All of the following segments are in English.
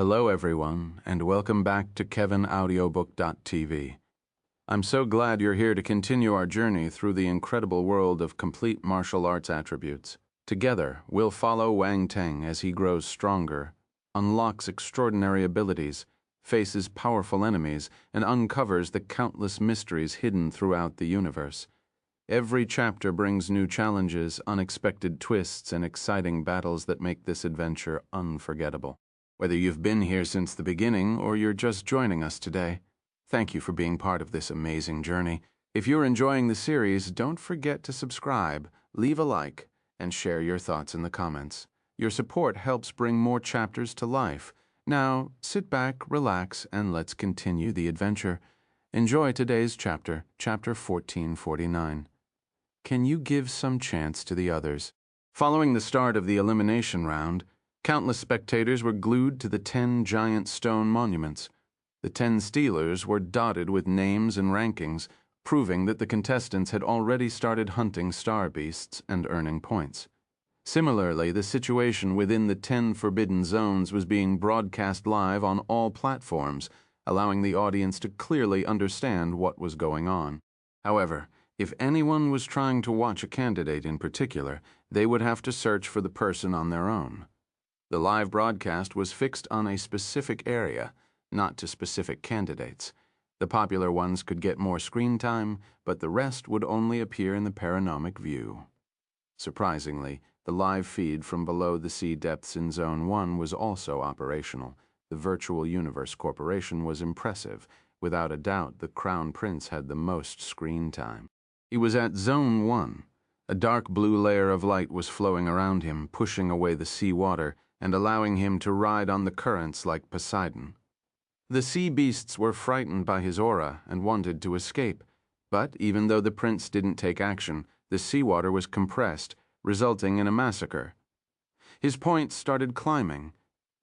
Hello everyone, and welcome back to KevinAudiobook.tv. I'm so glad you're here to continue our journey through the incredible world of complete martial arts attributes. Together, we'll follow Wang Teng as he grows stronger, unlocks extraordinary abilities, faces powerful enemies, and uncovers the countless mysteries hidden throughout the universe. Every chapter brings new challenges, unexpected twists, and exciting battles that make this adventure unforgettable. Whether you've been here since the beginning or you're just joining us today, thank you for being part of this amazing journey. If you're enjoying the series, don't forget to subscribe, leave a like, and share your thoughts in the comments. Your support helps bring more chapters to life. Now, sit back, relax, and let's continue the adventure. Enjoy today's chapter, Chapter 1449. Can you give some chance to the others? Following the start of the elimination round, countless spectators were glued to the 10 giant stone monuments. The 10 stealers were dotted with names and rankings, proving that the contestants had already started hunting star beasts and earning points. Similarly, the situation within the 10 forbidden zones was being broadcast live on all platforms, allowing the audience to clearly understand what was going on. However, if anyone was trying to watch a candidate in particular, they would have to search for the person on their own. The live broadcast was fixed on a specific area, not to specific candidates. The popular ones could get more screen time, but the rest would only appear in the panoramic view. Surprisingly, the live feed from below the sea depths in Zone 1 was also operational. The Virtual Universe Corporation was impressive. Without a doubt, the Crown Prince had the most screen time. He was at Zone 1. A dark blue layer of light was flowing around him, pushing away the seawater and allowing him to ride on the currents like Poseidon. The sea beasts were frightened by his aura and wanted to escape, but even though the prince didn't take action, the seawater was compressed, resulting in a massacre. His points started climbing.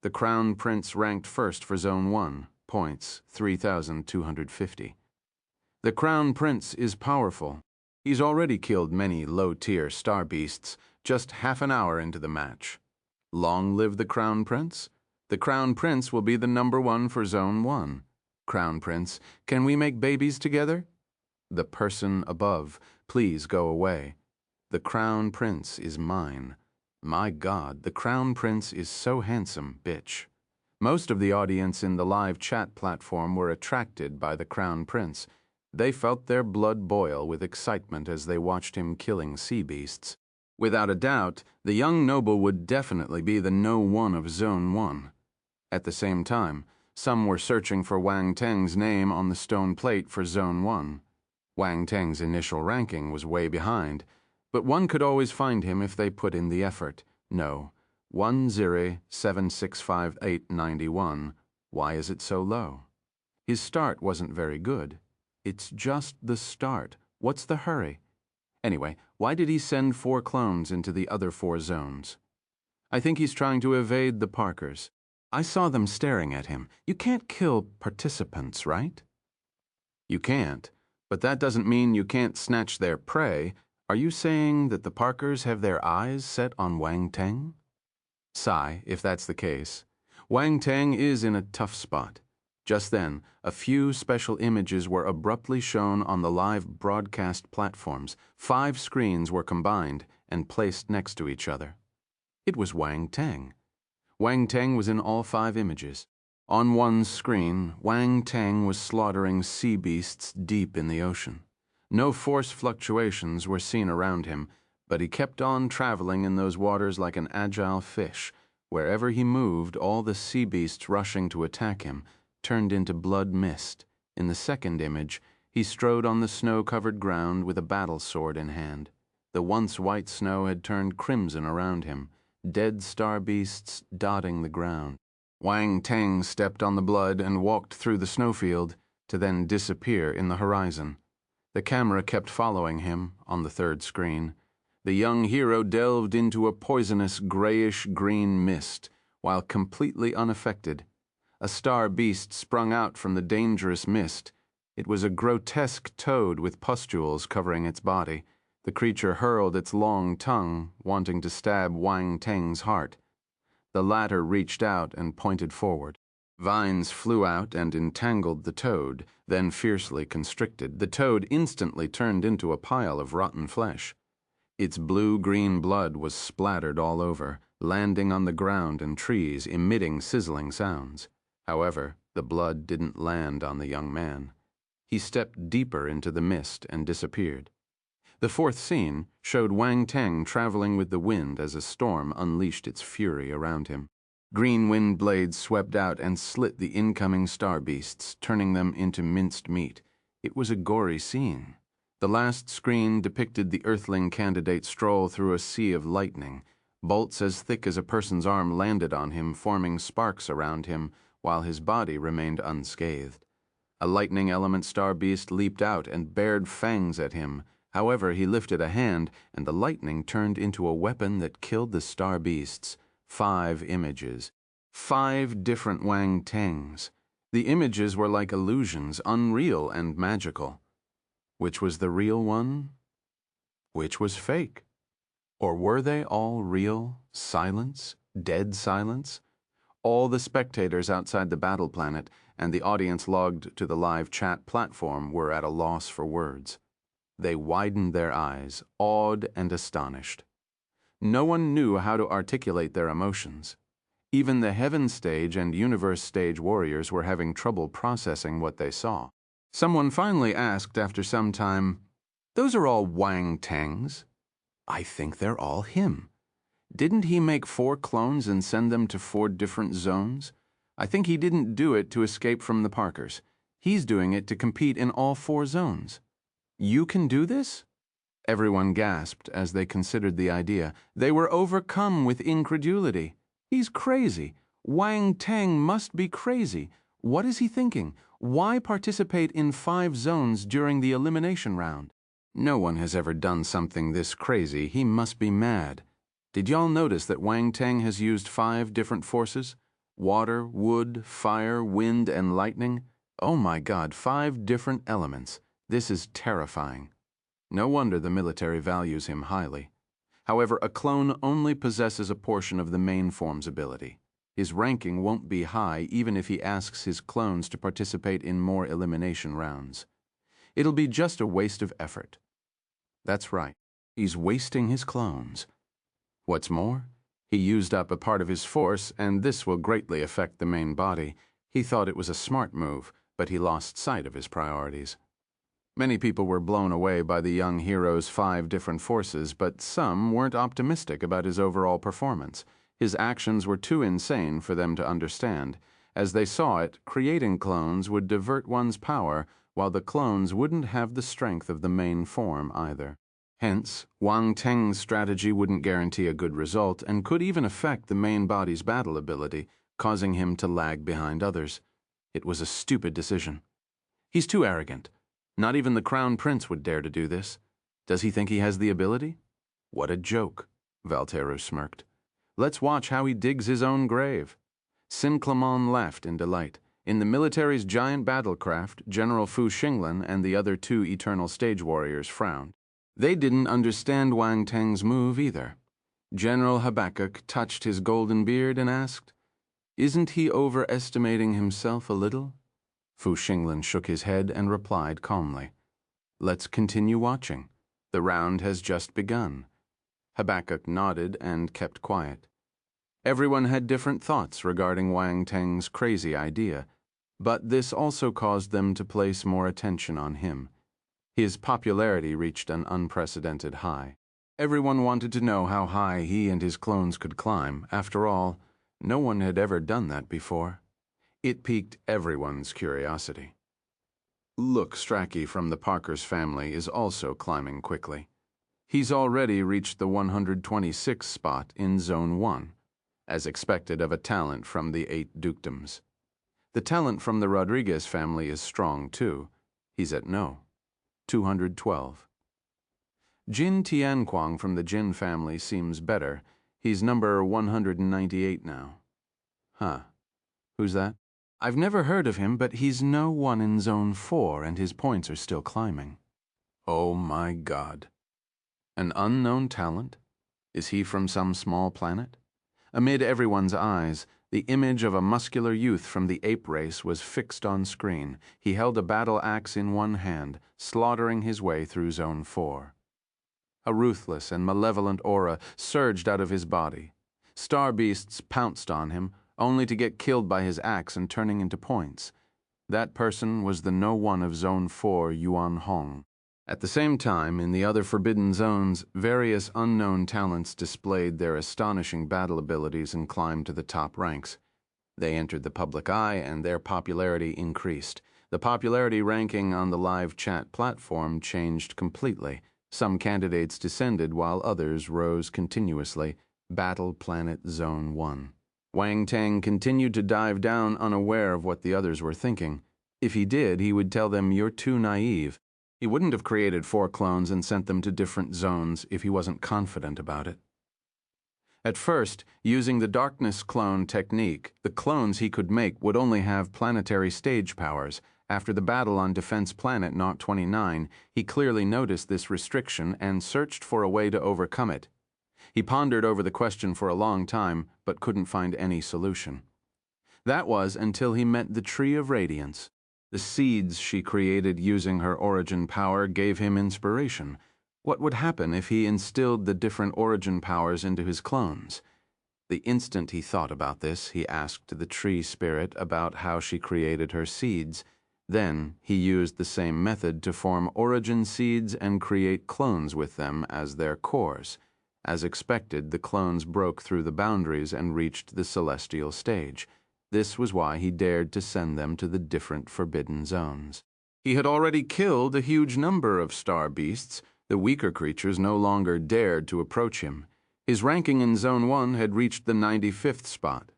The Crown Prince ranked first for Zone 1, points 3,250. The Crown Prince is powerful. He's already killed many low-tier star beasts just half an hour into the match. Long live the Crown Prince. The Crown Prince will be the #1 for Zone 1. Crown Prince, can we make babies together? The person above, please go away. The Crown Prince is mine. My God, the Crown Prince is so handsome, bitch. Most of the audience in the live chat platform were attracted by the Crown Prince. They felt their blood boil with excitement as they watched him killing sea beasts. Without a doubt, the young noble would definitely be the No. 1 of Zone 1. At the same time, some were searching for Wang Teng's name on the stone plate for Zone 1. Wang Teng's initial ranking was way behind, but one could always find him if they put in the effort. No, 107658191. Why is it so low? His start wasn't very good. It's just the start. What's the hurry? Anyway, why did he send 4 clones into the other 4 zones? I think he's trying to evade the Parkers. I saw them staring at him. You can't kill participants, right? You can't, but that doesn't mean you can't snatch their prey. Are you saying that the Parkers have their eyes set on Wang Teng? Sigh, if that's the case. Wang Teng is in a tough spot. Just then, a few special images were abruptly shown on the live broadcast platforms. 5 screens were combined and placed next to each other. It was Wang Teng. Wang Teng was in all 5 images. On one screen, Wang Teng was slaughtering sea beasts deep in the ocean. No force fluctuations were seen around him, but he kept on traveling in those waters like an agile fish. Wherever he moved, all the sea beasts rushing to attack him turned into blood mist. In the second image, he strode on the snow-covered ground with a battle sword in hand. The once white snow had turned crimson around him, dead star beasts dotting the ground. Wang Teng stepped on the blood and walked through the snowfield to then disappear in the horizon. The camera kept following him on the third screen. The young hero delved into a poisonous grayish-green mist while completely unaffected. A star beast sprung out from the dangerous mist. It was a grotesque toad with pustules covering its body. The creature hurled its long tongue, wanting to stab Wang Teng's heart. The latter reached out and pointed forward. Vines flew out and entangled the toad, then fiercely constricted. The toad instantly turned into a pile of rotten flesh. Its blue-green blood was splattered all over, landing on the ground and trees, emitting sizzling sounds. However, the blood didn't land on the young man. He stepped deeper into the mist and disappeared. The fourth scene showed Wang Teng traveling with the wind as a storm unleashed its fury around him. Green wind blades swept out and slit the incoming star beasts, turning them into minced meat. It was a gory scene. The last screen depicted the Earthling candidate's stroll through a sea of lightning. Bolts as thick as a person's arm landed on him, forming sparks around him, while his body remained unscathed. A lightning element star beast leaped out and bared fangs at him. However, he lifted a hand, and the lightning turned into a weapon that killed the star beasts. 5 images. 5 different Wang Tengs. The images were like illusions, unreal and magical. Which was the real one? Which was fake? Or were they all real? Silence? Dead silence? All the spectators outside the battle planet and the audience logged to the live chat platform were at a loss for words. They widened their eyes, awed and astonished. No one knew how to articulate their emotions. Even the Heaven Stage and Universe Stage warriors were having trouble processing what they saw. Someone finally asked after some time, "Those are all Wang Tengs?" "I think they're all him. Didn't he make 4 clones and send them to 4 different zones? I think he didn't do it to escape from the Parkers. He's doing it to compete in all 4 zones. You can do this?" Everyone gasped as they considered the idea. They were overcome with incredulity. He's crazy. Wang Teng must be crazy. What is he thinking? Why participate in 5 zones during the elimination round? No one has ever done something this crazy. He must be mad. Did y'all notice that Wang Teng has used 5 different forces? Water, wood, fire, wind, and lightning? Oh my God, 5 different elements. This is terrifying. No wonder the military values him highly. However, a clone only possesses a portion of the main form's ability. His ranking won't be high even if he asks his clones to participate in more elimination rounds. It'll be just a waste of effort. That's right, he's wasting his clones. What's more, he used up a part of his force, and this will greatly affect the main body. He thought it was a smart move, but he lost sight of his priorities. Many people were blown away by the young hero's 5 different forces, but some weren't optimistic about his overall performance. His actions were too insane for them to understand. As they saw it, creating clones would divert one's power, while the clones wouldn't have the strength of the main form either. Hence, Wang Teng's strategy wouldn't guarantee a good result and could even affect the main body's battle ability, causing him to lag behind others. It was a stupid decision. He's too arrogant. Not even the Crown Prince would dare to do this. Does he think he has the ability? What a joke, Valteru smirked. Let's watch how he digs his own grave. Sin Clement laughed in delight. In the military's giant battlecraft, General Fu Xinglan and the other 2 Eternal Stage Warriors frowned. They didn't understand Wang Teng's move either. General Habakkuk touched his golden beard and asked, "Isn't he overestimating himself a little?" Fu Xinglan shook his head and replied calmly, "Let's continue watching. The round has just begun." Habakkuk nodded and kept quiet. Everyone had different thoughts regarding Wang Teng's crazy idea, but this also caused them to place more attention on him. His popularity reached an unprecedented high. Everyone wanted to know how high he and his clones could climb. After all, no one had ever done that before. It piqued everyone's curiosity. Look, Strachey from the Parkers family is also climbing quickly. He's already reached the 126th spot in Zone 1, as expected of a talent from the 8 dukedoms. The talent from the Rodriguez family is strong too. He's at No. 212. Jin Tianquang from the Jin family seems better. He's number 198 now. Huh. Who's that? I've never heard of him, but he's No. 1 in Zone 4, and his points are still climbing. Oh my God. An unknown talent? Is he from some small planet? Amid everyone's eyes, The image of a muscular youth from the ape race was fixed on screen. He held a battle axe in one hand, slaughtering his way through Zone 4. A ruthless and malevolent aura surged out of his body. Star beasts pounced on him, only to get killed by his axe and turning into points. That person was the No One of Zone 4, Yuan Hong. At the same time, in the other forbidden zones, various unknown talents displayed their astonishing battle abilities and climbed to the top ranks. They entered the public eye, and their popularity increased. The popularity ranking on the live chat platform changed completely. Some candidates descended while others rose continuously. Battle Planet Zone 1. Wang Teng continued to dive down, unaware of what the others were thinking. If he did, he would tell them, "You're too naive." He wouldn't have created 4 clones and sent them to different zones if he wasn't confident about it. At first, using the darkness clone technique, the clones he could make would only have planetary stage powers. After the battle on Defense Planet Naught 29, he clearly noticed this restriction and searched for a way to overcome it. He pondered over the question for a long time, but couldn't find any solution. That was until he met the Tree of Radiance. The seeds she created using her origin power gave him inspiration. What would happen if he instilled the different origin powers into his clones? The instant he thought about this, he asked the tree spirit about how she created her seeds. Then he used the same method to form origin seeds and create clones with them as their cores. As expected, the clones broke through the boundaries and reached the celestial stage. This was why he dared to send them to the different forbidden zones. He had already killed a huge number of star beasts. The weaker creatures no longer dared to approach him. His ranking in Zone 1 had reached the 95th spot.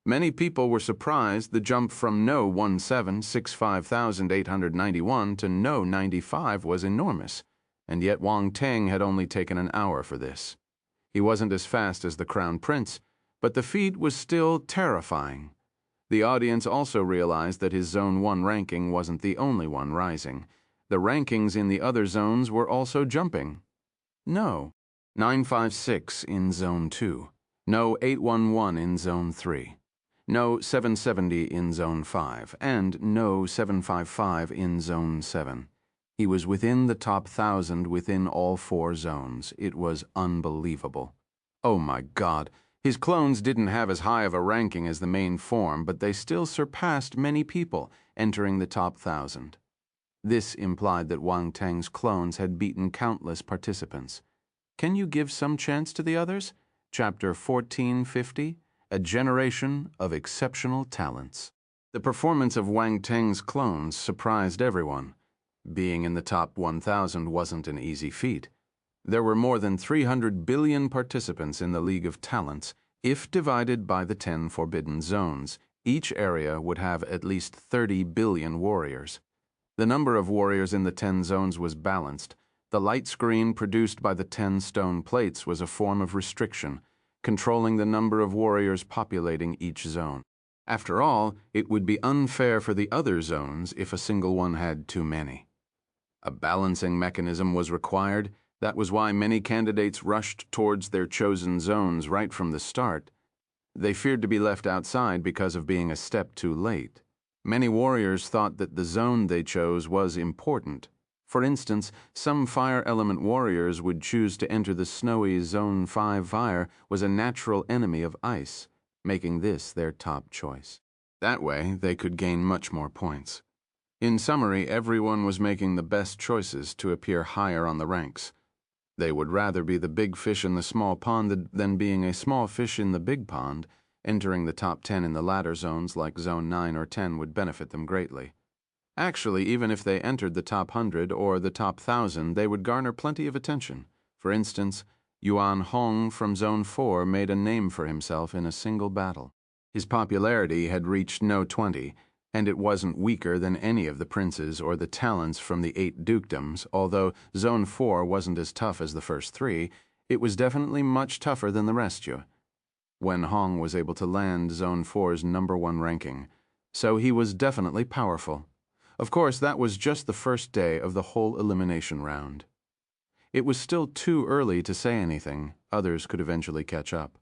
Many people were surprised the jump from No 17,65,891 to No 95 was enormous, and yet Wang Teng had only taken an hour for this. He wasn't as fast as the Crown Prince, but the feat was still terrifying. The audience also realized that his Zone 1 ranking wasn't the only one rising. The rankings in the other zones were also jumping. No 956 in Zone 2, No 811 in Zone 3, No 770 in Zone 5, and No 755 in Zone 7. He was within the top 1,000 within all 4 zones. It was unbelievable. Oh my God! His clones didn't have as high of a ranking as the main form, but they still surpassed many people, entering the top 1,000. This implied that Wang Teng's clones had beaten countless participants. Can you give some chance to the others? Chapter 1450, A Generation of Exceptional Talents. The performance of Wang Teng's clones surprised everyone. Being in the top 1,000 wasn't an easy feat. There were more than 300 billion participants in the League of Talents. If divided by the 10 forbidden zones, each area would have at least 30 billion warriors. The number of warriors in the 10 zones was balanced. The light screen produced by the 10 stone plates was a form of restriction, controlling the number of warriors populating each zone. After all, it would be unfair for the other zones if a single one had too many. A balancing mechanism was required. That was why many candidates rushed towards their chosen zones right from the start. They feared to be left outside because of being a step too late. Many warriors thought that the zone they chose was important. For instance, some fire element warriors would choose to enter the snowy Zone 5 fire was a natural enemy of ice, making this their top choice. That way, they could gain much more points. In summary, everyone was making the best choices to appear higher on the ranks. They would rather be the big fish in the small pond than being a small fish in the big pond. Entering the top 10 in the latter zones like Zone 9 or 10 would benefit them greatly. Actually, even if they entered the top 100 or the top 1,000, they would garner plenty of attention. For instance, Yuan Hong from Zone 4 made a name for himself in a single battle. His popularity had reached No 20, and it wasn't weaker than any of the princes or the talents from the 8 dukedoms. Although Zone 4 wasn't as tough as the first 3, it was definitely much tougher than the rest. When Hong was able to land Zone 4's #1 ranking, so he was definitely powerful. Of course, that was just the first day of the whole elimination round. It was still too early to say anything. Others could eventually catch up.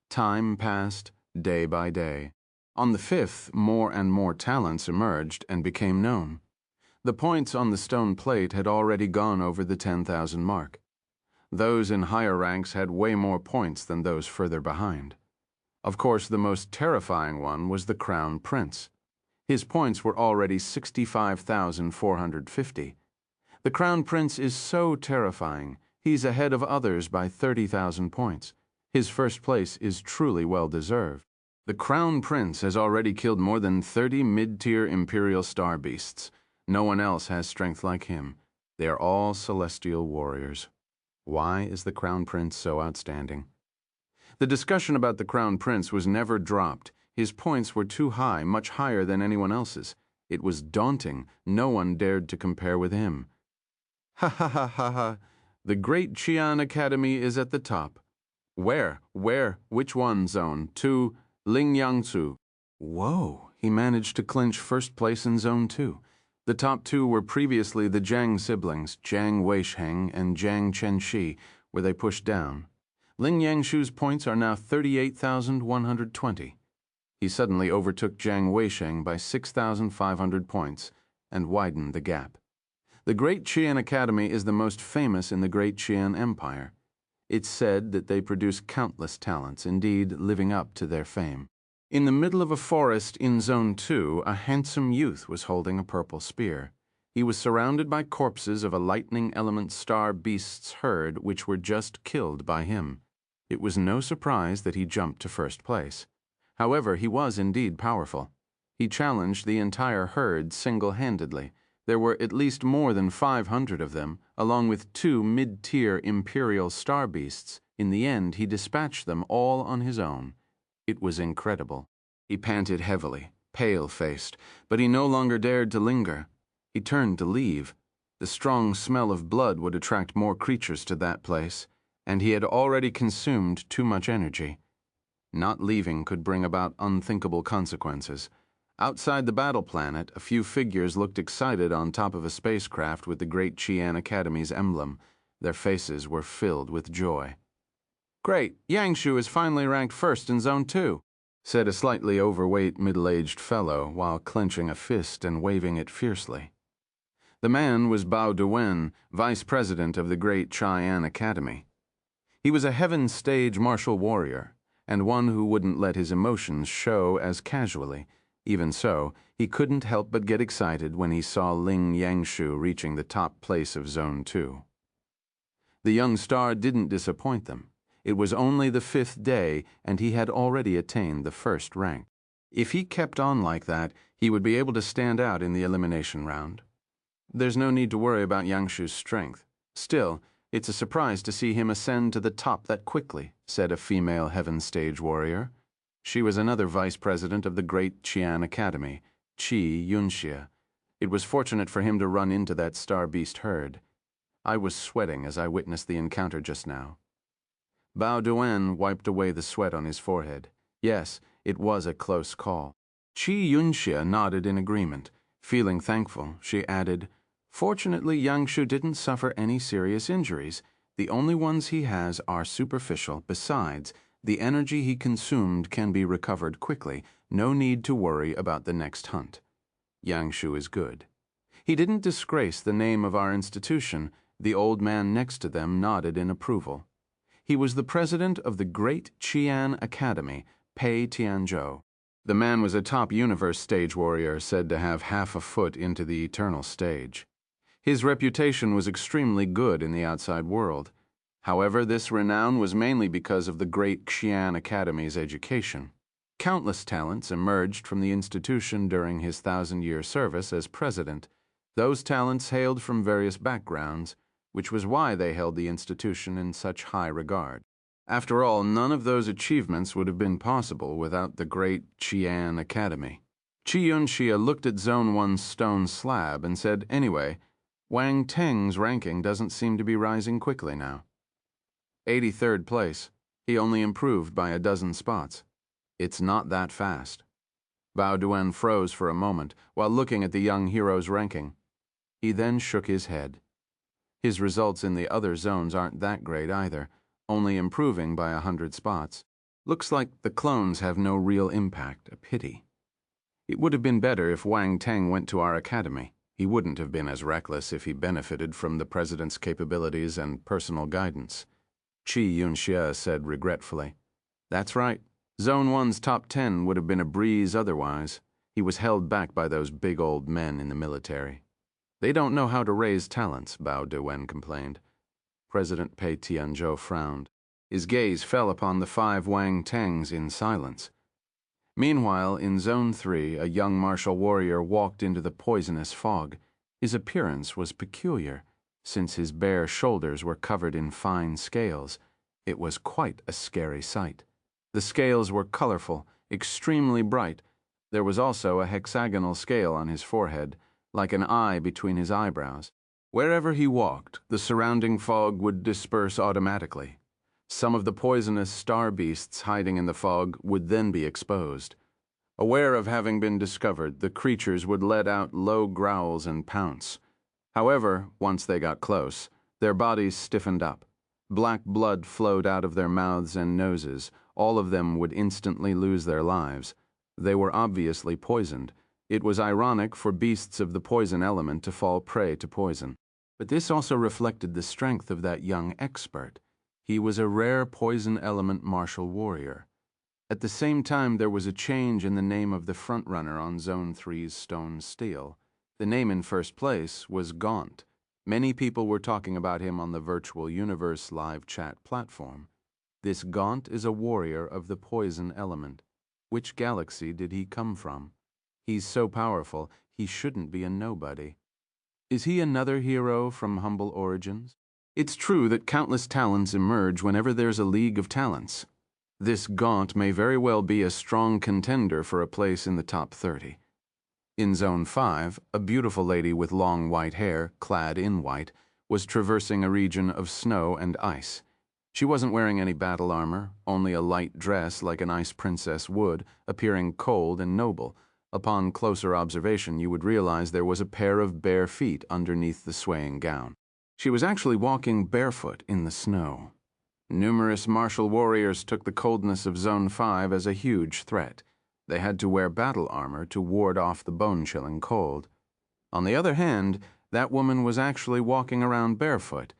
Time passed, day by day. On the 5th, more and more talents emerged and became known. The points on the stone plate had already gone over the 10,000 mark. Those in higher ranks had way more points than those further behind. Of course, the most terrifying one was the Crown Prince. His points were already 65,450. The Crown Prince is so terrifying, he's ahead of others by 30,000 points. His first place is truly well-deserved. The Crown Prince has already killed more than 30 mid-tier Imperial Star Beasts. No one else has strength like him. They are all celestial warriors. Why is the Crown Prince so outstanding? The discussion about the Crown Prince was never dropped. His points were too high, much higher than anyone else's. It was daunting. No one dared to compare with him. Ha ha ha ha ha. The Great Qian Academy is at the top. Where? Which one, Zone 2? Lingyangsu. Whoa, he managed to clinch first place in Zone 2. The top two were previously the Jiang siblings, Jiang Weisheng and Jiang Chenxi, where they pushed down. Ling Yangshu's points are now 38,120. He suddenly overtook Jiang Weisheng by 6,500 points and widened the gap. The Great Qian Academy is the most famous in the Great Qian Empire. It's said that they produce countless talents, indeed living up to their fame. In the middle of a forest in Zone 2, a handsome youth was holding a purple spear. He was surrounded by corpses of a lightning element star beast's herd which were just killed by him. It was no surprise that he jumped to first place. However, he was indeed powerful. He challenged the entire herd single-handedly. There were at least more than 500 of them, along with 2 mid-tier Imperial Star Beasts. In the end, he dispatched them all on his own. It was incredible. He panted heavily, pale-faced, but he no longer dared to linger. He turned to leave. The strong smell of blood would attract more creatures to that place, and he had already consumed too much energy. Not leaving could bring about unthinkable consequences. Outside the battle planet, a few figures looked excited on top of a spacecraft with the Great Qian Academy's emblem. Their faces were filled with joy. "Great, Yangshu is finally ranked first in Zone 2, said a slightly overweight middle-aged fellow while clenching a fist and waving it fiercely. The man was Bao Duwen, vice president of the Great Qian Academy. He was a heaven stage martial warrior, and one who wouldn't let his emotions show as casually. Even so, he couldn't help but get excited when he saw Ling Yangshu reaching the top place of Zone 2. The young star didn't disappoint them. It was only the 5th day, and he had already attained the first rank. If he kept on like that, he would be able to stand out in the elimination round. There's no need to worry about Yangshu's strength. Still, it's a surprise to see him ascend to the top that quickly, said a female heaven stage warrior. She was another vice president of the Great Qian Academy, Qi Yunxia. It was fortunate for him to run into that star beast herd. I was sweating as I witnessed the encounter just now. Bao Duan wiped away the sweat on his forehead. Yes, it was a close call. Qi Yunxia nodded in agreement. Feeling thankful, she added, "Fortunately, Yangshu didn't suffer any serious injuries. The only ones he has are superficial. Besides, the energy he consumed can be recovered quickly. No need to worry about the next hunt. Yangshu is good." He didn't disgrace the name of our institution. The old man next to them nodded in approval. He was the president of the Great Qian Academy, Pei Tianzhou. The man was a top universe stage warrior said to have half a foot into the eternal stage. His reputation was extremely good in the outside world. However, this renown was mainly because of the Great Qian Academy's education. Countless talents emerged from the institution during his 1,000-year service as president. Those talents hailed from various backgrounds, which was why they held the institution in such high regard. After all, none of those achievements would have been possible without the Great Qian Academy. Qi Yunxia looked at Zone 1's stone slab and said, "Anyway, Wang Teng's ranking doesn't seem to be rising quickly now." 83rd place. He only improved by a dozen spots. It's not that fast. Bao Duan froze for a moment while looking at the young hero's ranking. He then shook his head. His results in the other zones aren't that great either, only improving by 100 spots. Looks like the clones have no real impact, a pity. It would have been better if Wang Teng went to our academy. He wouldn't have been as reckless if he benefited from the president's capabilities and personal guidance. Chi Yunxia said regretfully. That's right. Zone 1's top 10 would have been a breeze otherwise. He was held back by those big old men in the military. They don't know how to raise talents, Bao Dewen complained. President Pei Tianzhou frowned. His gaze fell upon the 5 Wang Tengs in silence. Meanwhile, in Zone 3, a young martial warrior walked into the poisonous fog. His appearance was peculiar, since his bare shoulders were covered in fine scales. It was quite a scary sight. The scales were colorful, extremely bright. There was also a hexagonal scale on his forehead, like an eye between his eyebrows. Wherever he walked, the surrounding fog would disperse automatically. Some of the poisonous star beasts hiding in the fog would then be exposed. Aware of having been discovered, the creatures would let out low growls and pounce. However, once they got close, their bodies stiffened up. Black blood flowed out of their mouths and noses. All of them would instantly lose their lives. They were obviously poisoned. It was ironic for beasts of the poison element to fall prey to poison. But this also reflected the strength of that young expert. He was a rare poison element martial warrior. At the same time, there was a change in the name of the frontrunner on Zone 3's stone steel. The name in first place was Gaunt. Many people were talking about him on the Virtual Universe live chat platform. This Gaunt is a warrior of the poison element. Which galaxy did he come from? He's so powerful, he shouldn't be a nobody. Is he another hero from humble origins? It's true that countless talents emerge whenever there's a league of talents. This Gaunt may very well be a strong contender for a place in the top 30. In Zone 5, a beautiful lady with long white hair, clad in white, was traversing a region of snow and ice. She wasn't wearing any battle armor, only a light dress like an ice princess would, appearing cold and noble. Upon closer observation, you would realize there was a pair of bare feet underneath the swaying gown. She was actually walking barefoot in the snow. Numerous martial warriors took the coldness of Zone 5 as a huge threat. They had to wear battle armor to ward off the bone-chilling cold. On the other hand, that woman was actually walking around barefoot.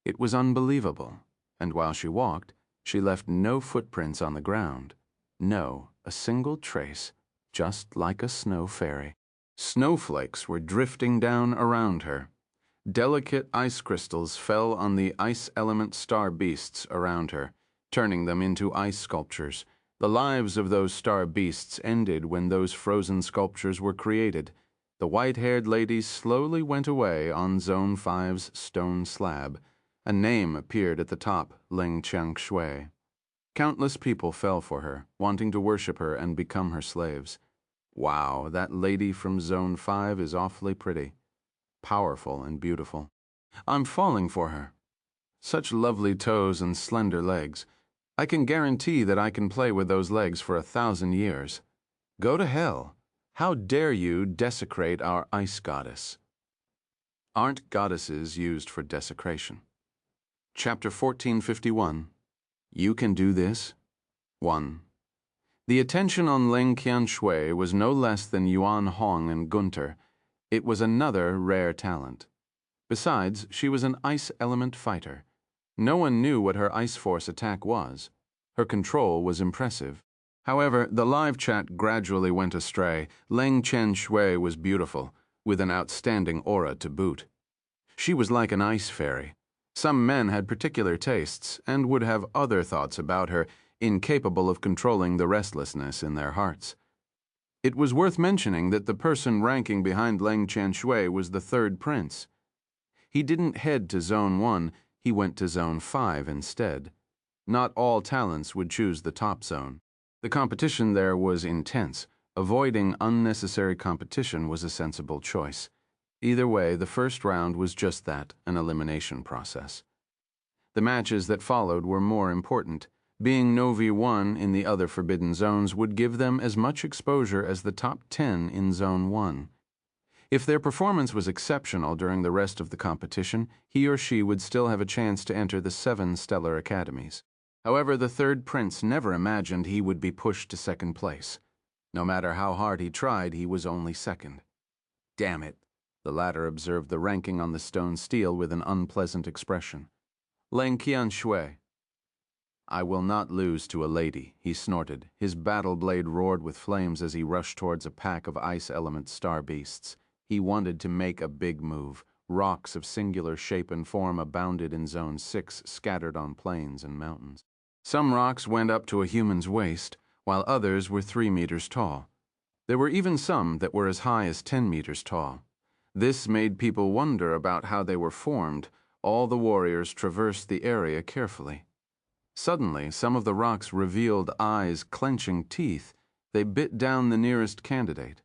It was unbelievable. And while she walked, she left no footprints on the ground. No, a single trace, just like a snow fairy. Snowflakes were drifting down around her. Delicate ice crystals fell on the ice element star beasts around her, turning them into ice sculptures. The lives of those star beasts ended when those frozen sculptures were created. The white-haired lady slowly went away on Zone 5's stone slab. A name appeared at the top, Ling Qiang Shui. Countless people fell for her, wanting to worship her and become her slaves. Wow, that lady from Zone 5 is awfully pretty. Powerful and beautiful. I'm falling for her. Such lovely toes and slender legs. I can guarantee that I can play with those legs for 1,000 years. Go to hell. How dare you desecrate our ice goddess? Aren't goddesses used for desecration? Chapter 1451. You can do this? 1. The attention on Ling Qianshui was no less than Yuan Hong and Gunter. It was another rare talent. Besides, she was an ice element fighter. No one knew what her ice force attack was. Her control was impressive. However, the live chat gradually went astray. Ling Qianshui was beautiful, with an outstanding aura to boot. She was like an ice fairy. Some men had particular tastes and would have other thoughts about her, incapable of controlling the restlessness in their hearts. It was worth mentioning that the person ranking behind Ling Qianshui was the third prince. He didn't head to Zone 1, he went to Zone 5 instead. Not all talents would choose the top zone. The competition there was intense. Avoiding unnecessary competition was a sensible choice. Either way, the first round was just that, an elimination process. The matches that followed were more important. Being Novi 1 in the other forbidden zones would give them as much exposure as the top 10 in Zone 1. If their performance was exceptional during the rest of the competition, he or she would still have a chance to enter the 7 stellar academies. However, the third prince never imagined he would be pushed to second place. No matter how hard he tried, he was only second. Damn it, the latter observed the ranking on the stone stele with an unpleasant expression. Leng Qianshui. I will not lose to a lady, he snorted. His battle blade roared with flames as he rushed towards a pack of ice element star beasts. He wanted to make a big move. Rocks of singular shape and form abounded in Zone 6, scattered on plains and mountains. Some rocks went up to a human's waist, while others were 3 meters tall. There were even some that were as high as 10 meters tall. This made people wonder about how they were formed. All the warriors traversed the area carefully. Suddenly, some of the rocks revealed eyes clenching teeth. They bit down the nearest candidate.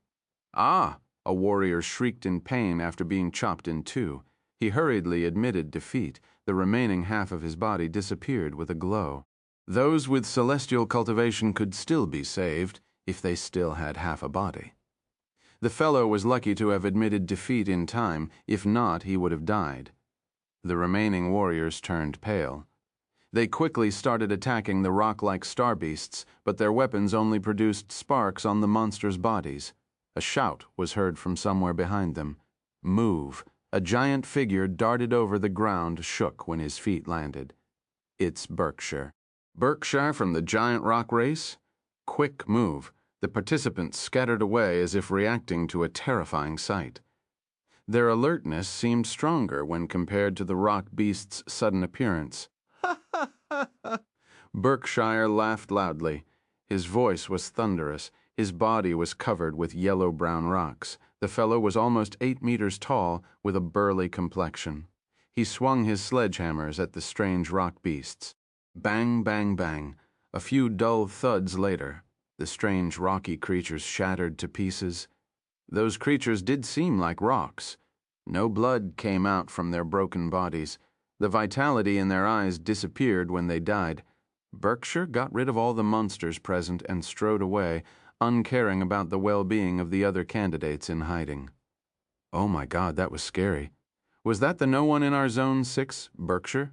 Ah! A warrior shrieked in pain after being chopped in two. He hurriedly admitted defeat. The remaining half of his body disappeared with a glow. Those with celestial cultivation could still be saved if they still had half a body. The fellow was lucky to have admitted defeat in time. If not, he would have died. The remaining warriors turned pale. They quickly started attacking the rock-like star beasts, but their weapons only produced sparks on the monsters' bodies. A shout was heard from somewhere behind them. Move. A giant figure darted over the ground, shook when his feet landed. It's Berkshire. Berkshire from the giant rock race? Quick move. The participants scattered away as if reacting to a terrifying sight. Their alertness seemed stronger when compared to the rock beast's sudden appearance. Berkshire laughed loudly. His voice was thunderous. His body was covered with yellow-brown rocks. The fellow was almost 8 meters tall, with a burly complexion. He swung his sledgehammers at the strange rock beasts. Bang, bang, bang. A few dull thuds later, the strange rocky creatures shattered to pieces. Those creatures did seem like rocks. No blood came out from their broken bodies. The vitality in their eyes disappeared when they died. Berkshire got rid of all the monsters present and strode away, uncaring about the well-being of the other candidates in hiding. Oh my God, that was scary. Was that the no one in our Zone 6, Berkshire?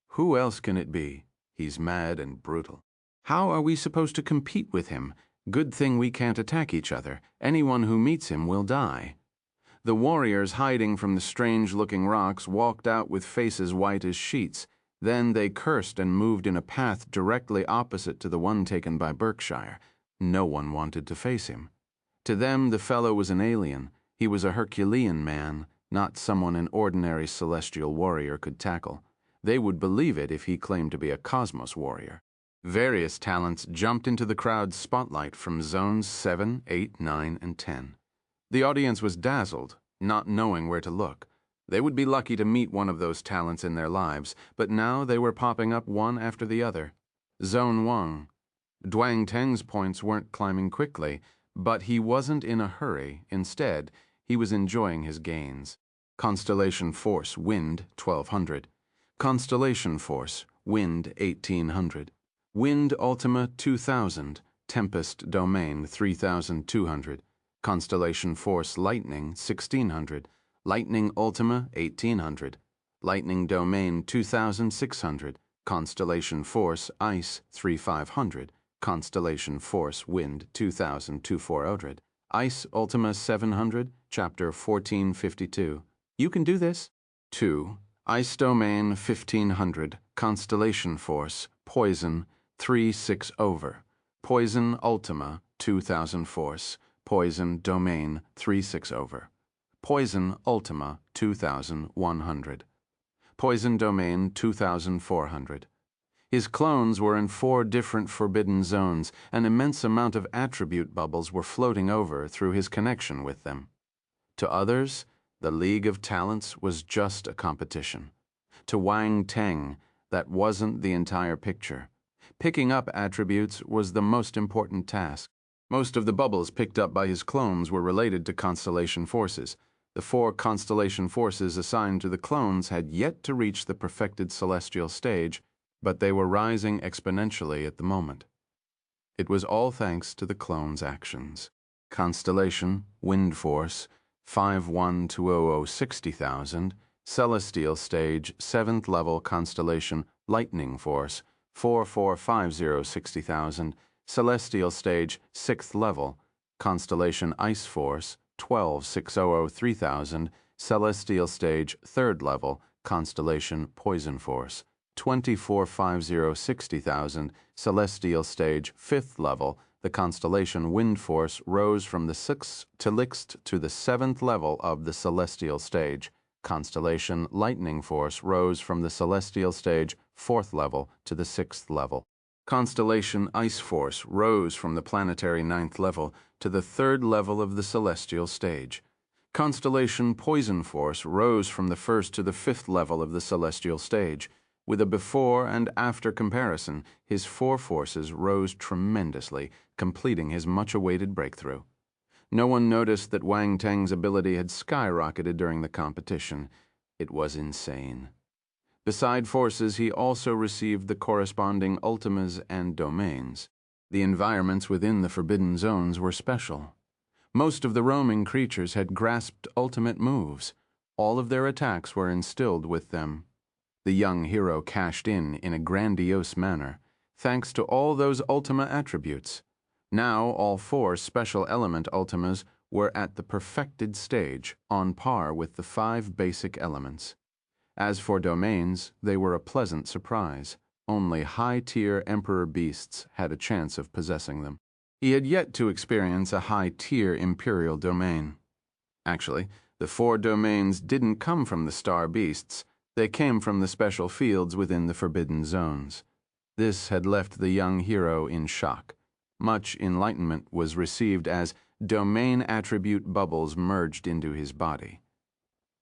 Who else can it be? He's mad and brutal. How are we supposed to compete with him? Good thing we can't attack each other. Anyone who meets him will die. The warriors hiding from the strange-looking rocks walked out with faces white as sheets. Then they cursed and moved in a path directly opposite to the one taken by Berkshire. No one wanted to face him. To them, the fellow was an alien. He was a Herculean man, not someone an ordinary celestial warrior could tackle. They would believe it if he claimed to be a cosmos warrior. Various talents jumped into the crowd's spotlight from Zones 7, 8, 9, and 10. The audience was dazzled, not knowing where to look. They would be lucky to meet one of those talents in their lives, but now they were popping up one after the other. Zone Wang. Wang Teng's points weren't climbing quickly, but he wasn't in a hurry. Instead, he was enjoying his gains. Constellation Force, Wind, 1200. Constellation Force, Wind, 1800. Wind Ultima, 2000. Tempest Domain, 3200. Constellation Force, Lightning, 1600. Lightning Ultima, 1800. Lightning Domain, 2600. Constellation Force, Ice, 3500. Constellation Force, Wind, 2400. Ice Ultima 700, Chapter 1452. You can do this. 2. Ice Domain 1500, Constellation Force, Poison, 3/6 over. Poison Ultima 2000 Force, Poison Domain 3/6 over. Poison Ultima 2100. Poison Domain 2400. His clones were in 4 different forbidden zones. An immense amount of attribute bubbles were floating over through his connection with them. To others, the League of Talents was just a competition. To Wang Teng, that wasn't the entire picture. Picking up attributes was the most important task. Most of the bubbles picked up by his clones were related to constellation forces. The 4 constellation forces assigned to the clones had yet to reach the perfected celestial stage, but they were rising exponentially at the moment. It was all thanks to the clones' actions. Constellation, Wind Force, 5120 60,000, Celestial Stage, 7th level Constellation, Lightning Force, 445060,000, celestial stage 6th level, constellation Ice Force 126003,000, celestial stage 3rd level, constellation Poison Force 245060,000, celestial stage 5th level, the constellation Wind Force rose from the 6th to the 7th level of the celestial stage. Constellation Lightning Force rose from the celestial stage 4th level to the 6th level. Constellation Ice Force rose from the planetary 9th level to the 3rd level of the celestial stage. Constellation Poison Force rose from the 1st to the 5th level of the celestial stage. With a before and after comparison, his 4 forces rose tremendously, completing his much-awaited breakthrough. No one noticed that Wang Teng's ability had skyrocketed during the competition. It was insane. Beside forces, he also received the corresponding ultimas and domains. The environments within the forbidden zones were special. Most of the roaming creatures had grasped ultimate moves. All of their attacks were instilled with them. The young hero cashed in a grandiose manner, thanks to all those ultima attributes. Now all 4 special element ultimas were at the perfected stage, on par with the 5 basic elements. As for domains, they were a pleasant surprise. Only high-tier Emperor beasts had a chance of possessing them. He had yet to experience a high-tier Imperial domain. Actually, the 4 domains didn't come from the star beasts. They came from the special fields within the forbidden zones. This had left the young hero in shock. Much enlightenment was received as domain attribute bubbles merged into his body.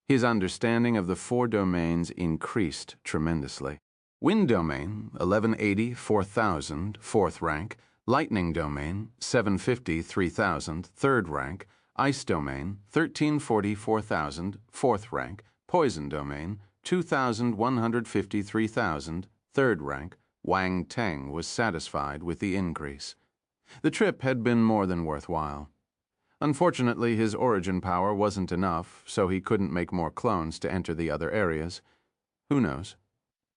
His understanding of the 4 domains increased tremendously. Wind domain, 1180, 4000, 4th rank. Lightning domain, 750, 3000, 3rd rank. Ice domain, 1340, 4000, 4th rank. Poison domain, 2150, 3000, 3rd rank. Wang Teng was satisfied with the increase. The trip had been more than worthwhile. Unfortunately, his origin power wasn't enough, so he couldn't make more clones to enter the other areas. Who knows?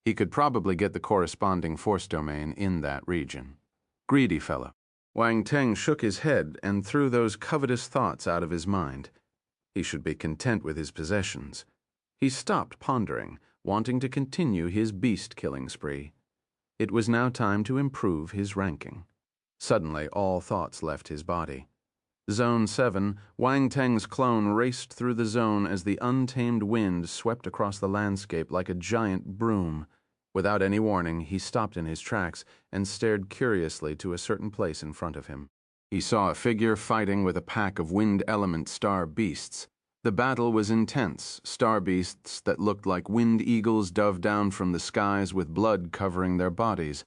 He could probably get the corresponding force domain in that region. Greedy fellow. Wang Teng shook his head and threw those covetous thoughts out of his mind. He should be content with his possessions. He stopped pondering, wanting to continue his beast-killing spree. It was now time to improve his ranking. Suddenly, all thoughts left his body. Zone 7, Wang Teng's clone raced through the zone as the untamed wind swept across the landscape like a giant broom. Without any warning, he stopped in his tracks and stared curiously to a certain place in front of him. He saw a figure fighting with a pack of wind-element star beasts. The battle was intense, star beasts that looked like wind eagles dove down from the skies with blood covering their bodies.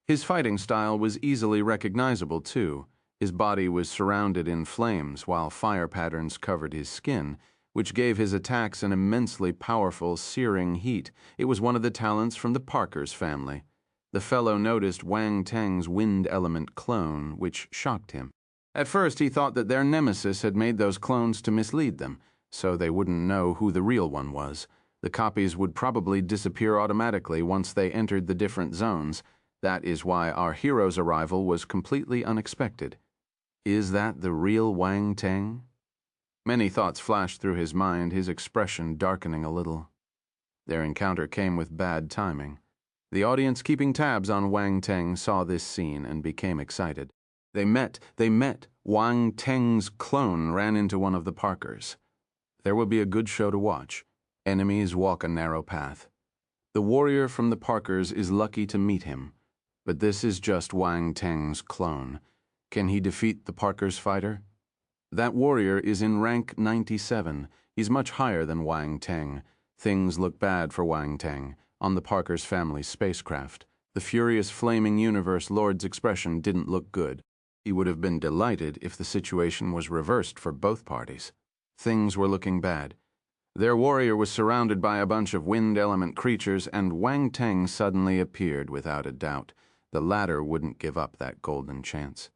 His fighting style was easily recognizable, too. His body was surrounded in flames while fire patterns covered his skin, which gave his attacks an immensely powerful, searing heat. It was one of the talents from the Parker's family. The fellow noticed Wang Teng's wind element clone, which shocked him. At first he thought that their nemesis had made those clones to mislead them, so they wouldn't know who the real one was. The copies would probably disappear automatically once they entered the different zones. That is why our hero's arrival was completely unexpected. Is that the real Wang Teng? Many thoughts flashed through his mind, his expression darkening a little. Their encounter came with bad timing. The audience keeping tabs on Wang Teng saw this scene and became excited. They met. Wang Teng's clone ran into one of the Parkers. There will be a good show to watch. Enemies walk a narrow path. The warrior from the Parkers is lucky to meet him, but this is just Wang Teng's clone. Can he defeat the Parker's fighter? That warrior is in rank 97. He's much higher than Wang Teng. Things look bad for Wang Teng on the Parker's family spacecraft. The furious flaming universe lord's expression didn't look good. He would have been delighted if the situation was reversed for both parties. Things were looking bad. Their warrior was surrounded by a bunch of wind element creatures, and Wang Teng suddenly appeared without a doubt. The latter wouldn't give up that golden chance.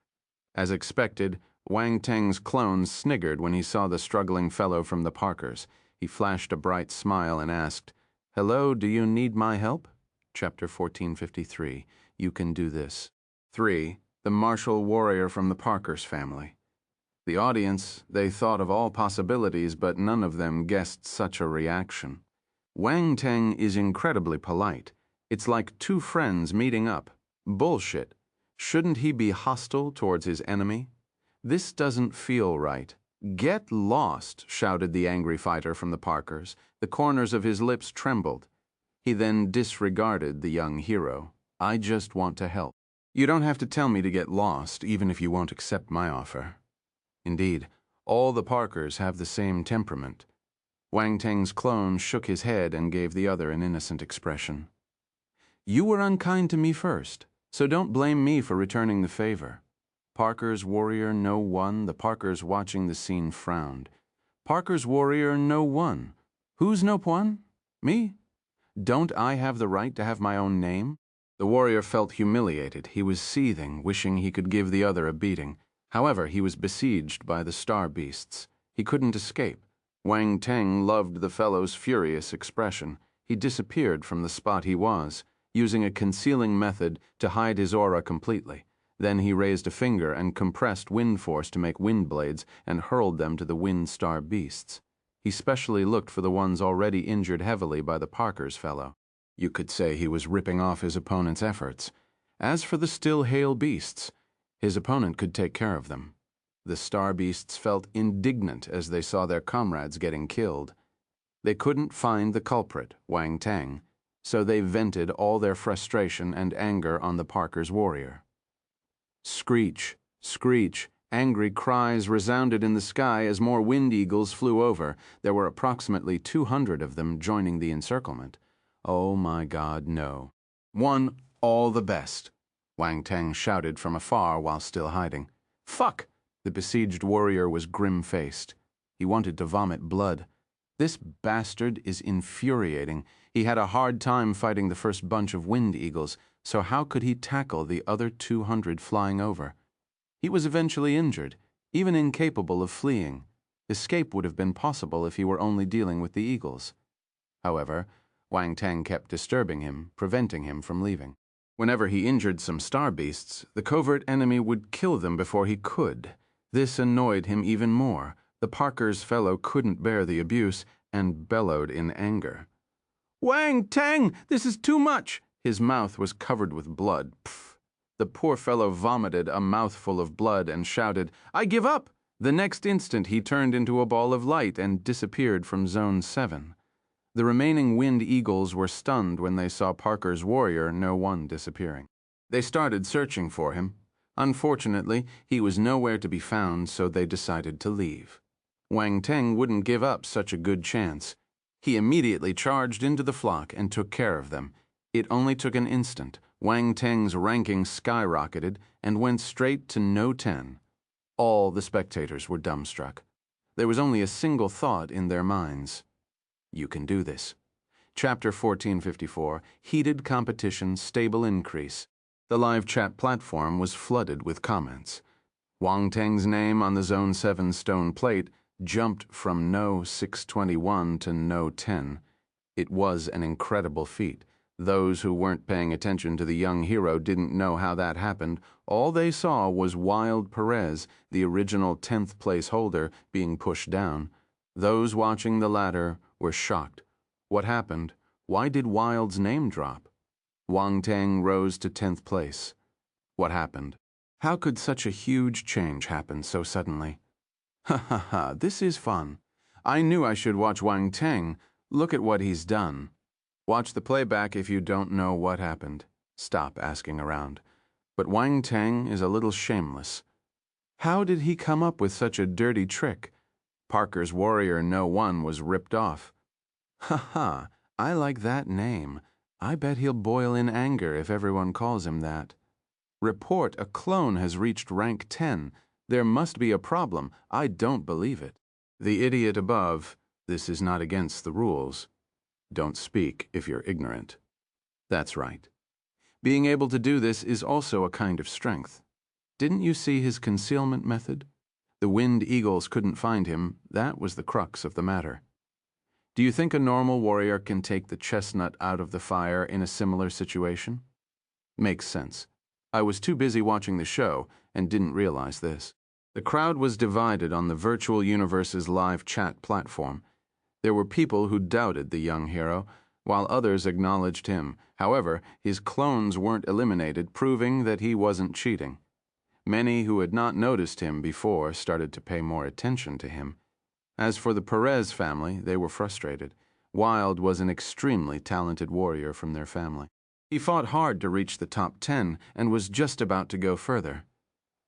As expected, Wang Teng's clone sniggered when he saw the struggling fellow from the Parkers. He flashed a bright smile and asked, "Hello, do you need my help?" Chapter 1453. You can do this. 3. The martial warrior from the Parker's family. The audience, they thought of all possibilities, but none of them guessed such a reaction. Wang Teng is incredibly polite. It's like two friends meeting up. Bullshit. Shouldn't he be hostile towards his enemy? This doesn't feel right. Get lost, shouted the angry fighter from the Parkers. The corners of his lips trembled. He then disregarded the young hero. I just want to help. You don't have to tell me to get lost, even if you won't accept my offer. Indeed, all the Parkers have the same temperament. Wang Teng's clone shook his head and gave the other an innocent expression. You were unkind to me first, so don't blame me for returning the favor. Parker's warrior no one. The Parkers watching the scene frowned. Parker's warrior no one. Who's no one? Me? Don't I have the right to have my own name? The warrior felt humiliated. He was seething, wishing he could give the other a beating. However, he was besieged by the star beasts. He couldn't escape. Wang Teng loved the fellow's furious expression. He disappeared from the spot he was, using a concealing method to hide his aura completely. Then he raised a finger and compressed wind force to make wind blades and hurled them to the wind star beasts. He specially looked for the ones already injured heavily by the Parker's fellow. You could say he was ripping off his opponent's efforts. As for the still hale beasts, his opponent could take care of them. The star beasts felt indignant as they saw their comrades getting killed. They couldn't find the culprit, Wang Teng, so they vented all their frustration and anger on the Parker's warrior. Screech, screech, angry cries resounded in the sky as more wind eagles flew over. There were approximately 200 of them joining the encirclement. Oh my God, no. One, all the best, Wang Teng shouted from afar while still hiding. Fuck! The besieged warrior was grim-faced. He wanted to vomit blood. This bastard is infuriating. He had a hard time fighting the first bunch of wind eagles, so how could he tackle the other 200 flying over? He was eventually injured, even incapable of fleeing. Escape would have been possible if he were only dealing with the eagles. However, Wang Teng kept disturbing him, preventing him from leaving. Whenever he injured some star beasts, the covert enemy would kill them before he could. This annoyed him even more. The Parker's fellow couldn't bear the abuse and bellowed in anger. Wang Teng, this is too much! His mouth was covered with blood. Pfft. The poor fellow vomited a mouthful of blood and shouted, I give up! The next instant he turned into a ball of light and disappeared from Zone 7. The remaining wind eagles were stunned when they saw Parker's warrior no one disappearing. They started searching for him. Unfortunately, he was nowhere to be found, so they decided to leave. Wang Teng wouldn't give up such a good chance. He immediately charged into the flock and took care of them. It only took an instant. Wang Teng's ranking skyrocketed and went straight to No. 10. All the spectators were dumbstruck. There was only a single thought in their minds. You can do this. Chapter 1454, Heated Competition, Stable Increase. The live chat platform was flooded with comments. Wang Teng's name on the Zone 7 stone plate jumped from No. 621 to No. 10. It was an incredible feat. Those who weren't paying attention to the young hero didn't know how that happened. All they saw was Wild Perez, the original 10th place holder, being pushed down. Those watching the latter were shocked. What happened? Why did Wild's name drop? Wang Teng rose to 10th place. What happened? How could such a huge change happen so suddenly? Ha ha ha, this is fun. I knew I should watch Wang Teng. Look at what he's done. Watch the playback if you don't know what happened. Stop asking around. But Wang Teng is a little shameless. How did he come up with such a dirty trick? Parker's warrior No. 1 was ripped off. Ha ha, I like that name. I bet he'll boil in anger if everyone calls him that. Report, a clone has reached rank 10. There must be a problem. I don't believe it. The idiot above, this is not against the rules. Don't speak if you're ignorant. That's right. Being able to do this is also a kind of strength. Didn't you see his concealment method? The wind eagles couldn't find him. That was the crux of the matter. Do you think a normal warrior can take the chestnut out of the fire in a similar situation? Makes sense. I was too busy watching the show and didn't realize this. The crowd was divided on the virtual universe's live chat platform. There were people who doubted the young hero, while others acknowledged him. However, his clones weren't eliminated, proving that he wasn't cheating. Many who had not noticed him before started to pay more attention to him. As for the Perez family, they were frustrated. Wild was an extremely talented warrior from their family. He fought hard to reach the top 10 and was just about to go further.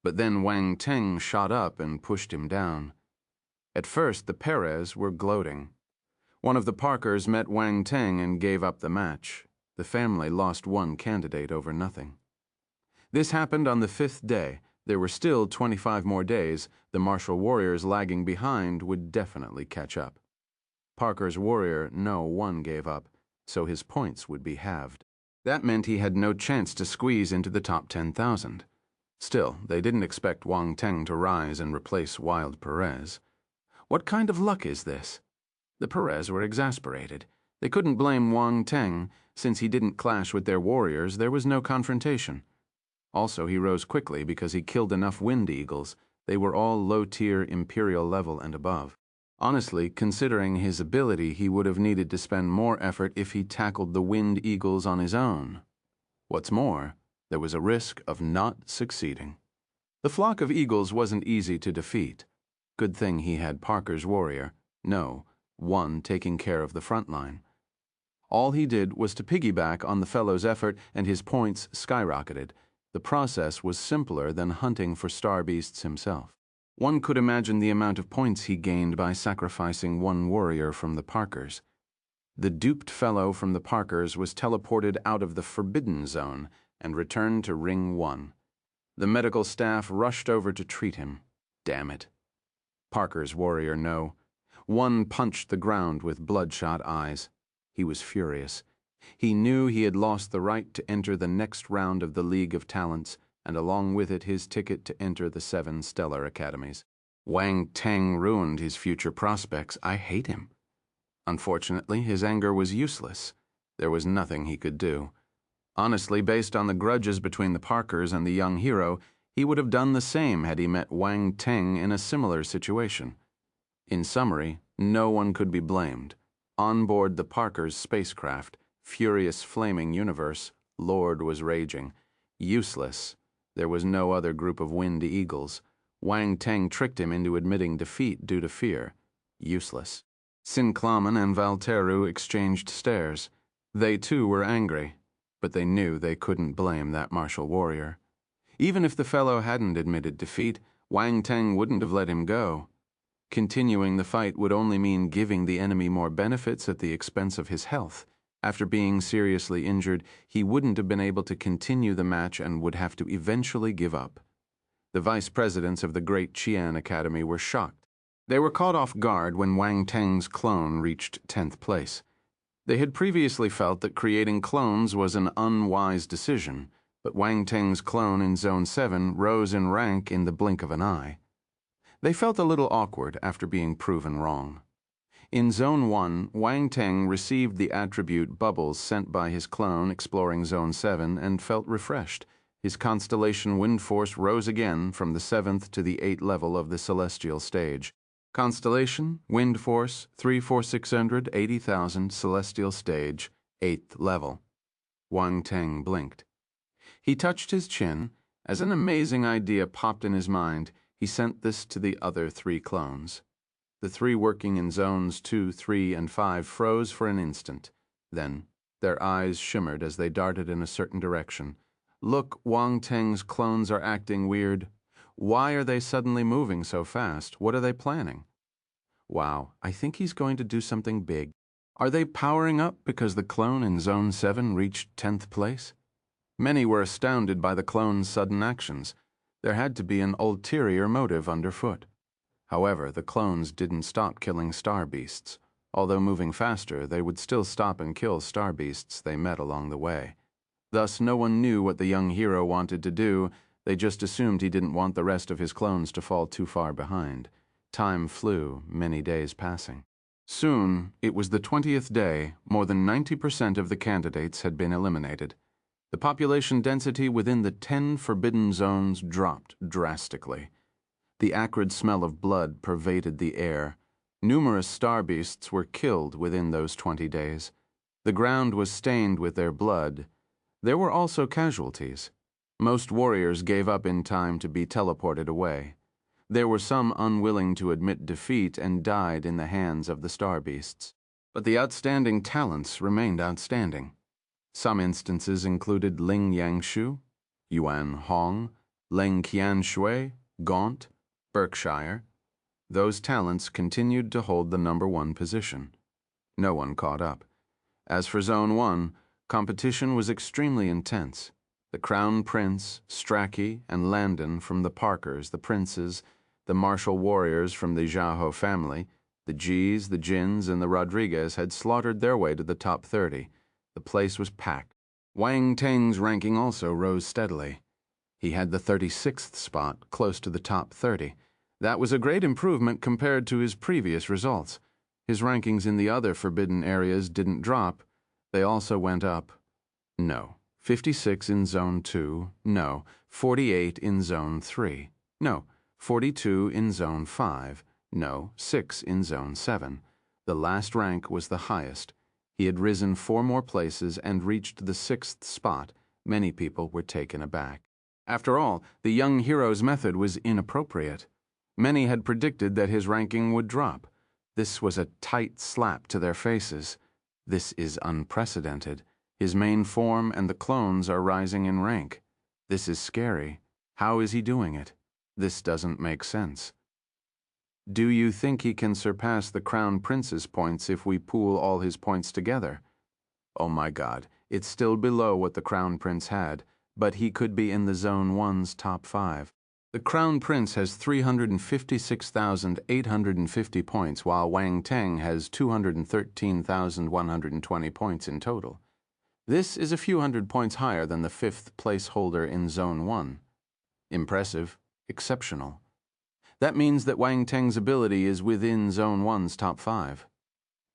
But then Wang Teng shot up and pushed him down. At first, the Perez were gloating. One of the Parkers met Wang Teng and gave up the match. The family lost one candidate over nothing. This happened on the 5th day. There were still 25 more days. The martial warriors lagging behind would definitely catch up. Parker's warrior No. 1 gave up, so his points would be halved. That meant he had no chance to squeeze into the top 10,000. Still, they didn't expect Wang Teng to rise and replace Wild Perez. What kind of luck is this? The Perez were exasperated. They couldn't blame Wang Teng. Since he didn't clash with their warriors, there was no confrontation. Also, he rose quickly because he killed enough Wind Eagles. They were all low-tier Imperial level and above. Honestly, considering his ability, he would have needed to spend more effort if he tackled the Wind Eagles on his own. What's more, there was a risk of not succeeding. The flock of eagles wasn't easy to defeat. Good thing he had Parker's warrior, No. 1, taking care of the front line. All he did was to piggyback on the fellow's effort, and his points skyrocketed. The process was simpler than hunting for star beasts himself. One could imagine the amount of points he gained by sacrificing one warrior from the Parkers. The duped fellow from the Parkers was teleported out of the Forbidden Zone and returned to Ring 1. The medical staff rushed over to treat him. Damn it. Parker's warrior No. 1 punched the ground with bloodshot eyes. He was furious. He knew he had lost the right to enter the next round of the League of Talents, and along with it his ticket to enter the 7 Stellar Academies. Wang Teng ruined his future prospects. I hate him. Unfortunately, his anger was useless. There was nothing he could do. Honestly, based on the grudges between the Parkers and the young hero, he would have done the same had he met Wang Teng in a similar situation. In summary, no one could be blamed. On board the Parkers' spacecraft, furious flaming universe, Lord was raging. Useless. There was no other group of Wind Eagles. Wang Teng tricked him into admitting defeat due to fear. Useless. Sinclamen and Valteru exchanged stares. They too were angry, but they knew they couldn't blame that martial warrior. Even if the fellow hadn't admitted defeat, Wang Teng wouldn't have let him go. Continuing the fight would only mean giving the enemy more benefits at the expense of his health. After being seriously injured, he wouldn't have been able to continue the match and would have to eventually give up. The vice presidents of the Great Qian Academy were shocked. They were caught off guard when Wang Teng's clone reached 10th place. They had previously felt that creating clones was an unwise decision, but Wang Teng's clone in Zone 7 rose in rank in the blink of an eye. They felt a little awkward after being proven wrong. In Zone 1, Wang Teng received the attribute bubbles sent by his clone exploring Zone 7 and felt refreshed. His constellation wind force rose again from the 7th to the 8th level of the celestial stage. Constellation, wind force, 34680,000, celestial stage, 8th level. Wang Teng blinked. He touched his chin. As an amazing idea popped in his mind, he sent this to the other 3 clones. The 3 working in Zones 2, 3, and 5 froze for an instant. Then, their eyes shimmered as they darted in a certain direction. Look, Wang Teng's clones are acting weird. Why are they suddenly moving so fast? What are they planning? Wow, I think he's going to do something big. Are they powering up because the clone in Zone 7 reached 10th place? Many were astounded by the clone's sudden actions. There had to be an ulterior motive underfoot. However, the clones didn't stop killing star beasts. Although moving faster, they would still stop and kill star beasts they met along the way. Thus, no one knew what the young hero wanted to do. They just assumed he didn't want the rest of his clones to fall too far behind. Time flew, many days passing. Soon, it was the 20th day. More than 90% of the candidates had been eliminated. The population density within the 10 forbidden zones dropped drastically. The acrid smell of blood pervaded the air. Numerous star beasts were killed within those 20 days. The ground was stained with their blood. There were also casualties. Most warriors gave up in time to be teleported away. There were some unwilling to admit defeat and died in the hands of the star beasts. But the outstanding talents remained outstanding. Some instances included Ling Yangshu, Yuan Hong, Leng Qianshui, Gaunt, Berkshire. Those talents continued to hold the #1 position. No one caught up. As for Zone 1, competition was extremely intense. The Crown Prince, Strachey, and Landon from the Parkers, the Princes, the martial warriors from the Xiahou family, the G's, the Jins, and the Rodriguez had slaughtered their way to the top 30. The place was packed. Wang Teng's ranking also rose steadily. He had the 36th spot, close to the top 30. That was a great improvement compared to his previous results. His rankings in the other forbidden areas didn't drop. They also went up. No. 56 in Zone 2. No. 48 in Zone 3. No. 42 in Zone 5. No. 6 in Zone 7. The last rank was the highest. He had risen 4 more places and reached the 6th spot. Many people were taken aback. After all, the young hero's method was inappropriate. Many had predicted that his ranking would drop. This was a tight slap to their faces. This is unprecedented. His main form and the clones are rising in rank. This is scary. How is he doing it? This doesn't make sense. Do you think he can surpass the Crown Prince's points if we pool all his points together? Oh my God, it's still below what the Crown Prince had, but he could be in the Zone 1's top 5. The Crown Prince has 356,850 points, while Wang Teng has 213,120 points in total. This is a few hundred points higher than the 5th placeholder in Zone 1. Impressive, exceptional. That means that Wang Teng's ability is within Zone 1's top 5.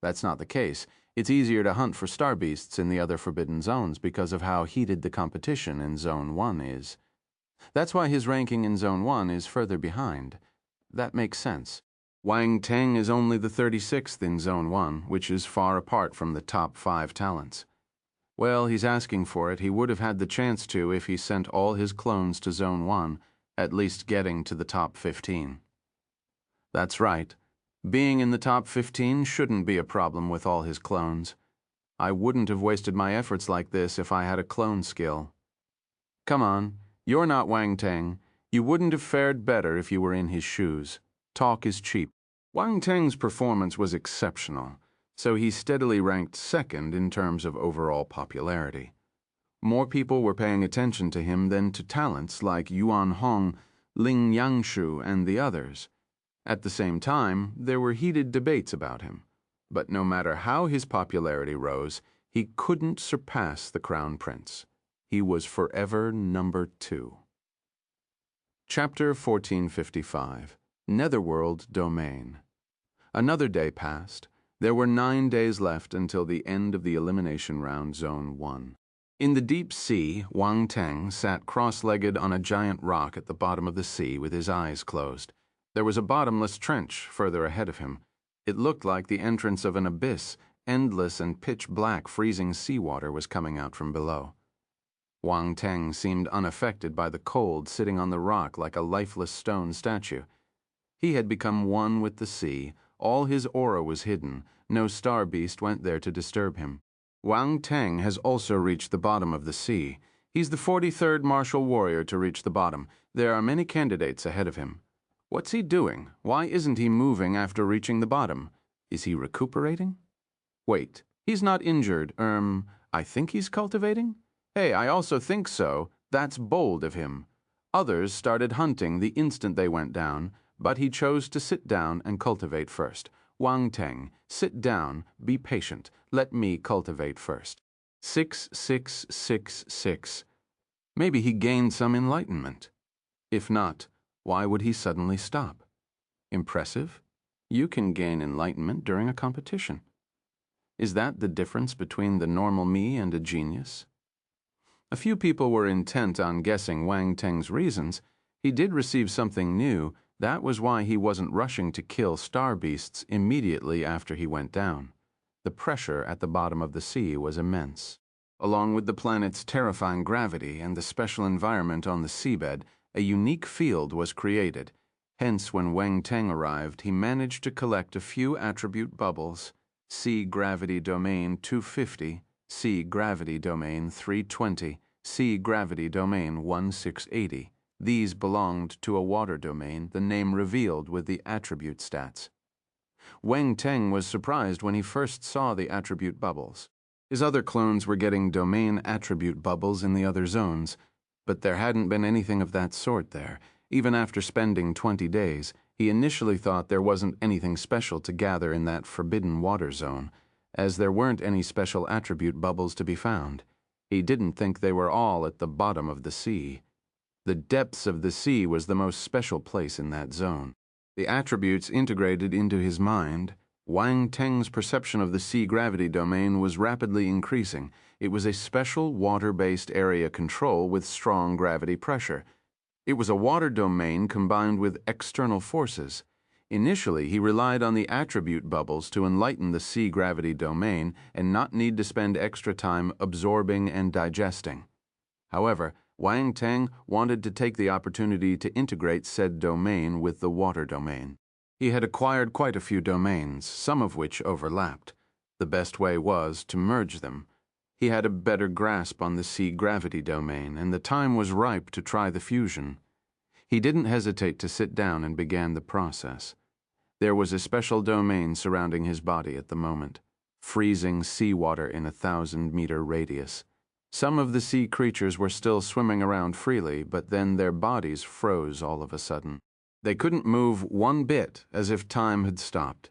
That's not the case. It's easier to hunt for star beasts in the other forbidden zones because of how heated the competition in Zone 1 is. That's why his ranking in Zone 1 is further behind. That makes sense. Wang Teng is only the 36th in Zone 1, which is far apart from the top 5 talents. Well, he's asking for it. He would have had the chance to if he sent all his clones to Zone 1, at least getting to the top 15. That's right. Being in the top 15 shouldn't be a problem with all his clones. I wouldn't have wasted my efforts like this if I had a clone skill. Come on, you're not Wang Teng. You wouldn't have fared better if you were in his shoes. Talk is cheap. Wang Teng's performance was exceptional, so he steadily ranked 2nd in terms of overall popularity. More people were paying attention to him than to talents like Yuan Hong, Ling Yangshu, and the others. At the same time, there were heated debates about him. But no matter how his popularity rose, he couldn't surpass the Crown Prince. He was forever #2. Chapter 1455, Netherworld Domain. Another day passed. There were 9 days left until the end of the elimination round, Zone 1. In the deep sea, Wang Teng sat cross-legged on a giant rock at the bottom of the sea with his eyes closed. There was a bottomless trench further ahead of him. It looked like the entrance of an abyss. Endless and pitch-black freezing seawater was coming out from below. Wang Teng seemed unaffected by the cold, sitting on the rock like a lifeless stone statue. He had become one with the sea. All his aura was hidden. No star beast went there to disturb him. Wang Teng has also reached the bottom of the sea. He's the 43rd martial warrior to reach the bottom. There are many candidates ahead of him. What's he doing? Why isn't he moving after reaching the bottom? Is he recuperating? Wait, he's not injured. I think he's cultivating? Hey, I also think so. That's bold of him. Others started hunting the instant they went down, but he chose to sit down and cultivate first. Wang Teng, sit down, be patient. Let me cultivate first. 6666. Maybe he gained some enlightenment. If not, why would he suddenly stop? Impressive. You can gain enlightenment during a competition. Is that the difference between the normal me and a genius? A few people were intent on guessing Wang Teng's reasons. He did receive something new. That was why he wasn't rushing to kill star beasts immediately after he went down. The pressure at the bottom of the sea was immense. Along with the planet's terrifying gravity and the special environment on the seabed, a unique field was created. Hence, when Wang Teng arrived, he managed to collect a few attribute bubbles: sea gravity domain 250, sea gravity domain 320, sea gravity domain 1680. These belonged to a water domain, the name revealed with the attribute stats. Wang Teng was surprised when he first saw the attribute bubbles. His other clones were getting domain attribute bubbles in the other zones, but there hadn't been anything of that sort there. Even after spending 20 days, he initially thought there wasn't anything special to gather in that forbidden water zone, as there weren't any special attribute bubbles to be found. He didn't think they were all at the bottom of the sea. The depths of the sea was the most special place in that zone. The attributes integrated into his mind. Wang Teng's perception of the sea gravity domain was rapidly increasing. It was a special water-based area control with strong gravity pressure. It was a water domain combined with external forces. Initially, he relied on the attribute bubbles to enlighten the sea gravity domain and not need to spend extra time absorbing and digesting. However, Wang Teng wanted to take the opportunity to integrate said domain with the water domain. He had acquired quite a few domains, some of which overlapped. The best way was to merge them. He had a better grasp on the sea gravity domain, and the time was ripe to try the fusion. He didn't hesitate to sit down and began the process. There was a special domain surrounding his body at the moment, freezing seawater in a 1,000-meter radius. Some of the sea creatures were still swimming around freely, but then their bodies froze all of a sudden. They couldn't move one bit, as if time had stopped.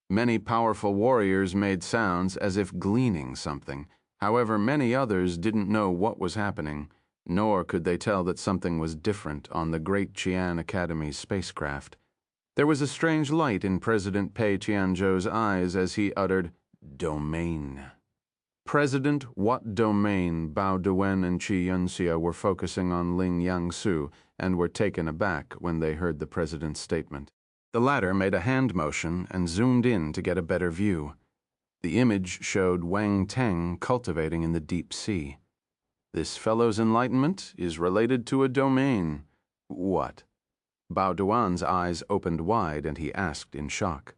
Many powerful warriors made sounds as if gleaning something. However, many others didn't know what was happening, nor could they tell that something was different on the Great Qian Academy's spacecraft. There was a strange light in President Pei Tianzhou's eyes as he uttered, "Domain." President What Domain, Bao Duan and Qi Yunxia were focusing on Ling Yangsu and were taken aback when they heard the president's statement. The latter made a hand motion and zoomed in to get a better view. The image showed Wang Teng cultivating in the deep sea. This fellow's enlightenment is related to a domain. What? Bao Duan's eyes opened wide and he asked in shock.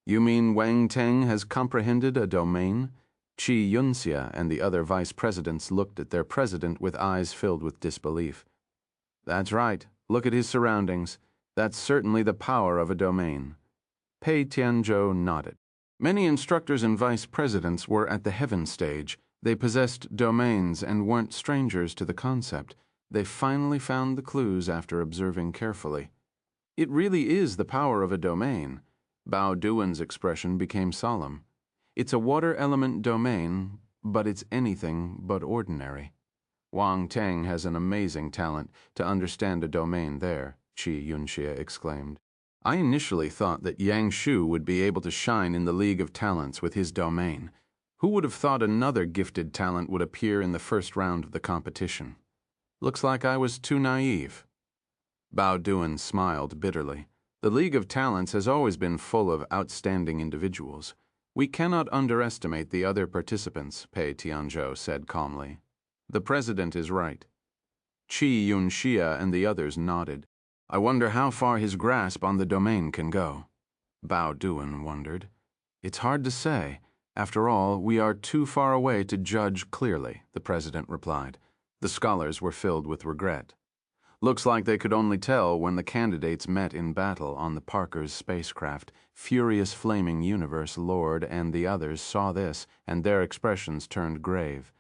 You mean Wang Teng has comprehended a domain? Qi Yunxia and the other vice presidents looked at their president with eyes filled with disbelief. That's right. Look at his surroundings. That's certainly the power of a domain. Pei Tianzhou nodded. Many instructors and vice presidents were at the heaven stage. They possessed domains and weren't strangers to the concept. They finally found the clues after observing carefully. It really is the power of a domain. Bao Duan's expression became solemn. It's a water element domain, but it's anything but ordinary. Wang Teng has an amazing talent to understand a domain there, Qi Yunxia exclaimed. I initially thought that Yang Shu would be able to shine in the League of Talents with his domain. Who would have thought another gifted talent would appear in the first round of the competition? Looks like I was too naive. Bao Duan smiled bitterly. The League of Talents has always been full of outstanding individuals. We cannot underestimate the other participants, Pei Tianzhou said calmly. The president is right. Qi Yunxia and the others nodded. I wonder how far his grasp on the domain can go. Bao Duan wondered. It's hard to say. After all, we are too far away to judge clearly, the president replied. The scholars were filled with regret. Looks like they could only tell when the candidates met in battle on the Parker's spacecraft. Furious Flaming Universe Lord and the others saw this, and their expressions turned grave.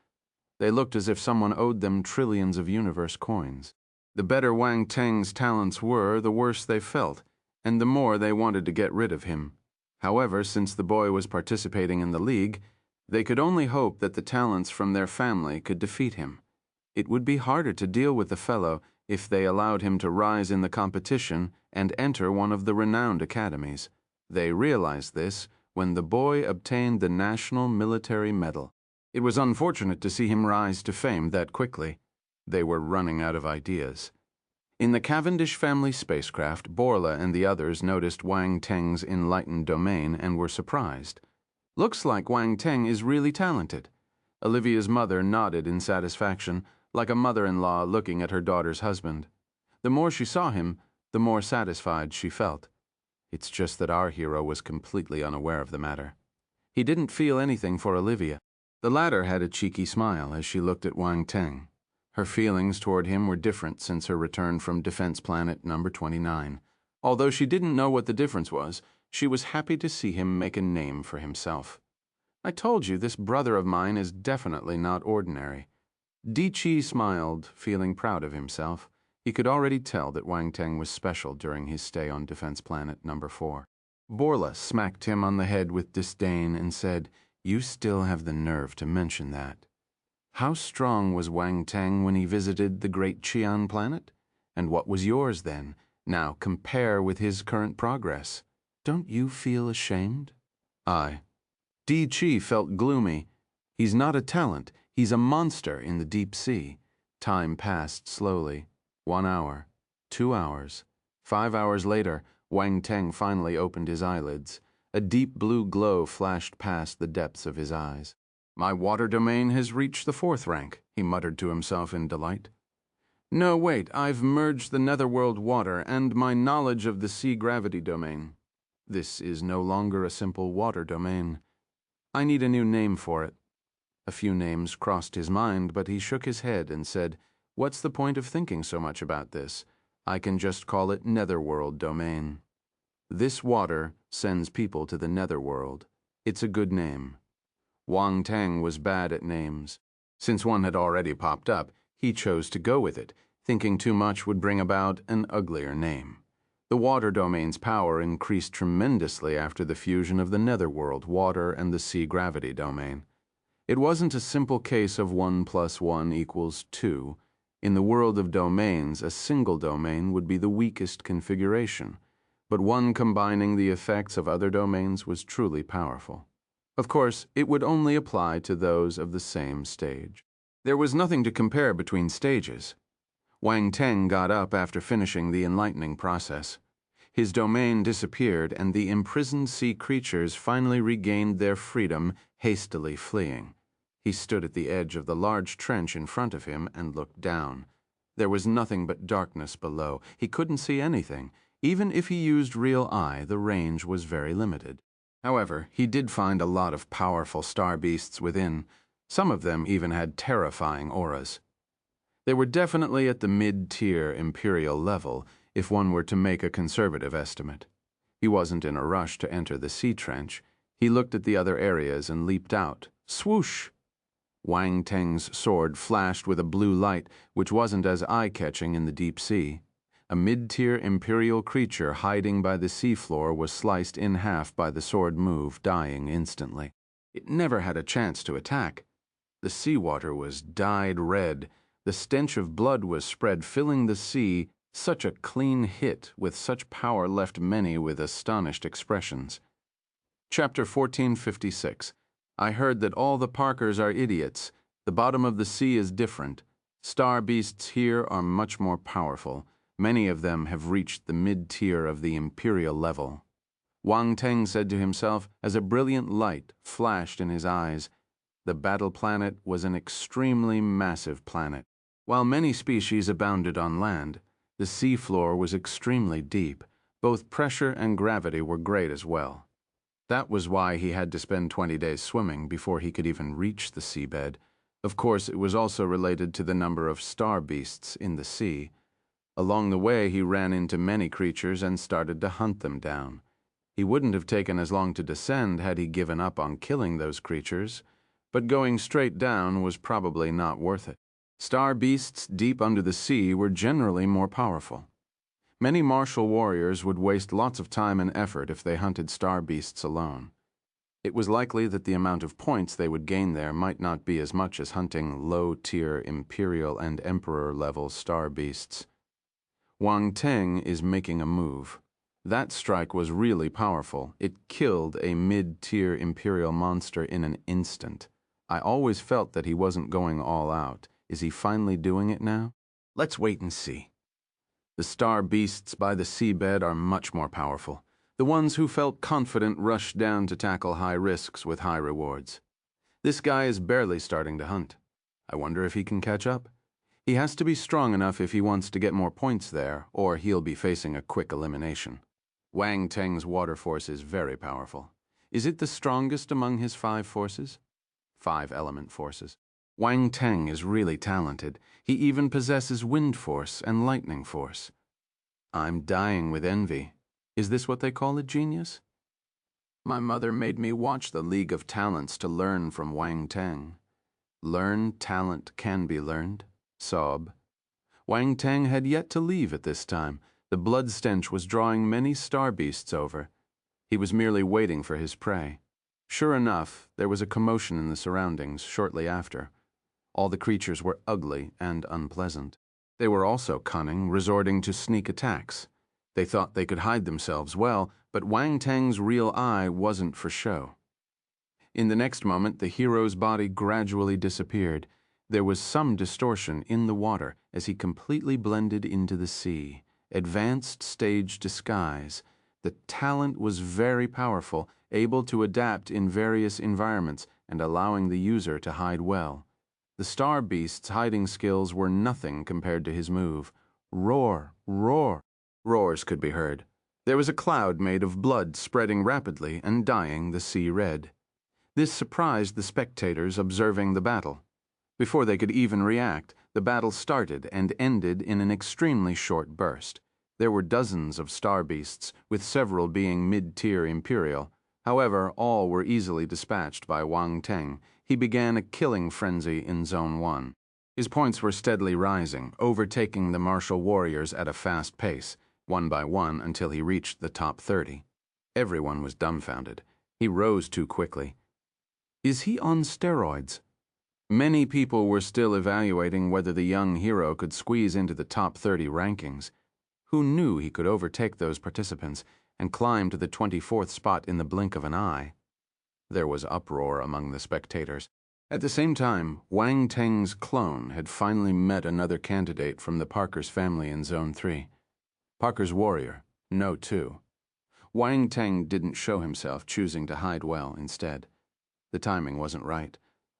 They looked as if someone owed them trillions of universe coins. The better Wang Teng's talents were, the worse they felt, and the more they wanted to get rid of him. However, since the boy was participating in the league, they could only hope that the talents from their family could defeat him. It would be harder to deal with the fellow if they allowed him to rise in the competition and enter one of the renowned academies. They realized this when the boy obtained the National Military Medal. It was unfortunate to see him rise to fame that quickly. They were running out of ideas. In the Cavendish family spacecraft, Borla and the others noticed Wang Teng's enlightened domain and were surprised. "Looks like Wang Teng is really talented." Olivia's mother nodded in satisfaction, like a mother-in-law looking at her daughter's husband. The more she saw him, the more satisfied she felt. It's just that our hero was completely unaware of the matter. He didn't feel anything for Olivia. The latter had a cheeky smile as she looked at Wang Teng. Her feelings toward him were different since her return from Defense Planet number 29. Although she didn't know what the difference was, she was happy to see him make a name for himself. "I told you this brother of mine is definitely not ordinary." Di Chi smiled, feeling proud of himself. He could already tell that Wang Teng was special during his stay on Defense Planet number 4. Borla smacked him on the head with disdain and said, "You still have the nerve to mention that." How strong was Wang Teng when he visited the great Qian planet? And what was yours then? Now compare with his current progress. Don't you feel ashamed? Di Chi felt gloomy. He's not a talent. He's a monster in the deep sea. Time passed slowly. 1 hour, 2 hours. 5 hours later, Wang Teng finally opened his eyelids. A deep blue glow flashed past the depths of his eyes. "My water domain has reached the 4th rank," he muttered to himself in delight. "No, wait, I've merged the Netherworld water and my knowledge of the sea gravity domain. This is no longer a simple water domain. I need a new name for it." A few names crossed his mind, but he shook his head and said, "What's the point of thinking so much about this? I can just call it Netherworld domain. This water sends people to the Netherworld. It's a good name." Wang Teng was bad at names. Since one had already popped up, he chose to go with it, thinking too much would bring about an uglier name. The water domain's power increased tremendously after the fusion of the Netherworld water and the sea gravity domain. It wasn't a simple case of 1 + 1 = 2. In the world of domains, a single domain would be the weakest configuration, but one combining the effects of other domains was truly powerful. Of course, it would only apply to those of the same stage. There was nothing to compare between stages. Wang Teng got up after finishing the enlightening process. His domain disappeared, and the imprisoned sea creatures finally regained their freedom, hastily fleeing. He stood at the edge of the large trench in front of him and looked down. There was nothing but darkness below. He couldn't see anything. Even if he used real eye, the range was very limited. However, he did find a lot of powerful star beasts within. Some of them even had terrifying auras. They were definitely at the mid-tier Imperial level, if one were to make a conservative estimate. He wasn't in a rush to enter the sea trench. He looked at the other areas and leaped out. Swoosh! Wang Teng's sword flashed with a blue light, which wasn't as eye-catching in the deep sea. A mid-tier Imperial creature hiding by the seafloor was sliced in half by the sword move, dying instantly. It never had a chance to attack. The seawater was dyed red. The stench of blood was spread, filling the sea. Such a clean hit with such power left many with astonished expressions. Chapter 1456. I heard that all the Parkers are idiots. The bottom of the sea is different. Star beasts here are much more powerful. Many of them have reached the mid-tier of the Imperial level. Wang Teng said to himself as a brilliant light flashed in his eyes. The battle planet was an extremely massive planet. While many species abounded on land, the seafloor was extremely deep. Both pressure and gravity were great as well. That was why he had to spend 20 days swimming before he could even reach the seabed. Of course, it was also related to the number of star beasts in the sea. Along the way, he ran into many creatures and started to hunt them down. He wouldn't have taken as long to descend had he given up on killing those creatures, but going straight down was probably not worth it. Star beasts deep under the sea were generally more powerful. Many martial warriors would waste lots of time and effort if they hunted star beasts alone. It was likely that the amount of points they would gain there might not be as much as hunting low-tier Imperial and Emperor-level star beasts. Wang Teng is making a move. That strike was really powerful. It killed a mid-tier Imperial monster in an instant. I always felt that he wasn't going all out. Is he finally doing it now? Let's wait and see. The star beasts by the seabed are much more powerful. The ones who felt confident rushed down to tackle high risks with high rewards. This guy is barely starting to hunt. I wonder if he can catch up. He has to be strong enough if he wants to get more points there, or he'll be facing a quick elimination. Wang Teng's water force is very powerful. Is it the strongest among his 5 forces? 5 element forces. Wang Teng is really talented. He even possesses wind force and lightning force. I'm dying with envy. Is this what they call a genius? My mother made me watch the League of Talents to learn from Wang Teng. Learn talent can be learned. Sob. Wang Teng had yet to leave at this time. The blood stench was drawing many star beasts over. He was merely waiting for his prey. Sure enough, there was a commotion in the surroundings shortly after. All the creatures were ugly and unpleasant. They were also cunning, resorting to sneak attacks. They thought they could hide themselves well, but Wang Teng's real eye wasn't for show. In the next moment, the hero's body gradually disappeared. There was some distortion in the water as he completely blended into the sea. Advanced stage disguise. The talent was very powerful, able to adapt in various environments and allowing the user to hide well. The star beast's hiding skills were nothing compared to his move. Roar, roar. Roars could be heard. There was a cloud made of blood spreading rapidly and dyeing the sea red. This surprised the spectators observing the battle. Before they could even react, the battle started and ended in an extremely short burst. There were dozens of star beasts, with several being mid-tier Imperial. However, all were easily dispatched by Wang Teng. He began a killing frenzy in Zone 1. His points were steadily rising, overtaking the martial warriors at a fast pace, one by one until he reached the top 30. Everyone was dumbfounded. He rose too quickly. Is he on steroids? Many people were still evaluating whether the young hero could squeeze into the top 30 rankings. Who knew he could overtake those participants and climb to the 24th spot in the blink of an eye? There was uproar among the spectators. At the same time, Wang Teng's clone had finally met another candidate from the Parker's family in Zone 3. Parker's warrior, No. 2. Wang Teng didn't show himself, choosing to hide well instead. The timing wasn't right.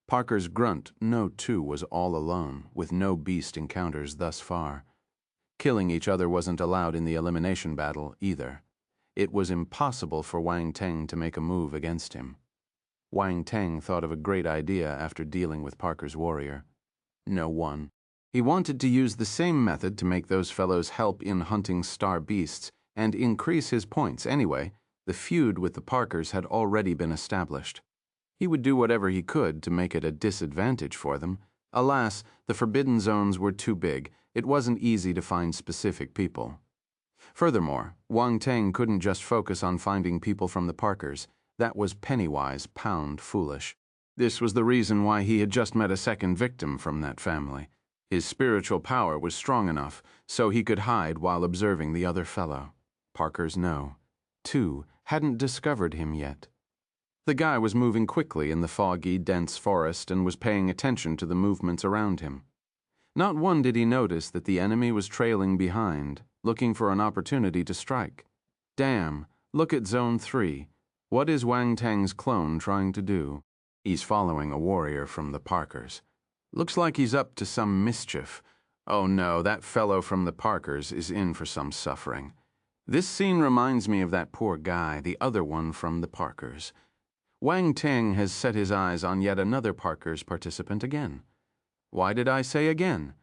Parker's grunt, No. 2, was all alone, with no beast encounters thus far. Killing each other wasn't allowed in the elimination battle either. It was impossible for Wang Teng to make a move against him. Wang Teng thought of a great idea after dealing with Parker's warrior. No one. He wanted to use the same method to make those fellows help in hunting star beasts and increase his points anyway. The feud with the Parkers had already been established. He would do whatever he could to make it a disadvantage for them. Alas, the forbidden zones were too big. It wasn't easy to find specific people. Furthermore, Wang Teng couldn't just focus on finding people from the Parkers. That was penny-wise, pound foolish. This was the reason why he had just met a second victim from that family. His spiritual power was strong enough, so he could hide while observing the other fellow. Parker's No. 2 hadn't discovered him yet. The guy was moving quickly in the foggy, dense forest and was paying attention to the movements around him. Not one did he notice that the enemy was trailing behind, looking for an opportunity to strike. Damn, look at Zone 3. What is Wang Teng's clone trying to do? He's following a warrior from the Parkers. Looks like he's up to some mischief. Oh no, that fellow from the Parkers is in for some suffering. This scene reminds me of that poor guy, the other one from the Parkers. Wang Teng has set his eyes on yet another Parkers participant again. Why did I say again?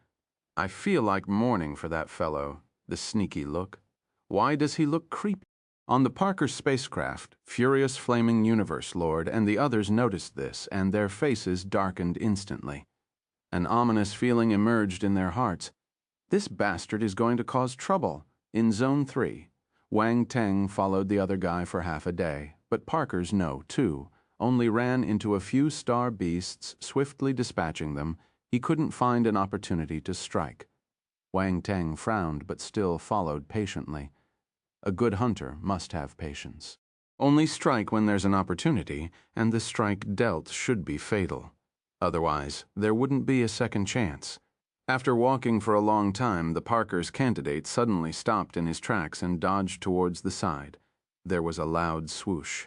I feel like mourning for that fellow, the sneaky look. Why does he look creepy? On the Parker spacecraft, Furious Flaming Universe Lord and the others noticed this, and their faces darkened instantly. An ominous feeling emerged in their hearts. This bastard is going to cause trouble. In Zone 3, Wang Teng followed the other guy for half a day, but Parker's No. 2 only ran into a few star beasts, swiftly dispatching them. He couldn't find an opportunity to strike. Wang Teng frowned but still followed patiently. A good hunter must have patience. Only strike when there's an opportunity, and the strike dealt should be fatal. Otherwise, there wouldn't be a second chance. After walking for a long time, the Parker's candidate suddenly stopped in his tracks and dodged towards the side. There was a loud swoosh.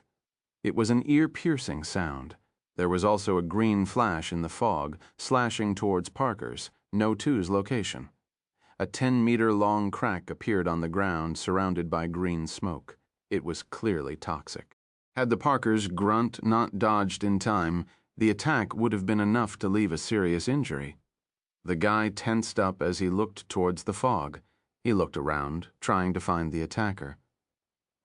It was an ear-piercing sound. There was also a green flash in the fog, slashing towards Parker's, No. 2's location. A 10-meter-long crack appeared on the ground, surrounded by green smoke. It was clearly toxic. Had the Parker's grunt not dodged in time, the attack would have been enough to leave a serious injury. The guy tensed up as he looked towards the fog. He looked around, trying to find the attacker.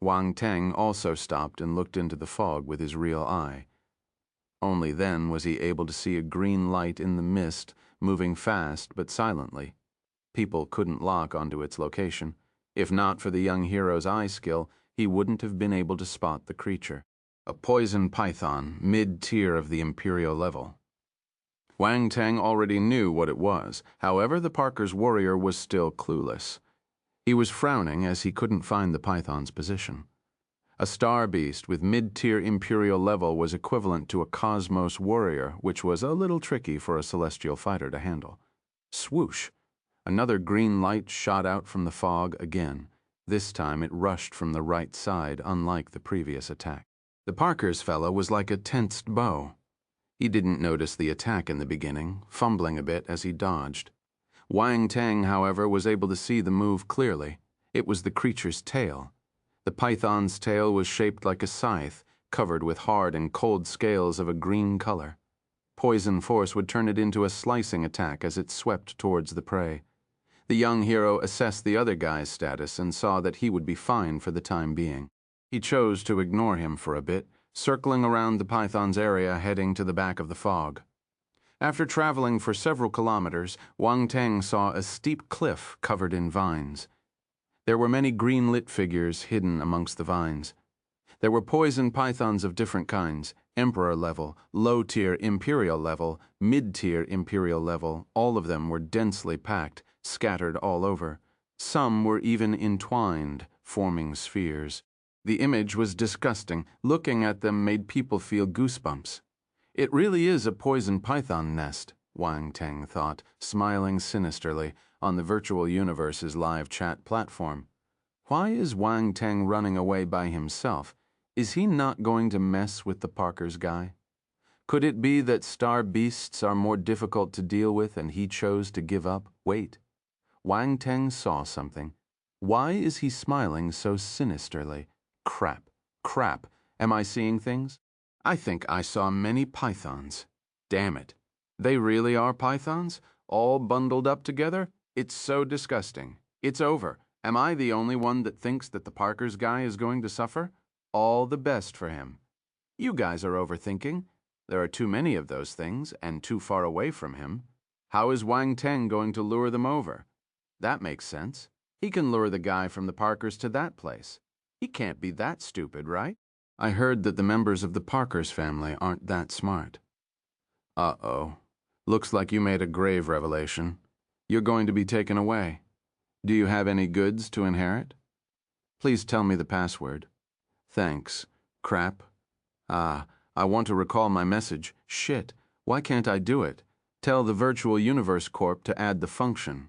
Wang Teng also stopped and looked into the fog with his real eye. Only then was he able to see a green light in the mist, moving fast but silently. People couldn't lock onto its location. If not for the young hero's eye skill, he wouldn't have been able to spot the creature. A poison python, mid-tier of the Imperial level. Wang Teng already knew what it was. However, the Parker's warrior was still clueless. He was frowning as he couldn't find the python's position. A star beast with mid-tier Imperial level was equivalent to a cosmos warrior, which was a little tricky for a celestial fighter to handle. Swoosh! Another green light shot out from the fog again. This time it rushed from the right side, unlike the previous attack. The Parker's fellow was like a tensed bow. He didn't notice the attack in the beginning, fumbling a bit as he dodged. Wang Teng, however, was able to see the move clearly. It was the creature's tail. The python's tail was shaped like a scythe, covered with hard and cold scales of a green color. Poison force would turn it into a slicing attack as it swept towards the prey. The young hero assessed the other guy's status and saw that he would be fine for the time being. He chose to ignore him for a bit, circling around the python's area, heading to the back of the fog. After traveling for several kilometers, Wang Teng saw a steep cliff covered in vines. There were many green-lit figures hidden amongst the vines. There were poison pythons of different kinds, Emperor level, low-tier Imperial level, mid-tier Imperial level. All of them were densely packed, scattered all over. Some were even entwined, forming spheres. The image was disgusting. Looking at them made people feel goosebumps. It really is a poison python nest, Wang Teng thought, smiling sinisterly, on the virtual universe's live chat platform. Why is Wang Teng running away by himself? Is he not going to mess with the Parker's guy? Could it be that star beasts are more difficult to deal with and he chose to give up? Wait. Wang Teng saw something. Why is he smiling so sinisterly? Crap. Am I seeing things? I think I saw many pythons. Damn it. They really are pythons? All bundled up together? It's so disgusting. It's over. Am I the only one that thinks that the Parker's guy is going to suffer? All the best for him. You guys are overthinking. There are too many of those things and too far away from him. How is Wang Teng going to lure them over? That makes sense. He can lure the guy from the Parkers to that place. He can't be that stupid, right? I heard that the members of the Parkers family aren't that smart. Uh-oh. Looks like you made a grave revelation. You're going to be taken away. Do you have any goods to inherit? Please tell me the password. Thanks. Crap. I want to recall my message. Shit. Why can't I do it? Tell the Virtual Universe Corp to add the function.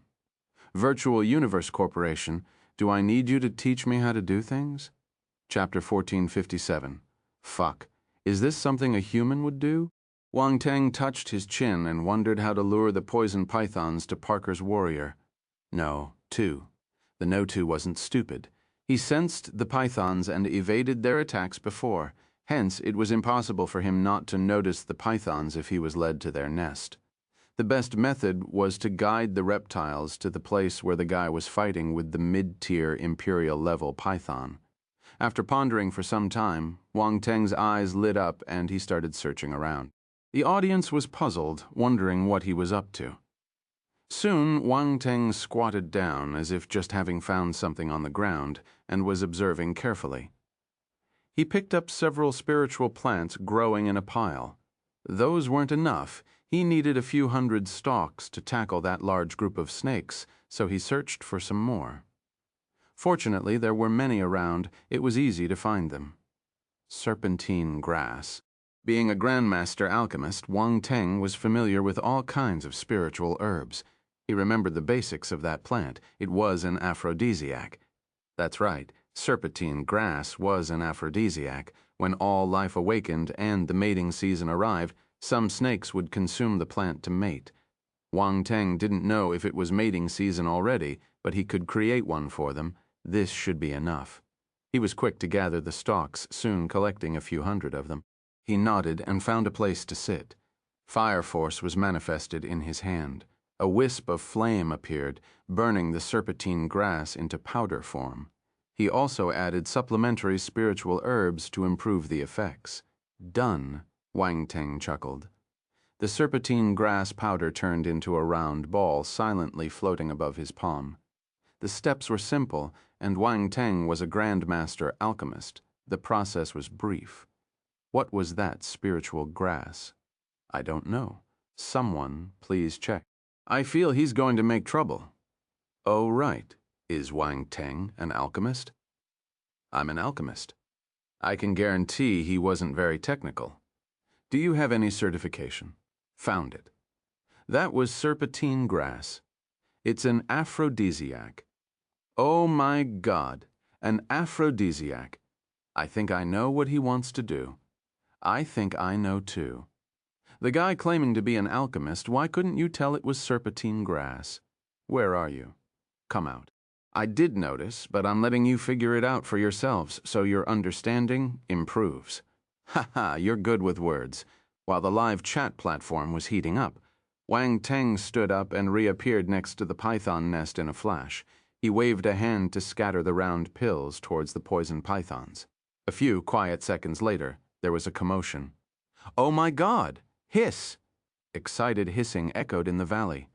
Virtual Universe Corporation, do I need you to teach me how to do things? Chapter 1457. Fuck. Is this something a human would do? Wang Teng touched his chin and wondered how to lure the poison pythons to Parker's warrior. No, 2. The No. 2 wasn't stupid. He sensed the pythons and evaded their attacks before. Hence, it was impossible for him not to notice the pythons if he was led to their nest. The best method was to guide the reptiles to the place where the guy was fighting with the mid-tier Imperial-level python. After pondering for some time, Wang Teng's eyes lit up and he started searching around. The audience was puzzled, wondering what he was up to. Soon, Wang Teng squatted down as if just having found something on the ground and was observing carefully. He picked up several spiritual plants growing in a pile. Those weren't enough. He needed a few hundred stalks to tackle that large group of snakes, so he searched for some more. Fortunately, there were many around. It was easy to find them. Serpentine grass. Being a grandmaster alchemist, Wang Teng was familiar with all kinds of spiritual herbs. He remembered the basics of that plant. It was an aphrodisiac. That's right, serpentine grass was an aphrodisiac. When all life awakened and the mating season arrived, some snakes would consume the plant to mate. Wang Teng didn't know if it was mating season already, but he could create one for them. This should be enough. He was quick to gather the stalks, soon collecting a few hundred of them. He nodded and found a place to sit. Fire force was manifested in his hand. A wisp of flame appeared, burning the serpentine grass into powder form. He also added supplementary spiritual herbs to improve the effects. Done, Wang Teng chuckled. The serpentine grass powder turned into a round ball, silently floating above his palm. The steps were simple, and Wang Teng was a grandmaster alchemist. The process was brief. What was that spiritual grass? I don't know. Someone, please check. I feel he's going to make trouble. Oh, right. Is Wang Teng an alchemist? I'm an alchemist. I can guarantee he wasn't very technical. Do you have any certification? Found it. That was serpentine grass. It's an aphrodisiac. Oh my God, an aphrodisiac. I think I know what he wants to do. I think I know too. The guy claiming to be an alchemist, why couldn't you tell it was serpentine grass? Where are you? Come out. I did notice, but I'm letting you figure it out for yourselves so your understanding improves. Ha ha, you're good with words. While the live chat platform was heating up, Wang Teng stood up and reappeared next to the python nest in a flash. He waved a hand to scatter the round pills towards the poison pythons. A few quiet seconds later, there was a commotion. Oh my God! Hiss! Excited hissing echoed in the valley.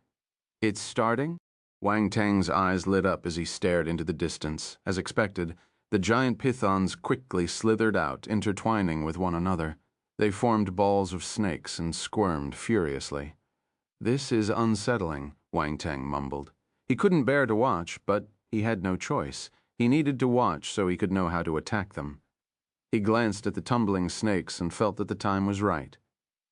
It's starting? Wang Teng's eyes lit up as he stared into the distance. As expected, the giant pythons quickly slithered out, intertwining with one another. They formed balls of snakes and squirmed furiously. This is unsettling, Wang Teng mumbled. He couldn't bear to watch, but he had no choice. He needed to watch so he could know how to attack them. He glanced at the tumbling snakes and felt that the time was right.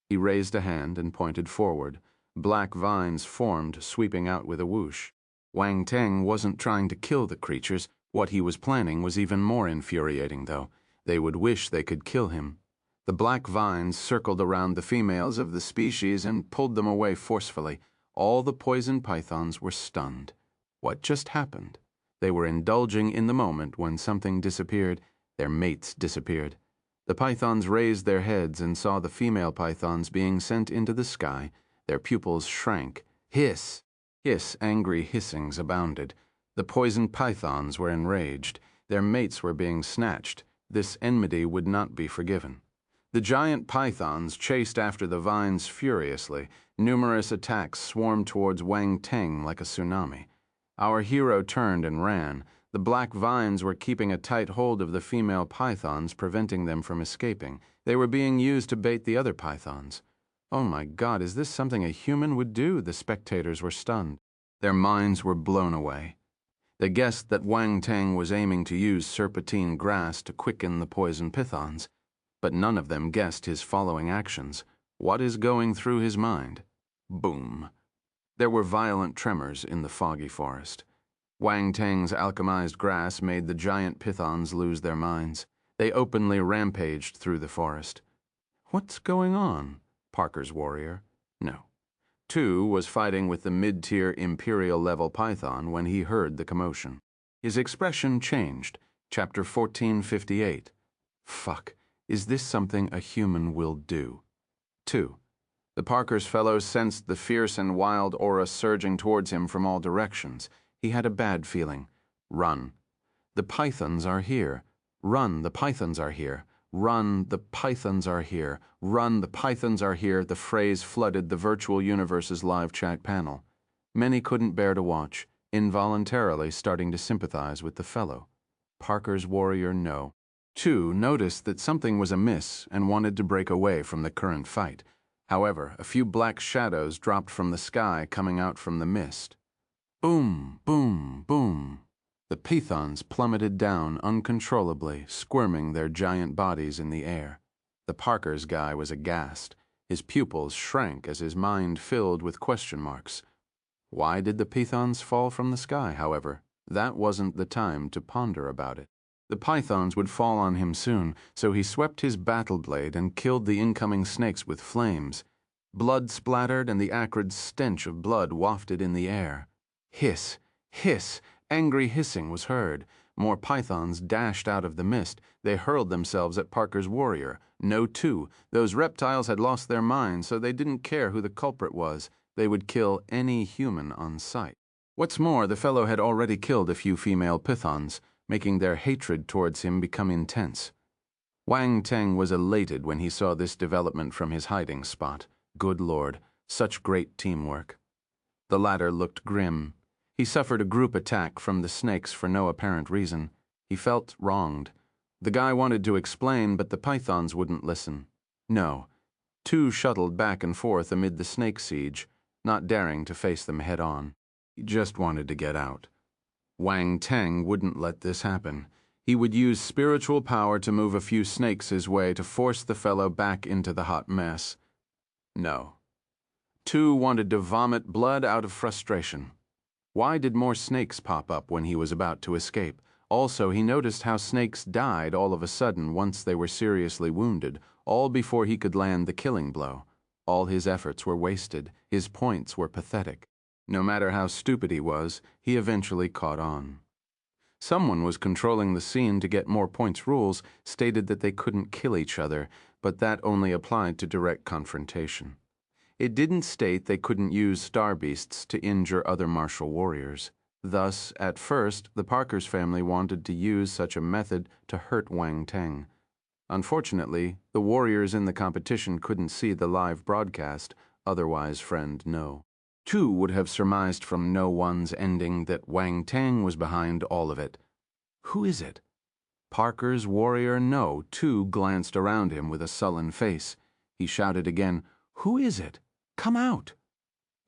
He raised a hand and pointed forward. Black vines formed, sweeping out with a whoosh. Wang Teng wasn't trying to kill the creatures. What he was planning was even more infuriating, though. They would wish they could kill him. The black vines circled around the females of the species and pulled them away forcefully. All the poison pythons were stunned. What just happened? They were indulging in the moment when something disappeared. Their mates disappeared. The pythons raised their heads and saw the female pythons being sent into the sky. Their pupils shrank. Hiss! Hiss! Angry hissings abounded. The poison pythons were enraged. Their mates were being snatched. This enmity would not be forgiven. The giant pythons chased after the vines furiously. Numerous attacks swarmed towards Wang Teng like a tsunami. Our hero turned and ran. The black vines were keeping a tight hold of the female pythons, preventing them from escaping. They were being used to bait the other pythons. Oh my God, is this something a human would do? The spectators were stunned. Their minds were blown away. They guessed that Wang Teng was aiming to use serpentine grass to quicken the poison pythons. But none of them guessed his following actions. What is going through his mind? Boom. There were violent tremors in the foggy forest. Wang Teng's alchemized grass made the giant pythons lose their minds. They openly rampaged through the forest. What's going on? Parker's warrior. No. Tu was fighting with the mid-tier Imperial-level python when he heard the commotion. His expression changed. Chapter 1458. Fuck. Is this something a human will do? 2. The Parker's fellows sensed the fierce and wild aura surging towards him from all directions. He had a bad feeling. Run. The pythons are here. Run, the pythons are here. Run, the pythons are here. Run, the pythons are here. The phrase flooded the virtual universe's live chat panel. Many couldn't bear to watch, involuntarily starting to sympathize with the fellow. Parker's warrior, no. 2 noticed that something was amiss and wanted to break away from the current fight. However, a few black shadows dropped from the sky, coming out from the mist. Boom, boom, boom. The pythons plummeted down uncontrollably, squirming their giant bodies in the air. The Parker's guy was aghast. His pupils shrank as his mind filled with question marks. Why did the pythons fall from the sky, however? That wasn't the time to ponder about it. The pythons would fall on him soon, so he swept his battle blade and killed the incoming snakes with flames. Blood splattered and the acrid stench of blood wafted in the air. Hiss, hiss, angry hissing was heard. More pythons dashed out of the mist. They hurled themselves at Parker's warrior. No two. Those reptiles had lost their minds, so they didn't care who the culprit was. They would kill any human on sight. What's more, the fellow had already killed a few female pythons, making their hatred towards him become intense. Wang Teng was elated when he saw this development from his hiding spot. Good Lord, such great teamwork. The latter looked grim. He suffered a group attack from the snakes for no apparent reason. He felt wronged. The guy wanted to explain, but the pythons wouldn't listen. No. Two shuttled back and forth amid the snake siege, not daring to face them head-on. He just wanted to get out. Wang Teng wouldn't let this happen. He would use spiritual power to move a few snakes his way to force the fellow back into the hot mess. No. Two wanted to vomit blood out of frustration. Why did more snakes pop up when he was about to escape? Also, he noticed how snakes died all of a sudden once they were seriously wounded, all before he could land the killing blow. All his efforts were wasted. His points were pathetic. No matter how stupid he was, he eventually caught on. Someone was controlling the scene to get more points. Rules stated that they couldn't kill each other, but that only applied to direct confrontation. It didn't state they couldn't use star beasts to injure other martial warriors. Thus, at first, the Parker's family wanted to use such a method to hurt Wang Teng. Unfortunately, the warriors in the competition couldn't see the live broadcast, otherwise friend No. Two would have surmised from No One's ending that Wang Teng was behind all of it. Who is it? Parker's warrior No. Two glanced around him with a sullen face. He shouted again, "Who is it? Come out!"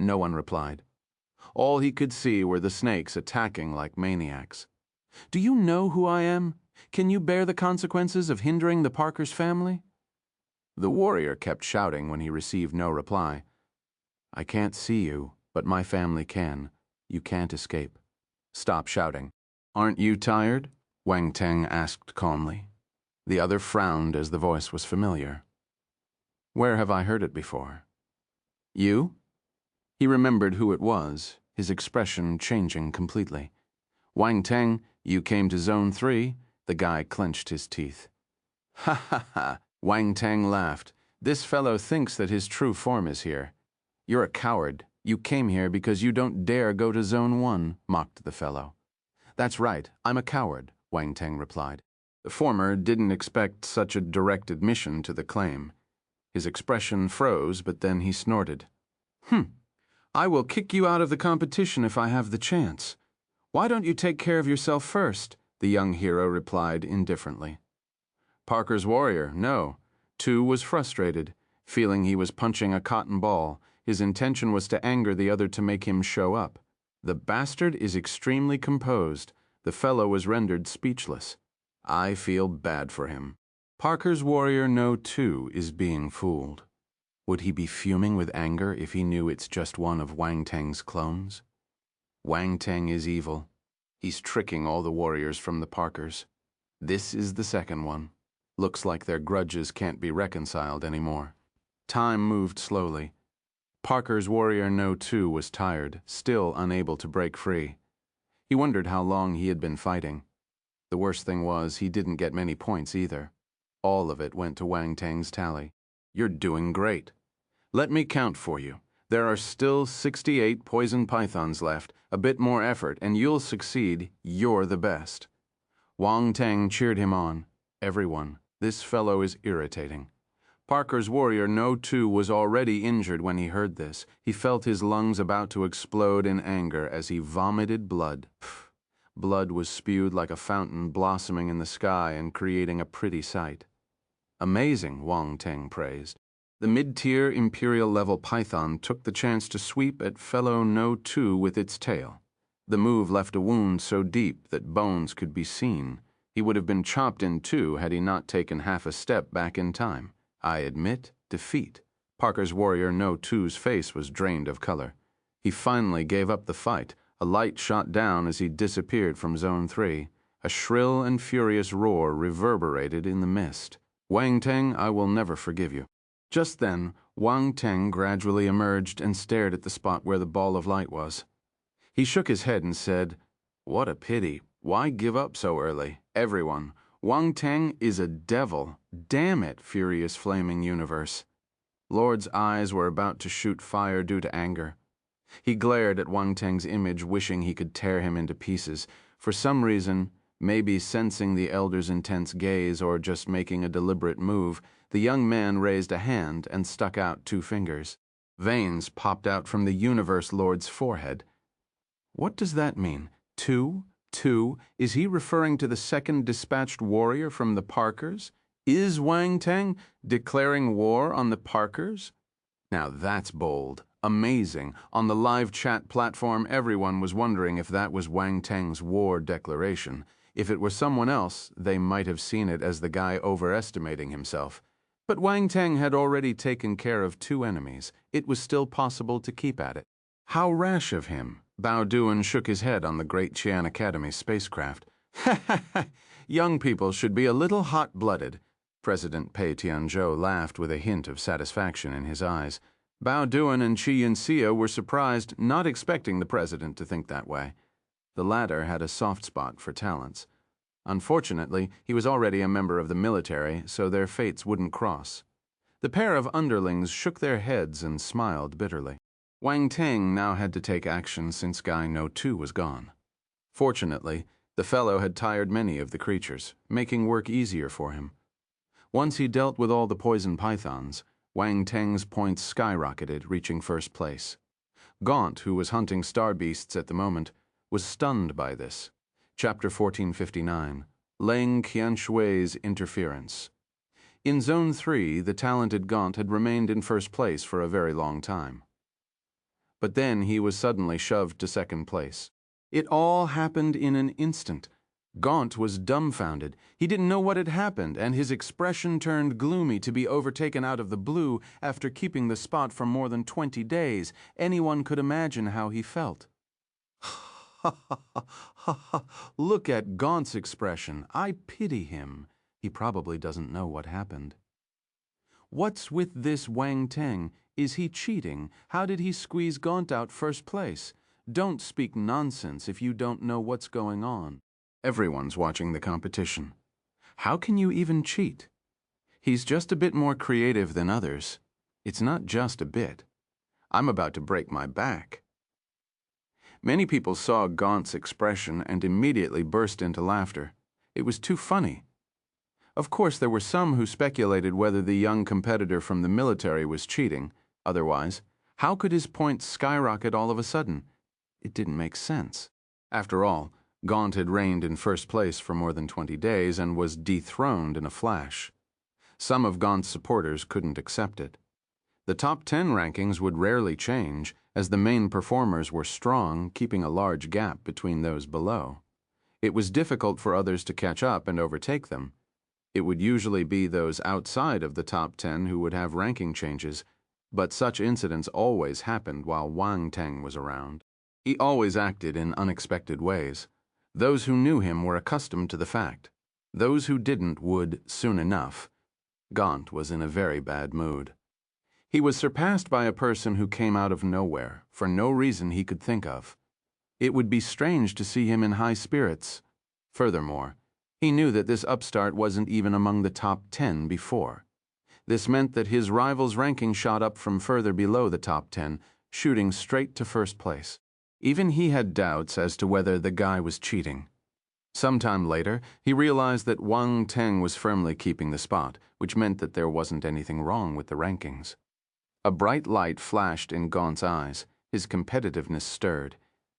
No one replied. All he could see were the snakes attacking like maniacs. "Do you know who I am? Can you bear the consequences of hindering the Parker's family?" The warrior kept shouting when he received no reply. "I can't see you, but my family can. You can't escape. Stop shouting." "Aren't you tired?" Wang Teng asked calmly. The other frowned as the voice was familiar. Where have I heard it before? You? He remembered who it was, his expression changing completely. "Wang Teng, you came to Zone 3? The guy clenched his teeth. "Ha ha ha!" Wang Teng laughed. "This fellow thinks that his true form is here. You're a coward. You came here because you don't dare go to Zone 1, mocked the fellow. "That's right, I'm a coward," Wang Teng replied. The former didn't expect such a direct admission to the claim. His expression froze, but then he snorted. I will kick you out of the competition if I have the chance. Why don't you take care of yourself first?" the young hero replied indifferently. Parker's warrior, No. Two was frustrated, feeling he was punching a cotton ball. His intention was to anger the other to make him show up. The bastard is extremely composed. The fellow was rendered speechless. I feel bad for him. Parker's warrior No. 2 is being fooled. Would he be fuming with anger if he knew it's just one of Wang Teng's clones? Wang Teng is evil. He's tricking all the warriors from the Parkers. This is the second one. Looks like their grudges can't be reconciled anymore. Time moved slowly. Parker's warrior No. 2 was tired, still unable to break free. He wondered how long he had been fighting. The worst thing was he didn't get many points either. All of it went to Wang Teng's tally. "You're doing great. Let me count for you. There are still 68 poison pythons left. A bit more effort, and you'll succeed. You're the best." Wang Teng cheered him on. Everyone, this fellow is irritating. Parker's warrior No. 2 was already injured when he heard this. He felt his lungs about to explode in anger as he vomited blood. Blood was spewed like a fountain blossoming in the sky and creating a pretty sight. "Amazing," Wang Teng praised. The mid-tier Imperial-level python took the chance to sweep at fellow No. 2 with its tail. The move left a wound so deep that bones could be seen. He would have been chopped in two had he not taken half a step back in time. I admit defeat. Parker's warrior No. 2's face was drained of color. He finally gave up the fight. A light shot down as he disappeared from Zone 3. A shrill and furious roar reverberated in the mist. Wang Teng, I will never forgive you. Just then, Wang Teng gradually emerged and stared at the spot where the ball of light was. He shook his head and said, "What a pity. Why give up so early? Everyone. Wang Teng is a devil. Damn it, furious flaming universe." Lord's eyes were about to shoot fire due to anger. He glared at Wang Teng's image, wishing he could tear him into pieces. For some reason, maybe sensing the elder's intense gaze or just making a deliberate move, the young man raised a hand and stuck out 2 fingers. Veins popped out from the Universe Lord's forehead. What does that mean? 2? 2? Is he referring to the second dispatched warrior from the Parkers? Is Wang Teng declaring war on the Parkers? Now that's bold. Amazing. On the live chat platform, everyone was wondering if that was Wang Teng's war declaration. If it were someone else, they might have seen it as the guy overestimating himself. But Wang Teng had already taken care of 2 enemies. It was still possible to keep at it. How rash of him. Bao Duan shook his head on the Great Qian Academy spacecraft. "Ha ha ha! Young people should be a little hot-blooded." President Pei Tianzhou laughed with a hint of satisfaction in his eyes. Bao Duan and Qi Yinxia were surprised, not expecting the president to think that way. The latter had a soft spot for talents. Unfortunately, he was already a member of the military, so their fates wouldn't cross. The pair of underlings shook their heads and smiled bitterly. Wang Teng now had to take action since Guy No. 2 was gone. Fortunately, the fellow had tired many of the creatures, making work easier for him. Once he dealt with all the poison pythons, Wang Teng's points skyrocketed, reaching first place. Gaunt, who was hunting star beasts at the moment, was stunned by this. Chapter 1459, Leng Qianshui's Interference. In Zone 3, the talented Gaunt had remained in first place for a very long time. But then he was suddenly shoved to second place. It all happened in an instant. Gaunt was dumbfounded. He didn't know what had happened, and his expression turned gloomy to be overtaken out of the blue after keeping the spot for more than 20 days. Anyone could imagine how he felt. Ha ha ha ha ha! Look at Gaunt's expression. I pity him. He probably doesn't know what happened. What's with this Wang Teng? Is he cheating? How did he squeeze Gaunt out first place? Don't speak nonsense if you don't know what's going on. Everyone's watching the competition. How can you even cheat? He's just a bit more creative than others. It's not just a bit. I'm about to break my back. Many people saw Gaunt's expression and immediately burst into laughter. It was too funny. Of course, there were some who speculated whether the young competitor from the military was cheating. Otherwise, how could his points skyrocket all of a sudden? It didn't make sense. After all, Gaunt had reigned in first place for more than 20 days and was dethroned in a flash. Some of Gaunt's supporters couldn't accept it. The top 10 rankings would rarely change, as the main performers were strong, keeping a large gap between those below. It was difficult for others to catch up and overtake them. It would usually be those outside of the top 10 who would have ranking changes, but such incidents always happened while Wang Teng was around. He always acted in unexpected ways. Those who knew him were accustomed to the fact. Those who didn't would, soon enough. Gaunt was in a very bad mood. He was surpassed by a person who came out of nowhere, for no reason he could think of. It would be strange to see him in high spirits. Furthermore, he knew that this upstart wasn't even among the top 10 before. This meant that his rival's ranking shot up from further below the top 10, shooting straight to first place. Even he had doubts as to whether the guy was cheating. Sometime later, he realized that Wang Teng was firmly keeping the spot, which meant that there wasn't anything wrong with the rankings. A bright light flashed in Gaunt's eyes. His competitiveness stirred.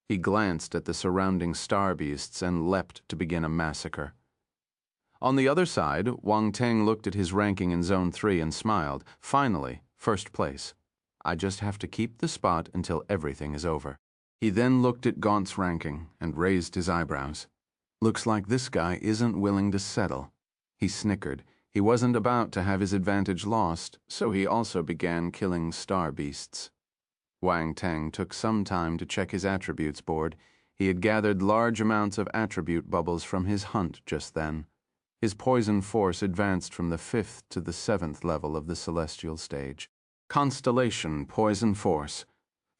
He glanced at the surrounding star beasts and leapt to begin a massacre. On the other side, Wang Teng looked at his ranking in Zone 3 and smiled. Finally, first place. I just have to keep the spot until everything is over. He then looked at Gaunt's ranking and raised his eyebrows. Looks like this guy isn't willing to settle. He snickered. He wasn't about to have his advantage lost, so he also began killing star beasts. Wang Teng took some time to check his attributes board. He had gathered large amounts of attribute bubbles from his hunt just then. His poison force advanced from the 5th to the 7th level of the celestial stage. Constellation Poison Force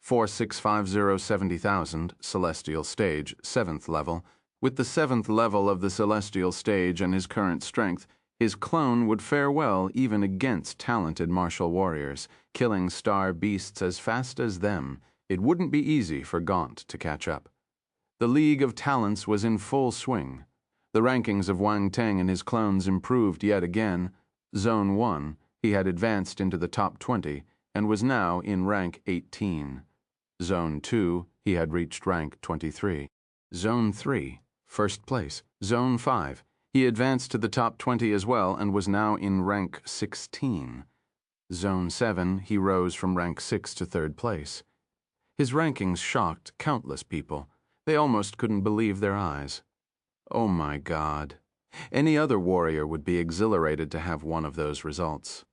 465070,000, celestial stage, 7th level. With the 7th level of the celestial stage and his current strength, his clone would fare well even against talented martial warriors, killing star beasts as fast as them. It wouldn't be easy for Gaunt to catch up. The League of Talents was in full swing. The rankings of Wang Teng and his clones improved yet again. Zone 1, he had advanced into the top 20 and was now in rank 18. Zone 2, he had reached rank 23. Zone 3, first place. Zone 5, he advanced to the top 20 as well and was now in rank 16. Zone 7, he rose from rank 6 to 3rd place. His rankings shocked countless people. They almost couldn't believe their eyes. Oh my God. Any other warrior would be exhilarated to have one of those results.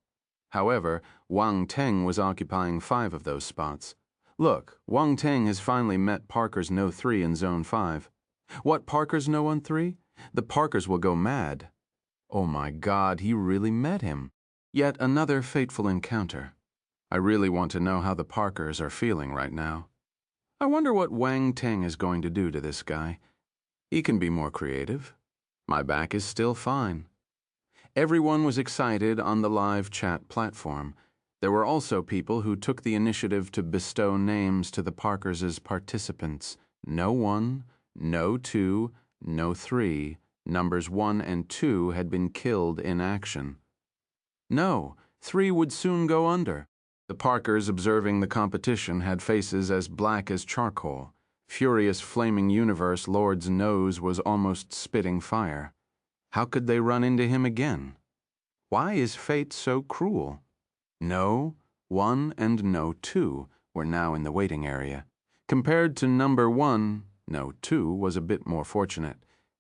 However, Wang Teng was occupying 5 of those spots. Look, Wang Teng has finally met Parker's No. 3 in Zone 5. What Parker's No. 1-3? The Parkers will go mad. Oh my God, he really met him. Yet another fateful encounter. I really want to know how the Parkers are feeling right now. I wonder what Wang Teng is going to do to this guy. He can be more creative. My back is still fine. Everyone was excited on the live chat platform. There were also people who took the initiative to bestow names to the Parkers as participants. No 1, no 2, no 3. Numbers 1 and 2 had been killed in action. No, 3 would soon go under. The Parkers observing the competition had faces as black as charcoal. Furious flaming universe Lord's nose was almost spitting fire. How could they run into him again? Why is fate so cruel? No 1 and no 2 were now in the waiting area. Compared to number 1, no 2 was a bit more fortunate.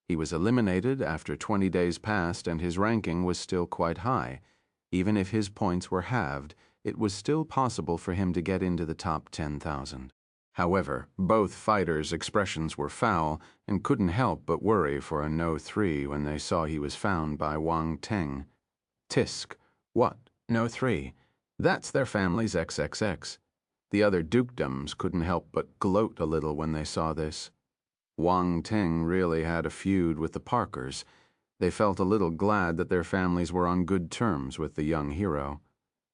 He was eliminated after 20 days passed and his ranking was still quite high. Even if his points were halved, it was still possible for him to get into the top 10,000. However, both fighters' expressions were foul and couldn't help but worry for a No. 3 when they saw he was found by Wang Teng. Tisk. What? No. 3? That's their family's XXX. The other dukedoms couldn't help but gloat a little when they saw this. Wang Teng really had a feud with the Parkers. They felt a little glad that their families were on good terms with the young hero.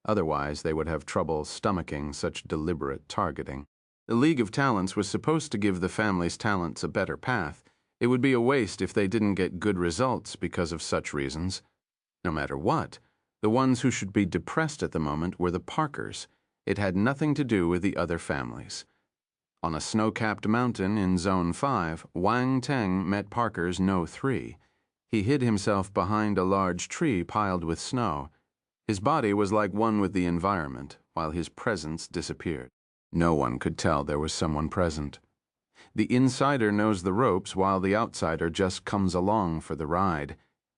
Otherwise, they would have trouble stomaching such deliberate targeting. The League of Talents was supposed to give the family's talents a better path. It would be a waste if they didn't get good results because of such reasons. No matter what, the ones who should be depressed at the moment were the Parkers. It had nothing to do with the other families. On a snow-capped mountain in Zone 5, Wang Teng met Parker's No. 3. He hid himself behind a large tree piled with snow. His body was like one with the environment, while his presence disappeared. No one could tell there was someone present. The insider knows the ropes while the outsider just comes along for the ride.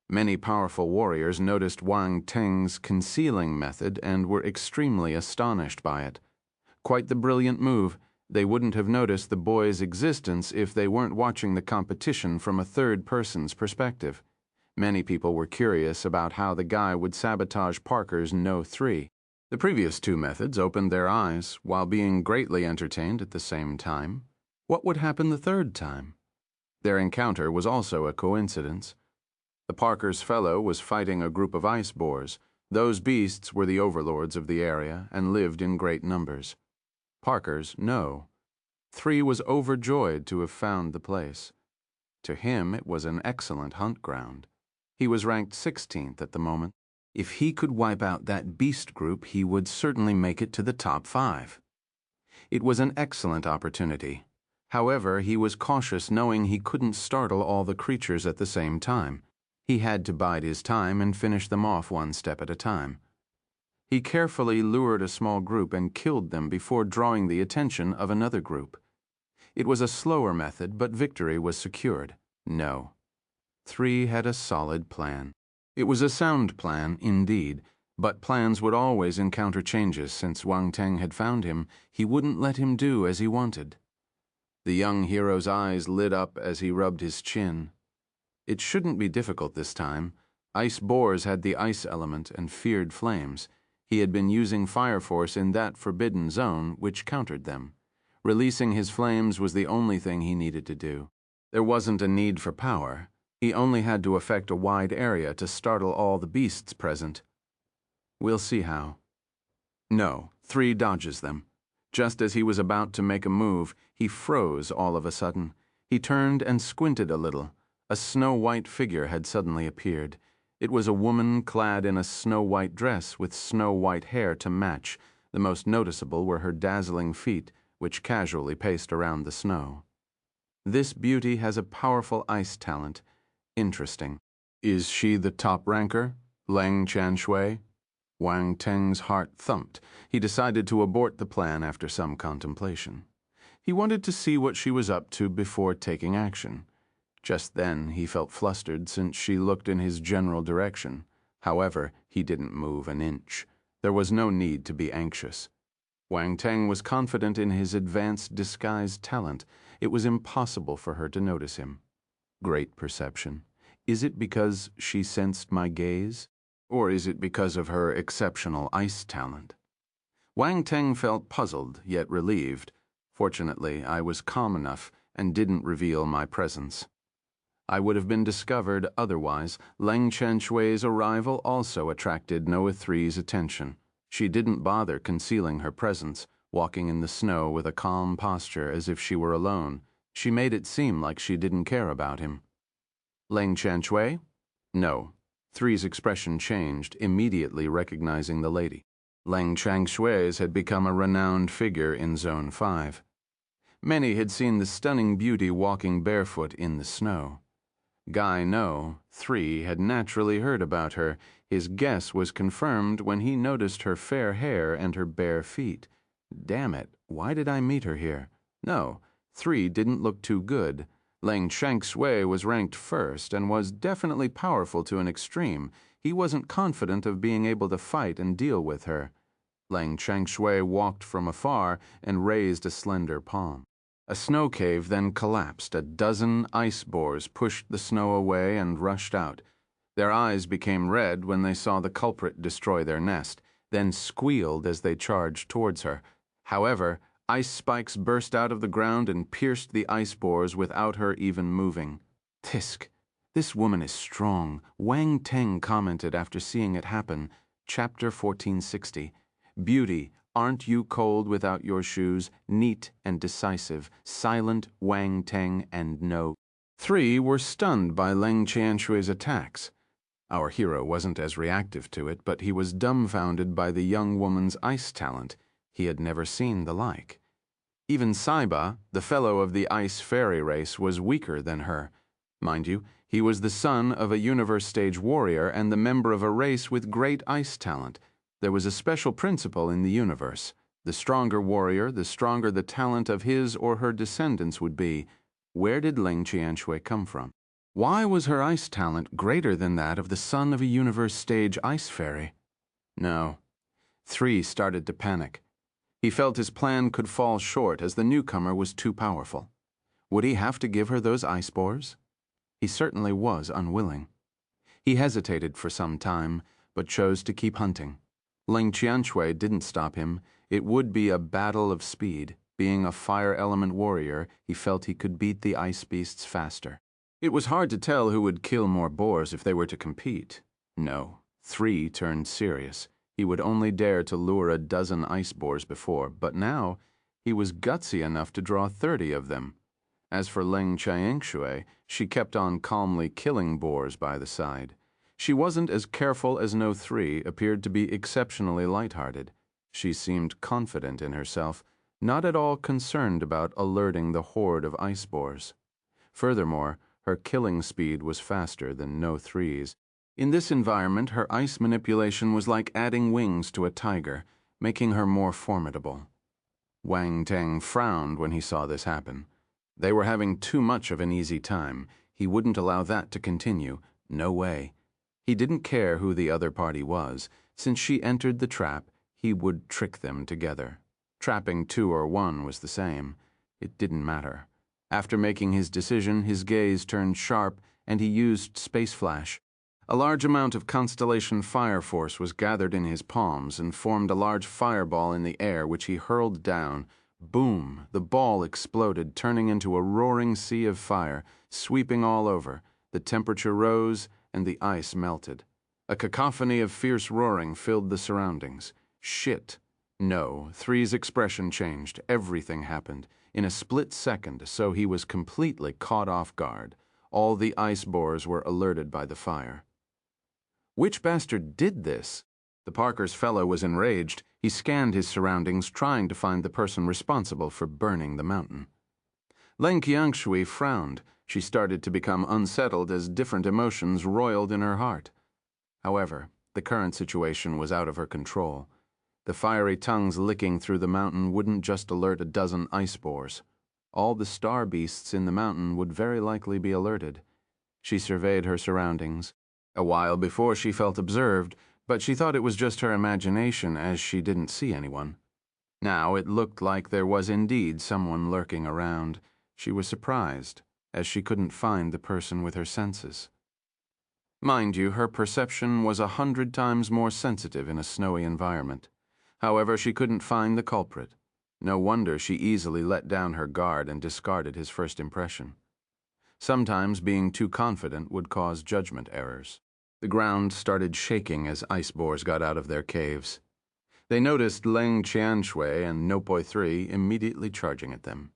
Many powerful warriors noticed Wang Teng's concealing method and were extremely astonished by it. Quite the brilliant move. They wouldn't have noticed the boy's existence if they weren't watching the competition from a third person's perspective. Many people were curious about how the guy would sabotage Parker's No. 3. The previous 2 methods opened their eyes while being greatly entertained at the same time. What would happen the 3rd time? Their encounter was also a coincidence. The Parker's fellow was fighting a group of ice boars. Those beasts were the overlords of the area and lived in great numbers. Parker's, no. 3 was overjoyed to have found the place. To him, it was an excellent hunt ground. He was ranked 16th at the moment. If he could wipe out that beast group, he would certainly make it to the top 5. It was an excellent opportunity. However, he was cautious knowing he couldn't startle all the creatures at the same time. He had to bide his time and finish them off one step at a time. He carefully lured a small group and killed them before drawing the attention of another group. It was a slower method, but victory was secured. No. 3 had a solid plan. It was a sound plan, indeed, but plans would always encounter changes. Since Wang Teng had found him, he wouldn't let him do as he wanted. The young hero's eyes lit up as he rubbed his chin. It shouldn't be difficult this time. Ice boars had the ice element and feared flames. He had been using fire force in that forbidden zone, which countered them. Releasing his flames was the only thing he needed to do. There wasn't a need for power. He only had to affect a wide area to startle all the beasts present. We'll see how. No, 3 dodges them. Just as he was about to make a move, he froze all of a sudden. He turned and squinted a little. A snow-white figure had suddenly appeared. It was a woman clad in a snow-white dress with snow-white hair to match. The most noticeable were her dazzling feet, which casually paced around the snow. This beauty has a powerful ice talent. Interesting. Is she the top ranker? Leng Qianshui? Wang Teng's heart thumped. He decided to abort the plan after some contemplation. He wanted to see what she was up to before taking action. Just then, he felt flustered since she looked in his general direction. However, he didn't move an inch. There was no need to be anxious. Wang Teng was confident in his advanced disguise talent. It was impossible for her to notice him. Great perception. Is it because she sensed my gaze? Or is it because of her exceptional ice talent? Wang Teng felt puzzled, yet relieved. Fortunately, I was calm enough and didn't reveal my presence. I would have been discovered otherwise. Leng Qianshui's arrival also attracted Noah 3's attention. She didn't bother concealing her presence, walking in the snow with a calm posture as if she were alone. She made it seem like she didn't care about him. Leng Qianshui? No. 3's expression changed, immediately recognizing the lady. Leng Qianshui's had become a renowned figure in Zone 5. Many had seen the stunning beauty walking barefoot in the snow. Guy No, 3, had naturally heard about her. His guess was confirmed when he noticed her fair hair and her bare feet. Damn it, why did I meet her here? No, 3 didn't look too good. Leng Qianshui was ranked first and was definitely powerful to an extreme. He wasn't confident of being able to fight and deal with her. Leng Qianshui walked from afar and raised a slender palm. A snow cave then collapsed. A dozen ice boars pushed the snow away and rushed out. Their eyes became red when they saw the culprit destroy their nest, then squealed as they charged towards her. However, ice spikes burst out of the ground and pierced the ice boars without her even moving. Tisk, this woman is strong, Wang Teng commented after seeing it happen. Chapter 1460. Beauty, aren't you cold without your shoes? Neat and decisive, silent Wang Teng and No. 3 were stunned by Leng Qianshui's attacks. Our hero wasn't as reactive to it, but he was dumbfounded by the young woman's ice talent. He had never seen the like. Even Saiba, the fellow of the ice fairy race, was weaker than her. Mind you, he was the son of a universe stage warrior and the member of a race with great ice talent. There was a special principle in the universe. The stronger warrior, the stronger the talent of his or her descendants would be. Where did Leng Qianshui come from? Why was her ice talent greater than that of the son of a universe stage ice fairy? No. 3 started to panic. He felt his plan could fall short as the newcomer was too powerful. Would he have to give her those ice boars? He certainly was unwilling. He hesitated for some time, but chose to keep hunting. Leng Qianshui didn't stop him. It would be a battle of speed. Being a fire element warrior, he felt he could beat the ice beasts faster. It was hard to tell who would kill more boars if they were to compete. No, 3 turned serious. He would only dare to lure a dozen ice boars before, but now he was gutsy enough to draw 30 of them. As for Leng Qianshui, she kept on calmly killing boars by the side. She wasn't as careful as No 3, appeared to be exceptionally lighthearted. She seemed confident in herself, not at all concerned about alerting the horde of ice boars. Furthermore, her killing speed was faster than No 3's. In this environment, her ice manipulation was like adding wings to a tiger, making her more formidable. Wang Teng frowned when he saw this happen. They were having too much of an easy time. He wouldn't allow that to continue. No way. He didn't care who the other party was. Since she entered the trap, he would trick them together. Trapping two or one was the same. It didn't matter. After making his decision, his gaze turned sharp, and he used space flash. A large amount of Constellation fire force was gathered in his palms and formed a large fireball in the air, which he hurled down. Boom! The ball exploded, turning into a roaring sea of fire, sweeping all over. The temperature rose, and the ice melted. A cacophony of fierce roaring filled the surroundings. Shit. No, Three's expression changed. Everything happened. In a split second, so he was completely caught off guard. All the ice bores were alerted by the fire. Which bastard did this? The Parker's fellow was enraged. He scanned his surroundings, trying to find the person responsible for burning the mountain. Leng Qiangshui frowned. She started to become unsettled as different emotions roiled in her heart. However, the current situation was out of her control. The fiery tongues licking through the mountain wouldn't just alert a dozen ice bores. All the star beasts in the mountain would very likely be alerted. She surveyed her surroundings. A while before she felt observed, but she thought it was just her imagination as she didn't see anyone. Now it looked like there was indeed someone lurking around. She was surprised, as she couldn't find the person with her senses. Mind you, her perception was 100 times more sensitive in a snowy environment. However, she couldn't find the culprit. No wonder she easily let down her guard and discarded his first impression. Sometimes being too confident would cause judgment errors. The ground started shaking as ice bores got out of their caves. They noticed Leng Qianshui and Nopoi 3 immediately charging at them.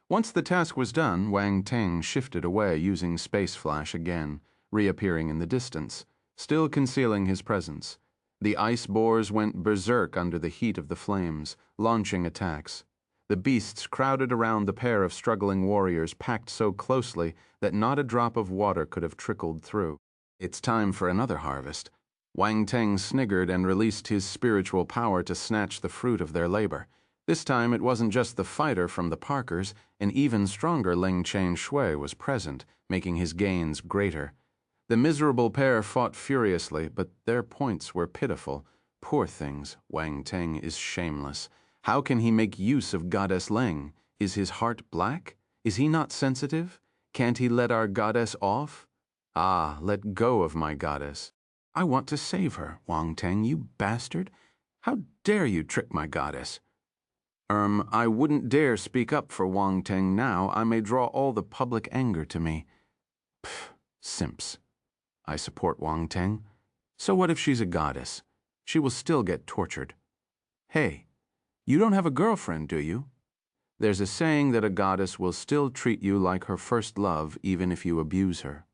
Once the task was done, Wang Teng shifted away using space flash again, reappearing in the distance, still concealing his presence. The ice bores went berserk under the heat of the flames, launching attacks. The beasts crowded around the pair of struggling warriors, packed so closely that not a drop of water could have trickled through. It's time for another harvest. Wang Teng sniggered and released his spiritual power to snatch the fruit of their labor. This time it wasn't just the fighter from the Parkers, an even stronger Leng Qianshui was present, making his gains greater. The miserable pair fought furiously, but their points were pitiful. Poor things, Wang Teng is shameless. How can he make use of Goddess Leng? Is his heart black? Is he not sensitive? Can't he let our goddess off? Ah, let go of my goddess. I want to save her, Wang Teng, you bastard. How dare you trick my goddess? I wouldn't dare speak up for Wang Teng now. I may draw all the public anger to me. Pfft, simps. I support Wang Teng. So what if she's a goddess? She will still get tortured. Hey, you don't have a girlfriend, do you? There's a saying that a goddess will still treat you like her first love even if you abuse her.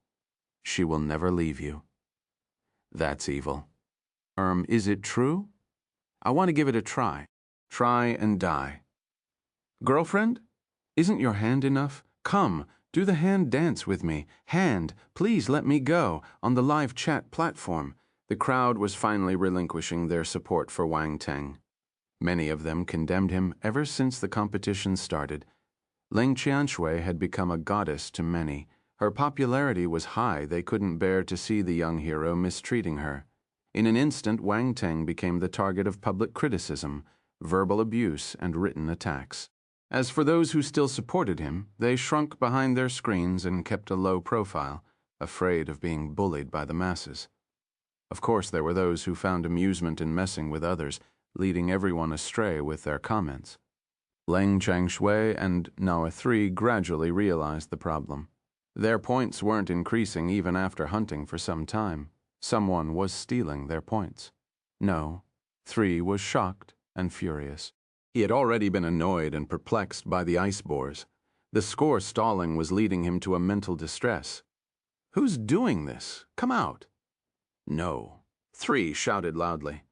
She will never leave you. That's evil. Is it true? I want to give it a try. Try and die. Girlfriend? Isn't your hand enough? Come, do the hand dance with me. Hand, please let me go, on the live chat platform. The crowd was finally relinquishing their support for Wang Teng. Many of them condemned him ever since the competition started. Leng Qianshui had become a goddess to many. Her popularity was high. They couldn't bear to see the young hero mistreating her. In an instant, Wang Teng became the target of public criticism, verbal abuse, and written attacks. As for those who still supported him, they shrunk behind their screens and kept a low profile, afraid of being bullied by the masses. Of course, there were those who found amusement in messing with others, leading everyone astray with their comments. Leng Qianshui and Nopoi 3 gradually realized the problem. Their points weren't increasing even after hunting for some time. Someone was stealing their points. No, 3 was shocked and furious. He had already been annoyed and perplexed by the ice bores. The score stalling was leading him to a mental distress. Who's doing this? Come out. No. 3 shouted loudly.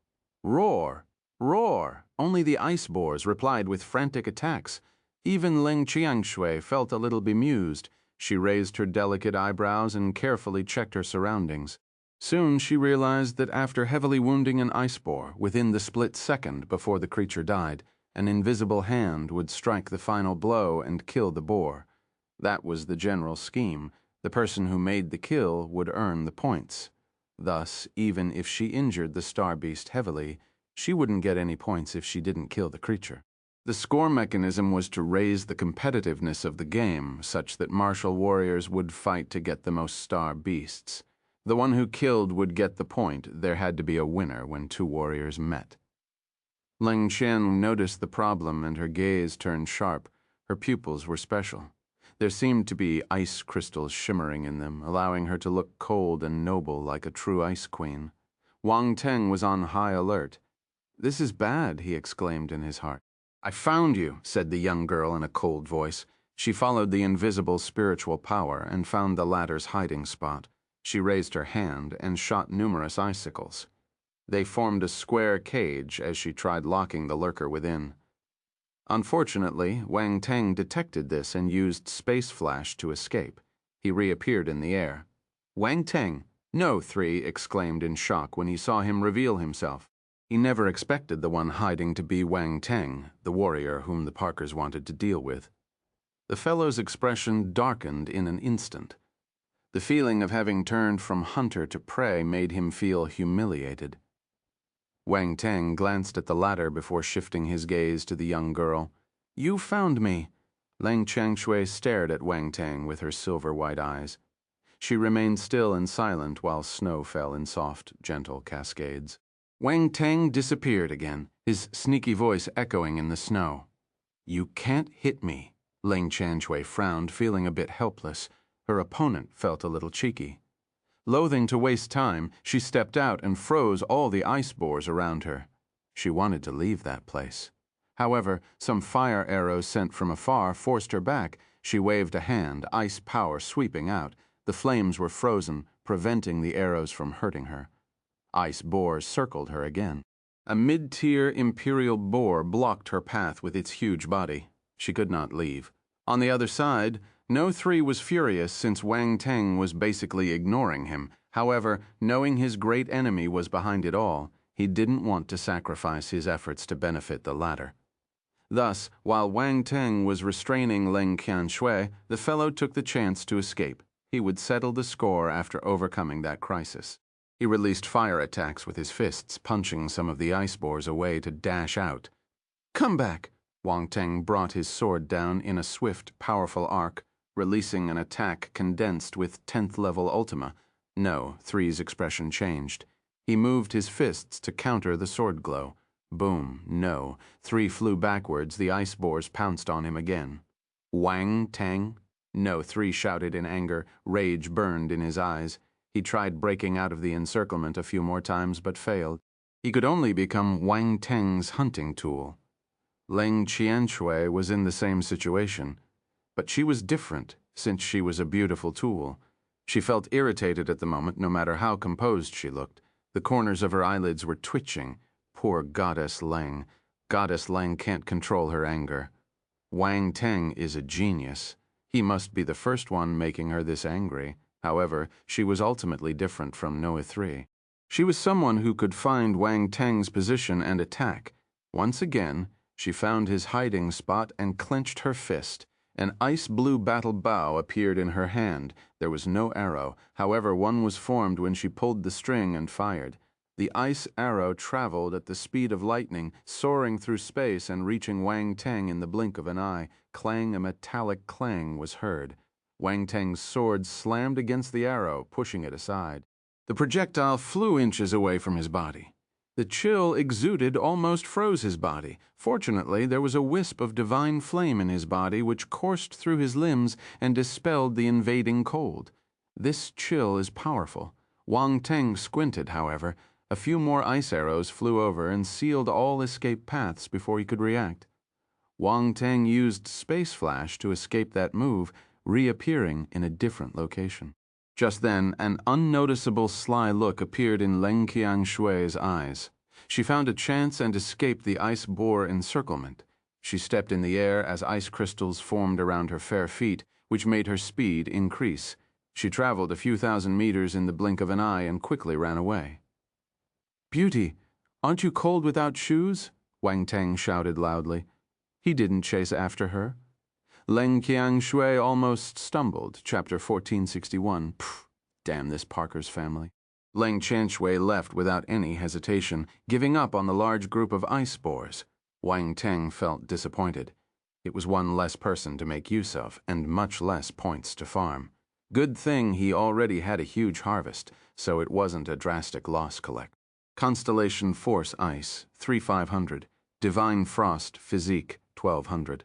Roar! Roar! Only the ice bores replied with frantic attacks. Even Leng Qianshui felt a little bemused. She raised her delicate eyebrows and carefully checked her surroundings. Soon she realized that after heavily wounding an ice boar, within the split second before the creature died, an invisible hand would strike the final blow and kill the boar. That was the general scheme. The person who made the kill would earn the points. Thus, even if she injured the star beast heavily, she wouldn't get any points if she didn't kill the creature. The score mechanism was to raise the competitiveness of the game, such that martial warriors would fight to get the most star beasts. The one who killed would get the point. There had to be a winner when two warriors met. Ling Qian noticed the problem, and her gaze turned sharp. Her pupils were special. There seemed to be ice crystals shimmering in them, allowing her to look cold and noble like a true ice queen. Wang Teng was on high alert. "This is bad," he exclaimed in his heart. "I found you," said the young girl in a cold voice. She followed the invisible spiritual power and found the ladder's hiding spot. She raised her hand and shot numerous icicles. They formed a square cage as she tried locking the lurker within. Unfortunately, Wang Teng detected this and used space flash to escape. He reappeared in the air. "Wang Teng!" "No, 3" exclaimed in shock when he saw him reveal himself. He never expected the one hiding to be Wang Teng, the warrior whom the Parkers wanted to deal with. The fellow's expression darkened in an instant. The feeling of having turned from hunter to prey made him feel humiliated. Wang Teng glanced at the ladder before shifting his gaze to the young girl. "You found me." Lang Changshui stared at Wang Teng with her silver-white eyes. She remained still and silent while snow fell in soft, gentle cascades. Wang Teng disappeared again, his sneaky voice echoing in the snow. "You can't hit me." Ling Chanshui frowned, feeling a bit helpless. Her opponent felt a little cheeky. Loathing to waste time, she stepped out and froze all the ice boars around her. She wanted to leave that place. However, some fire arrows sent from afar forced her back. She waved a hand, ice power sweeping out. The flames were frozen, preventing the arrows from hurting her. Ice boars circled her again. A mid-tier imperial boar blocked her path with its huge body. She could not leave. On the other side, No 3 was furious since Wang Teng was basically ignoring him. However, knowing his great enemy was behind it all, he didn't want to sacrifice his efforts to benefit the latter. Thus, while Wang Teng was restraining Ling Qianshui, the fellow took the chance to escape. He would settle the score after overcoming that crisis. He released fire attacks with his fists, punching some of the ice boars away to dash out. "Come back!" Wang Teng brought his sword down in a swift, powerful arc, releasing an attack condensed with 10th level Ultima. No, 3's expression changed. He moved his fists to counter the sword glow. Boom, no. 3 flew backwards, the ice boars pounced on him again. "Wang Teng?" No 3 shouted in anger, rage burned in his eyes. He tried breaking out of the encirclement a few more times but failed. He could only become Wang Teng's hunting tool. Ling Qianshui was in the same situation, but she was different since she was a beautiful tool. She felt irritated at the moment no matter how composed she looked. The corners of her eyelids were twitching. Poor Goddess Ling. Goddess Ling can't control her anger. Wang Teng is a genius. He must be the first one making her this angry. However, she was ultimately different from Noah 3. She was someone who could find Wang Teng's position and attack. Once again, she found his hiding spot and clenched her fist. An ice-blue battle bow appeared in her hand. There was no arrow. However, one was formed when she pulled the string and fired. The ice arrow traveled at the speed of lightning, soaring through space and reaching Wang Teng in the blink of an eye. Clang, a metallic clang was heard. Wang Teng's sword slammed against the arrow, pushing it aside. The projectile flew inches away from his body. The chill exuded almost froze his body. Fortunately, there was a wisp of divine flame in his body which coursed through his limbs and dispelled the invading cold. This chill is powerful. Wang Teng squinted, however. A few more ice arrows flew over and sealed all escape paths before he could react. Wang Teng used space flash to escape that move, reappearing in a different location. Just then, an unnoticeable sly look appeared in Ling Qianshui's eyes. She found a chance and escaped the ice boar encirclement. She stepped in the air as ice crystals formed around her fair feet, which made her speed increase. She traveled a few thousand meters in the blink of an eye and quickly ran away. "Beauty, aren't you cold without shoes?" Wang Teng shouted loudly. He didn't chase after her. Ling Qianshui almost stumbled. Chapter 1461. Damn this Parker's family. Leng Qianshui left without any hesitation, giving up on the large group of ice boars. Wang Teng felt disappointed. It was one less person to make use of, and much less points to farm. Good thing he already had a huge harvest, so it wasn't a drastic loss collect. Constellation Force Ice, 3500. Divine Frost Physique, 1200.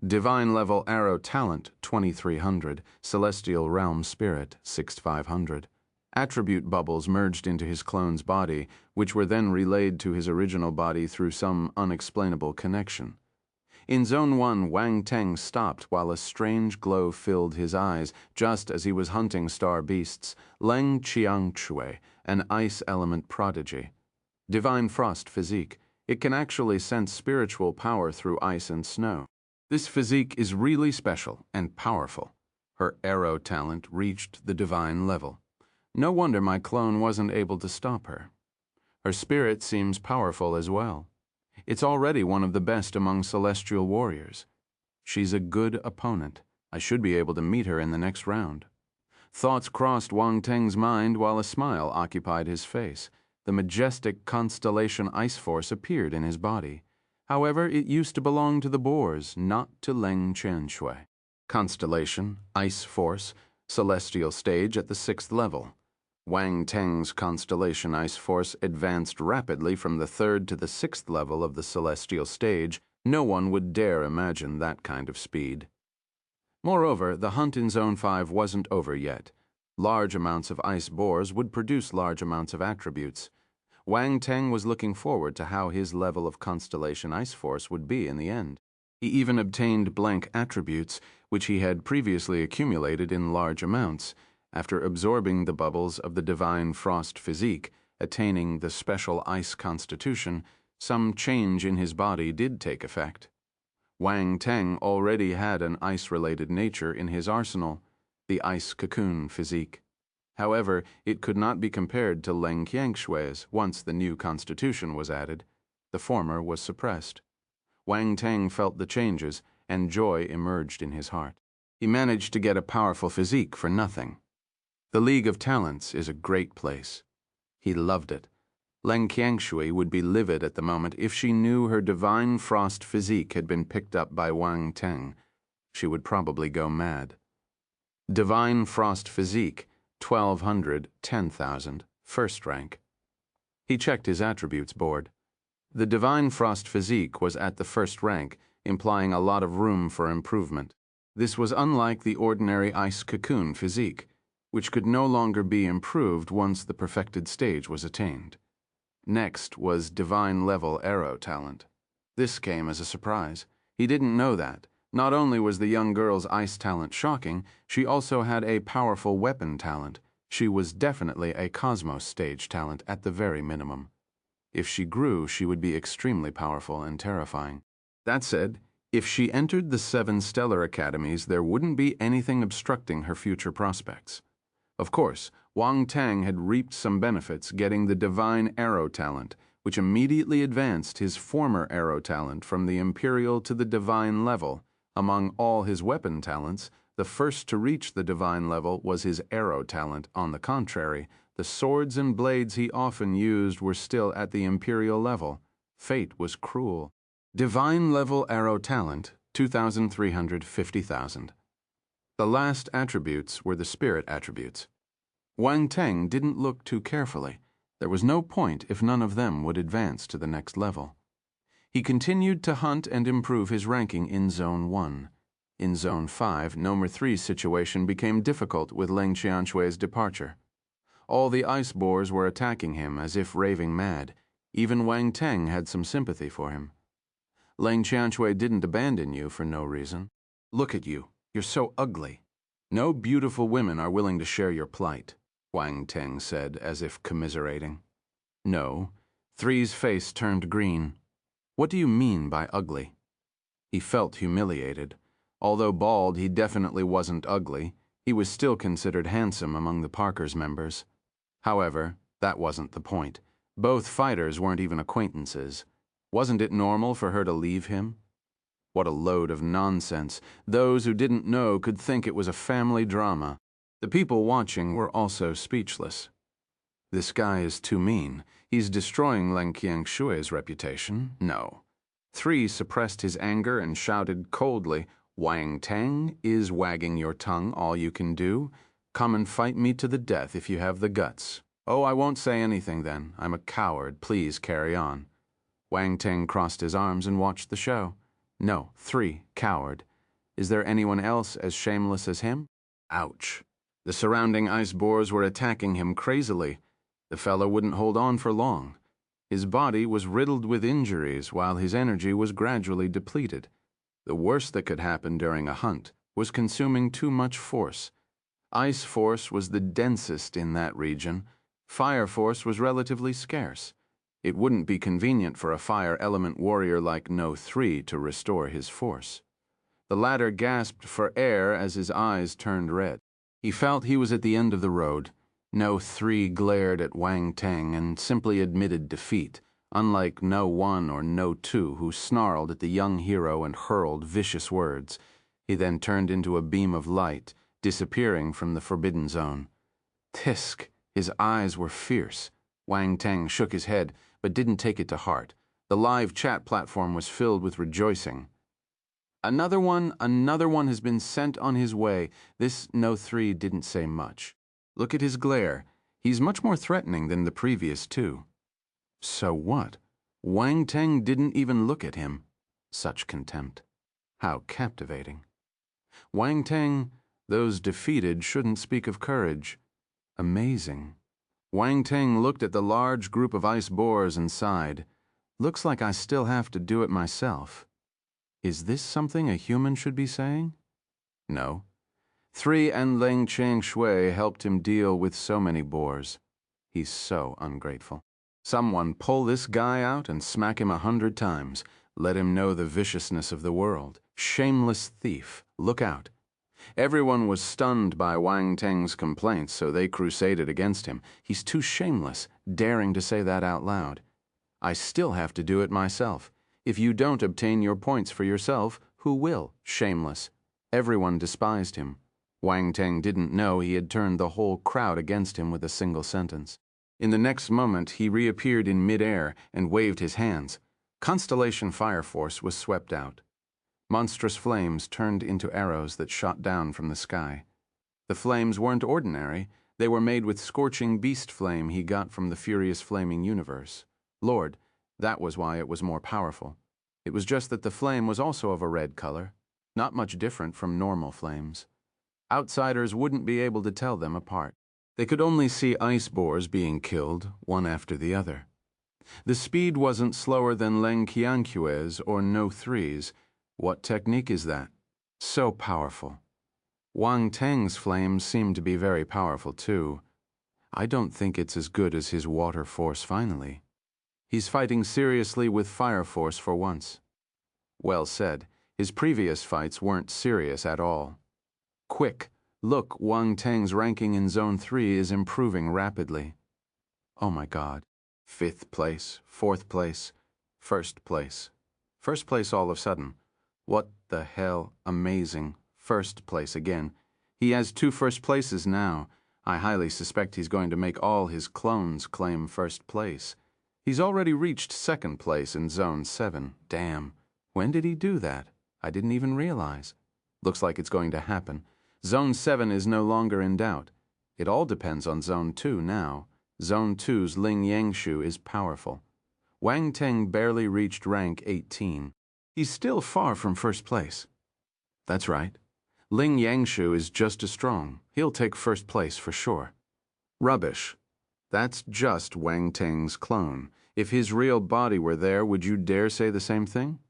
Divine Level Arrow Talent, 2300. Celestial Realm Spirit, 6500. Attribute bubbles merged into his clone's body, which were then relayed to his original body through some unexplainable connection. In Zone 1, Wang Teng stopped while a strange glow filled his eyes just as he was hunting star beasts, Leng Qianshui, an ice element prodigy. Divine Frost Physique. It can actually sense spiritual power through ice and snow. This physique is really special and powerful. Her arrow talent reached the divine level. No wonder my clone wasn't able to stop her. Her spirit seems powerful as well. It's already one of the best among celestial warriors. She's a good opponent. I should be able to meet her in the next round. Thoughts crossed Wang Teng's mind while a smile occupied his face. The majestic constellation Ice Force appeared in his body. However, it used to belong to the boars, not to Leng Qianshui. Constellation, Ice Force, celestial stage at the 6th level. Wang Teng's constellation Ice Force advanced rapidly from the 3rd to the 6th level of the celestial stage. No one would dare imagine that kind of speed. Moreover, the hunt in Zone 5 wasn't over yet. Large amounts of ice boars would produce large amounts of attributes. Wang Teng was looking forward to how his level of constellation Ice Force would be in the end. He even obtained blank attributes, which he had previously accumulated in large amounts. After absorbing the bubbles of the Divine Frost Physique, attaining the special ice constitution, some change in his body did take effect. Wang Teng already had an ice-related nature in his arsenal, the Ice Cocoon Physique. However, it could not be compared to Leng Qianshui's once the new constitution was added. The former was suppressed. Wang Teng felt the changes, and joy emerged in his heart. He managed to get a powerful physique for nothing. The League of Talents is a great place. He loved it. Leng Qianshui would be livid at the moment if she knew her Divine Frost Physique had been picked up by Wang Teng. She would probably go mad. Divine Frost Physique, 1200, 10,000, 1st rank. He checked his attributes board. The Divine Frost Physique was at the 1st rank, implying a lot of room for improvement. This was unlike the ordinary Ice Cocoon Physique, which could no longer be improved once the perfected stage was attained. Next was Divine Level Arrow Talent. This came as a surprise. He didn't know that. Not only was the young girl's ice talent shocking, she also had a powerful weapon talent. She was definitely a Cosmos stage talent at the very minimum. If she grew, she would be extremely powerful and terrifying. That said, if she entered the 7 stellar academies, there wouldn't be anything obstructing her future prospects. Of course, Wang Teng had reaped some benefits getting the Divine Arrow Talent, which immediately advanced his former arrow talent from the Imperial to the Divine level. Among all his weapon talents, the first to reach the Divine level was his arrow talent. On the contrary, the swords and blades he often used were still at the Imperial level. Fate was cruel. Divine level arrow talent, 2,350,000. The last attributes were the spirit attributes. Wang Teng didn't look too carefully. There was no point if none of them would advance to the next level. He continued to hunt and improve his ranking in Zone 1. In Zone 5, Nomer 3's situation became difficult with Leng Qianshui's departure. All the ice boars were attacking him as if raving mad. Even Wang Teng had some sympathy for him. Leng Qianshui didn't abandon you for no reason. Look at you. You're so ugly. No beautiful women are willing to share your plight, Wang Teng said, as if commiserating. No. 3's face turned green. What do you mean by ugly? He felt humiliated. Although bald, he definitely wasn't ugly. He was still considered handsome among the Parkers members. However, that wasn't the point. Both fighters weren't even acquaintances. Wasn't it normal for her to leave him? What a load of nonsense. Those who didn't know could think it was a family drama. The people watching were also speechless. This guy is too mean. He's destroying Leng Qiangshui's reputation. No. 3 suppressed his anger and shouted coldly, "Wang Teng, is wagging your tongue all you can do? Come and fight me to the death if you have the guts." "Oh, I won't say anything then. I'm a coward. Please carry on." Wang Teng crossed his arms and watched the show. No, 3, coward. Is there anyone else as shameless as him? Ouch. The surrounding ice boars were attacking him crazily. The fellow wouldn't hold on for long. His body was riddled with injuries while his energy was gradually depleted. The worst that could happen during a hunt was consuming too much force. Ice force was the densest in that region. Fire force was relatively scarce. It wouldn't be convenient for a fire element warrior like No 3 to restore his force. The latter gasped for air as his eyes turned red. He felt he was at the end of the road. No 3 glared at Wang Teng and simply admitted defeat, unlike No 1 or No 2, who snarled at the young hero and hurled vicious words. He then turned into a beam of light, disappearing from the forbidden zone. Tisk! His eyes were fierce. Wang Teng shook his head, but didn't take it to heart. The live chat platform was filled with rejoicing. Another one has been sent on his way. This No 3 didn't say much. Look at his glare. He's much more threatening than the previous 2. So what? Wang Teng didn't even look at him. Such contempt. How captivating. Wang Teng, those defeated shouldn't speak of courage. Amazing. Wang Teng looked at the large group of ice boars and sighed. Looks like I still have to do it myself. Is this something a human should be saying? No. 3 and Leng Qiangshui helped him deal with so many boars. He's so ungrateful. Someone pull this guy out and smack him 100 times. Let him know the viciousness of the world. Shameless thief. Look out. Everyone was stunned by Wang Teng's complaints, so they crusaded against him. He's too shameless, daring to say that out loud. I still have to do it myself. If you don't obtain your points for yourself, who will? Shameless. Everyone despised him. Wang Teng didn't know he had turned the whole crowd against him with a single sentence. In the next moment, he reappeared in midair and waved his hands. Constellation Fire Force was swept out. Monstrous flames turned into arrows that shot down from the sky. The flames weren't ordinary. They were made with scorching beast flame he got from the furious flaming universe. Lord, that was why it was more powerful. It was just that the flame was also of a red color, not much different from normal flames. Outsiders wouldn't be able to tell them apart. They could only see ice boars being killed, one after the other. The speed wasn't slower than Leng Qiangshui's or No 3's. What technique is that? So powerful. Wang Teng's flames seem to be very powerful too. I don't think it's as good as his water force finally. He's fighting seriously with fire force for once. Well said. His previous fights weren't serious at all. Quick, look, Wang Teng's ranking in Zone 3 is improving rapidly. Oh my God. 5th place, 4th place, 1st place. 1st place all of a sudden. What the hell? Amazing. 1st place again. He has 2 first places now. I highly suspect he's going to make all his clones claim 1st place. He's already reached 2nd place in Zone 7. Damn. When did he do that? I didn't even realize. Looks like it's going to happen. Zone 7 is no longer in doubt. It all depends on Zone 2 now. Zone 2's Ling Yangshu is powerful. Wang Teng barely reached rank 18. He's still far from 1st place. That's right. Ling Yangshu is just as strong. He'll take 1st place for sure. Rubbish. That's just Wang Teng's clone. If his real body were there, would you dare say the same thing?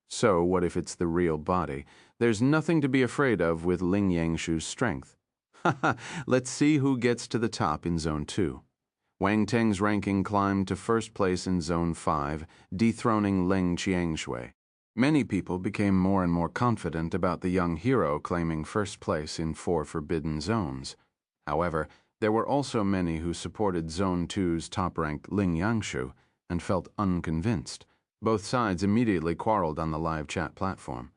So what if it's the real body? There's nothing to be afraid of with Ling Yangshu's strength. Haha, let's see who gets to the top in Zone 2. Wang Teng's ranking climbed to 1st place in Zone 5, dethroning Leng Qiangshui. Many people became more and more confident about the young hero claiming 1st place in 4 forbidden zones. However, there were also many who supported Zone 2's top-ranked Ling Yangshu and felt unconvinced. Both sides immediately quarreled on the live chat platform.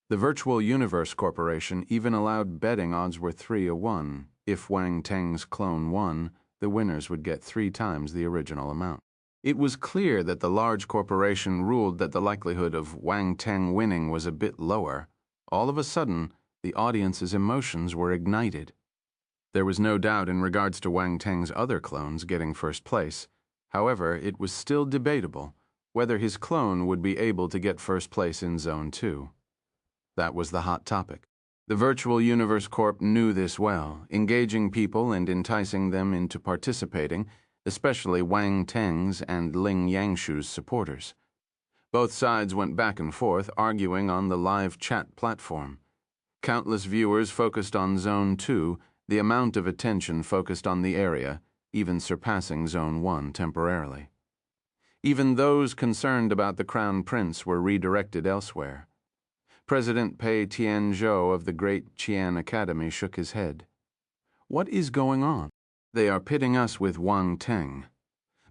The Virtual Universe Corporation even allowed betting odds were 3-1. If Wang Teng's clone won, the winners would get 3 times the original amount. It was clear that the large corporation ruled that the likelihood of Wang Teng winning was a bit lower. All of a sudden, the audience's emotions were ignited. There was no doubt in regards to Wang Teng's other clones getting first place. However, it was still debatable whether his clone would be able to get first place in Zone 2. That was the hot topic. The Virtual Universe Corp knew this well, engaging people and enticing them into participating, especially Wang Teng's and Ling Yangshu's supporters. Both sides went back and forth, arguing on the live chat platform. Countless viewers focused on Zone 2, the amount of attention focused on the area, even surpassing Zone 1 temporarily. Even those concerned about the Crown Prince were redirected elsewhere. President Pei Tianzhou of the Great Qian Academy shook his head. What is going on? They are pitting us with Wang Teng.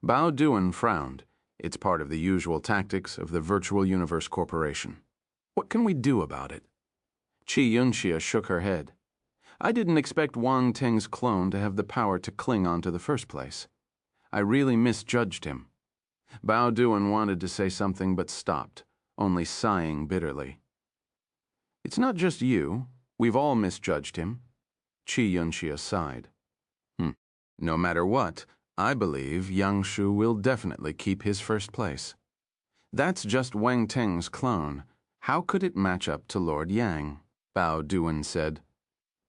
Bao Duan frowned. It's part of the usual tactics of the Virtual Universe Corporation. What can we do about it? Qi Yunxia shook her head. I didn't expect Wang Teng's clone to have the power to cling on to the first place. I really misjudged him. Bao Duan wanted to say something but stopped, only sighing bitterly. It's not just you. We've all misjudged him. Qi Yunxia sighed. No matter what, I believe Yangshu will definitely keep his first place. That's just Wang Teng's clone. How could it match up to Lord Yang? Bao Duan said.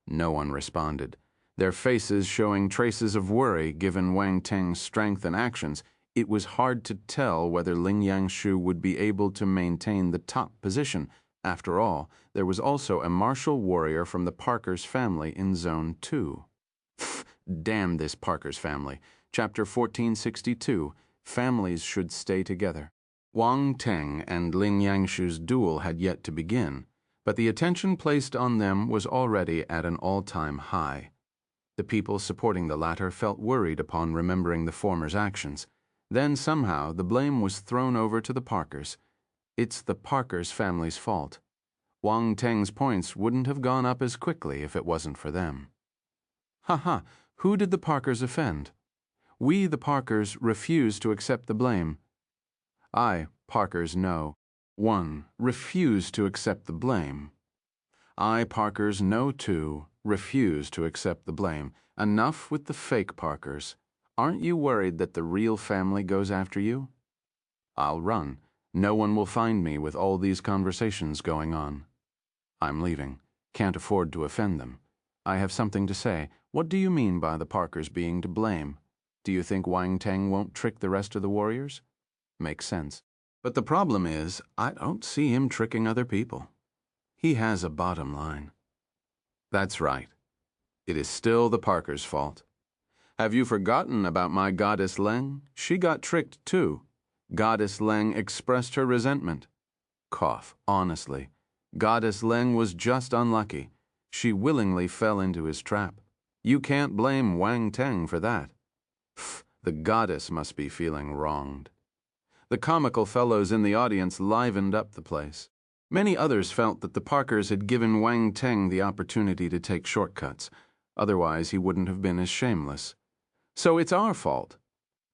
No one responded, their faces showing traces of worry given Wang Teng's strength and actions. It was hard to tell whether Ling Yangshu would be able to maintain the top position. After all, there was also a martial warrior from the Parker's family in Zone 2. Damn this Parker's family. Chapter 1462, Families Should Stay Together. Wang Teng and Ling Yangshu's duel had yet to begin, but the attention placed on them was already at an all-time high. The people supporting the latter felt worried upon remembering the former's actions. Then somehow the blame was thrown over to the Parkers. It's the Parkers family's fault. Wang Teng's points wouldn't have gone up as quickly if it wasn't for them. Who did the Parkers offend? We, the Parkers, refuse to accept the blame. I, Parkers, know. 1. Refuse to accept the blame. I, Parkers, know 2. Refuse to accept the blame. Enough with the fake Parkers. Aren't you worried that the real family goes after you? I'll run. No one will find me with all these conversations going on. I'm leaving. Can't afford to offend them. I have something to say. What do you mean by the Parkers being to blame? Do you think Wang Teng won't trick the rest of the warriors? Makes sense. But the problem is, I don't see him tricking other people. He has a bottom line. That's right. It is still the Parkers' fault. Have you forgotten about my goddess Leng? She got tricked too. Goddess Leng expressed her resentment. Cough, honestly. Goddess Leng was just unlucky. She willingly fell into his trap. You can't blame Wang Teng for that. The goddess must be feeling wronged. The comical fellows in the audience livened up the place. Many others felt that the Parkers had given Wang Teng the opportunity to take shortcuts. Otherwise, he wouldn't have been as shameless. So it's our fault.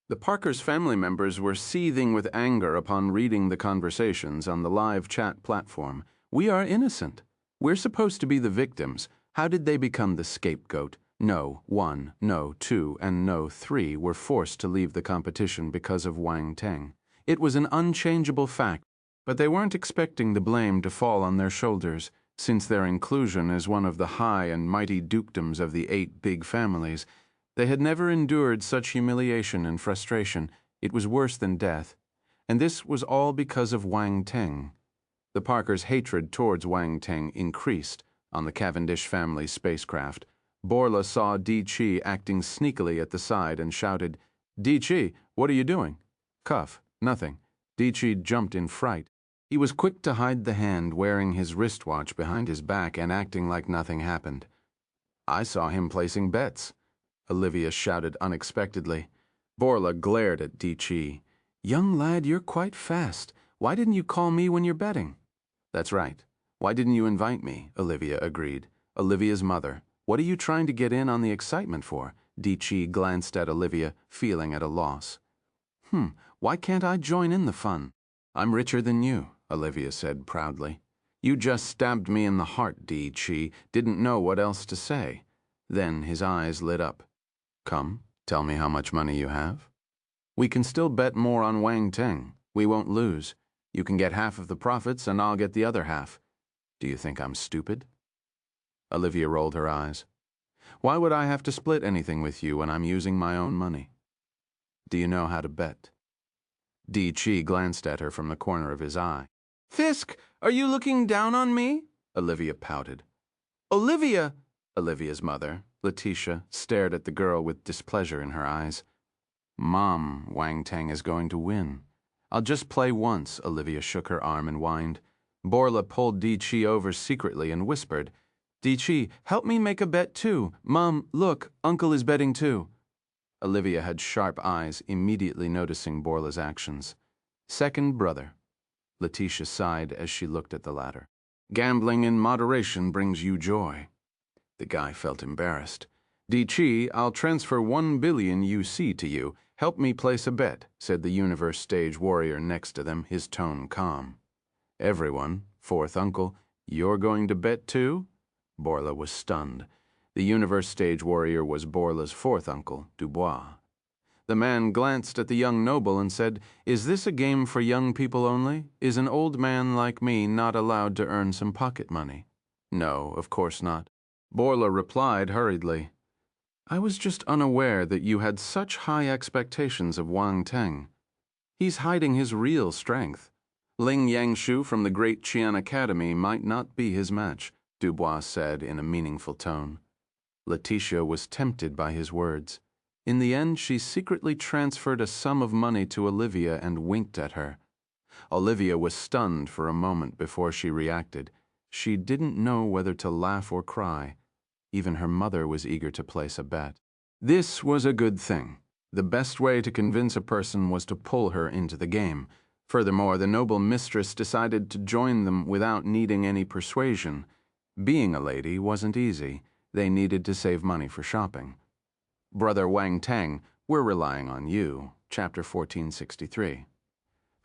The Parkers' family members were seething with anger upon reading the conversations on the live chat platform. We are innocent. We're supposed to be the victims. How did they become the scapegoat? No 1, no 2, and no 3 were forced to leave the competition because of Wang Teng. It was an unchangeable fact, but they weren't expecting the blame to fall on their shoulders, since their inclusion as one of the high and mighty dukedoms of the 8 big families. They had never endured such humiliation and frustration. It was worse than death. And this was all because of Wang Teng. The Parkers' hatred towards Wang Teng increased on the Cavendish family's spacecraft. Borla saw Di Chi acting sneakily at the side and shouted, Di Chi, what are you doing? Cuff, nothing. Di Chi jumped in fright. He was quick to hide the hand, wearing his wristwatch behind his back and acting like nothing happened. I saw him placing bets, Olivia shouted unexpectedly. Borla glared at Di Chi. Young lad, you're quite fast. Why didn't you call me when you're betting? That's right. Why didn't you invite me? Olivia agreed. Olivia's mother. What are you trying to get in on the excitement for? Di glanced at Olivia, feeling at a loss. Why can't I join in the fun? I'm richer than you, Olivia said proudly. You just stabbed me in the heart, Di. Didn't know what else to say. Then his eyes lit up. Come, tell me how much money you have. We can still bet more on Wang Teng. We won't lose. You can get half of the profits and I'll get the other half. Do you think I'm stupid? Olivia rolled her eyes. Why would I have to split anything with you when I'm using my own money? Do you know how to bet? Di glanced at her from the corner of his eye. Fisk, are you looking down on me? Olivia pouted. Olivia! Olivia's mother, Letitia, stared at the girl with displeasure in her eyes. Mom, Wang Teng is going to win. I'll just play once, Olivia shook her arm and whined. Borla pulled Di over secretly and whispered, Di, help me make a bet too. Mom, look, Uncle is betting too. Olivia had sharp eyes, immediately noticing Borla's actions. Second brother. Letitia sighed as she looked at the latter. Gambling in moderation brings you joy. The guy felt embarrassed. Di, I'll transfer 1 billion UC to you. Help me place a bet, said the universe stage warrior next to them, his tone calm. Everyone, fourth uncle, you're going to bet too? Borla was stunned. The universe stage warrior was Borla's fourth uncle, Dubois. The man glanced at the young noble and said, Is this a game for young people only? Is an old man like me not allowed to earn some pocket money? No, of course not. Borla replied hurriedly, I was just unaware that you had such high expectations of Wang Teng. He's hiding his real strength. Ling Yangshu from the Great Qian Academy might not be his match, Dubois said in a meaningful tone. Letitia was tempted by his words. In the end, she secretly transferred a sum of money to Olivia and winked at her. Olivia was stunned for a moment before she reacted. She didn't know whether to laugh or cry. Even her mother was eager to place a bet. This was a good thing. The best way to convince a person was to pull her into the game. Furthermore, the noble mistress decided to join them without needing any persuasion. Being a lady wasn't easy. They needed to save money for shopping. Brother Wang Teng, we're relying on you. Chapter 1463.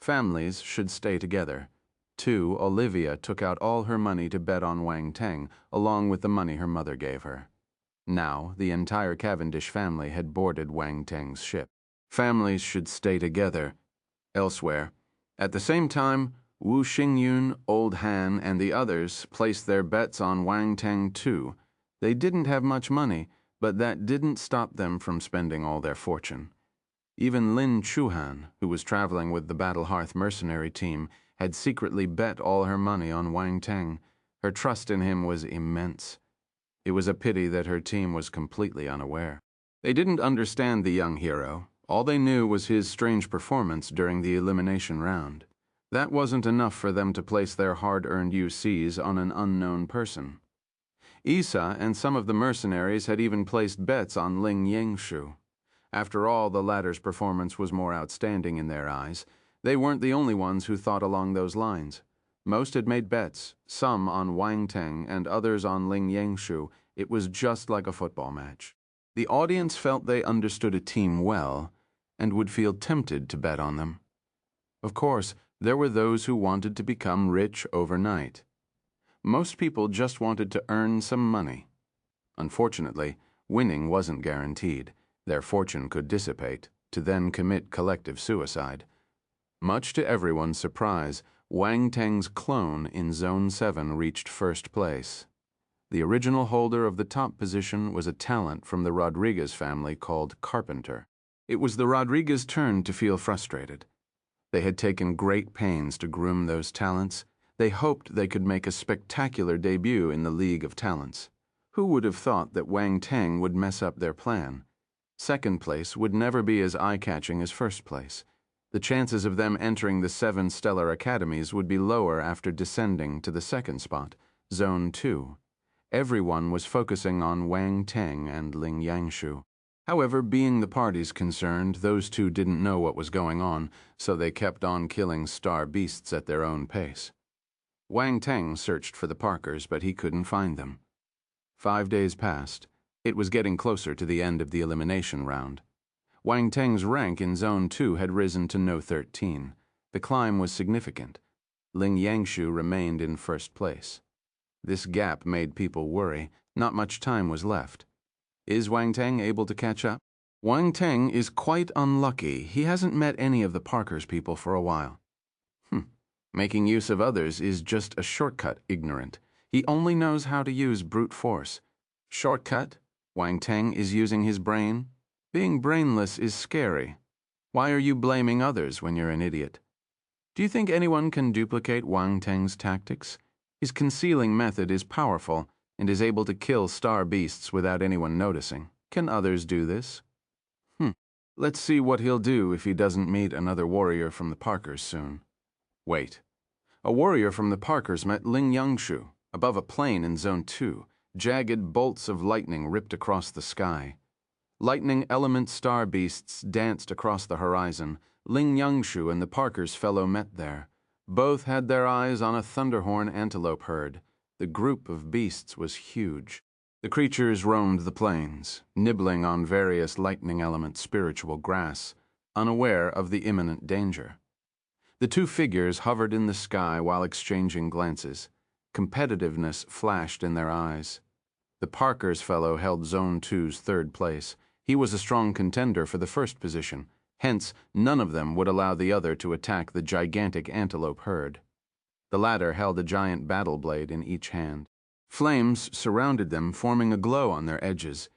Families should stay together. 2. Olivia took out all her money to bet on Wang Teng, along with the money her mother gave her. Now, the entire Cavendish family had boarded Wang Teng's ship. Families should stay together. Elsewhere. At the same time, Wu Xingyun, Old Han, and the others placed their bets on Wang Teng too. They didn't have much money, but that didn't stop them from spending all their fortune. Even Lin Chuhan, who was traveling with the Battle Hearth mercenary team, had secretly bet all her money on Wang Teng. Her trust in him was immense. It was a pity that her team was completely unaware. They didn't understand the young hero. All they knew was his strange performance during the elimination round. That wasn't enough for them to place their hard-earned UCs on an unknown person. Isa and some of the mercenaries had even placed bets on Ling Yangshu. After all, the latter's performance was more outstanding in their eyes. They weren't the only ones who thought along those lines. Most had made bets, some on Wang Teng and others on Ling Yangshu. It was just like a football match. The audience felt they understood a team well and would feel tempted to bet on them. Of course, there were those who wanted to become rich overnight. Most people just wanted to earn some money. Unfortunately, winning wasn't guaranteed. Their fortune could dissipate, to then commit collective suicide. Much to everyone's surprise, Wang Teng's clone in Zone 7 reached first place. The original holder of the top position was a talent from the Rodriguez family called Carpenter. It was the Rodriguez' turn to feel frustrated. They had taken great pains to groom those talents. They hoped they could make a spectacular debut in the League of Talents. Who would have thought that Wang Teng would mess up their plan? Second place would never be as eye-catching as first place. The chances of them entering the 7 stellar academies would be lower after descending to the second spot, Zone 2. Everyone was focusing on Wang Teng and Ling Yangshu. However, being the parties concerned, those two didn't know what was going on, so they kept on killing star beasts at their own pace. Wang Teng searched for the Parkers, but he couldn't find them. 5 days passed. It was getting closer to the end of the elimination round. Wang Teng's rank in Zone 2 had risen to No. 13. The climb was significant. Ling Yangshu remained in first place. This gap made people worry. Not much time was left. Is Wang Teng able to catch up? Wang Teng is quite unlucky. He hasn't met any of the Parker's people for a while. Making use of others is just a shortcut, ignorant. He only knows how to use brute force. Shortcut? Wang Teng is using his brain? Being brainless is scary. Why are you blaming others when you're an idiot? Do you think anyone can duplicate Wang Teng's tactics? His concealing method is powerful and is able to kill star beasts without anyone noticing. Can others do this? Let's see what he'll do if he doesn't meet another warrior from the Parkers soon. Wait. A warrior from the Parkers met Ling Yangshu above a plane in Zone 2. Jagged bolts of lightning ripped across the sky. Lightning element star beasts danced across the horizon. Ling Yangshu and the Parkers fellow met there. Both had their eyes on a thunderhorn antelope herd. The group of beasts was huge. The creatures roamed the plains, nibbling on various lightning element spiritual grass, unaware of the imminent danger. The two figures hovered in the sky while exchanging glances. Competitiveness flashed in their eyes. The Parkers fellow held Zone 2's third place. He was a strong contender for the first position. Hence, none of them would allow the other to attack the gigantic antelope herd. The latter held a giant battle blade in each hand. Flames surrounded them, forming a glow on their edges.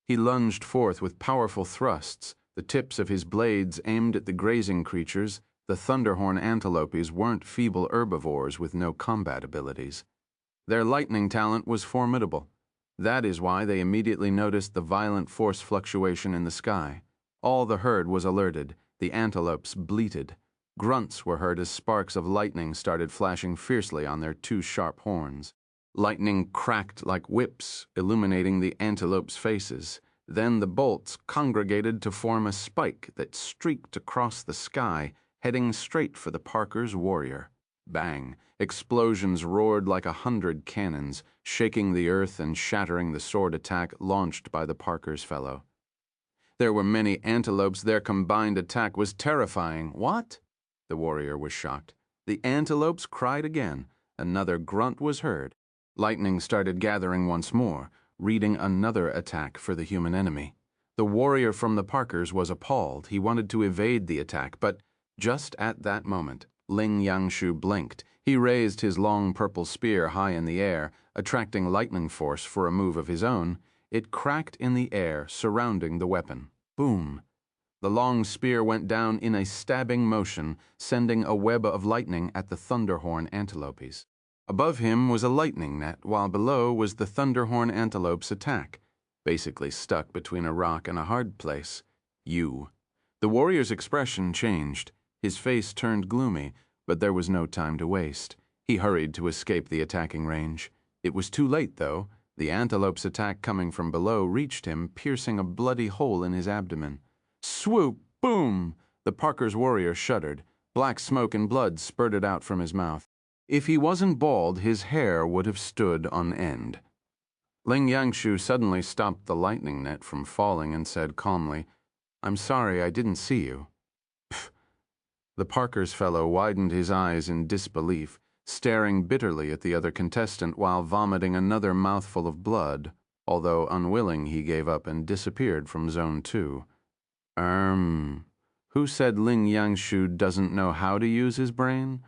He lunged forth with powerful thrusts. The tips of his blades aimed at the grazing creatures. The thunderhorn antelopes weren't feeble herbivores with no combat abilities. Their lightning talent was formidable. That is why they immediately noticed the violent force fluctuation in the sky. All the herd was alerted. The antelopes bleated. Grunts were heard as sparks of lightning started flashing fiercely on their two sharp horns. Lightning cracked like whips, illuminating the antelopes' faces. Then the bolts congregated to form a spike that streaked across the sky, heading straight for the Parkers' warrior. Bang! Explosions roared like 100 cannons, shaking the earth and shattering the sword attack launched by the Parkers' fellow. There were many antelopes. Their combined attack was terrifying. What? The warrior was shocked. The antelopes cried again. Another grunt was heard. Lightning started gathering once more, reading another attack for the human enemy. The warrior from the Parkers was appalled. He wanted to evade the attack, but just at that moment, Ling Yangshu blinked. He raised his long purple spear high in the air, attracting lightning force for a move of his own. It cracked in the air, surrounding the weapon. Boom! The long spear went down in a stabbing motion, sending a web of lightning at the thunderhorn antelopes. Above him was a lightning net, while below was the thunderhorn antelope's attack, basically stuck between a rock and a hard place. The warrior's expression changed. His face turned gloomy, but there was no time to waste. He hurried to escape the attacking range. It was too late, though. The antelope's attack coming from below reached him, piercing a bloody hole in his abdomen. Swoop! Boom! The Parkers' warrior shuddered. Black smoke and blood spurted out from his mouth. If he wasn't bald, his hair would have stood on end. Ling Yangshu suddenly stopped the lightning net from falling and said calmly, "I'm sorry, I didn't see you." Pfft. The Parkers fellow widened his eyes in disbelief, staring bitterly at the other contestant while vomiting another mouthful of blood. Although unwilling, he gave up and disappeared from Zone 2. Who said Ling Yangshu doesn't know how to use his brain?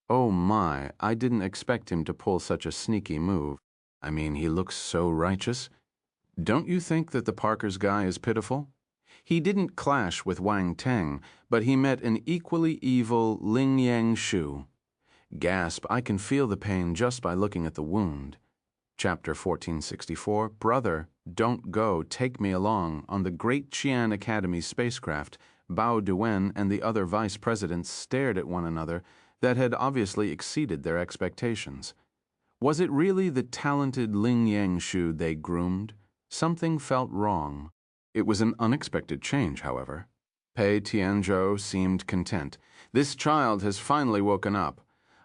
Oh my, I didn't expect him to pull such a sneaky move. I mean, he looks so righteous. Don't you think that the Parkers guy is pitiful? He didn't clash with Wang Teng, but he met an equally evil Ling Yangshu. Gasp, I can feel the pain just by looking at the wound. Chapter 1464, Brother, don't go, take me along. On the Great Qian Academy spacecraft, Bao Duan and the other vice presidents stared at one another that had obviously exceeded their expectations. Was it really the talented Ling Yangshu they groomed? Something felt wrong. It was an unexpected change, however. Pei Tianzhou seemed content. This child has finally woken up.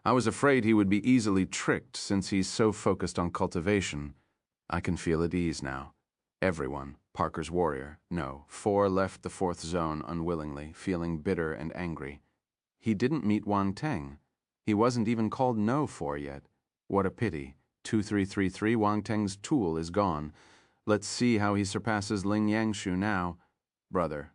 I was afraid he would be easily tricked since he's so focused on cultivation. I can feel at ease now. Everyone, Parker's warrior, no, 4 left the 4th zone unwillingly, feeling bitter and angry. He didn't meet Wang Teng. He wasn't even called No 4 yet. What a pity. 2333, Wang Teng's tool is gone. Let's see how he surpasses Ling Yangshu now. Brother,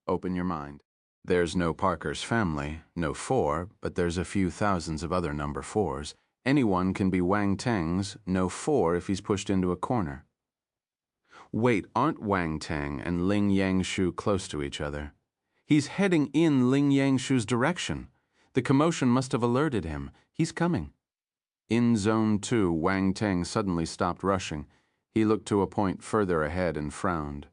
open your mind. There's no Parker's family, no 4, but there's a few thousands of other number 4s. Anyone can be Wang Teng's, no 4 if he's pushed into a corner. Wait, aren't Wang Teng and Ling Yangshu close to each other? He's heading in Ling Yangshu's direction. The commotion must have alerted him. He's coming. In Zone 2, Wang Teng suddenly stopped rushing. He looked to a point further ahead and frowned.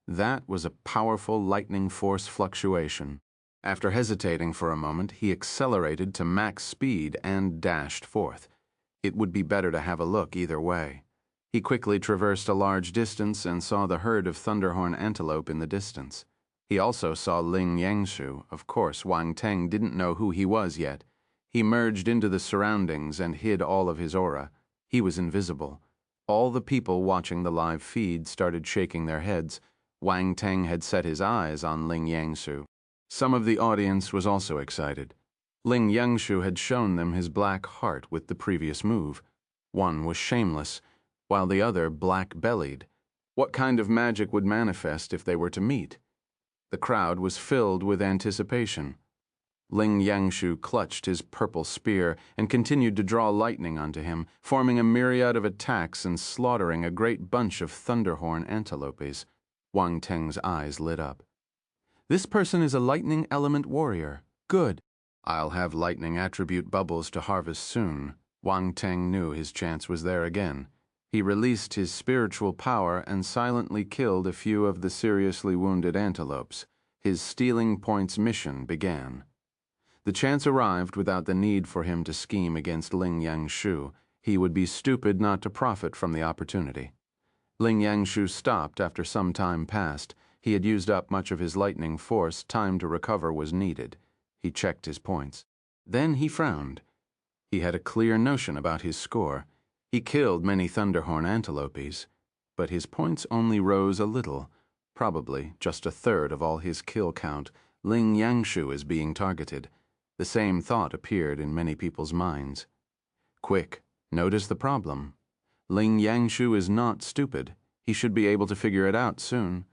That was a powerful lightning force fluctuation. After hesitating for a moment, he accelerated to max speed and dashed forth. It would be better to have a look either way. He quickly traversed a large distance and saw the herd of thunderhorn antelope in the distance. He also saw Ling Yangshu. Of course, Wang Teng didn't know who he was yet. He merged into the surroundings and hid all of his aura. He was invisible. All the people watching the live feed started shaking their heads. Wang Teng had set his eyes on Ling Yangshu. Some of the audience was also excited. Ling Yangshu had shown them his black heart with the previous move. One was shameless, while the other black-bellied. What kind of magic would manifest if they were to meet? The crowd was filled with anticipation. Ling Yangshu clutched his purple spear and continued to draw lightning onto him, forming a myriad of attacks and slaughtering a great bunch of thunderhorn antelopes. Wang Teng's eyes lit up. This person is a lightning element warrior. Good. I'll have lightning attribute bubbles to harvest soon. Wang Teng knew his chance was there again. He released his spiritual power and silently killed a few of the seriously wounded antelopes. His stealing points mission began. The chance arrived without the need for him to scheme against Ling Yangshu. He would be stupid not to profit from the opportunity. Ling Yangshu stopped after some time passed. He had used up much of his lightning force. Time to recover was needed. He checked his points. Then he frowned. He had a clear notion about his score. He killed many thunderhorn antelopes, but his points only rose a little, probably just a third of all his kill count. Ling Yangshu is being targeted. The same thought appeared in many people's minds. Quick, notice the problem. Ling Yangshu is not stupid. He should be able to figure it out soon.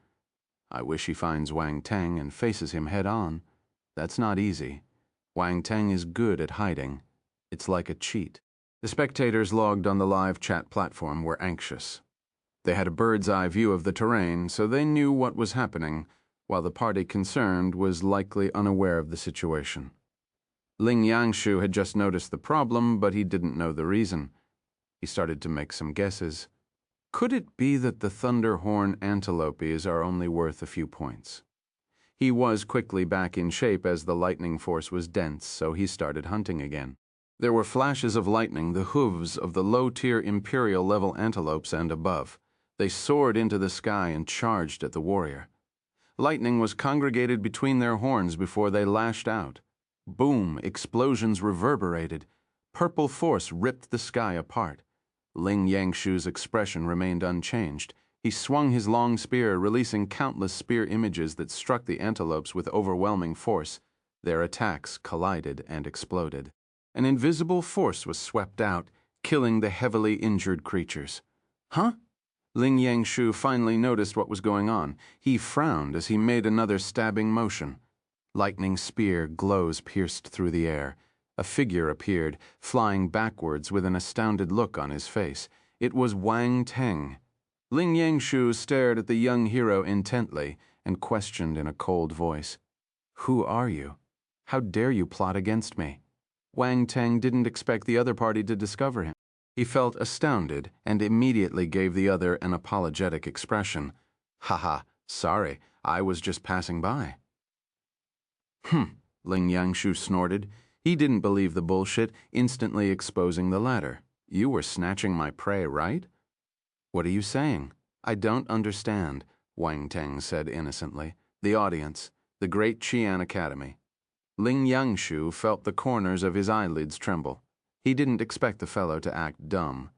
I wish he finds Wang Teng and faces him head on. That's not easy. Wang Teng is good at hiding. It's like a cheat. The spectators logged on the live chat platform were anxious. They had a bird's-eye view of the terrain, so they knew what was happening, while the party concerned was likely unaware of the situation. Ling Yangshu had just noticed the problem, but he didn't know the reason. He started to make some guesses. Could it be that the thunderhorn antelopes are only worth a few points? He was quickly back in shape as the lightning force was dense, so he started hunting again. There were flashes of lightning, the hooves of the low-tier imperial-level antelopes and above. They soared into the sky and charged at the warrior. Lightning was congregated between their horns before they lashed out. Boom! Explosions reverberated. Purple force ripped the sky apart. Ling Yangshu's expression remained unchanged. He swung his long spear, releasing countless spear images that struck the antelopes with overwhelming force. Their attacks collided and exploded. An invisible force was swept out, killing the heavily injured creatures. Huh? Ling Yangshu finally noticed what was going on. He frowned as he made another stabbing motion. Lightning spear glows pierced through the air. A figure appeared, flying backwards with an astounded look on his face. It was Wang Teng. Ling Yangshu stared at the young hero intently and questioned in a cold voice, "Who are you? How dare you plot against me?" Wang Teng didn't expect the other party to discover him. He felt astounded and immediately gave the other an apologetic expression. "Haha, sorry, I was just passing by." Ling Yangshu snorted. He didn't believe the bullshit, instantly exposing the latter. "You were snatching my prey, right?" "What are you saying?" "I don't understand," Wang Teng said innocently. "The audience, the Great Qian Academy." Ling Yangshu felt the corners of his eyelids tremble. He didn't expect the fellow to act dumb.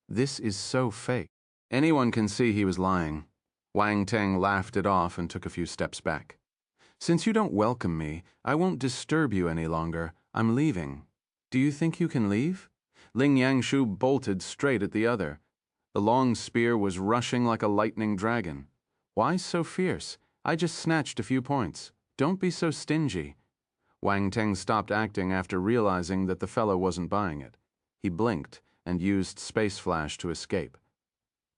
This is so fake. Anyone can see he was lying. Wang Teng laughed it off and took a few steps back. Since you don't welcome me, I won't disturb you any longer. I'm leaving. Do you think you can leave? Ling Yangshu bolted straight at the other. The long spear was rushing like a lightning dragon. Why so fierce? I just snatched a few points. Don't be so stingy. Wang Teng stopped acting after realizing that the fellow wasn't buying it. He blinked and used space flash to escape.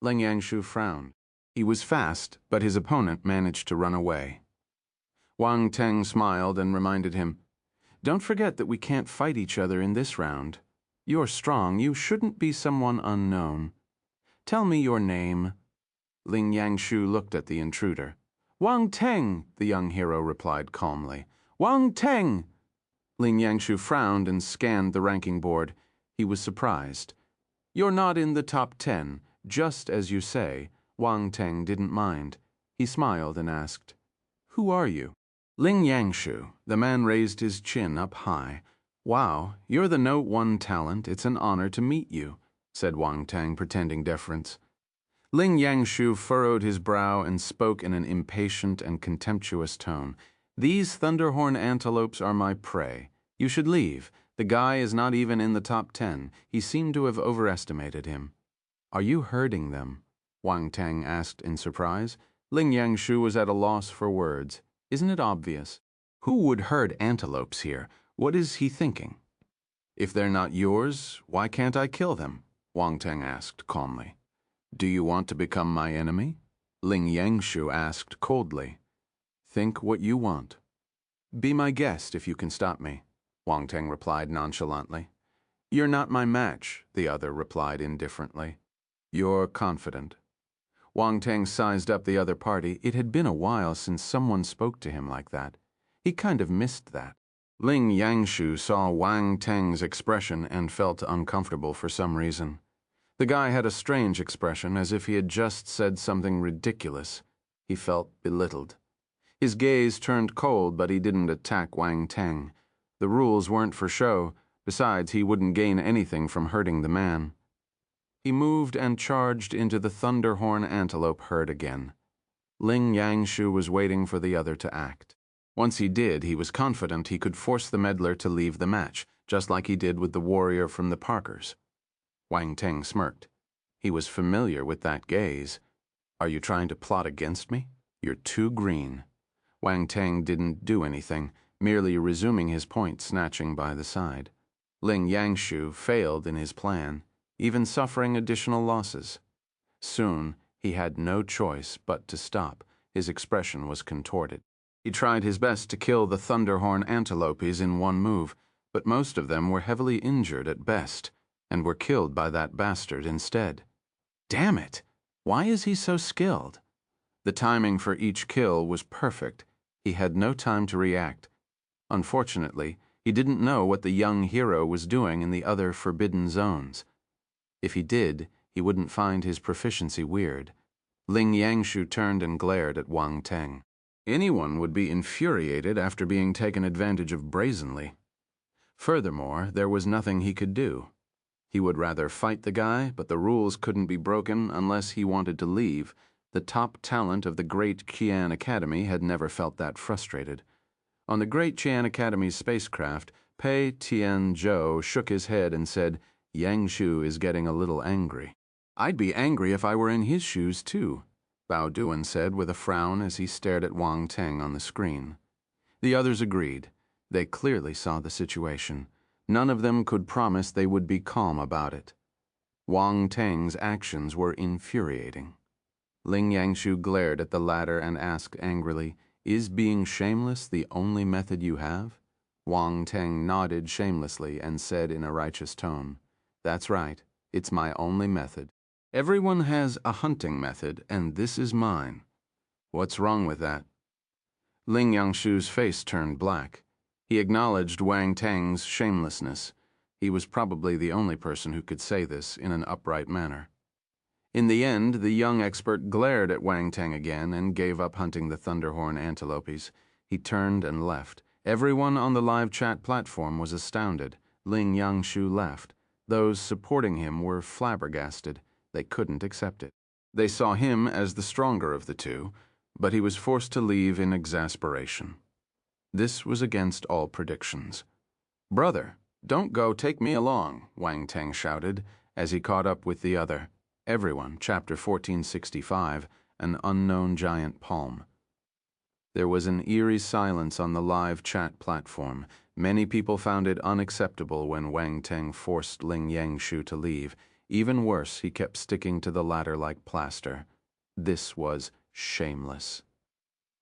Ling Yangshu frowned. He was fast, but his opponent managed to run away. Wang Teng smiled and reminded him, "Don't forget that we can't fight each other in this round. You're strong. You shouldn't be someone unknown. Tell me your name." Ling Yangshu looked at the intruder. "Wang Teng," the young hero replied calmly. "Wang Teng!" Ling Yangshu frowned and scanned the ranking board. He was surprised. "You're not in the top 10, just as you say." Wang Teng didn't mind. He smiled and asked, "Who are you?" "Ling Yangshu." The man raised his chin up high. "Wow, you're the Note 1 talent. It's an honor to meet you," said Wang Teng, pretending deference. Ling Yangshu furrowed his brow and spoke in an impatient and contemptuous tone. "These thunderhorn antelopes are my prey. You should leave. The guy is not even in the top 10. He seemed to have overestimated him." "Are you herding them?" Wang Teng asked in surprise. Ling Yangshu was at a loss for words. "Isn't it obvious? Who would herd antelopes here? What is he thinking?" "If they're not yours, why can't I kill them?" Wang Teng asked calmly. "Do you want to become my enemy?" Ling Yangshu asked coldly. "Think what you want." "Be my guest if you can stop me," Wang Teng replied nonchalantly. "You're not my match," the other replied indifferently. "You're confident." Wang Teng sized up the other party. It had been a while since someone spoke to him like that. He kind of missed that. Ling Yangshu saw Wang Teng's expression and felt uncomfortable for some reason. The guy had a strange expression, as if he had just said something ridiculous. He felt belittled. His gaze turned cold, but he didn't attack Wang Teng. The rules weren't for show. Besides, he wouldn't gain anything from hurting the man. He moved and charged into the thunderhorn antelope herd again. Ling Yangshu was waiting for the other to act. Once he did, he was confident he could force the meddler to leave the match, just like he did with the warrior from the Parkers. Wang Teng smirked. He was familiar with that gaze. "Are you trying to plot against me? You're too green." Wang Teng didn't do anything, merely resuming his point, snatching by the side. Ling Yangshu failed in his plan, even suffering additional losses. Soon, he had no choice but to stop. His expression was contorted. He tried his best to kill the thunderhorn antelopes in one move, but most of them were heavily injured at best, and were killed by that bastard instead. Damn it! Why is he so skilled? The timing for each kill was perfect. He had no time to react. Unfortunately, he didn't know what the young hero was doing in the other forbidden zones. If he did, he wouldn't find his proficiency weird. Ling Yangshu turned and glared at Wang Teng. Anyone would be infuriated after being taken advantage of brazenly. Furthermore, there was nothing he could do. He would rather fight the guy, but the rules couldn't be broken unless he wanted to leave. The top talent of the Great Qian Academy had never felt that frustrated. On the Great Qian Academy's spacecraft, Pei Tianzhou shook his head and said, "Yangshu is getting a little angry." "I'd be angry if I were in his shoes, too," Bao Duan said with a frown as he stared at Wang Teng on the screen. The others agreed. They clearly saw the situation. None of them could promise they would be calm about it. Wang Teng's actions were infuriating. Ling Yangshu glared at the latter and asked angrily, "Is being shameless the only method you have?" Wang Teng nodded shamelessly and said in a righteous tone, "That's right. It's my only method. Everyone has a hunting method, and this is mine." "What's wrong with that?" Ling Yangshu's face turned black. He acknowledged Wang Teng's shamelessness. He was probably the only person who could say this in an upright manner. In the end, the young expert glared at Wang Teng again and gave up hunting the thunderhorn antelopes. He turned and left. Everyone on the live chat platform was astounded. Ling Yangshu left. Those supporting him were flabbergasted. They couldn't accept it. They saw him as the stronger of the two, but he was forced to leave in exasperation. This was against all predictions. "Brother, don't go, take me along," Wang Teng shouted as he caught up with the other. Everyone, Chapter 1465, An Unknown Giant Palm. There was an eerie silence on the live chat platform. Many people found it unacceptable when Wang Teng forced Ling Yangshu to leave. Even worse, he kept sticking to the ladder like plaster. This was shameless.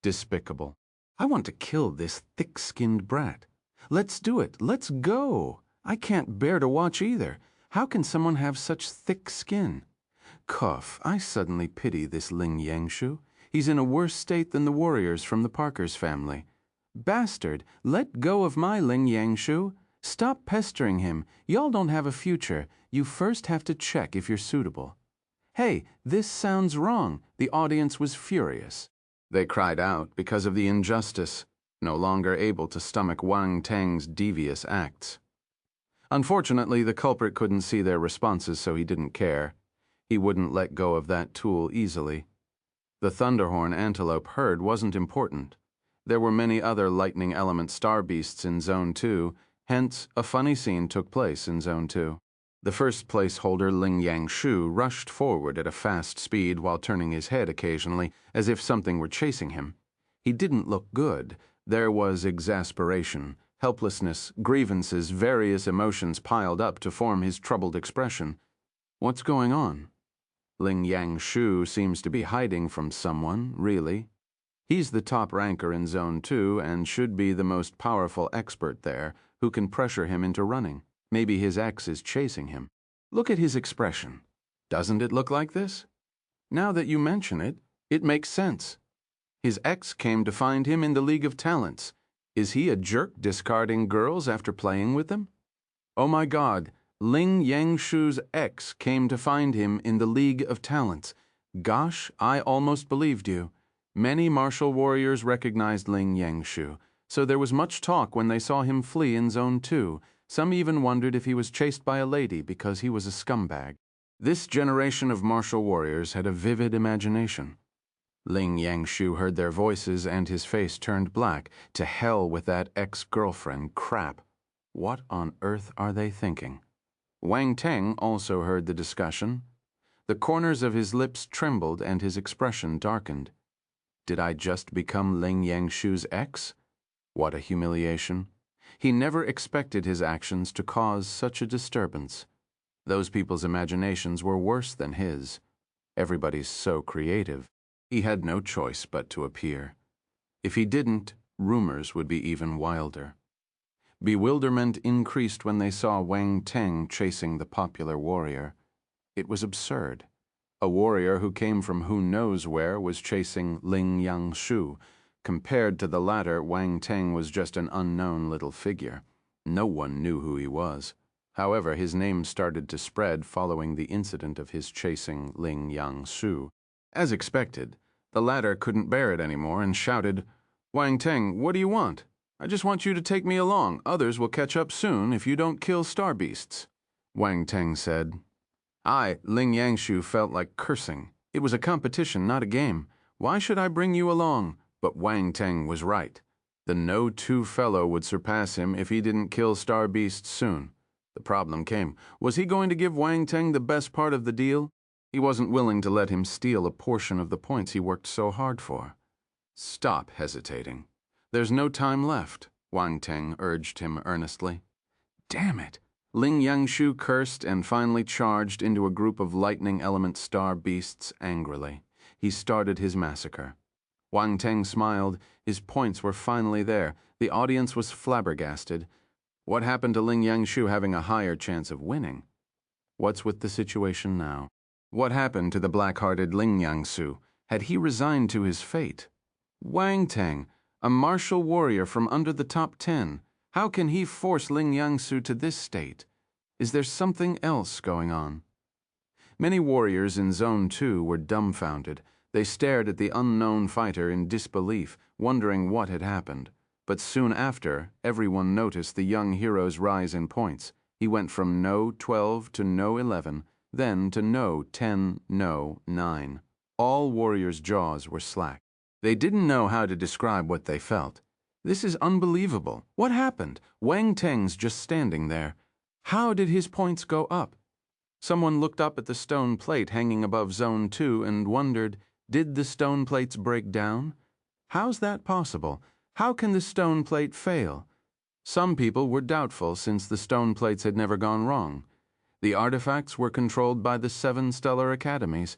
Despicable. "I want to kill this thick-skinned brat. Let's do it. Let's go. I can't bear to watch either. How can someone have such thick skin? Cough, I suddenly pity this Ling Yangshu. He's in a worse state than the warriors from the Parkers family. Bastard, let go of my Ling Yangshu. Stop pestering him. Y'all don't have a future. You first have to check if you're suitable." "Hey, this sounds wrong." The audience was furious. They cried out because of the injustice, no longer able to stomach Wang Teng's devious acts. Unfortunately, the culprit couldn't see their responses, so he didn't care. He wouldn't let go of that tool easily. The Thunderhorn Antelope herd wasn't important. There were many other lightning element star beasts in Zone 2, hence a funny scene took place in Zone 2. The first place holder Ling Yangshu rushed forward at a fast speed while turning his head occasionally, as if something were chasing him. He didn't look good. There was exasperation, helplessness, grievances, various emotions piled up to form his troubled expression. What's going on? Ling Yangshu seems to be hiding from someone, really. He's the top ranker in Zone 2 and should be the most powerful expert there, who can pressure him into running. Maybe his ex is chasing him. Look at his expression. Doesn't it look like this? Now that you mention it, it makes sense. His ex came to find him in the League of Talents. Is he a jerk discarding girls after playing with them? Oh my God, Ling Yangshu's ex came to find him in the League of Talents. Gosh, I almost believed you. Many martial warriors recognized Ling Yangshu, so there was much talk when they saw him flee in Zone 2. Some even wondered if he was chased by a lady because he was a scumbag. This generation of martial warriors had a vivid imagination. Ling Yangshu heard their voices and his face turned black. To hell with that ex-girlfriend crap. What on earth are they thinking? Wang Teng also heard the discussion. The corners of his lips trembled and his expression darkened. Did I just become Ling Yangshu's ex? What a humiliation. He never expected his actions to cause such a disturbance. Those people's imaginations were worse than his. Everybody's so creative. He had no choice but to appear. If he didn't, rumors would be even wilder. Bewilderment increased when they saw Wang Teng chasing the popular warrior. It was absurd. A warrior who came from who knows where was chasing Ling Yangshu. Compared to the latter, Wang Teng was just an unknown little figure. No one knew who he was. However, his name started to spread following the incident of his chasing Ling Yangshu. As expected, the latter couldn't bear it anymore and shouted, "Wang Teng, what do you want? I just want you to take me along. Others will catch up soon if you don't kill star beasts." Wang Teng said, Ling Yangshu felt like cursing. It was a competition, not a game. Why should I bring you along? But Wang Teng was right. The No-2 fellow would surpass him if he didn't kill star beasts soon. The problem came. Was he going to give Wang Teng the best part of the deal? He wasn't willing to let him steal a portion of the points he worked so hard for. Stop hesitating. There's no time left, Wang Teng urged him earnestly. Damn it! Ling Yangshu cursed and finally charged into a group of lightning element star beasts angrily. He started his massacre. Wang Teng smiled. His points were finally there. The audience was flabbergasted. What happened to Ling Yangshu having a higher chance of winning? What's with the situation now? What happened to the black-hearted Ling Yangshu? Had he resigned to his fate? Wang Teng, a martial warrior from under the top 10. How can he force Ling Yangshu to this state? Is there something else going on? Many warriors in Zone 2 were dumbfounded. They stared at the unknown fighter in disbelief, wondering what had happened. But soon after, everyone noticed the young hero's rise in points. He went from No 12 to No 11, then to no 10, no 9. All warriors' jaws were slack. They didn't know how to describe what they felt. This is unbelievable. What happened? Wang Teng's just standing there. How did his points go up? Someone looked up at the stone plate hanging above Zone 2 and wondered, did the stone plates break down? How's that possible? How can the stone plate fail? Some people were doubtful since the stone plates had never gone wrong. The artifacts were controlled by the 7 stellar academies.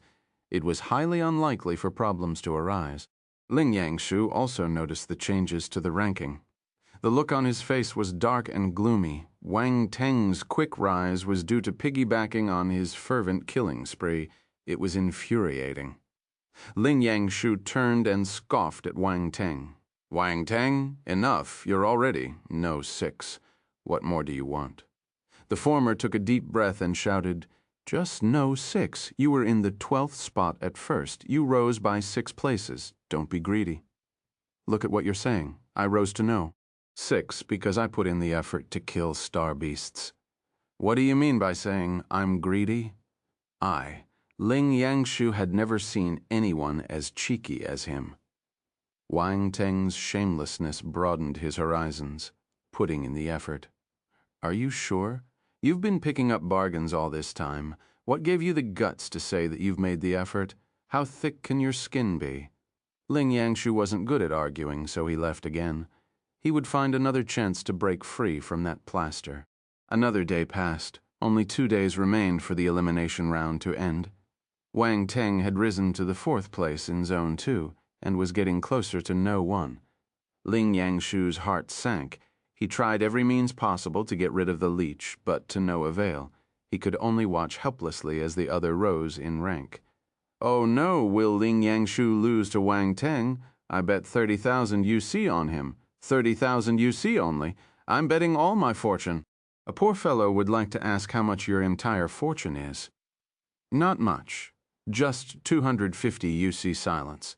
It was highly unlikely for problems to arise. Ling Yangshu also noticed the changes to the ranking. The look on his face was dark and gloomy. Wang Teng's quick rise was due to piggybacking on his fervent killing spree. It was infuriating. Ling Yangshu turned and scoffed at Wang Teng. Wang Teng, enough, you're already no 6. What more do you want? The former took a deep breath and shouted, just no 6. You were in the 12th spot at first. You rose by 6 places. Don't be greedy. Look at what you're saying. I rose to no. 6 because I put in the effort to kill star beasts. What do you mean by saying I'm greedy? Ling Yangshu had never seen anyone as cheeky as him. Wang Teng's shamelessness broadened his horizons, putting in the effort. Are you sure? You've been picking up bargains all this time. What gave you the guts to say that you've made the effort? How thick can your skin be? Ling Yangshu wasn't good at arguing, so he left again. He would find another chance to break free from that plaster. Another day passed. Only 2 days remained for the elimination round to end. Wang Teng had risen to the 4th place in Zone 2 and was getting closer to no 1. Ling Yangshu's heart sank. He tried every means possible to get rid of the leech, but to no avail. He could only watch helplessly as the other rose in rank. Oh no, will Ling Yangshu lose to Wang Teng? I bet 30,000 UC on him. 30,000 UC only. I'm betting all my fortune. A poor fellow would like to ask how much your entire fortune is. Not much. Just 250 UC silence.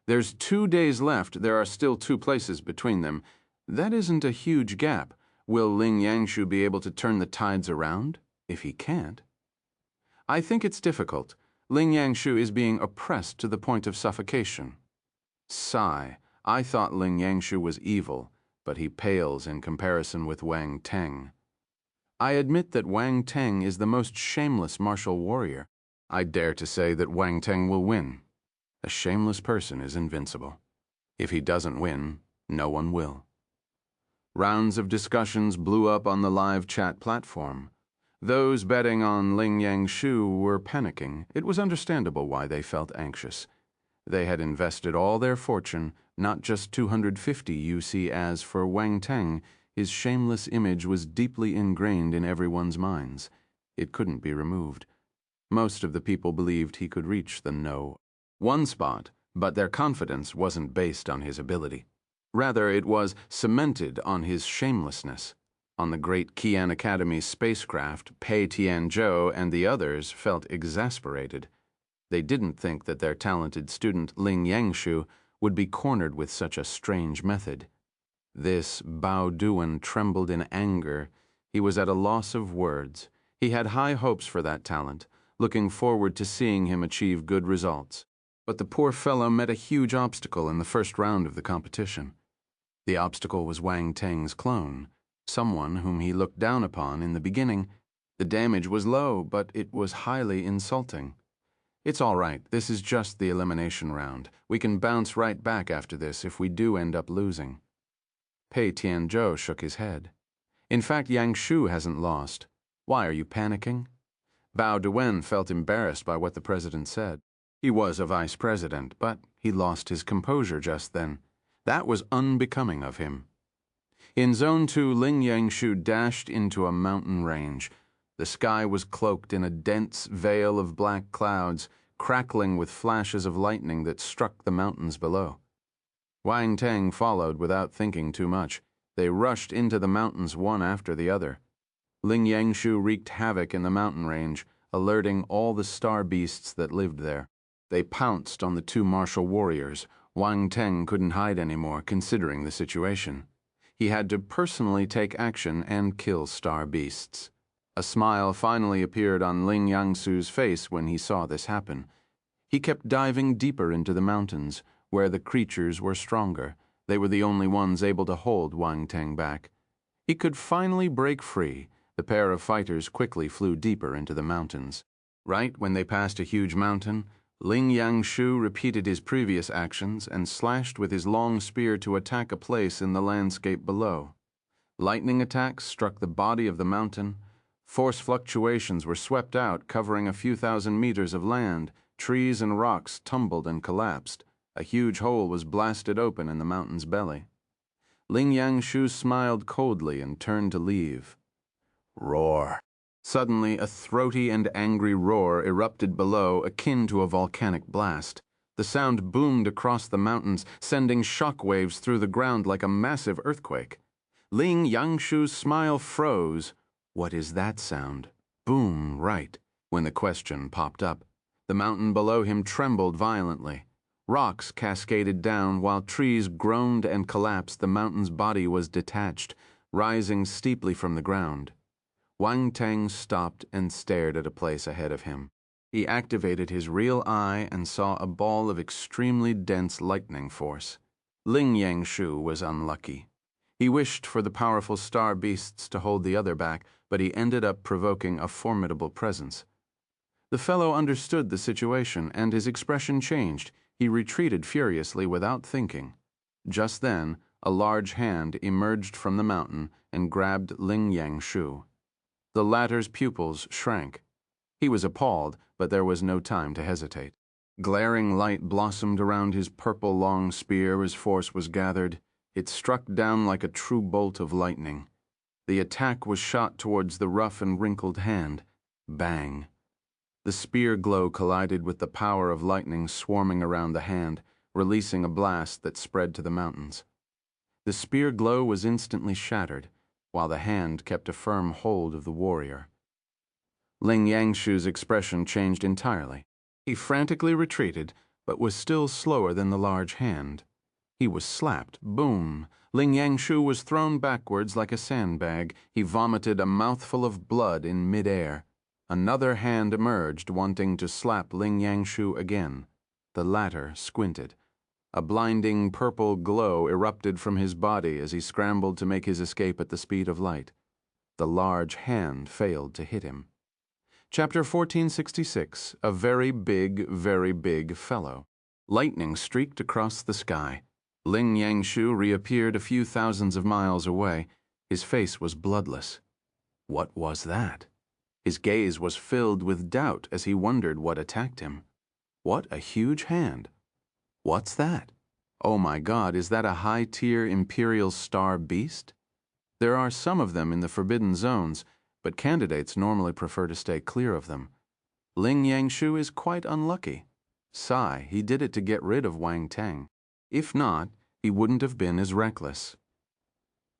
There's 2 days left. There are still 2 places between them. That isn't a huge gap. Will Ling Yangshu be able to turn the tides around? If he can't. I think it's difficult. Ling Yangshu is being oppressed to the point of suffocation. Sigh. I thought Ling Yangshu was evil, but he pales in comparison with Wang Teng. I admit that Wang Teng is the most shameless martial warrior. I dare to say that Wang Teng will win. A shameless person is invincible. If he doesn't win, no one will. Rounds of discussions blew up on the live chat platform. Those betting on Ling Yangshu were panicking. It was understandable why they felt anxious. They had invested all their fortune, not just 250 UC, as for Wang Teng, his shameless image was deeply ingrained in everyone's minds. It couldn't be removed. Most of the people believed he could reach the no 1 spot, but their confidence wasn't based on his ability. Rather, it was cemented on his shamelessness. On the great Qian Academy's spacecraft, Pei Tianzhou and the others felt exasperated. They didn't think that their talented student Ling Yangshu would be cornered with such a strange method. This Bao Duan trembled in anger. He was at a loss of words. He had high hopes for that talent, looking forward to seeing him achieve good results. But the poor fellow met a huge obstacle in the first round of the competition. The obstacle was Wang Teng's clone, someone whom he looked down upon in the beginning. The damage was low, but it was highly insulting. It's all right, this is just the elimination round. We can bounce right back after this if we do end up losing. Pei Tianzhou shook his head. In fact, Yangshu hasn't lost. Why are you panicking? Bao Duan felt embarrassed by what the president said. He was a vice president, but he lost his composure just then. That was unbecoming of him. In Zone 2, Ling Yangshu dashed into a mountain range. The sky was cloaked in a dense veil of black clouds, crackling with flashes of lightning that struck the mountains below. Wang Teng followed without thinking too much. They rushed into the mountains one after the other. Ling Yangshu wreaked havoc in the mountain range, alerting all the star beasts that lived there. They pounced on the 2 martial warriors. Wang Teng couldn't hide anymore, considering the situation. He had to personally take action and kill star beasts. A smile finally appeared on Ling Yangshu's face when he saw this happen. He kept diving deeper into the mountains, where the creatures were stronger. They were the only ones able to hold Wang Teng back. He could finally break free. The pair of fighters quickly flew deeper into the mountains. Right when they passed a huge mountain, Ling Yangshu repeated his previous actions and slashed with his long spear to attack a place in the landscape below. Lightning attacks struck the body of the mountain. Force fluctuations were swept out, covering a few thousand meters of land. Trees and rocks tumbled and collapsed. A huge hole was blasted open in the mountain's belly. Ling Yangshu smiled coldly and turned to leave. Roar. Suddenly, a throaty and angry roar erupted below, akin to a volcanic blast. The sound boomed across the mountains, sending shock waves through the ground like a massive earthquake. Ling Yangshu's smile froze. What is that sound? Boom, right, when the question popped up. The mountain below him trembled violently. Rocks cascaded down while trees groaned and collapsed. The mountain's body was detached, rising steeply from the ground. Wang Teng stopped and stared at a place ahead of him. He activated his real eye and saw a ball of extremely dense lightning force. Ling Yangshu was unlucky. He wished for the powerful star beasts to hold the other back, but he ended up provoking a formidable presence. The fellow understood the situation, and his expression changed. He retreated furiously without thinking. Just then, a large hand emerged from the mountain and grabbed Ling Yangshu. The latter's pupils shrank. He was appalled, but there was no time to hesitate. Glaring light blossomed around his purple long spear as force was gathered. It struck down like a true bolt of lightning. The attack was shot towards the rough and wrinkled hand. Bang. The spear glow collided with the power of lightning swarming around the hand, releasing a blast that spread to the mountains. The spear glow was instantly shattered, while the hand kept a firm hold of the warrior. Ling Yangshu's expression changed entirely. He frantically retreated, but was still slower than the large hand. He was slapped. Boom. Ling Yangshu was thrown backwards like a sandbag. He vomited a mouthful of blood in midair. Another hand emerged, wanting to slap Ling Yangshu again. The latter squinted. A blinding purple glow erupted from his body as he scrambled to make his escape at the speed of light. The large hand failed to hit him. Chapter 1466, A Very Big Fellow. Lightning streaked across the sky. Ling Yangshu reappeared a few thousands of miles away. His face was bloodless. What was that? His gaze was filled with doubt as he wondered what attacked him. What a huge hand! What's that? Oh my God, is that a high-tier imperial star beast? There are some of them in the forbidden zones, but candidates normally prefer to stay clear of them. Ling Yangshu is quite unlucky. Sigh, he did it to get rid of Wang Teng. If not, he wouldn't have been as reckless.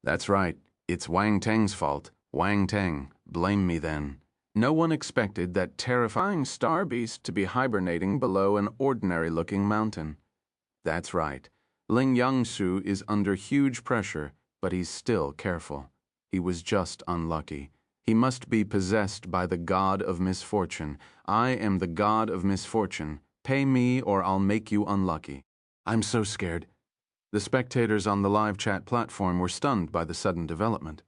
That's right, it's Wang Teng's fault. Wang Teng, blame me then. No one expected that terrifying star beast to be hibernating below an ordinary-looking mountain. That's right, Ling Yangshu is under huge pressure, but he's still careful. He was just unlucky. He must be possessed by the god of misfortune. I am the god of misfortune. Pay me or I'll make you unlucky. I'm so scared. The spectators on the live chat platform were stunned by the sudden development.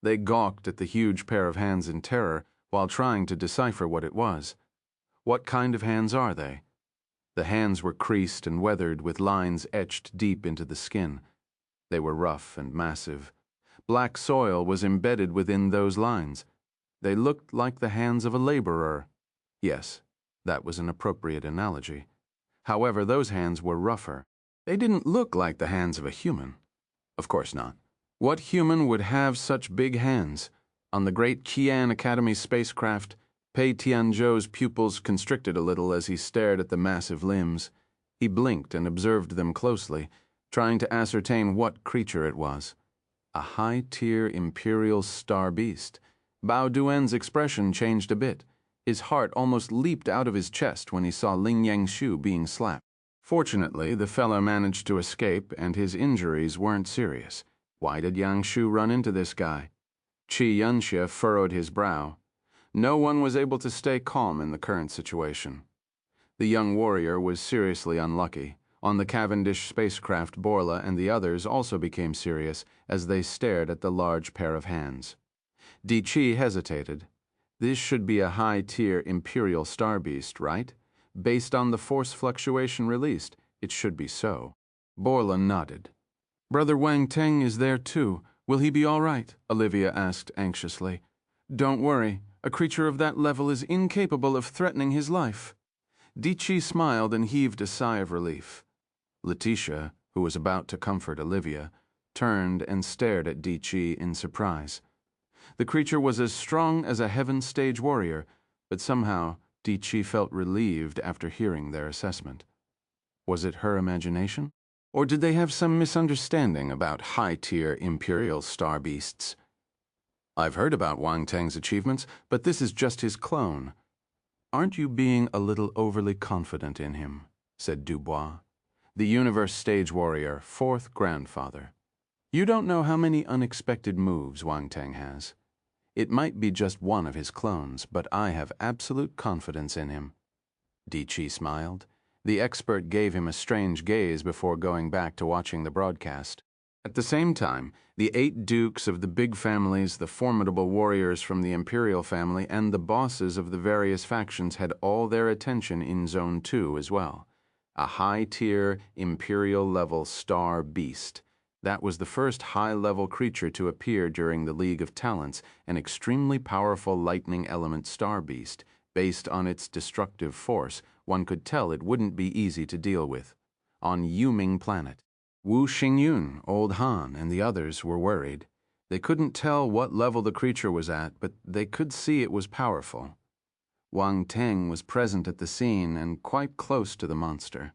They gawked at the huge pair of hands in terror while trying to decipher what it was. What kind of hands are they? The hands were creased and weathered with lines etched deep into the skin. They were rough and massive. Black soil was embedded within those lines. They looked like the hands of a laborer. Yes, that was an appropriate analogy. However, those hands were rougher. They didn't look like the hands of a human. Of course not. What human would have such big hands? On the great Qian Academy spacecraft, Pei Tianzhou's pupils constricted a little as he stared at the massive limbs. He blinked and observed them closely, trying to ascertain what creature it was. A high-tier imperial star beast. Bao Duan's expression changed a bit. His heart almost leaped out of his chest when he saw Ling Yangshu being slapped. Fortunately, the fellow managed to escape, and his injuries weren't serious. Why did Yangshu run into this guy? Qi Yunxia furrowed his brow. No one was able to stay calm in the current situation. The young warrior was seriously unlucky. On the Cavendish spacecraft, Borla and the others also became serious as they stared at the large pair of hands. Di Chi hesitated. This should be a high-tier Imperial star beast, right? Based on the force fluctuation released, it should be so. Borla nodded. Brother Wang Teng is there too. Will he be all right? Olivia asked anxiously. Don't worry. A creature of that level is incapable of threatening his life. Di Chi smiled and heaved a sigh of relief. Letitia, who was about to comfort Olivia, turned and stared at Di Chi in surprise. The creature was as strong as a Heaven Stage warrior, but somehow Di Chi felt relieved after hearing their assessment. Was it her imagination? Or did they have some misunderstanding about high-tier Imperial star beasts? I've heard about Wang Teng's achievements, but this is just his clone. Aren't you being a little overly confident in him? Said Dubois, the Universe Stage Warrior, fourth grandfather. You don't know how many unexpected moves Wang Teng has. It might be just one of his clones, but I have absolute confidence in him. Di Chi smiled. The expert gave him a strange gaze before going back to watching the broadcast. At the same time, the 8 dukes of the big families, the formidable warriors from the Imperial family, and the bosses of the various factions had all their attention in Zone 2 as well. A high-tier, Imperial-level star beast. That was the first high-level creature to appear during the League of Talents, an extremely powerful lightning element star beast. Based on its destructive force, one could tell it wouldn't be easy to deal with. On Yuming Planet, Wu Xingyun, Old Han, and the others were worried. They couldn't tell what level the creature was at, but they could see it was powerful. Wang Teng was present at the scene and quite close to the monster,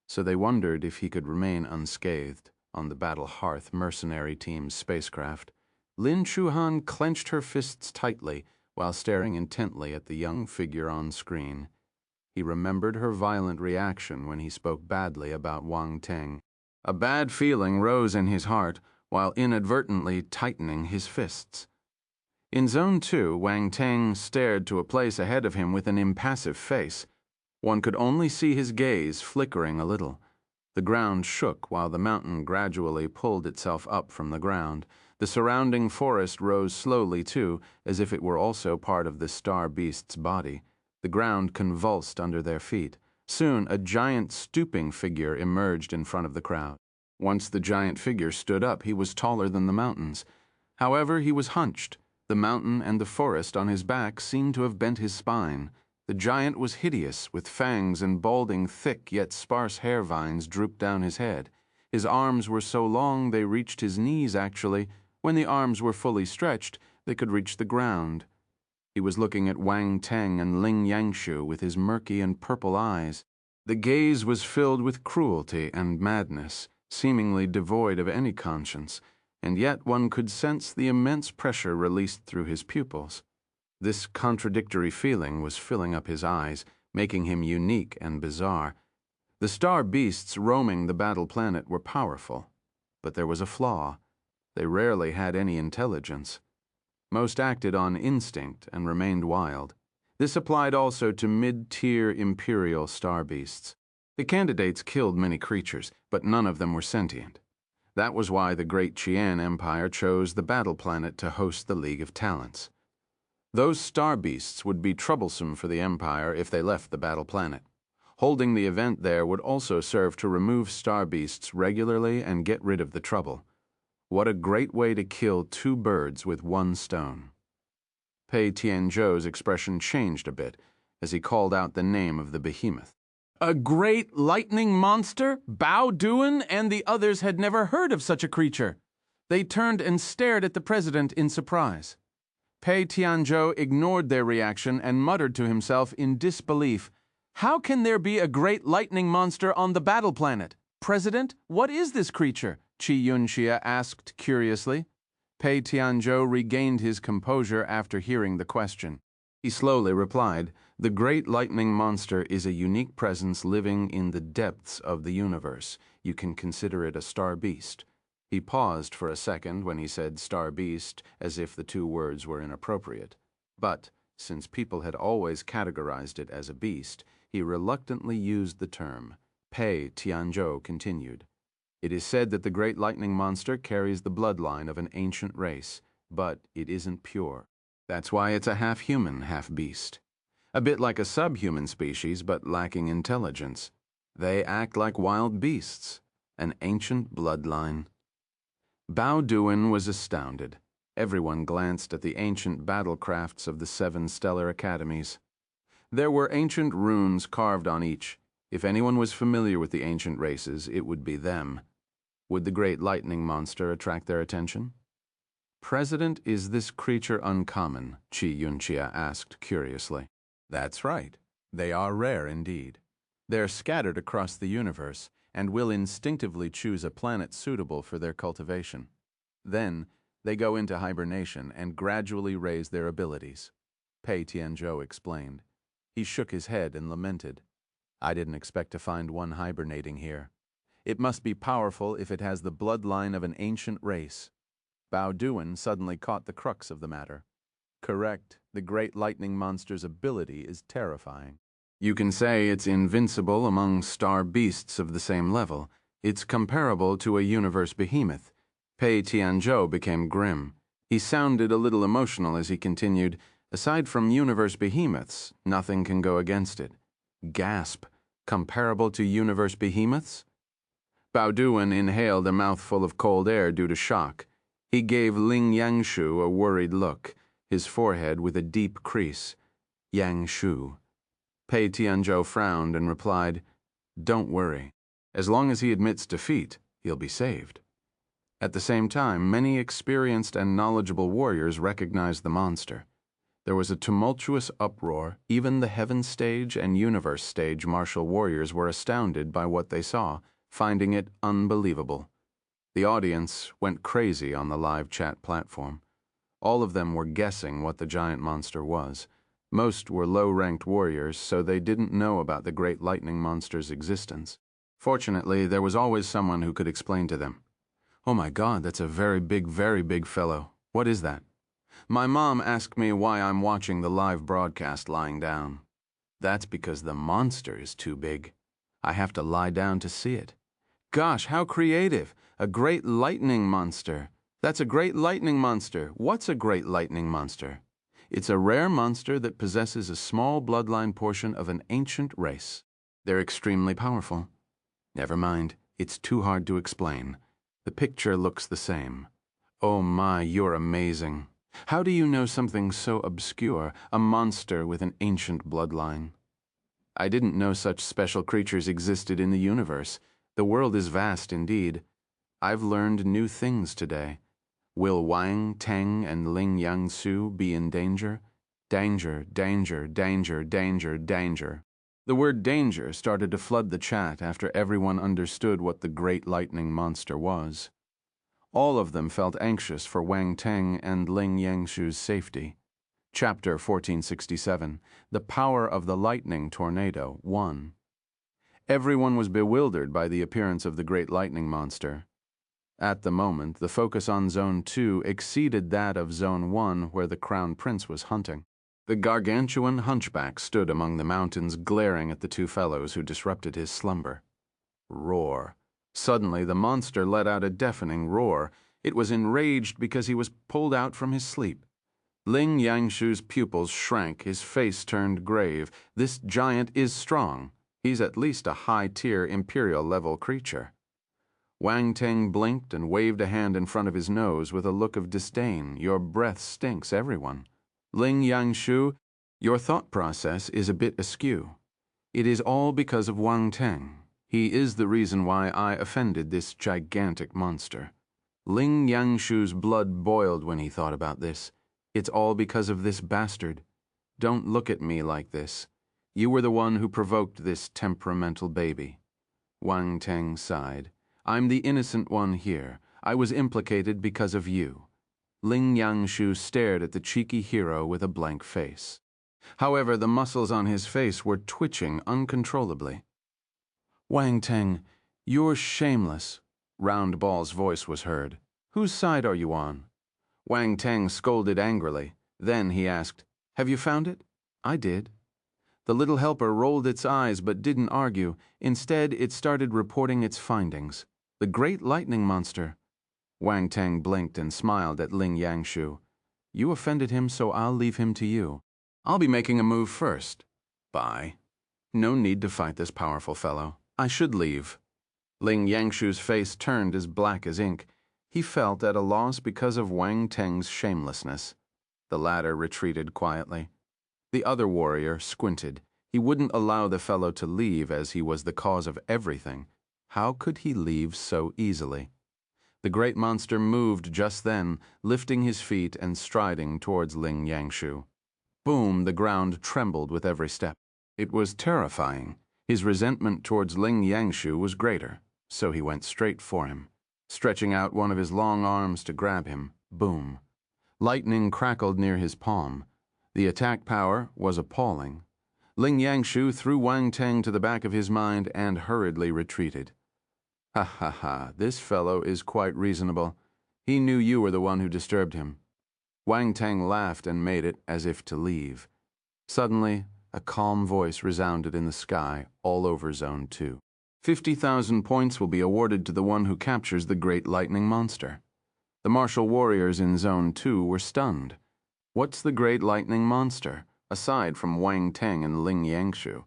so they wondered if he could remain unscathed on the Battle Hearth mercenary team's spacecraft. Lin Chuhan clenched her fists tightly while staring intently at the young figure on screen. He remembered her violent reaction when he spoke badly about Wang Teng. A bad feeling rose in his heart while inadvertently tightening his fists. In Zone 2, Wang Teng stared to a place ahead of him with an impassive face. One could only see his gaze flickering a little. The ground shook while the mountain gradually pulled itself up from the ground. The surrounding forest rose slowly too, as if it were also part of the star beast's body. The ground convulsed under their feet. Soon, a giant stooping figure emerged in front of the crowd. Once the giant figure stood up, he was taller than the mountains. However, he was hunched. The mountain and the forest on his back seemed to have bent his spine. The giant was hideous, with fangs and balding, thick yet sparse hair vines drooped down his head. His arms were so long they reached his knees, actually. When the arms were fully stretched, they could reach the ground. He was looking at Wang Teng and Ling Yangshu with his murky and purple eyes. The gaze was filled with cruelty and madness, seemingly devoid of any conscience, and yet one could sense the immense pressure released through his pupils. This contradictory feeling was filling up his eyes, making him unique and bizarre. The star beasts roaming the battle planet were powerful, but there was a flaw. They rarely had any intelligence. Most acted on instinct and remained wild. This applied also to mid-tier Imperial star beasts. The candidates killed many creatures, but none of them were sentient. That was why the Great Qian Empire chose the battle planet to host the League of Talents. Those star beasts would be troublesome for the Empire if they left the battle planet. Holding the event there would also serve to remove star beasts regularly and get rid of the trouble. What a great way to kill 2 birds with 1 stone. Pei Tianzhou's expression changed a bit as he called out the name of the behemoth. A great lightning monster? Bao Duan and the others had never heard of such a creature. They turned and stared at the president in surprise. Pei Tianzhou ignored their reaction and muttered to himself in disbelief, "How can there be a great lightning monster on the battle planet? President, what is this creature?" Qi Yunxia asked curiously. Pei Tianzhou regained his composure after hearing the question. He slowly replied, "The great lightning monster is a unique presence living in the depths of the universe. You can consider it a star beast. He paused for a second when he said star beast, as if the two words were inappropriate. But, since people had always categorized it as a beast, he reluctantly used the term. Pei Tianzhou continued. It is said that the great lightning monster carries the bloodline of an ancient race, but it isn't pure. That's why it's a half-human, half-beast. A bit like a subhuman species, but lacking intelligence. They act like wild beasts, an ancient bloodline. Bao Duan was astounded. Everyone glanced at the ancient battlecrafts of the 7 stellar academies. There were ancient runes carved on each. If anyone was familiar with the ancient races, it would be them. Would the great lightning monster attract their attention? President, is this creature uncommon? Qi Yunxia asked curiously. That's right. They are rare indeed. They're scattered across the universe and will instinctively choose a planet suitable for their cultivation. Then, they go into hibernation and gradually raise their abilities. Pei Tianzhou explained. He shook his head and lamented. I didn't expect to find one hibernating here. It must be powerful if it has the bloodline of an ancient race. Bao Duan suddenly caught the crux of the matter. Correct, the great lightning monster's ability is terrifying. You can say it's invincible among star beasts of the same level. It's comparable to a universe behemoth. Pei Tianzhou became grim. He sounded a little emotional as he continued, aside from universe behemoths, nothing can go against it. Gasp. Comparable to universe behemoths? Bao Duan inhaled a mouthful of cold air due to shock. He gave Ling Yangshu a worried look, his forehead with a deep crease. Yangshu. Pei Tianzhou frowned and replied, Don't worry. As long as he admits defeat, he'll be saved. At the same time, many experienced and knowledgeable warriors recognized the monster. There was a tumultuous uproar. Even the Heaven Stage and Universe Stage martial warriors were astounded by what they saw, finding it unbelievable. The audience went crazy on the live chat platform. All of them were guessing what the giant monster was. Most were low-ranked warriors, so they didn't know about the great lightning monster's existence. Fortunately, there was always someone who could explain to them. Oh my God, that's a very big fellow. What is that? My mom asked me why I'm watching the live broadcast lying down. That's because the monster is too big. I have to lie down to see it. Gosh, how creative! A great lightning monster. That's a great lightning monster. What's a great lightning monster? It's a rare monster that possesses a small bloodline portion of an ancient race. They're extremely powerful. Never mind, it's too hard to explain. The picture looks the same. Oh my, you're amazing. How do you know something so obscure, a monster with an ancient bloodline? I didn't know such special creatures existed in the universe. The world is vast indeed. I've learned new things today. Will Wang Teng and Ling Yangsu be in danger? Danger, danger, danger, danger, danger. The word danger started to flood the chat after everyone understood what the great lightning monster was. All of them felt anxious for Wang Teng and Ling Yangshu's safety. Chapter 1467, The Power of the Lightning Tornado, 1. Everyone was bewildered by the appearance of the great lightning monster. At the moment, the focus on Zone 2 exceeded that of Zone 1 where the Crown Prince was hunting. The gargantuan hunchback stood among the mountains glaring at the two fellows who disrupted his slumber. Roar. Suddenly, the monster let out a deafening roar. It was enraged because he was pulled out from his sleep. Ling Yangshu's pupils shrank, his face turned grave. This giant is strong. He's at least a high-tier imperial-level creature. Wang Teng blinked and waved a hand in front of his nose with a look of disdain. Your breath stinks, everyone. Ling Yangshu, your thought process is a bit askew. It is all because of Wang Teng. He is the reason why I offended this gigantic monster. Ling Yangshu's blood boiled when he thought about this. It's all because of this bastard. Don't look at me like this. You were the one who provoked this temperamental baby. Wang Teng sighed. I'm the innocent one here. I was implicated because of you. Ling Yangshu stared at the cheeky hero with a blank face. However, the muscles on his face were twitching uncontrollably. Wang Teng, you're shameless. Round Ball's voice was heard. "Whose side are you on?" Wang Teng scolded angrily. Then he asked, "Have you found it?" "I did." The little helper rolled its eyes but didn't argue. Instead, it started reporting its findings. "The great lightning monster." Wang Teng blinked and smiled at Ling Yangshu. "You offended him, so I'll leave him to you. I'll be making a move first." "Bye. No need to fight this powerful fellow. I should leave." Ling Yangshu's face turned as black as ink. He felt at a loss because of Wang Teng's shamelessness. The latter retreated quietly. The other warrior squinted. He wouldn't allow the fellow to leave as he was the cause of everything. How could he leave so easily? The great monster moved just then, lifting his feet and striding towards Ling Yangshu. Boom, the ground trembled with every step. It was terrifying. His resentment towards Ling Yangshu was greater, so he went straight for him. Stretching out one of his long arms to grab him, boom. Lightning crackled near his palm. The attack power was appalling. Ling Yangshu threw Wang Teng to the back of his mind and hurriedly retreated. "Ha ha ha, this fellow is quite reasonable. He knew you were the one who disturbed him." Wang Teng laughed and made it as if to leave. Suddenly, a calm voice resounded in the sky all over Zone 2. 50,000 points will be awarded to the one who captures the great lightning monster. The martial warriors in Zone 2 were stunned. What's the great lightning monster, aside from Wang Teng and Ling Yangshu?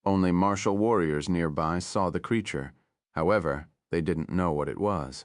Only martial warriors nearby saw the creature. However, they didn't know what it was.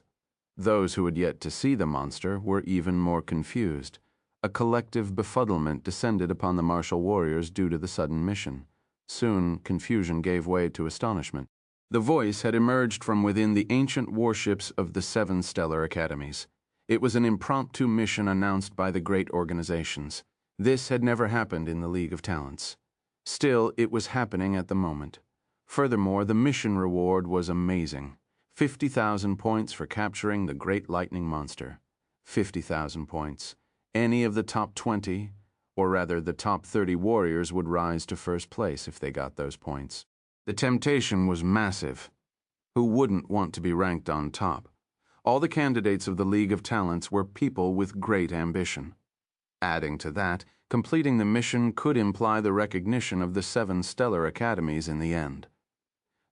Those who had yet to see the monster were even more confused. A collective befuddlement descended upon the martial warriors due to the sudden mission. Soon, confusion gave way to astonishment. The voice had emerged from within the ancient warships of the 7 stellar academies. It was an impromptu mission announced by the great organizations. This had never happened in the League of Talents. Still, it was happening at the moment. Furthermore, the mission reward was amazing. 50,000 points for capturing the great lightning monster. 50,000 points. Any of the top 20, or rather the top 30 warriors would rise to first place if they got those points. The temptation was massive. Who wouldn't want to be ranked on top? All the candidates of the League of Talents were people with great ambition. Adding to that, completing the mission could imply the recognition of the 7 stellar academies in the end.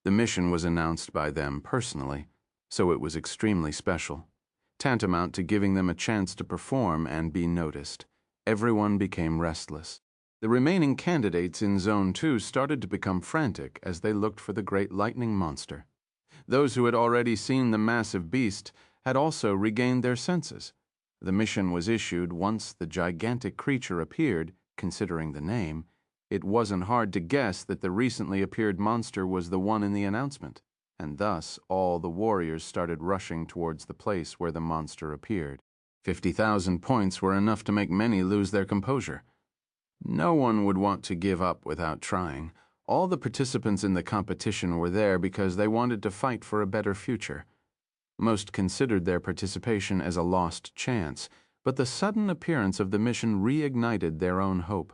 The mission was announced by them personally, so it was extremely special, tantamount to giving them a chance to perform and be noticed. Everyone became restless. The remaining candidates in Zone 2 started to become frantic as they looked for the great lightning monster. Those who had already seen the massive beast had also regained their senses. The mission was issued once the gigantic creature appeared. Considering the name, it wasn't hard to guess that the recently appeared monster was the one in the announcement, and thus all the warriors started rushing towards the place where the monster appeared. 50,000 points were enough to make many lose their composure. No one would want to give up without trying. All the participants in the competition were there because they wanted to fight for a better future. Most considered their participation as a lost chance, but the sudden appearance of the mission reignited their own hope.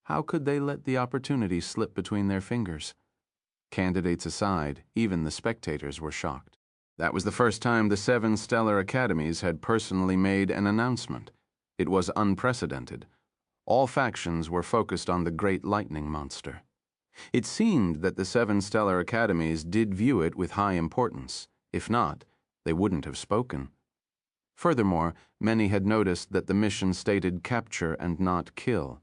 How could they let the opportunity slip between their fingers? Candidates aside, even the spectators were shocked. That was the first time the 7 stellar academies had personally made an announcement. It was unprecedented. All factions were focused on the great lightning monster. It seemed that the 7 stellar academies did view it with high importance. If not, they wouldn't have spoken. Furthermore, many had noticed that the mission stated capture and not kill.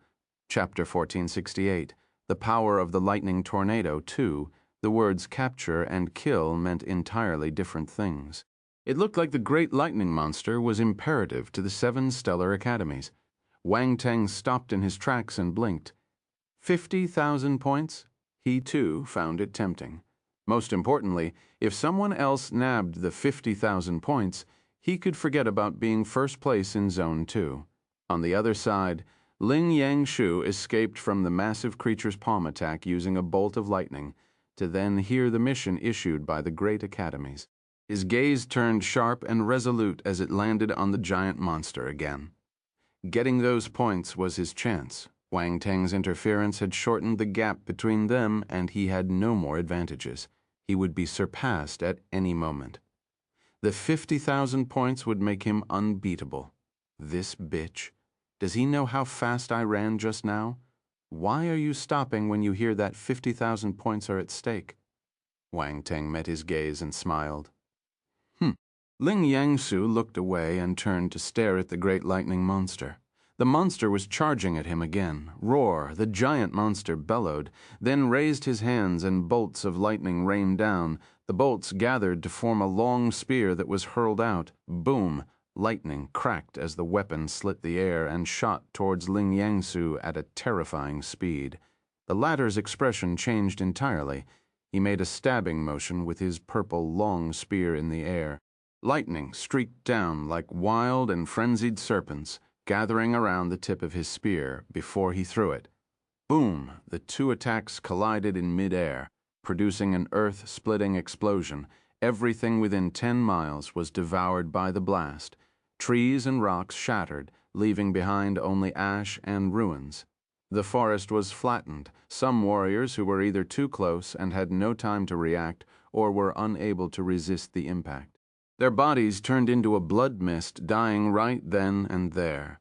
Chapter 1468, The Power of the Lightning Tornado 2, the words capture and kill meant entirely different things. It looked like the great lightning monster was imperative to the 7 stellar academies. Wang Teng stopped in his tracks and blinked. 50,000 points? He, too, found it tempting. Most importantly, if someone else nabbed the 50,000 points, he could forget about being first place in Zone 2. On the other side, Ling Yangshu escaped from the massive creature's palm attack using a bolt of lightning, to then hear the mission issued by the great academies. His gaze turned sharp and resolute as it landed on the giant monster again. Getting those points was his chance. Wang Teng's interference had shortened the gap between them, and he had no more advantages. He would be surpassed at any moment. The 50,000 points would make him unbeatable. This bitch. Does he know how fast I ran just now? Why are you stopping when you hear that 50,000 points are at stake? Wang Teng met his gaze and smiled. Ling Yangshu looked away and turned to stare at the great lightning monster. The monster was charging at him again. Roar, the giant monster bellowed, then raised his hands and bolts of lightning rained down. The bolts gathered to form a long spear that was hurled out. Boom! Lightning cracked as the weapon slit the air and shot towards Ling Yangshu at a terrifying speed. The latter's expression changed entirely. He made a stabbing motion with his purple long spear in the air. Lightning streaked down like wild and frenzied serpents, gathering around the tip of his spear before he threw it. Boom! The two attacks collided in mid-air, producing an earth-splitting explosion. Everything within 10 miles was devoured by the blast. Trees and rocks shattered, leaving behind only ash and ruins. The forest was flattened. Some warriors who were either too close and had no time to react or were unable to resist the impact. Their bodies turned into a blood mist, dying right then and there.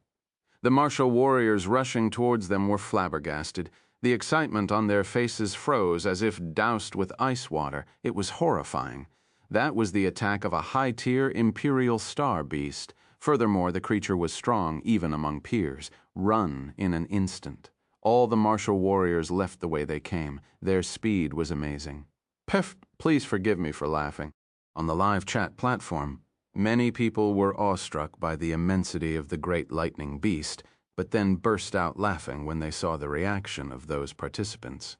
The martial warriors rushing towards them were flabbergasted. The excitement on their faces froze as if doused with ice water. It was horrifying. That was the attack of a high-tier imperial star beast. Furthermore, the creature was strong, even among peers. Run in an instant. All the martial warriors left the way they came. Their speed was amazing. Please forgive me for laughing. On the live chat platform, many people were awestruck by the immensity of the great lightning beast, but then burst out laughing when they saw the reaction of those participants.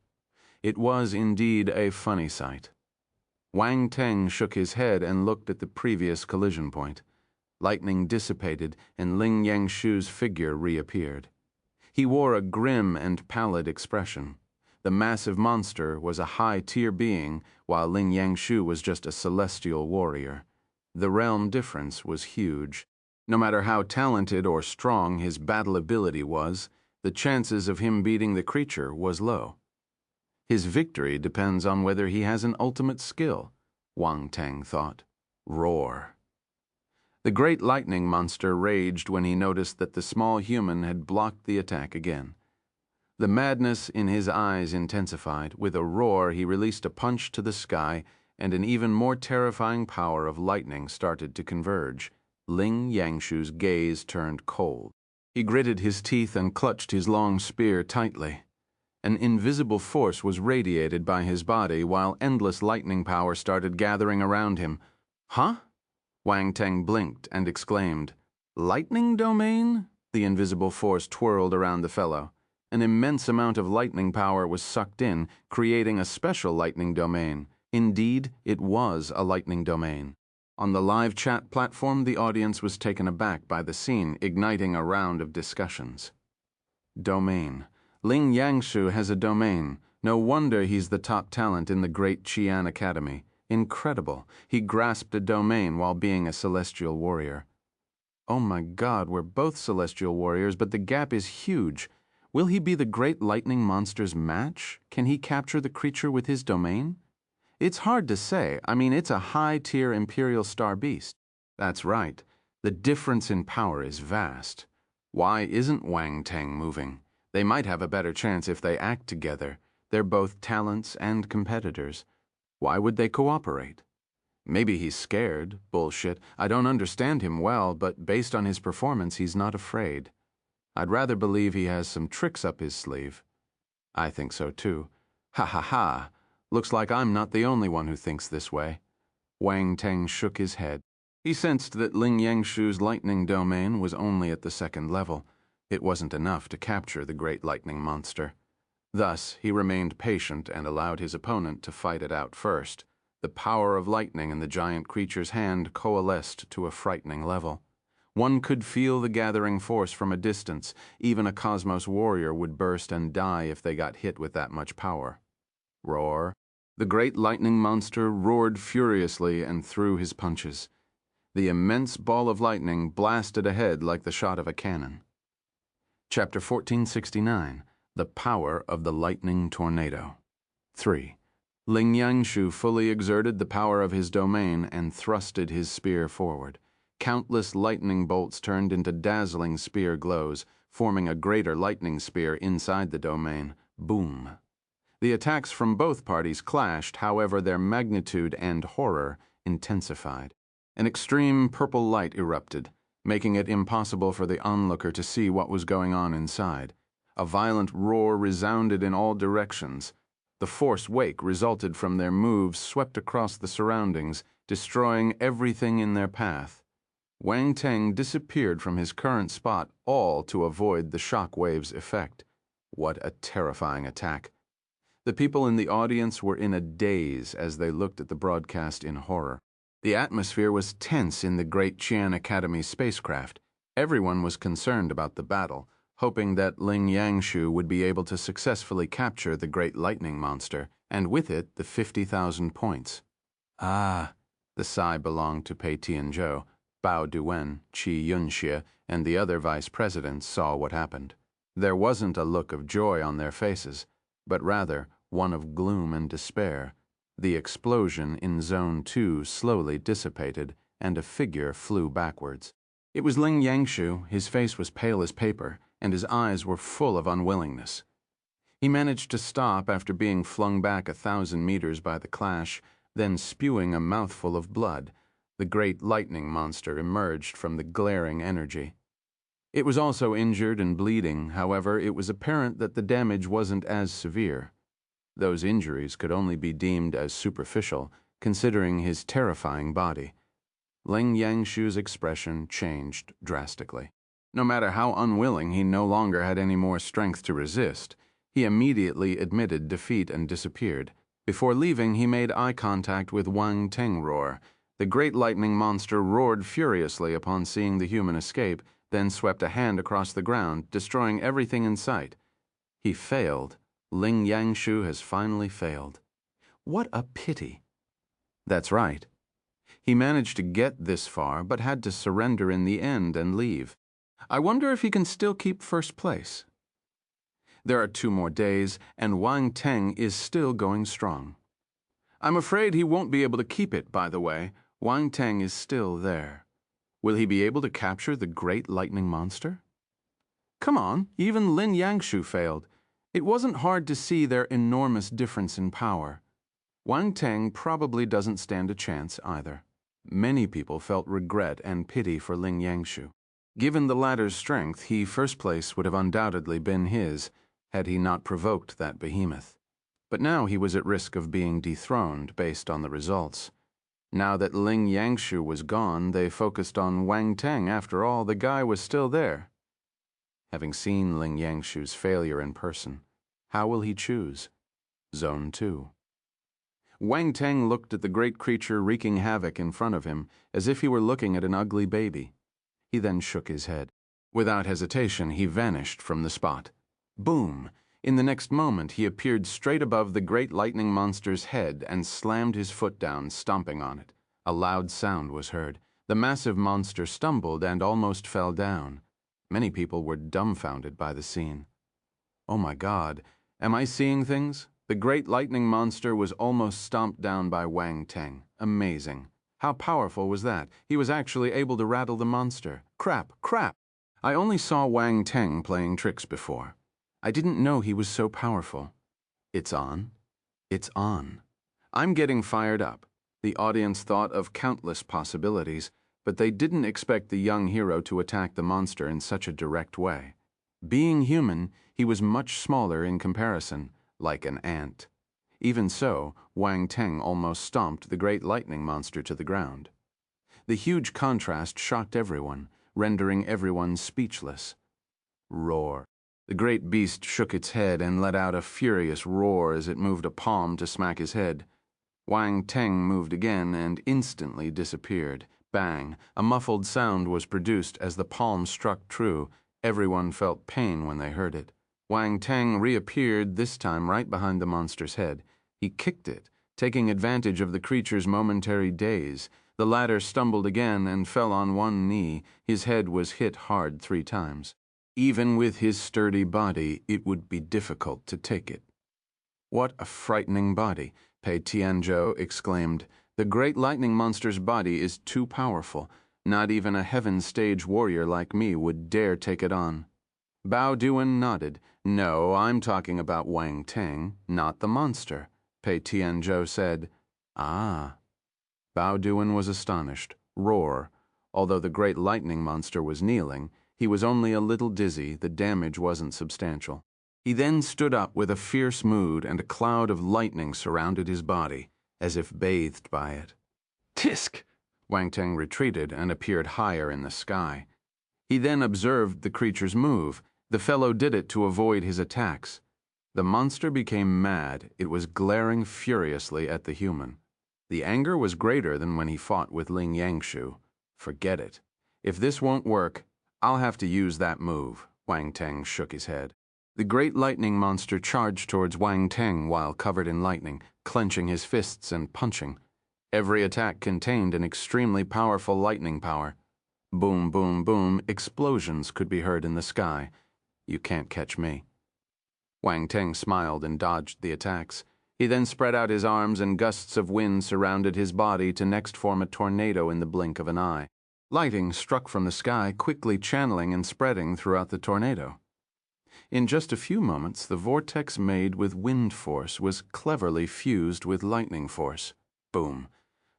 It was indeed a funny sight. Wang Teng shook his head and looked at the previous collision point. Lightning dissipated and Ling Yangshu's figure reappeared. He wore a grim and pallid expression. The massive monster was a high-tier being, while Ling Yangshu was just a celestial warrior. The realm difference was huge. No matter how talented or strong his battle ability was, the chances of him beating the creature was low. His victory depends on whether he has an ultimate skill, Wang Teng thought. Roar. The great lightning monster raged when he noticed that the small human had blocked the attack again. The madness in his eyes intensified. With a roar, he released a punch to the sky, and an even more terrifying power of lightning started to converge. Ling Yangshu's gaze turned cold. He gritted his teeth and clutched his long spear tightly. An invisible force was radiated by his body while endless lightning power started gathering around him. Huh? Wang Teng blinked and exclaimed. Lightning domain? The invisible force twirled around the fellow. An immense amount of lightning power was sucked in, creating a special lightning domain. Indeed, it was a lightning domain. On the live chat platform, the audience was taken aback by the scene, igniting a round of discussions. Domain. Ling Yangshu has a domain. No wonder he's the top talent in the great Qian Academy. Incredible. He grasped a domain while being a celestial warrior. Oh my God, we're both celestial warriors, but the gap is huge. Will he be the great lightning monster's match? Can he capture the creature with his domain? It's hard to say. I mean, it's a high-tier imperial star beast. That's right. The difference in power is vast. Why isn't Wang Teng moving? They might have a better chance if they act together. They're both talents and competitors. Why would they cooperate? Maybe he's scared. Bullshit. I don't understand him well, but based on his performance, he's not afraid. I'd rather believe he has some tricks up his sleeve. I think so too. Ha ha ha. Looks like I'm not the only one who thinks this way. Wang Teng shook his head. He sensed that Ling Yangshu's lightning domain was only at the 2nd level. It wasn't enough to capture the great lightning monster. Thus, he remained patient and allowed his opponent to fight it out first. The power of lightning in the giant creature's hand coalesced to a frightening level. One could feel the gathering force from a distance. Even a Cosmos warrior would burst and die if they got hit with that much power. Roar. The great lightning monster roared furiously and threw his punches. The immense ball of lightning blasted ahead like the shot of a cannon. Chapter 1469. The Power of the Lightning Tornado. 3. Ling Yangshu fully exerted the power of his domain and thrusted his spear forward. Countless lightning bolts turned into dazzling spear glows, forming a greater lightning spear inside the domain. Boom. The attacks from both parties clashed, however, their magnitude and horror intensified. An extreme purple light erupted, making it impossible for the onlooker to see what was going on inside. A violent roar resounded in all directions. The force wake resulted from their moves swept across the surroundings, destroying everything in their path. Wang Teng disappeared from his current spot, all to avoid the shock wave's effect. What a terrifying attack. The people in the audience were in a daze as they looked at the broadcast in horror. The atmosphere was tense in the Great Qian Academy spacecraft. Everyone was concerned about the battle, hoping that Ling Yangshu would be able to successfully capture the great lightning monster, and with it the 50,000 points. Ah, the sigh belonged to Pei Tianzhou. Bao Duwen, Qi Yunxie, and the other vice presidents saw what happened. There wasn't a look of joy on their faces, but rather one of gloom and despair. The explosion in Zone 2 slowly dissipated, and a figure flew backwards. It was Ling Yangshu. His face was pale as paper, and his eyes were full of unwillingness. He managed to stop after being flung back 1,000 meters by the clash, then spewing a mouthful of blood. The great lightning monster emerged from the glaring energy. It was also injured and bleeding. However, it was apparent that the damage wasn't as severe. Those injuries could only be deemed as superficial, considering his terrifying body. Ling Yangshu's expression changed drastically. No matter how unwilling, he no longer had any more strength to resist. He immediately admitted defeat and disappeared. Before leaving, he made eye contact with Wang Teng roar. The great lightning monster roared furiously upon seeing the human escape, then swept a hand across the ground, destroying everything in sight. He failed. Ling Yangshu has finally failed. What a pity. That's right. He managed to get this far, but had to surrender in the end and leave. I wonder if he can still keep first place. There are 2 more days, and Wang Teng is still going strong. I'm afraid he won't be able to keep it, by the way. Wang Teng is still there. Will he be able to capture the great lightning monster? Come on, even Lin Yangshu failed. It wasn't hard to see their enormous difference in power. Wang Teng probably doesn't stand a chance either. Many people felt regret and pity for Ling Yangshu. Given the latter's strength, first place would have undoubtedly been his, had he not provoked that behemoth. But now he was at risk of being dethroned based on the results. Now that Ling Yangshu was gone, they focused on Wang Teng. After all, the guy was still there. Having seen Ling Yangshu's failure in person, how will he choose? Zone 2. Wang Teng looked at the great creature wreaking havoc in front of him, as if he were looking at an ugly baby. He then shook his head. Without hesitation, he vanished from the spot. Boom! In the next moment, he appeared straight above the great lightning monster's head and slammed his foot down, stomping on it. A loud sound was heard. The massive monster stumbled and almost fell down. Many people were dumbfounded by the scene. Oh my God, am I seeing things? The great lightning monster was almost stomped down by Wang Teng. Amazing. How powerful was that? He was actually able to rattle the monster. Crap, crap! I only saw Wang Teng playing tricks before. I didn't know he was so powerful. It's on. It's on. I'm getting fired up. The audience thought of countless possibilities, but they didn't expect the young hero to attack the monster in such a direct way. Being human, he was much smaller in comparison, like an ant. Even so, Wang Teng almost stomped the great lightning monster to the ground. The huge contrast shocked everyone, rendering everyone speechless. Roar. The great beast shook its head and let out a furious roar as it moved a palm to smack his head. Wang Teng moved again and instantly disappeared. Bang! A muffled sound was produced as the palm struck true. Everyone felt pain when they heard it. Wang Teng reappeared, this time right behind the monster's head. He kicked it, taking advantage of the creature's momentary daze. The latter stumbled again and fell on one knee. His head was hit hard 3 times. Even with his sturdy body, it would be difficult to take it. What a frightening body, Pei Tianzhou exclaimed. The great lightning monster's body is too powerful. Not even a heaven stage warrior like me would dare take it on. Bao Duan nodded. No, I'm talking about Wang Teng, not the monster, Pei Tianzhou said. Ah. Bao Duan was astonished. Roar. Although the great lightning monster was kneeling, he was only a little dizzy, the damage wasn't substantial. He then stood up with a fierce mood, and a cloud of lightning surrounded his body, as if bathed by it. Tisk! Wang Teng retreated and appeared higher in the sky. He then observed the creature's move. The fellow did it to avoid his attacks. The monster became mad. It was glaring furiously at the human. The anger was greater than when he fought with Ling Yangshu. Forget it. If this won't work, I'll have to use that move. Wang Teng shook his head. The great lightning monster charged towards Wang Teng while covered in lightning, clenching his fists and punching. Every attack contained an extremely powerful lightning power. Boom, boom, boom, explosions could be heard in the sky. You can't catch me. Wang Teng smiled and dodged the attacks. He then spread out his arms, and gusts of wind surrounded his body to next form a tornado in the blink of an eye. Lightning struck from the sky, quickly channeling and spreading throughout the tornado. In just a few moments, the vortex made with wind force was cleverly fused with lightning force. Boom.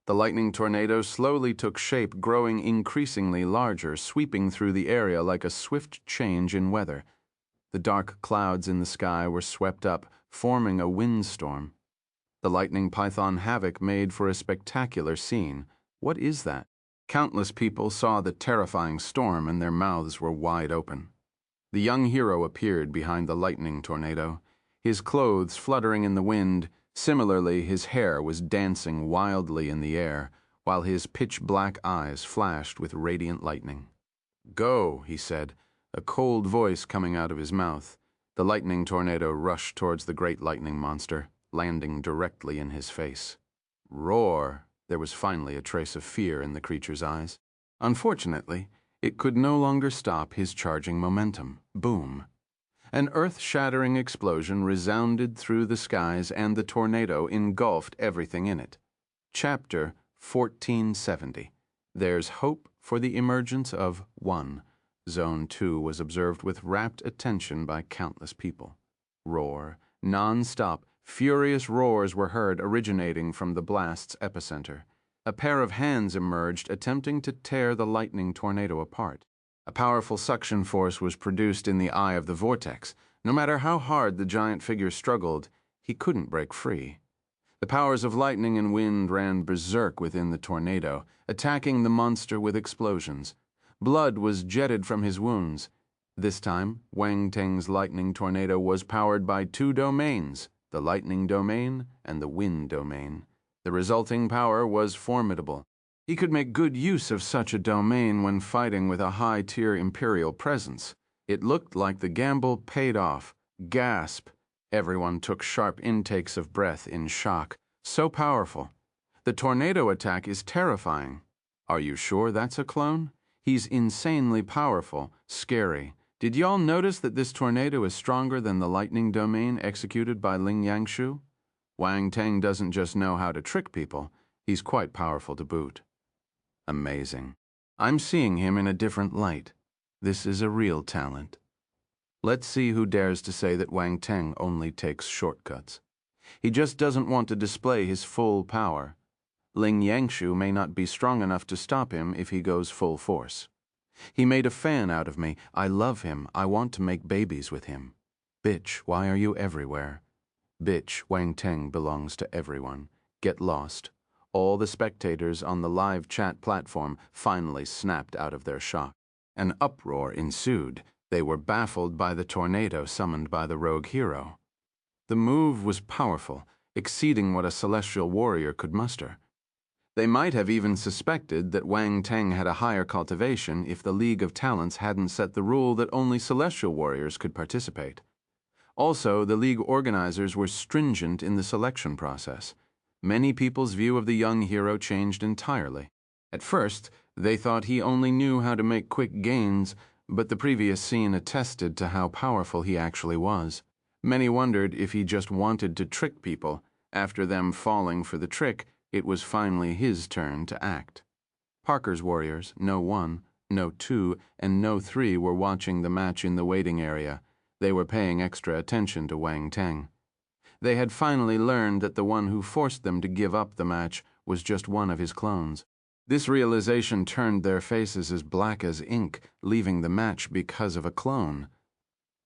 The lightning tornado slowly took shape, growing increasingly larger, sweeping through the area like a swift change in weather. The dark clouds in the sky were swept up, forming a windstorm. The lightning python havoc made for a spectacular scene. What is that? Countless people saw the terrifying storm, and their mouths were wide open. The young hero appeared behind the lightning tornado, his clothes fluttering in the wind. Similarly, his hair was dancing wildly in the air, while his pitch-black eyes flashed with radiant lightning. Go, he said, a cold voice coming out of his mouth. The lightning tornado rushed towards the great lightning monster, landing directly in his face. Roar! There was finally a trace of fear in the creature's eyes. Unfortunately, it could no longer stop his charging momentum. Boom! An earth-shattering explosion resounded through the skies, and the tornado engulfed everything in it. Chapter 1470. There's hope for the emergence of one. Zone 2 was observed with rapt attention by countless people. Roar. Non-stop, furious roars were heard originating from the blast's epicenter. A pair of hands emerged, attempting to tear the lightning tornado apart. A powerful suction force was produced in the eye of the vortex. No matter how hard the giant figure struggled, he couldn't break free. The powers of lightning and wind ran berserk within the tornado, attacking the monster with explosions. Blood was jetted from his wounds. This time, Wang Teng's lightning tornado was powered by two domains, the lightning domain and the wind domain. The resulting power was formidable. He could make good use of such a domain when fighting with a high-tier Imperial presence. It looked like the gamble paid off. Gasp! Everyone took sharp intakes of breath in shock. So powerful. The tornado attack is terrifying. Are you sure that's a clone? He's insanely powerful, scary. Did y'all notice that this tornado is stronger than the lightning domain executed by Ling Yangshu? Wang Teng doesn't just know how to trick people, he's quite powerful to boot. Amazing. I'm seeing him in a different light. This is a real talent. Let's see who dares to say that Wang Teng only takes shortcuts. He just doesn't want to display his full power. Ling Yangshu may not be strong enough to stop him if he goes full force. He made a fan out of me. I love him. I want to make babies with him. Bitch, why are you everywhere? Bitch, Wang Teng belongs to everyone. Get lost. All the spectators on the live chat platform finally snapped out of their shock. An uproar ensued. They were baffled by the tornado summoned by the rogue hero. The move was powerful, exceeding what a celestial warrior could muster. They might have even suspected that Wang Teng had a higher cultivation if the League of Talents hadn't set the rule that only celestial warriors could participate. Also, the League organizers were stringent in the selection process. Many people's view of the young hero changed entirely. At first, they thought he only knew how to make quick gains, but the previous scene attested to how powerful he actually was. Many wondered if he just wanted to trick people. After them falling for the trick, it was finally his turn to act. Parker's warriors, No. 1, No. 2, and No. 3 were watching the match in the waiting area. They were paying extra attention to Wang Teng. They had finally learned that the one who forced them to give up the match was just one of his clones. This realization turned their faces as black as ink, leaving the match because of a clone.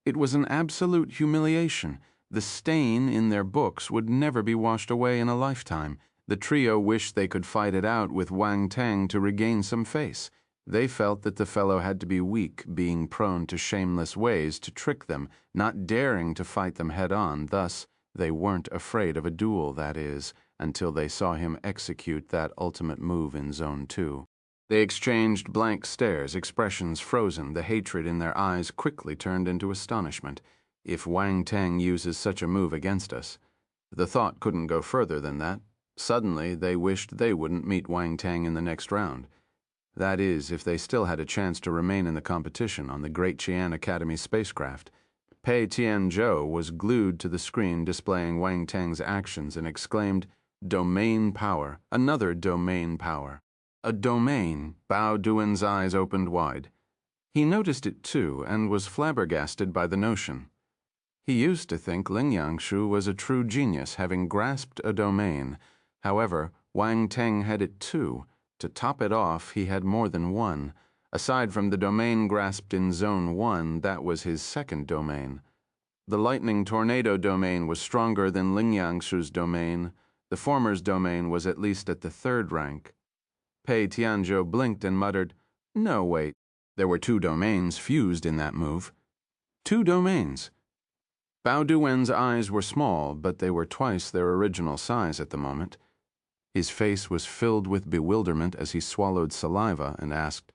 It was an absolute humiliation. The stain in their books would never be washed away in a lifetime. The trio wished they could fight it out with Wang Teng to regain some face. They felt that the fellow had to be weak, being prone to shameless ways to trick them, not daring to fight them head-on. Thus, they weren't afraid of a duel, that is, until they saw him execute that ultimate move in Zone 2. They exchanged blank stares, expressions frozen. The hatred in their eyes quickly turned into astonishment. If Wang Teng uses such a move against us. The thought couldn't go further than that. Suddenly, they wished they wouldn't meet Wang Teng in the next round. That is, if they still had a chance to remain in the competition on the Great Qian Academy spacecraft. Pei Tianzhou was glued to the screen displaying Wang Teng's actions and exclaimed, "Domain power, another domain power." A domain. Bao Duan's eyes opened wide. He noticed it too and was flabbergasted by the notion. He used to think Ling Yangshu was a true genius, having grasped a domain. However, Wang Teng had it too. To top it off, he had more than one. Aside from the domain grasped in Zone 1, that was his second domain. The lightning tornado domain was stronger than Ling Yangshu's domain. The former's domain was at least at the third rank. Pei Tianzhou blinked and muttered, "No, wait. There were two domains fused in that move." Two domains. Bao Duan's eyes were small, but they were twice their original size at the moment. His face was filled with bewilderment as he swallowed saliva and asked,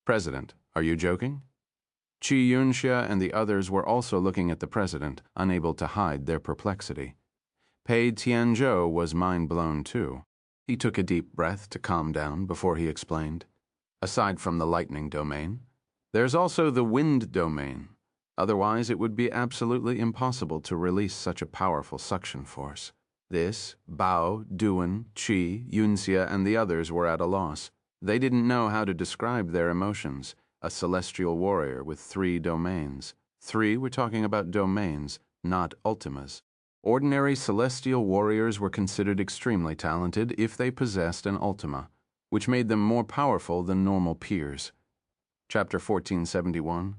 "President, are you joking?" Qi Yunxia and the others were also looking at the president, unable to hide their perplexity. Pei Tianzhou was mind-blown too. He took a deep breath to calm down before he explained. Aside from the lightning domain, there's also the wind domain. Otherwise, it would be absolutely impossible to release such a powerful suction force. This, Bao, Duan, Qi, Yunxia, and the others were at a loss. They didn't know how to describe their emotions. A celestial warrior with 3 domains. 3, we're talking about domains, not ultimas. Ordinary celestial warriors were considered extremely talented if they possessed an ultima, which made them more powerful than normal peers. Chapter 1471.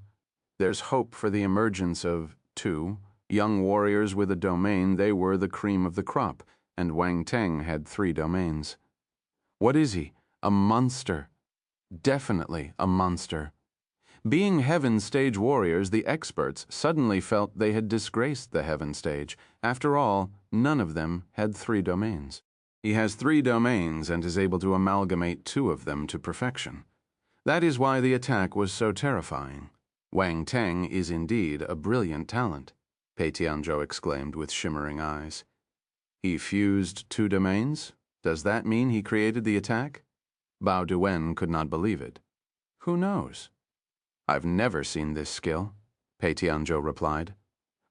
There's hope for the emergence of 2 young warriors with a domain. They were the cream of the crop, and Wang Teng had 3 domains. What is he? A monster. Definitely a monster. Being Heaven Stage warriors, the experts suddenly felt they had disgraced the Heaven Stage. After all, none of them had 3 domains. He has 3 domains and is able to amalgamate 2 of them to perfection. That is why the attack was so terrifying. Wang Teng is indeed a brilliant talent, Pei Tianzhou exclaimed with shimmering eyes. He fused 2 domains? Does that mean he created the attack? Bao Duan could not believe it. Who knows? I've never seen this skill, Pei Tianzhou replied.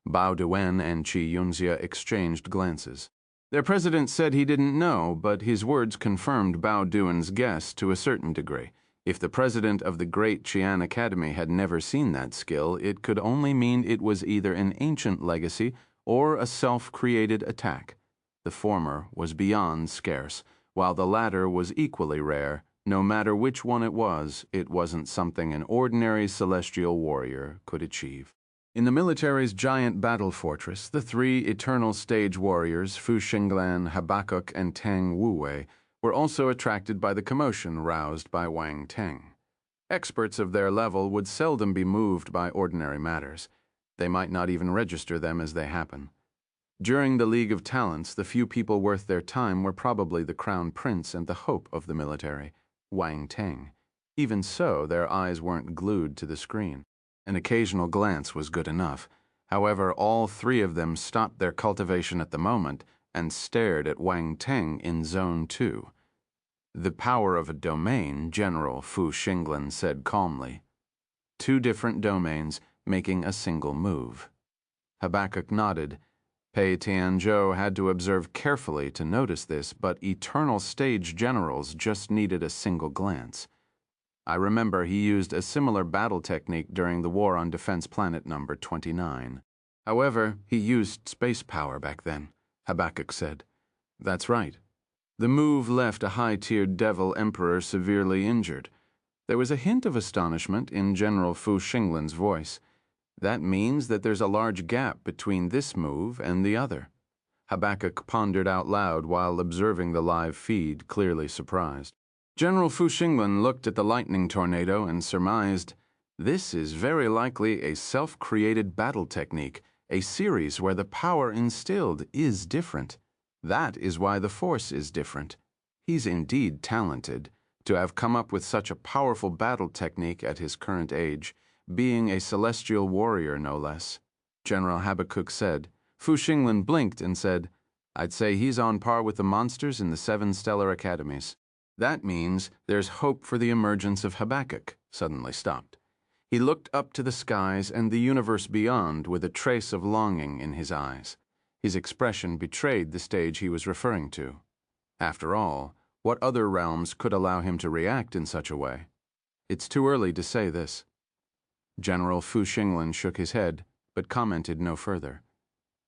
Bao Duan and Qi Yunxia exchanged glances. Their president said he didn't know, but his words confirmed Bao Duan's guess to a certain degree. If the president of the Great Qian Academy had never seen that skill, it could only mean it was either an ancient legacy or a self-created attack. The former was beyond scarce, while the latter was equally rare. No matter which one it wasn't something an ordinary celestial warrior could achieve. In the military's giant battle fortress, the 3 eternal stage warriors, Fu Xinglan, Habakkuk, and Tang Wuwei, were also attracted by the commotion roused by Wang Teng. Experts of their level would seldom be moved by ordinary matters. They might not even register them as they happen. During the League of Talents, the few people worth their time were probably the Crown Prince and the hope of the military, Wang Teng. Even so, their eyes weren't glued to the screen. An occasional glance was good enough. However, all 3 of them stopped their cultivation at the moment and stared at Wang Teng in Zone 2. The power of a domain, General Fu Xinglan said calmly. 2 different domains making a single move. Habakkuk nodded. Pei Tianzhou had to observe carefully to notice this, but eternal stage generals just needed a single glance. I remember he used a similar battle technique during the war on Defense Planet number 29. However, he used space power back then, Habakkuk said. That's right. The move left a high-tiered Devil Emperor severely injured. There was a hint of astonishment in General Fu Xinglan's voice. That means that there's a large gap between this move and the other. Habakkuk pondered out loud while observing the live feed, clearly surprised. General Fu Xinglan looked at the lightning tornado and surmised, this is very likely a self-created battle technique, a series where the power instilled is different. That is why the force is different. He's indeed talented. To have come up with such a powerful battle technique at his current age, being a celestial warrior no less. General Habakkuk said. Fu Xinglan blinked and said, I'd say he's on par with the monsters in the 7 stellar academies. That means there's hope for the emergence of Habakkuk, suddenly stopped. He looked up to the skies and the universe beyond with a trace of longing in his eyes. His expression betrayed the stage he was referring to. After all, what other realms could allow him to react in such a way? It's too early to say this. General Fu Xinglan shook his head, but commented no further.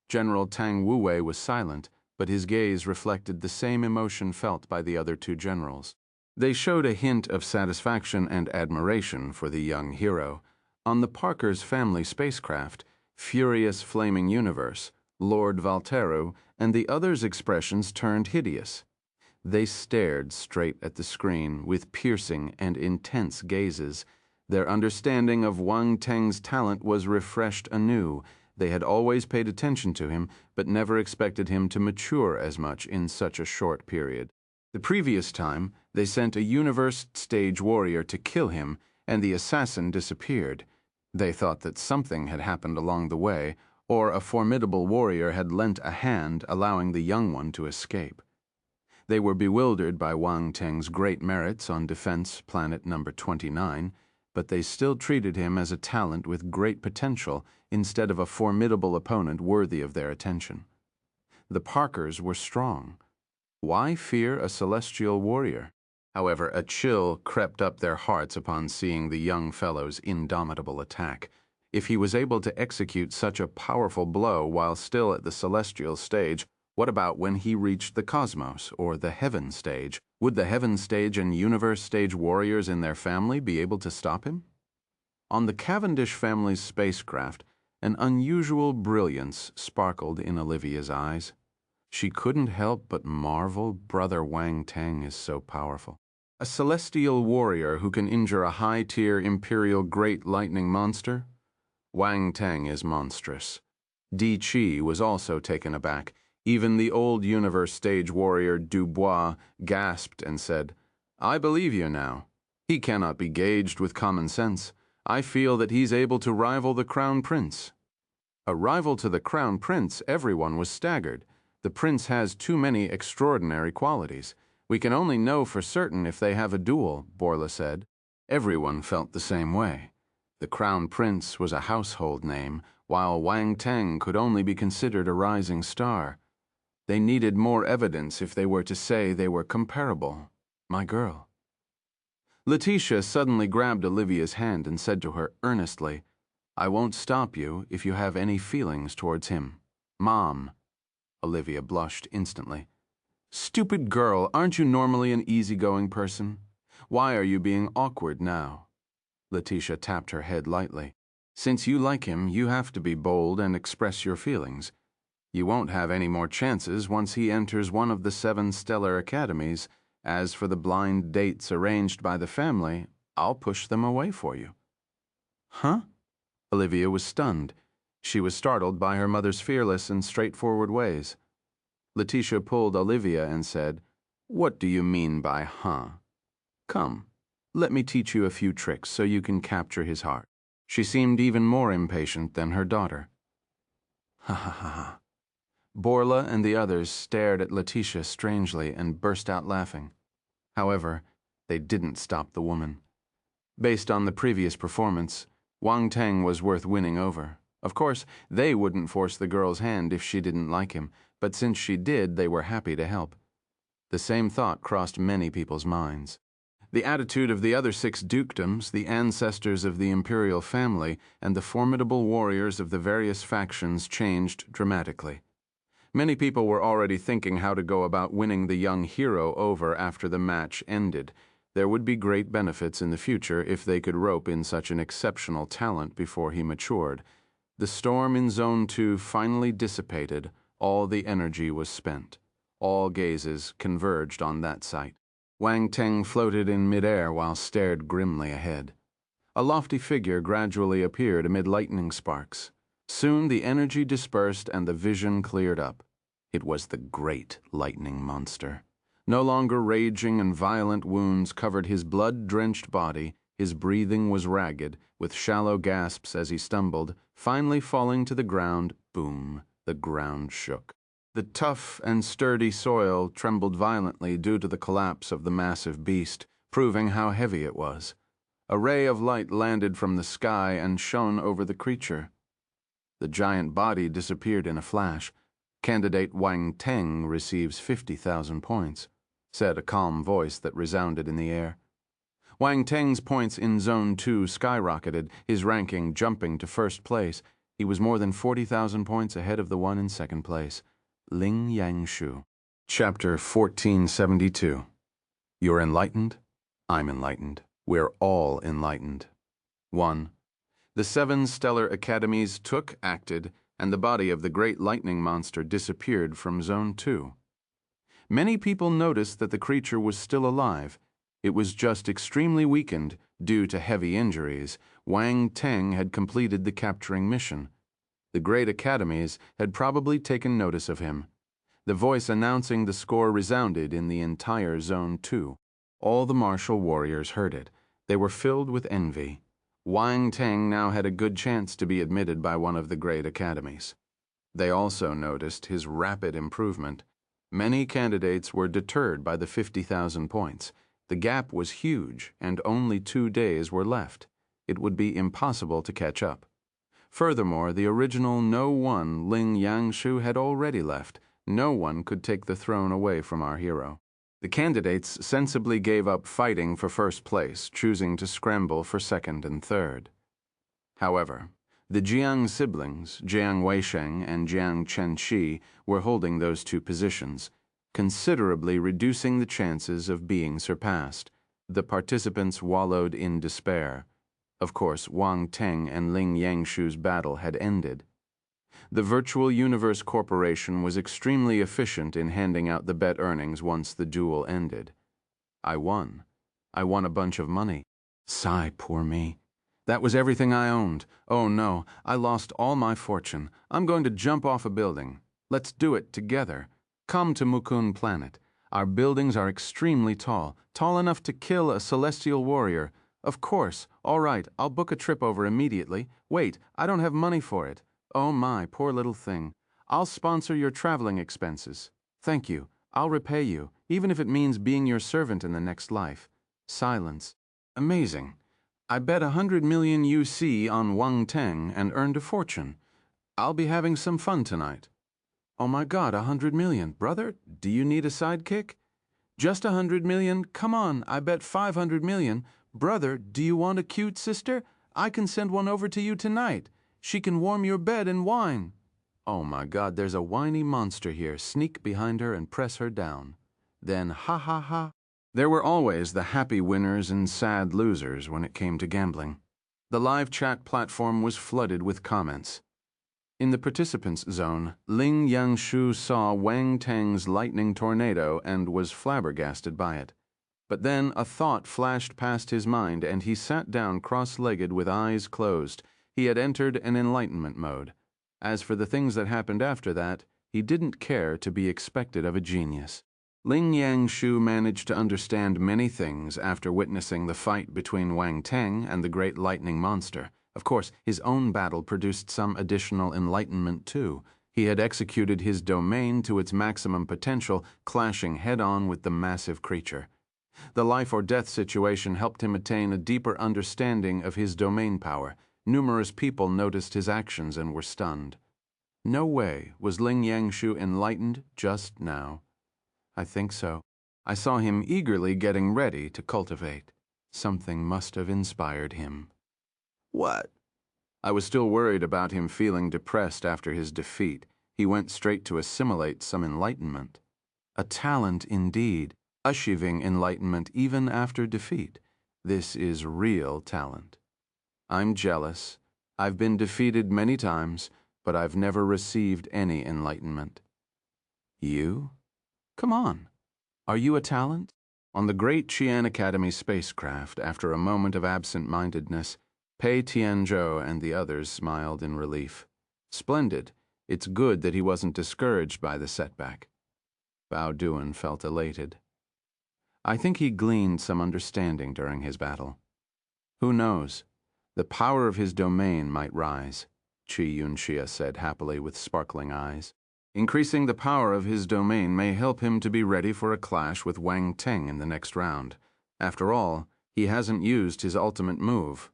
General Tang Wuwei was silent, but his gaze reflected the same emotion felt by the other 2 generals. They showed a hint of satisfaction and admiration for the young hero. On the Parker's family spacecraft, Furious Flaming Universe, Lord Valteru, and the others' expressions turned hideous. They stared straight at the screen with piercing and intense gazes. Their understanding of Wang Teng's talent was refreshed anew. They had always paid attention to him, but never expected him to mature as much in such a short period. The previous time, they sent a universe stage warrior to kill him, and the assassin disappeared. They thought that something had happened along the way, or a formidable warrior had lent a hand, allowing the young one to escape. They were bewildered by Wang Teng's great merits on Defense Planet number 29, but they still treated him as a talent with great potential instead of a formidable opponent worthy of their attention. The Parkers were strong. Why fear a celestial warrior? However, a chill crept up their hearts upon seeing the young fellow's indomitable attack. If he was able to execute such a powerful blow while still at the celestial stage, what about when he reached the cosmos, or the heaven stage? Would the heaven stage and universe stage warriors in their family be able to stop him? On the Cavendish family's spacecraft, an unusual brilliance sparkled in Olivia's eyes. She couldn't help but marvel, Brother Wang Teng is so powerful. A celestial warrior who can injure a high-tier imperial great lightning monster? Wang Teng is monstrous. Di Chi was also taken aback. Even the old universe stage warrior Dubois gasped and said, I believe you now. He cannot be gauged with common sense. I feel that he's able to rival the Crown Prince. A rival to the Crown Prince, everyone was staggered. The prince has too many extraordinary qualities. We can only know for certain if they have a duel, Borla said. Everyone felt the same way. The Crown Prince was a household name, while Wang Teng could only be considered a rising star. They needed more evidence if they were to say they were comparable. My girl. Letitia suddenly grabbed Olivia's hand and said to her earnestly, I won't stop you if you have any feelings towards him. Mom. Olivia blushed instantly. Stupid girl, aren't you normally an easygoing person? Why are you being awkward now? Letitia tapped her head lightly. Since you like him, you have to be bold and express your feelings. You won't have any more chances once he enters one of the 7 stellar academies. As for the blind dates arranged by the family, I'll push them away for you. Huh? Olivia was stunned. She was startled by her mother's fearless and straightforward ways. Letitia pulled Olivia and said, What do you mean by huh? Come, let me teach you a few tricks so you can capture his heart. She seemed even more impatient than her daughter. Ha ha ha ha. Borla and the others stared at Letitia strangely and burst out laughing. However, they didn't stop the woman. Based on the previous performance, Wang Teng was worth winning over. Of course, they wouldn't force the girl's hand if she didn't like him, but since she did, they were happy to help. The same thought crossed many people's minds. The attitude of the other 6 dukedoms, the ancestors of the imperial family, and the formidable warriors of the various factions changed dramatically. Many people were already thinking how to go about winning the young hero over after the match ended. There would be great benefits in the future if they could rope in such an exceptional talent before he matured. The storm in Zone 2 finally dissipated. All the energy was spent. All gazes converged on that sight. Wang Teng floated in midair while stared grimly ahead. A lofty figure gradually appeared amid lightning sparks. Soon the energy dispersed and the vision cleared up. It was the great lightning monster. No longer raging and violent wounds covered his blood-drenched body. His breathing was ragged, with shallow gasps as he stumbled. Finally falling to the ground, boom, the ground shook. The tough and sturdy soil trembled violently due to the collapse of the massive beast, proving how heavy it was. A ray of light landed from the sky and shone over the creature. The giant body disappeared in a flash. Candidate Wang Teng receives 50,000 points, said a calm voice that resounded in the air. Wang Teng's points in Zone 2 skyrocketed, his ranking jumping to first place. He was more than 40,000 points ahead of the one in second place, Ling Yangshu. Chapter 1472. You're enlightened? I'm enlightened. We're all enlightened. 1. The 7 stellar academies acted, and the body of the great lightning monster disappeared from Zone 2. Many people noticed that the creature was still alive. It was just extremely weakened due to heavy injuries. Wang Teng had completed the capturing mission. The great academies had probably taken notice of him. The voice announcing the score resounded in the entire Zone 2. All the martial warriors heard it. They were filled with envy. Wang Teng now had a good chance to be admitted by one of the great academies. They also noticed his rapid improvement. Many candidates were deterred by the 50,000 points. The gap was huge, and only 2 days were left. It would be impossible to catch up. Furthermore, the original No. 1 Ling Yangshu had already left. No one could take the throne away from our hero. The candidates sensibly gave up fighting for first place, choosing to scramble for second and third. However, the Jiang siblings, Jiang Weisheng and Jiang Chenxi, were holding those 2 positions, considerably reducing the chances of being surpassed. The participants wallowed in despair. Of course, Wang Teng and Ling Yangshu's battle had ended. The Virtual Universe Corporation was extremely efficient in handing out the bet earnings once the duel ended. I won. I won a bunch of money. Sigh, poor me. That was everything I owned. Oh no, I lost all my fortune. I'm going to jump off a building. Let's do it together. Come to Mukun Planet. Our buildings are extremely tall, tall enough to kill a celestial warrior. Of course. All right, I'll book a trip over immediately. Wait, I don't have money for it. Oh my, poor little thing. I'll sponsor your traveling expenses. Thank you. I'll repay you, even if it means being your servant in the next life. Silence. Amazing. I bet 100 million UC on Wang Teng and earned a fortune. I'll be having some fun tonight. Oh my God, 100 million. Brother, do you need a sidekick? Just 100 million? Come on, I bet 500 million. Brother, do you want a cute sister? I can send one over to you tonight. She can warm your bed and wine. Oh my God, there's a whiny monster here. Sneak behind her and press her down. Then ha ha ha. There were always the happy winners and sad losers when it came to gambling. The live chat platform was flooded with comments. In the participants' zone, Ling Yangshu saw Wang Teng's lightning tornado and was flabbergasted by it. But then a thought flashed past his mind and he sat down cross-legged with eyes closed. He had entered an enlightenment mode. As for the things that happened after that, he didn't care to be expected of a genius. Ling Yangshu managed to understand many things after witnessing the fight between Wang Teng and the great lightning monster. Of course, his own battle produced some additional enlightenment too. He had executed his domain to its maximum potential, clashing head-on with the massive creature. The life or death situation helped him attain a deeper understanding of his domain power. Numerous people noticed his actions and were stunned. No way was Ling Yangshu enlightened just now. I think so. I saw him eagerly getting ready to cultivate. Something must have inspired him. What? I was still worried about him feeling depressed after his defeat. He went straight to assimilate some enlightenment. A talent indeed, achieving enlightenment even after defeat. This is real talent. I'm jealous. I've been defeated many times, but I've never received any enlightenment. You? Come on. Are you a talent? On the great Qian Academy spacecraft, after a moment of absent-mindedness, Pei Tianzhou and the others smiled in relief. Splendid. It's good that he wasn't discouraged by the setback. Bao Duan felt elated. I think he gleaned some understanding during his battle. Who knows? The power of his domain might rise, Qi Yunxia said happily with sparkling eyes. Increasing the power of his domain may help him to be ready for a clash with Wang Teng in the next round. After all, he hasn't used his ultimate move.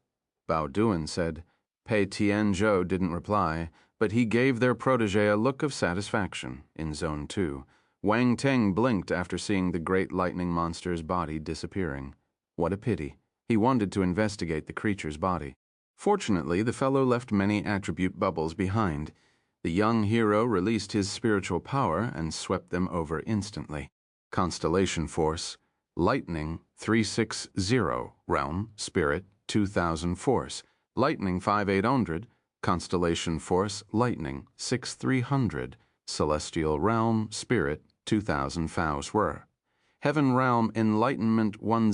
Bao Duan said. Pei Tianzhou didn't reply, but he gave their protege a look of satisfaction in Zone 2. Wang Teng blinked after seeing the great lightning monster's body disappearing. What a pity. He wanted to investigate the creature's body. Fortunately, the fellow left many attribute bubbles behind. The young hero released his spiritual power and swept them over instantly. Constellation Force, Lightning 360, Realm, Spirit 2000 Force, Lightning 5800, Constellation Force, Lightning 6300, Celestial Realm, Spirit 2000 Faust Were, Heaven Realm Enlightenment 10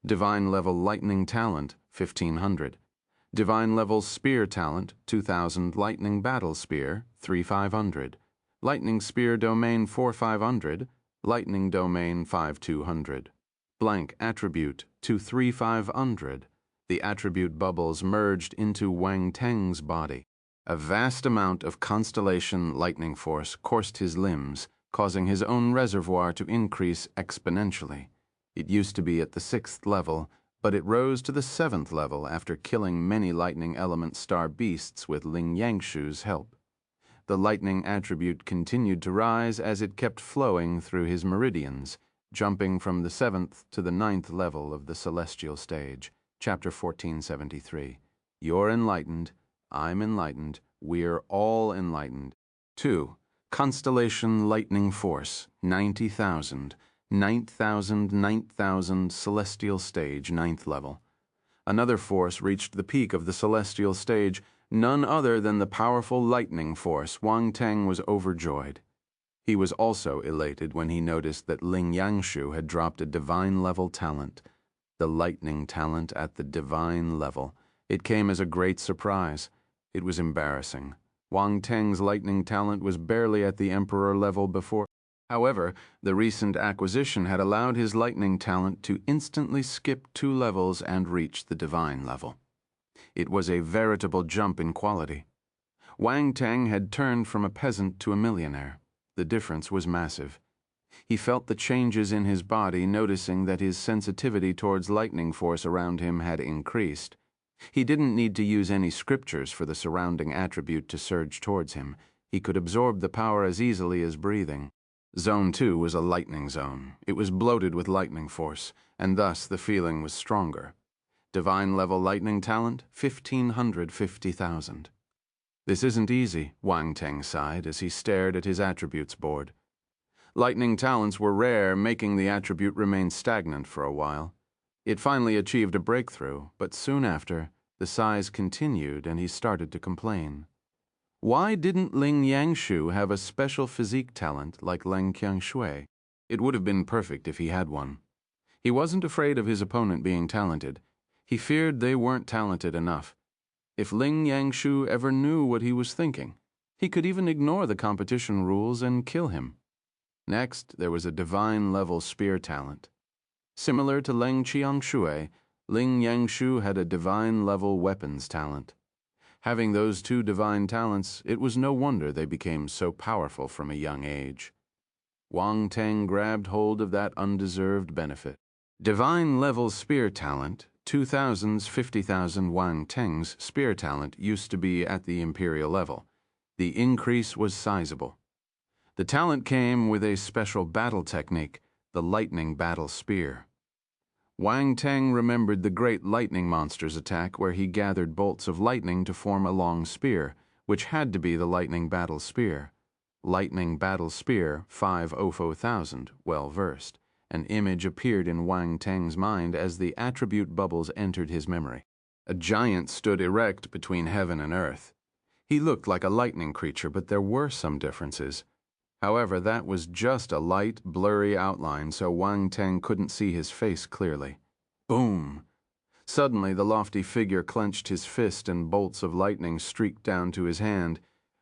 Divine Level Lightning Talent 1500, Divine Level Spear Talent 2000 Lightning Battle Spear 3500, Lightning Spear Domain 4500, Lightning Domain 5200, Blank Attribute 23500. The attribute bubbles merged into Wang Teng's body. A vast amount of constellation lightning force coursed his limbs, causing his own reservoir to increase exponentially. It used to be at the 6th level, but it rose to the 7th level after killing many lightning element star beasts with Ling Yangshu's help. The lightning attribute continued to rise as it kept flowing through his meridians, jumping from the 7th to the 9th level of the celestial stage. Chapter 1473. You're enlightened, I'm enlightened, we're all enlightened. 2. Constellation Lightning Force, 90,000. 9,000, celestial stage, 9th level. Another force reached the peak of the celestial stage, none other than the powerful lightning force. Wang Teng was overjoyed. He was also elated when he noticed that Ling Yangshu had dropped a divine level talent. The lightning talent at the divine level. It came as a great surprise. It was embarrassing. Wang Teng's lightning talent was barely at the emperor level before. However, the recent acquisition had allowed his lightning talent to instantly skip 2 levels and reach the divine level. It was a veritable jump in quality. Wang Teng had turned from a peasant to a millionaire. The difference was massive. He felt the changes in his body, noticing that his sensitivity towards lightning force around him had increased. He didn't need to use any scriptures for the surrounding attribute to surge towards him. He could absorb the power as easily as breathing. Zone 2 was a lightning zone. It was bloated with lightning force, and thus the feeling was stronger. Divine level lightning talent, 1,550,000. This isn't easy, Wang Teng sighed as he stared at his attributes board. Lightning talents were rare, making the attribute remain stagnant for a while. It finally achieved a breakthrough, but soon after, the sighs continued and he started to complain. Why didn't Ling Yangshu have a special physique talent like Leng Qiangshui? It would have been perfect if he had one. He wasn't afraid of his opponent being talented. He feared they weren't talented enough. If Ling Yangshu ever knew what he was thinking, he could even ignore the competition rules and kill him. Next, there was a divine-level spear talent. Similar to Leng Qiangshui, Ling Yangshu had a divine-level weapons talent. Having those 2 divine talents, it was no wonder they became so powerful from a young age. Wang Teng grabbed hold of that undeserved benefit. Divine-level spear talent, 2000's 50,000 Wang Teng's spear talent used to be at the imperial level. The increase was sizable. The talent came with a special battle technique, the lightning battle spear. Wang Teng remembered the great lightning monster's attack where he gathered bolts of lightning to form a long spear, which had to be the lightning battle spear. Lightning battle spear 5,000, well versed. An image appeared in Wang Teng's mind as the attribute bubbles entered his memory. A giant stood erect between heaven and earth. He looked like a lightning creature, but there were some differences. However, that was just a light, blurry outline, so Wang Teng couldn't see his face clearly. Boom! Suddenly, the lofty figure clenched his fist and bolts of lightning streaked down to his hand,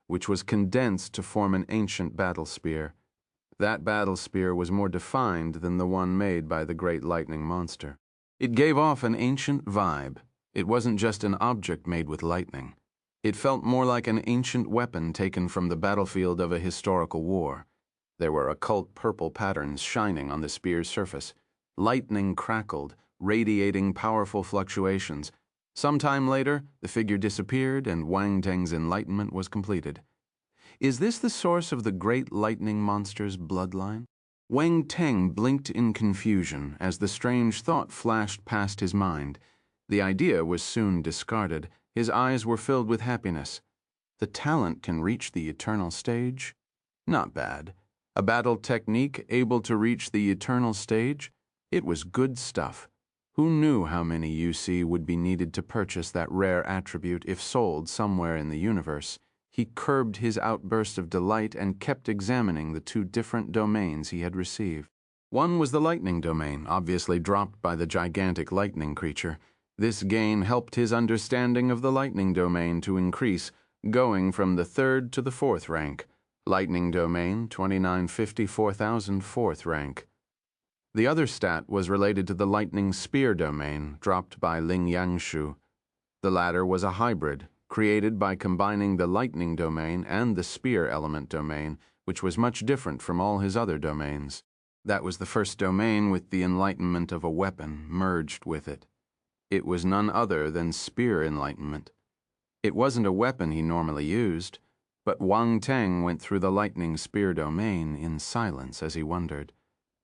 which was condensed to form an ancient battle spear. That battle spear was more defined than the one made by the great lightning monster. It gave off an ancient vibe. It wasn't just an object made with lightning. It felt more like an ancient weapon taken from the battlefield of a historical war. There were occult purple patterns shining on the spear's surface. Lightning crackled, radiating powerful fluctuations. Sometime later, the figure disappeared and Wang Teng's enlightenment was completed. Is this the source of the great lightning monster's bloodline? Wang Teng blinked in confusion as the strange thought flashed past his mind. The idea was soon discarded. His eyes were filled with happiness. The talent can reach the eternal stage? Not bad. A battle technique able to reach the eternal stage? It was good stuff. Who knew how many UC would be needed to purchase that rare attribute if sold somewhere in the universe? He curbed his outburst of delight and kept examining the two different domains he had received. One was the lightning domain, obviously dropped by the gigantic lightning creature. This gain helped his understanding of the lightning domain to increase, going from the 3rd to the 4th rank. Lightning domain, 2950 4000 4th rank. The other stat was related to the lightning spear domain, dropped by Ling Yangshu. The latter was a hybrid, created by combining the lightning domain and the spear element domain, which was much different from all his other domains. That was the first domain with the enlightenment of a weapon merged with it. It was none other than spear enlightenment. It wasn't a weapon he normally used, but Wang Teng went through the lightning spear domain in silence as he wondered.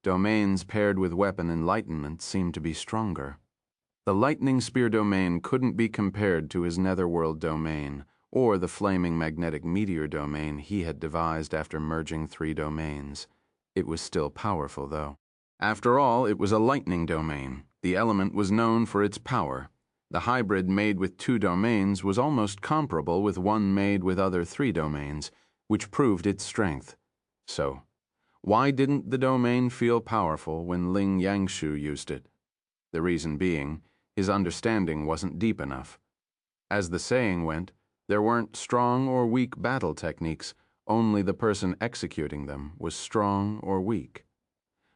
Domains paired with weapon enlightenment seemed to be stronger. The lightning spear domain couldn't be compared to his Netherworld domain or the flaming magnetic meteor domain he had devised after merging 3 domains. It was still powerful, though. After all, it was a lightning domain. The element was known for its power. The hybrid made with 2 domains was almost comparable with one made with other 3 domains, which proved its strength. So, why didn't the domain feel powerful when Ling Yangshu used it? The reason being, his understanding wasn't deep enough. As the saying went, there weren't strong or weak battle techniques, only the person executing them was strong or weak.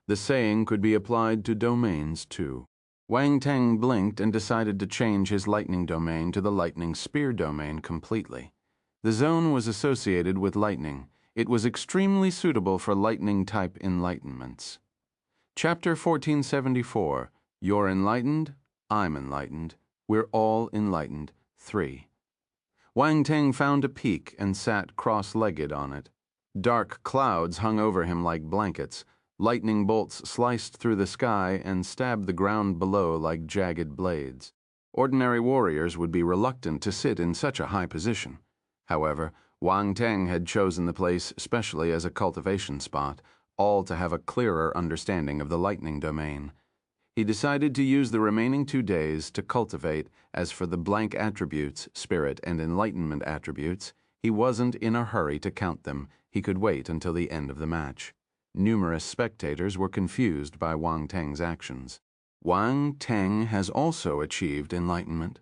The saying could be applied to domains, too. Wang Teng blinked and decided to change his lightning domain to the lightning spear domain completely. The zone was associated with lightning. It was extremely suitable for lightning-type enlightenments. Chapter 1474, You're Enlightened, I'm Enlightened, We're All Enlightened, 3. Wang Teng found a peak and sat cross-legged on it. Dark clouds hung over him like blankets. Lightning bolts sliced through the sky and stabbed the ground below like jagged blades. Ordinary warriors would be reluctant to sit in such a high position. However, Wang Teng had chosen the place specially as a cultivation spot, all to have a clearer understanding of the lightning domain. He decided to use the remaining 2 days to cultivate. As for the blank attributes, spirit and enlightenment attributes, he wasn't in a hurry to count them. He could wait until the end of the match. Numerous spectators were confused by Wang Teng's actions. Wang Teng has also achieved enlightenment.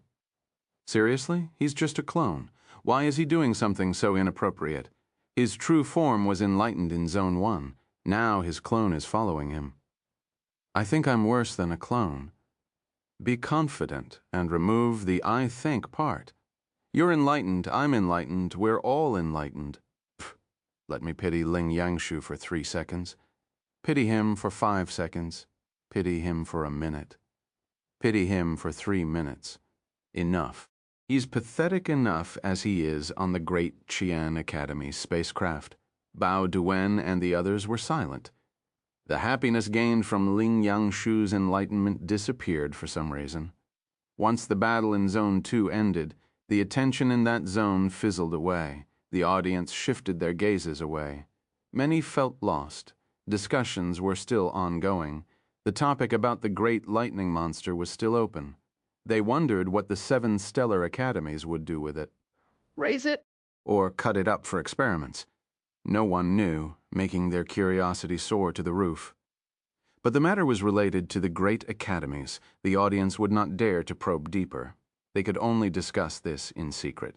Seriously? He's just a clone. Why is he doing something so inappropriate? His true form was enlightened in Zone 1. Now his clone is following him. I think I'm worse than a clone. Be confident and remove the I think part. You're enlightened, I'm enlightened, we're all enlightened. Pfft, let me pity Ling Yangshu for 3 seconds. Pity him for 5 seconds. Pity him for a minute. Pity him for 3 minutes. Enough. He's pathetic enough as he is on the great Qian Academy spacecraft. Bao Duan and the others were silent. The happiness gained from Ling Yangshu's enlightenment disappeared for some reason. Once the battle in Zone 2 ended, the attention in that zone fizzled away. The audience shifted their gazes away. Many felt lost. Discussions were still ongoing. The topic about the great lightning monster was still open. They wondered what the 7 stellar academies would do with it. Raise it. Or cut it up for experiments. No one knew, making their curiosity soar to the roof. But the matter was related to the great academies. The audience would not dare to probe deeper. They could only discuss this in secret.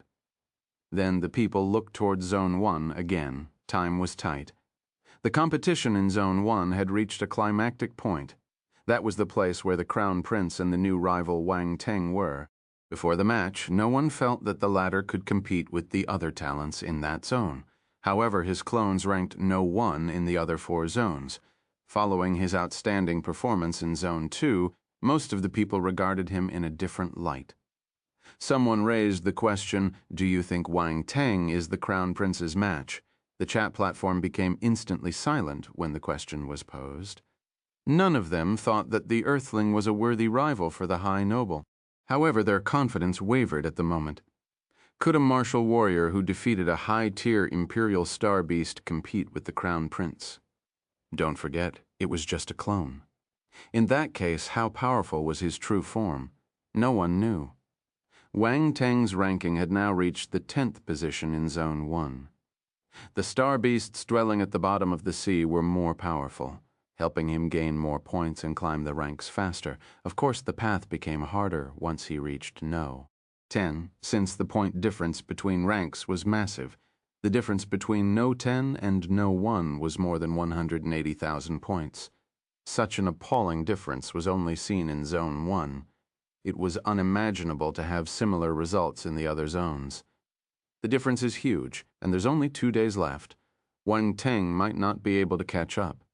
Then the people looked toward Zone 1 again. Time was tight. The competition in Zone 1 had reached a climactic point. That was the place where the Crown Prince and the new rival Wang Teng were. Before the match, no one felt that the latter could compete with the other talents in that zone. However, his clones ranked no 1 in the other 4 zones. Following his outstanding performance in Zone 2, most of the people regarded him in a different light. Someone raised the question, do you think Wang Teng is the Crown Prince's match? The chat platform became instantly silent when the question was posed. None of them thought that the Earthling was a worthy rival for the High Noble. However, their confidence wavered at the moment. Could a martial warrior who defeated a high-tier Imperial Star Beast compete with the Crown Prince? Don't forget, it was just a clone. In that case, how powerful was his true form? No one knew. Wang Teng's ranking had now reached the 10th position in Zone 1. The star beasts dwelling at the bottom of the sea were more powerful, helping him gain more points and climb the ranks faster. Of course, the path became harder once he reached No. 10, since the point difference between ranks was massive. The difference between No 10 and No 1 was more than 180,000 points. Such an appalling difference was only seen in Zone 1. It was unimaginable to have similar results in the other zones. The difference is huge, and there's only 2 days left. Wang Teng might not be able to catch up.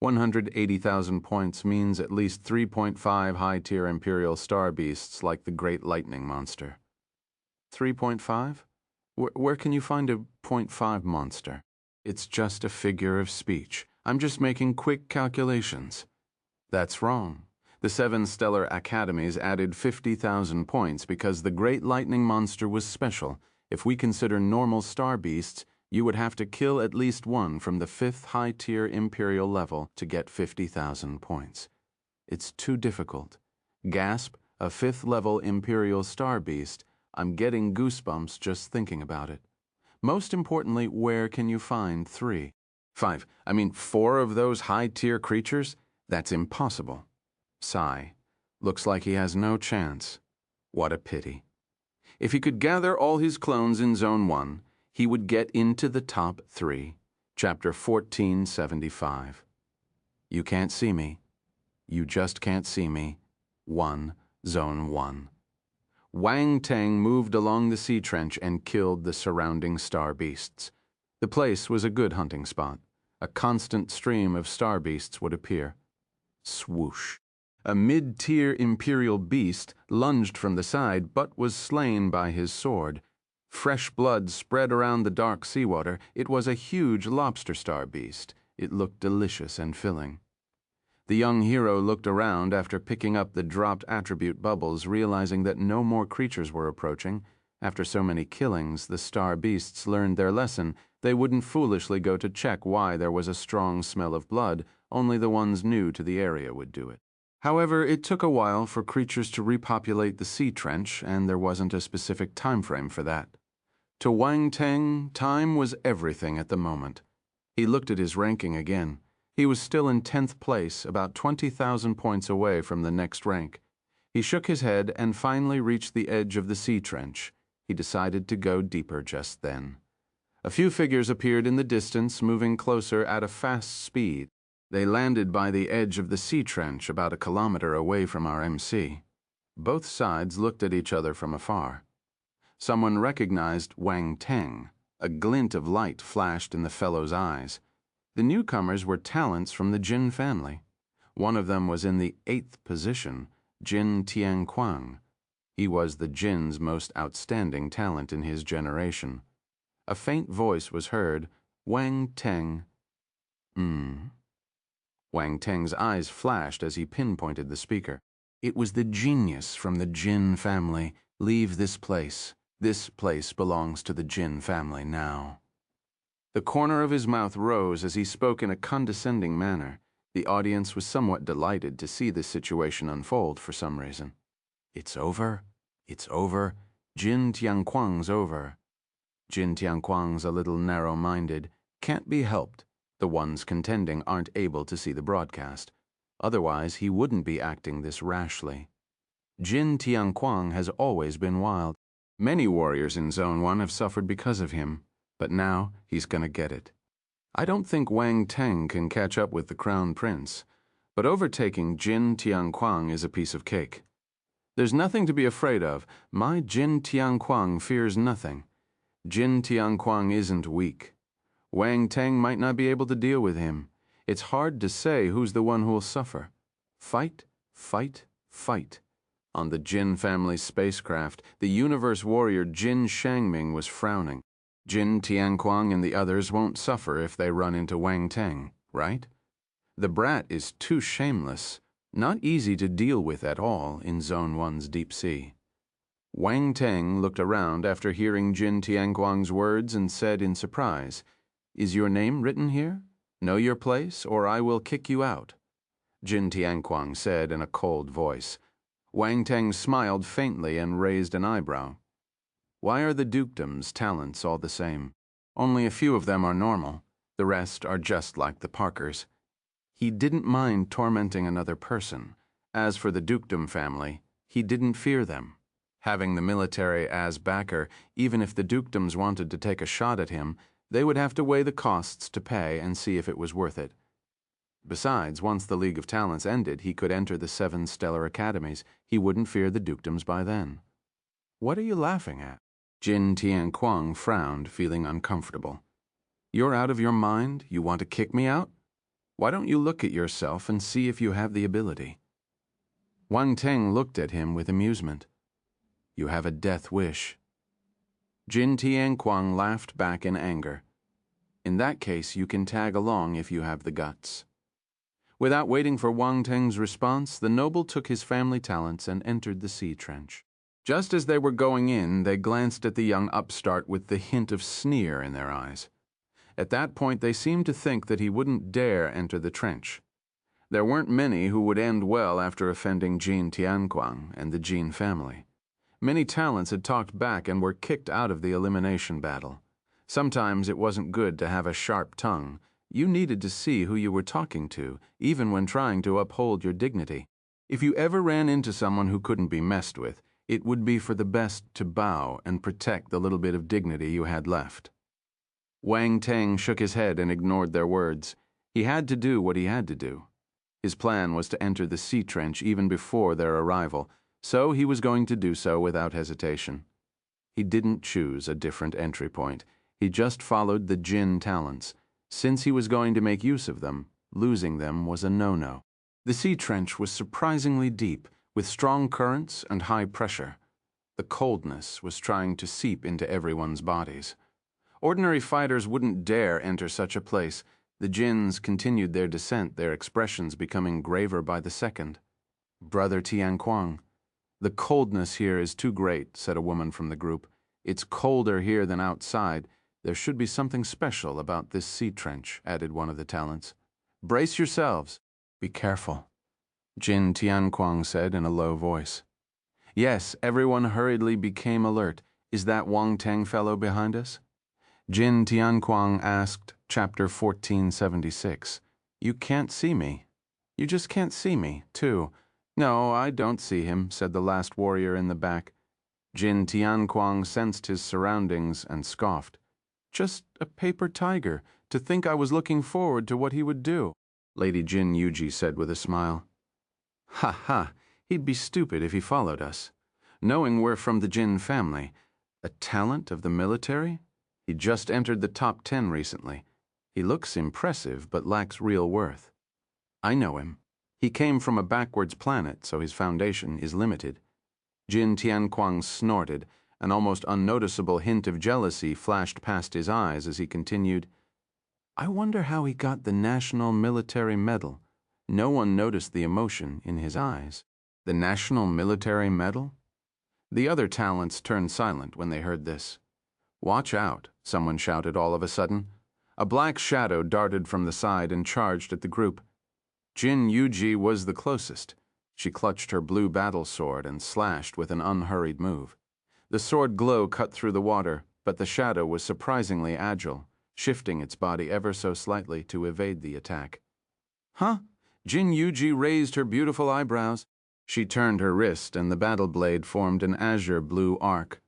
180,000 points means at least 3.5 high-tier Imperial Star Beasts like the Great Lightning Monster. 3.5? Where can you find a 0.5 monster? It's just a figure of speech. I'm just making quick calculations. That's wrong. The 7 stellar academies added 50,000 points because the Great Lightning Monster was special. If we consider normal star beasts, you would have to kill at least 1 from the 5th high-tier Imperial level to get 50,000 points. It's too difficult. Gasp, a 5th level Imperial Star Beast. I'm getting goosebumps just thinking about it. Most importantly, where can you find 4 of those high-tier creatures? That's impossible. Sigh. Looks like he has no chance. What a pity. If he could gather all his clones in Zone 1, he would get into the top 3. Chapter 1475. You can't see me. You just can't see me. 1, Zone 1. Wang Teng moved along the sea trench and killed the surrounding star beasts. The place was a good hunting spot. A constant stream of star beasts would appear. Swoosh. A mid-tier Imperial beast lunged from the side but was slain by his sword. Fresh blood spread around the dark seawater. It was a huge lobster star beast. It looked delicious and filling. The young hero looked around after picking up the dropped attribute bubbles, realizing that no more creatures were approaching. After so many killings, the star beasts learned their lesson. They wouldn't foolishly go to check why there was a strong smell of blood. Only the ones new to the area would do it. However, it took a while for creatures to repopulate the sea trench, and there wasn't a specific time frame for that. To Wang Teng, time was everything at the moment. He looked at his ranking again. He was still in 10th place, about 20,000 points away from the next rank. He shook his head and finally reached the edge of the sea trench. He decided to go deeper just then. A few figures appeared in the distance, moving closer at a fast speed. They landed by the edge of the sea trench, about a kilometer away from our MC. Both sides looked at each other from afar. Someone recognized Wang Teng. A glint of light flashed in the fellow's eyes. The newcomers were talents from the Jin family. One of them was in the 8th position, Jin Tianquang. He was the Jin's most outstanding talent in his generation. A faint voice was heard, Wang Teng. Wang Teng's eyes flashed as he pinpointed the speaker. It was the genius from the Jin family. Leave this place. This place belongs to the Jin family now. The corner of his mouth rose as he spoke in a condescending manner. The audience was somewhat delighted to see this situation unfold for some reason. It's over. It's over. Jin Tianquang's over. Jin Tianquang's a little narrow-minded. Can't be helped. The ones contending aren't able to see the broadcast. Otherwise, he wouldn't be acting this rashly. Jin Tianquang has always been wild. Many warriors in Zone 1 have suffered because of him, but now he's gonna get it. I don't think Wang Teng can catch up with the Crown Prince, but overtaking Jin Tianquang is a piece of cake. There's nothing to be afraid of. My Jin Tianquang fears nothing. Jin Tianquang isn't weak. Wang Teng might not be able to deal with him. It's hard to say who's the one who'll suffer. Fight, fight, fight. On the Jin family's spacecraft, the universe warrior Jin Shangming was frowning. Jin Tianquang and the others won't suffer if they run into Wang Teng, right? The brat is too shameless, not easy to deal with at all in Zone 1's deep sea. Wang Teng looked around after hearing Jin Tianquang's words and said in surprise, "Is your name written here? Know your place, or I will kick you out." Jin Tianquang said in a cold voice. Wang Teng smiled faintly and raised an eyebrow. Why are the dukedom's talents all the same? Only a few of them are normal. The rest are just like the Parkers. He didn't mind tormenting another person. As for the dukedom family, he didn't fear them. Having the military as backer, even if the dukedoms wanted to take a shot at him, they would have to weigh the costs to pay and see if it was worth it. Besides, once the League of Talents ended, he could enter the 7 stellar academies. He wouldn't fear the dukedoms by then. What are you laughing at? Jin Tianquang frowned, feeling uncomfortable. You're out of your mind? You want to kick me out? Why don't you look at yourself and see if you have the ability? Wang Teng looked at him with amusement. You have a death wish. Jin Tianquang laughed back in anger. In that case, you can tag along if you have the guts. Without waiting for Wang Teng's response, the noble took his family talents and entered the sea trench. Just as they were going in, they glanced at the young upstart with the hint of sneer in their eyes. At that point, they seemed to think that he wouldn't dare enter the trench. There weren't many who would end well after offending Jin Tianquang and the Jin family. Many talents had talked back and were kicked out of the elimination battle. Sometimes it wasn't good to have a sharp tongue. You needed to see who you were talking to, even when trying to uphold your dignity. If you ever ran into someone who couldn't be messed with, it would be for the best to bow and protect the little bit of dignity you had left. Wang Teng shook his head and ignored their words. He had to do what he had to do. His plan was to enter the sea trench even before their arrival, so he was going to do so without hesitation. He didn't choose a different entry point. He just followed the Jin talents. Since he was going to make use of them, losing them was a no-no. The sea trench was surprisingly deep, with strong currents and high pressure. The coldness was trying to seep into everyone's bodies. Ordinary fighters wouldn't dare enter such a place. The Jins continued their descent, their expressions becoming graver by the second. Brother Tianquang, the coldness here is too great, said a woman from the group. It's colder here than outside. There should be something special about this sea trench, added one of the talents. Brace yourselves. Be careful, Jin Tianquang said in a low voice. Yes, everyone hurriedly became alert. Is that Wang Teng fellow behind us? Jin Tianquang asked, Chapter 1476. You can't see me. You just can't see me, too. No, I don't see him, said the last warrior in the back. Jin Tianquang sensed his surroundings and scoffed. Just a paper tiger, to think I was looking forward to what he would do, Lady Jin Yuji said with a smile. Ha ha, he'd be stupid if he followed us. Knowing we're from the Jin family, a talent of the military? He just entered the top 10 recently. He looks impressive, but lacks real worth. I know him. He came from a backwards planet, so his foundation is limited. Jin Tianquang snorted. An almost unnoticeable hint of jealousy flashed past his eyes as he continued, I wonder how he got the National Military Medal. No one noticed the emotion in his eyes. The National Military Medal? The other talents turned silent when they heard this. Watch out, someone shouted all of a sudden. A black shadow darted from the side and charged at the group. Jin Yuji was the closest. She clutched her blue battle sword and slashed with an unhurried move. The sword glow cut through the water, but the shadow was surprisingly agile, shifting its body ever so slightly to evade the attack. Huh? Jin Yuji raised her beautiful eyebrows. She turned her wrist and the battle blade formed an azure blue arc.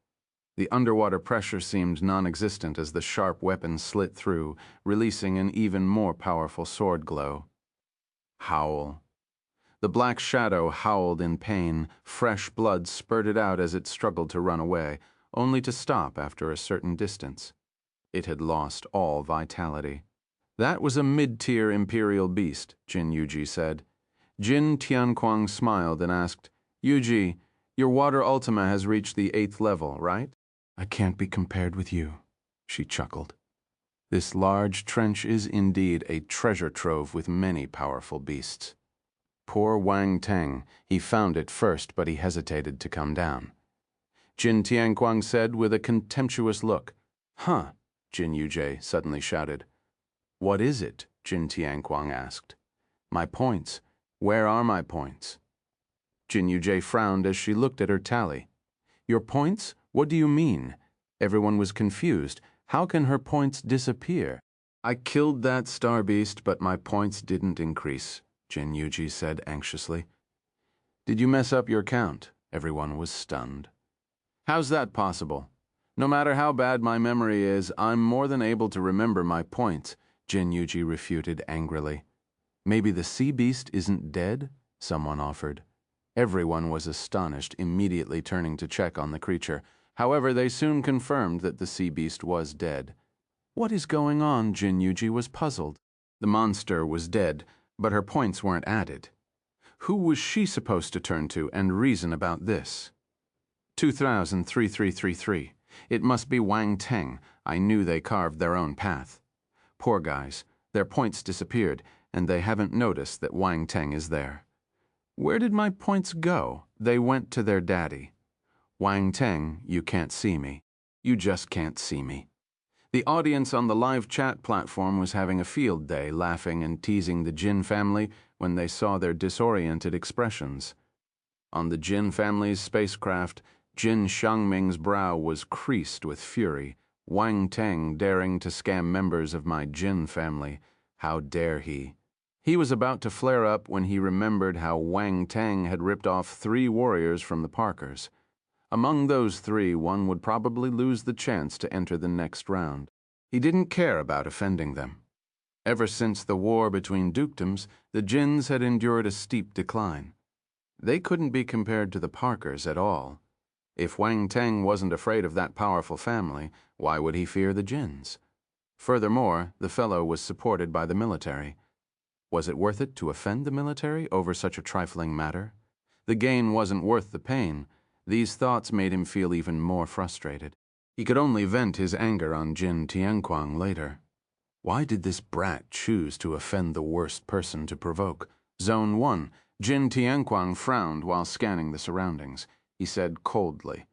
The underwater pressure seemed non-existent as the sharp weapon slit through, releasing an even more powerful sword glow. Howl. The black shadow howled in pain. Fresh blood spurted out as it struggled to run away, only to stop after a certain distance. It had lost all vitality. That was a mid-tier imperial beast, Jin Yuji said. Jin Tianquang smiled and asked, Yuji, your water ultima has reached the 8th level, right? I can't be compared with you, she chuckled. This large trench is indeed a treasure trove with many powerful beasts. Poor Wang Teng, he found it first, but he hesitated to come down. Jin Tianquang said with a contemptuous look. Huh, Jin Yuji suddenly shouted. What is it? Jin Tianquang asked. My points. Where are my points? Jin Yuji frowned as she looked at her tally. Your points? What do you mean? Everyone was confused. How can her points disappear? I killed that star beast, but my points didn't increase, Jin Yuji said anxiously. Did you mess up your count? Everyone was stunned. How's that possible? No matter how bad my memory is, I'm more than able to remember my points, Jin Yuji refuted angrily. Maybe the sea beast isn't dead? Someone offered. Everyone was astonished, immediately turning to check on the creature. However, they soon confirmed that the sea beast was dead. What is going on? Jin Yuji was puzzled. The monster was dead, but her points weren't added. Who was she supposed to turn to and reason about this? 203333. It must be Wang Teng. I knew they carved their own path. Poor guys. Their points disappeared, and they haven't noticed that Wang Teng is there. Where did my points go? They went to their daddy. Wang Teng, you can't see me. You just can't see me. The audience on the live chat platform was having a field day, laughing and teasing the Jin family when they saw their disoriented expressions. On the Jin family's spacecraft, Jin Xiangming's brow was creased with fury. Wang Teng daring to scam members of my Jin family. How dare he? He was about to flare up when he remembered how Wang Teng had ripped off 3 warriors from the Parkers. Among those 3, one would probably lose the chance to enter the next round. He didn't care about offending them. Ever since the war between dukedoms, the Jins had endured a steep decline. They couldn't be compared to the Parkers at all. If Wang Teng wasn't afraid of that powerful family, why would he fear the Jins? Furthermore, the fellow was supported by the military. Was it worth it to offend the military over such a trifling matter? The gain wasn't worth the pain. These thoughts made him feel even more frustrated. He could only vent his anger on Jin Tianquang later. Why did this brat choose to offend the worst person to provoke? Zone 1. Jin Tianquang frowned while scanning the surroundings. He said coldly,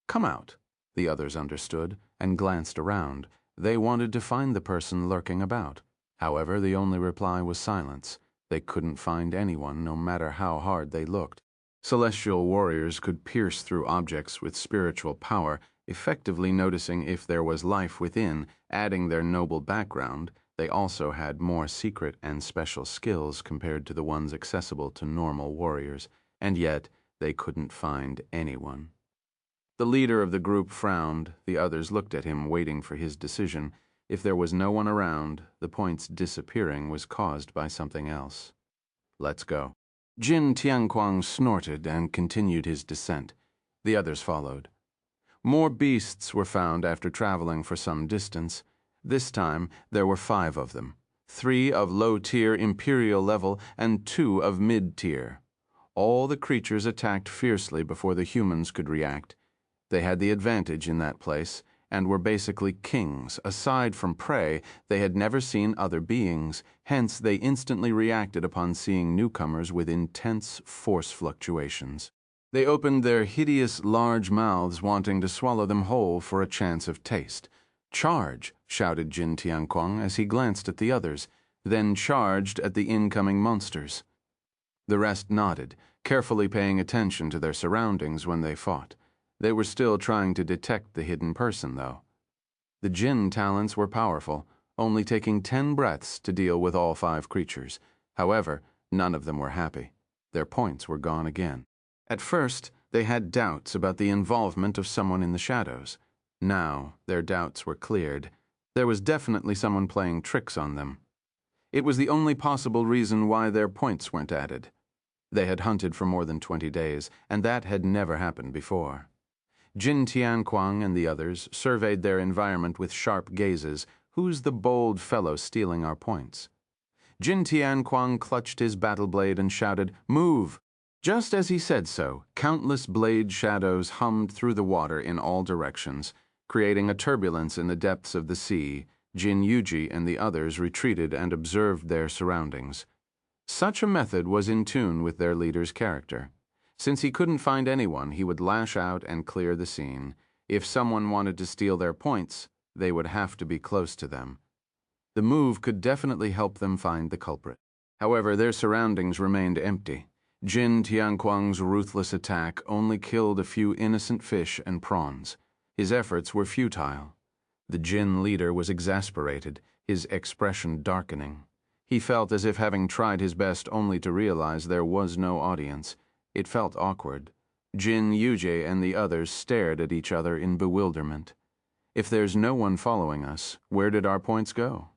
"Come out." The others understood and glanced around. They wanted to find the person lurking about. However, the only reply was silence. They couldn't find anyone, no matter how hard they looked. Celestial warriors could pierce through objects with spiritual power, effectively noticing if there was life within. Adding their noble background, they also had more secret and special skills compared to the ones accessible to normal warriors, and yet they couldn't find anyone. The leader of the group frowned. The others looked at him, waiting for his decision. If there was no one around, the points disappearing was caused by something else. Let's go. Jin Tianquang snorted and continued his descent. The others followed. More beasts were found after traveling for some distance. This time, there were 5 of them. 3 of low-tier imperial level and 2 of mid-tier. All the creatures attacked fiercely before the humans could react. They had the advantage in that place, and were basically kings. Aside from prey, they had never seen other beings, hence they instantly reacted upon seeing newcomers with intense force fluctuations. They opened their hideous large mouths, wanting to swallow them whole for a chance of taste. "Charge!" shouted Jin Tianquang as he glanced at the others, then charged at the incoming monsters. The rest nodded, carefully paying attention to their surroundings when they fought. They were still trying to detect the hidden person, though. The Jin talents were powerful, only taking 10 breaths to deal with all 5 creatures. However, none of them were happy. Their points were gone again. At first, they had doubts about the involvement of someone in the shadows. Now, their doubts were cleared. There was definitely someone playing tricks on them. It was the only possible reason why their points weren't added. They had hunted for more than 20 days, and that had never happened before. Jin Tianquang and the others surveyed their environment with sharp gazes. Who's the bold fellow stealing our points? Jin Tianquang clutched his battle blade and shouted, "Move!" Just as he said so, countless blade shadows hummed through the water in all directions, creating a turbulence in the depths of the sea. Jin Yuji and the others retreated and observed their surroundings. Such a method was in tune with their leader's character. Since he couldn't find anyone, he would lash out and clear the scene. If someone wanted to steal their points, they would have to be close to them. The move could definitely help them find the culprit. However, their surroundings remained empty. Jin Tianquang's ruthless attack only killed a few innocent fish and prawns. His efforts were futile. The Jin leader was exasperated, his expression darkening. He felt as if having tried his best only to realize there was no audience. It felt awkward. Jin Yuji and the others stared at each other in bewilderment. If there's no one following us, where did our points go?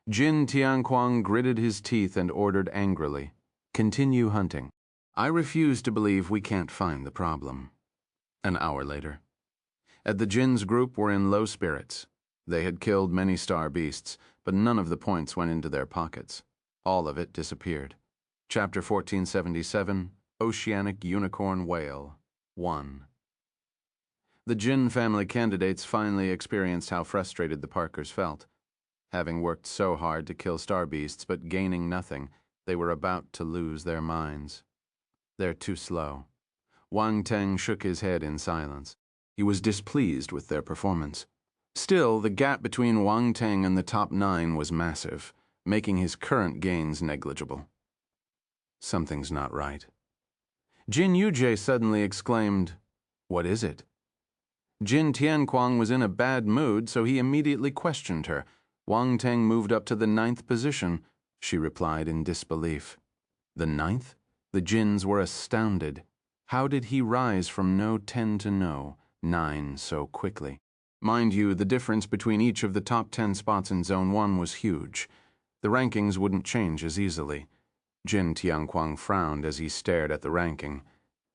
Jin Tianquang gritted his teeth and ordered angrily, "Continue hunting." I refuse to believe we can't find the problem. An hour later. The Jin's group were in low spirits. They had killed many star beasts, but none of the points went into their pockets. All of it disappeared. Chapter 1477, Oceanic Unicorn Whale, 1. The Jin family candidates finally experienced how frustrated the Parkers felt. Having worked so hard to kill star beasts but gaining nothing, they were about to lose their minds. "They're too slow." Wang Teng shook his head in silence. He was displeased with their performance. Still, the gap between Wang Teng and the top 9 was massive, making his current gains negligible. Something's not right. Jin Yuji suddenly exclaimed, "What is it?" Jin Tianquang was in a bad mood, so he immediately questioned her. Wang Teng moved up to the 9th position. She replied in disbelief. The 9th? The Jins were astounded. How did he rise from no 10 to no 9 so quickly? Mind you, the difference between each of the top 10 spots in Zone 1 was huge. The rankings wouldn't change as easily. Jin Tianquang frowned as he stared at the ranking.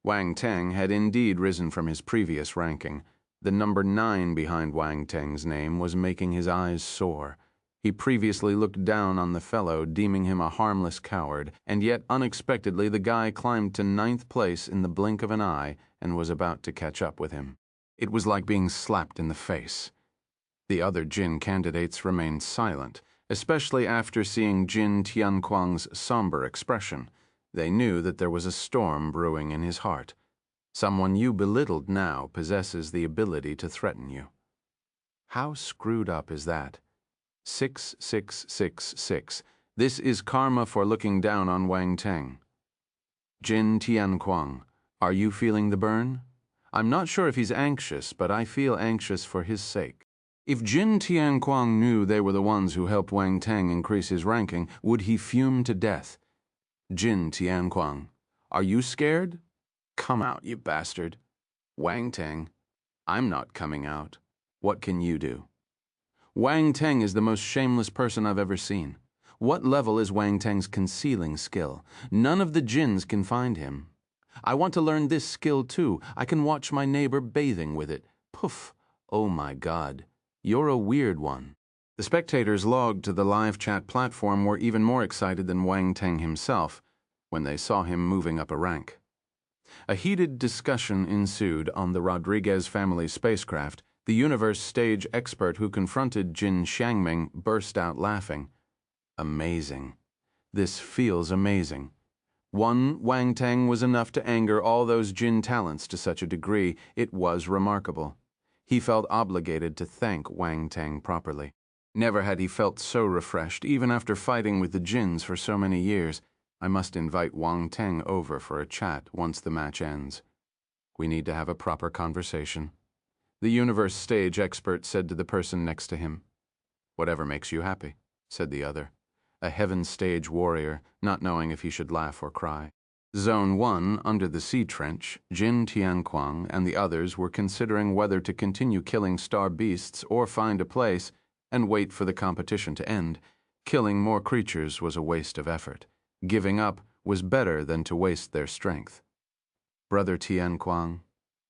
Wang Teng had indeed risen from his previous ranking. The number 9 behind Wang Teng's name was making his eyes sore. He previously looked down on the fellow, deeming him a harmless coward, and yet unexpectedly the guy climbed to 9th place in the blink of an eye and was about to catch up with him. It was like being slapped in the face. The other Jin candidates remained silent, especially after seeing Jin Tianquang's somber expression. They knew that there was a storm brewing in his heart. Someone you belittled now possesses the ability to threaten you. How screwed up is that? 6666. This is karma for looking down on Wang Teng. Jin Tianquang, are you feeling the burn? I'm not sure if he's anxious, but I feel anxious for his sake. If Jin Tianquang knew they were the ones who helped Wang Teng increase his ranking, would he fume to death? Jin Tianquang, are you scared? Come out, you bastard. Wang Teng, I'm not coming out. What can you do? Wang Teng is the most shameless person I've ever seen. What level is Wang Teng's concealing skill? None of the Jins can find him. I want to learn this skill too. I can watch my neighbor bathing with it. Poof. Oh my God. You're a weird one. The spectators logged to the live chat platform were even more excited than Wang Teng himself when they saw him moving up a rank. A heated discussion ensued on the Rodriguez family spacecraft. The universe stage expert who confronted Jin Xiangming burst out laughing. Amazing. This feels amazing. One Wang Teng was enough to anger all those Jin talents to such a degree it was remarkable. He felt obligated to thank Wang Teng properly. Never had he felt so refreshed, even after fighting with the Jins for so many years. I must invite Wang Teng over for a chat once the match ends. We need to have a proper conversation. The universe stage expert said to the person next to him. Whatever makes you happy, said the other, a heaven stage warrior, not knowing if he should laugh or cry. Zone 1, under the sea trench, Jin Tianquang and the others were considering whether to continue killing star beasts or find a place and wait for the competition to end. Killing more creatures was a waste of effort. Giving up was better than to waste their strength. Brother Tianquang,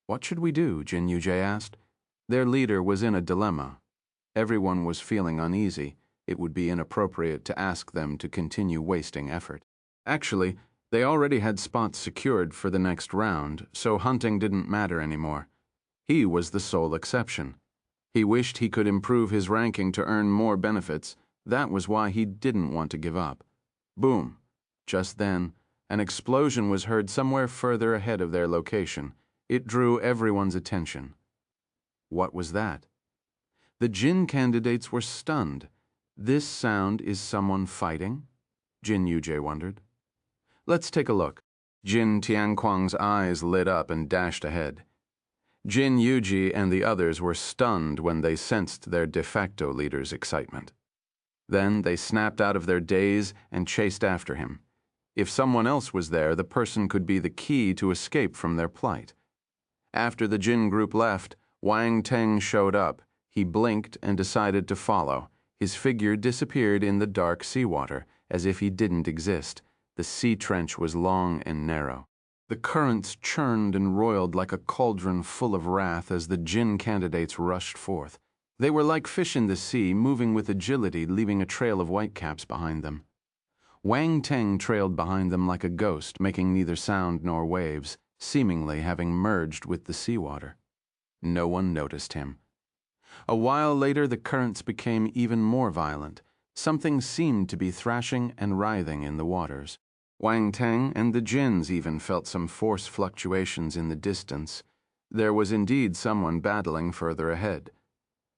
what should we do? Jin Yujie asked. Their leader was in a dilemma. Everyone was feeling uneasy. It would be inappropriate to ask them to continue wasting effort. Actually, they already had spots secured for the next round, so hunting didn't matter anymore. He was the sole exception. He wished he could improve his ranking to earn more benefits. That was why he didn't want to give up. Boom. Just then, an explosion was heard somewhere further ahead of their location. It drew everyone's attention. What was that? The Jin candidates were stunned. This sound is someone fighting? Jin Yujie wondered. Let's take a look. Jin Tianquang's eyes lit up and dashed ahead. Jin Yujie and the others were stunned when they sensed their de facto leader's excitement. Then they snapped out of their daze and chased after him. If someone else was there, the person could be the key to escape from their plight. After the Jin group left, Wang Teng showed up. He blinked and decided to follow. His figure disappeared in the dark seawater, as if he didn't exist. The sea trench was long and narrow. The currents churned and roiled like a cauldron full of wrath as the Jin candidates rushed forth. They were like fish in the sea, moving with agility, leaving a trail of whitecaps behind them. Wang Teng trailed behind them like a ghost, making neither sound nor waves, seemingly having merged with the seawater. No one noticed him. A while later, the currents became even more violent. Something seemed to be thrashing and writhing in the waters. Wang Teng and the Jins even felt some force fluctuations in the distance. There was indeed someone battling further ahead.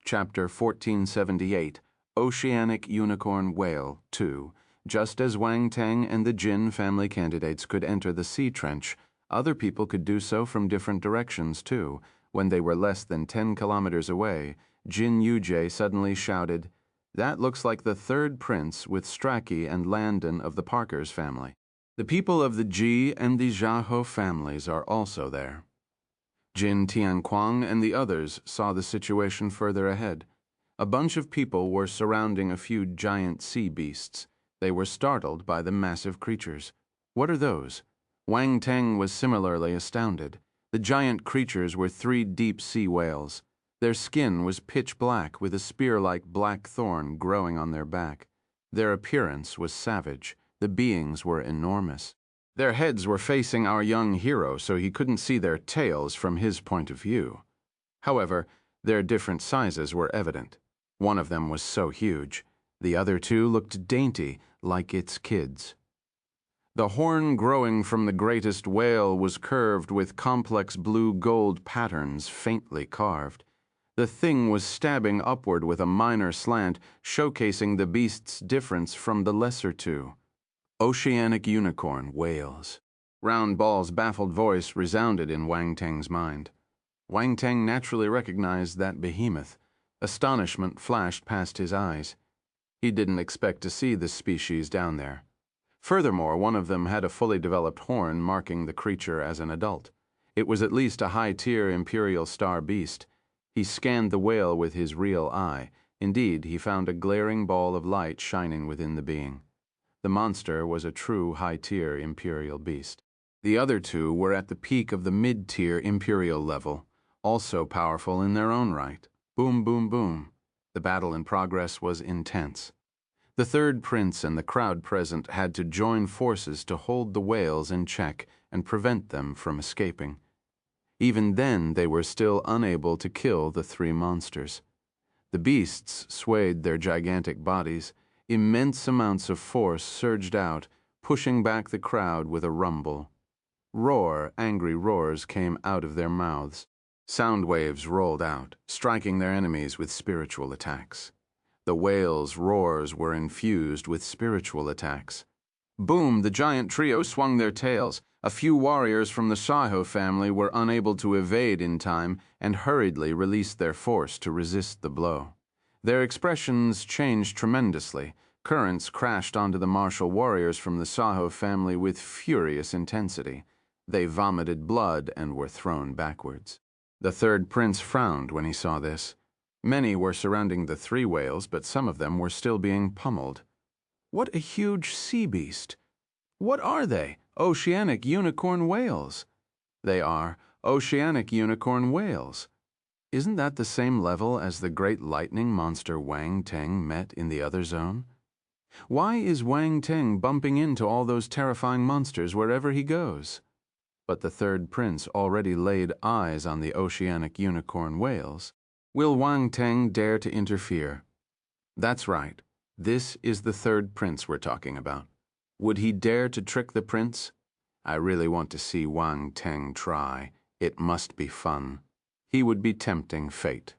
Chapter 1478, Oceanic Unicorn Whale 2. Just as Wang Teng and the Jin family candidates could enter the sea trench, other people could do so from different directions too. When they were less than 10 kilometers away, Jin Yujie suddenly shouted, "That looks like the third prince with Strachey and Landon of the Parkers family. The people of the Ji and the Zhaho families are also there." Jin Tianquang and the others saw the situation further ahead. A bunch of people were surrounding a few giant sea beasts. They were startled by the massive creatures. What are those? Wang Teng was similarly astounded. The giant creatures were 3 deep sea whales. Their skin was pitch black with a spear-like black thorn growing on their back. Their appearance was savage. The beings were enormous. Their heads were facing our young hero, so he couldn't see their tails from his point of view. However, their different sizes were evident. One of them was so huge. The other 2 looked dainty, like its kids. The horn growing from the greatest whale was curved with complex blue-gold patterns faintly carved. The thing was stabbing upward with a minor slant, showcasing the beast's difference from the lesser 2. Oceanic unicorn whales. Round Ball's baffled voice resounded in Wang Teng's mind. Wang Teng naturally recognized that behemoth. Astonishment flashed past his eyes. He didn't expect to see this species down there. Furthermore, one of them had a fully developed horn marking the creature as an adult. It was at least a high-tier imperial star beast. He scanned the whale with his real eye. Indeed, he found a glaring ball of light shining within the being. The monster was a true high-tier imperial beast. The other 2 were at the peak of the mid-tier imperial level, also powerful in their own right. Boom, boom, boom. The battle in progress was intense. The third prince and the crowd present had to join forces to hold the whales in check and prevent them from escaping. Even then, they were still unable to kill the three monsters. The beasts swayed their gigantic bodies. Immense amounts of force surged out, pushing back the crowd with a rumble. Angry roars came out of their mouths. Sound waves rolled out, striking their enemies with spiritual attacks. The whales' roars were infused with spiritual attacks. Boom! The giant trio swung their tails. A few warriors from the Shaho family were unable to evade in time and hurriedly released their force to resist the blow. Their expressions changed tremendously. Currents crashed onto the martial warriors from the Shaho family with furious intensity. They vomited blood and were thrown backwards. The third prince frowned when he saw this. Many were surrounding the three whales, but some of them were still being pummeled. What a huge sea beast! What are they? Oceanic unicorn whales. They are oceanic unicorn whales. Isn't that the same level as the great lightning monster Wang Teng met in the other zone? Why is Wang Teng bumping into all those terrifying monsters wherever he goes? But the third prince already laid eyes on the oceanic unicorn whales. Will Wang Teng dare to interfere? That's right. This is the third prince we're talking about. Would he dare to trick the prince? I really want to see Wang Teng try. It must be fun. He would be tempting fate.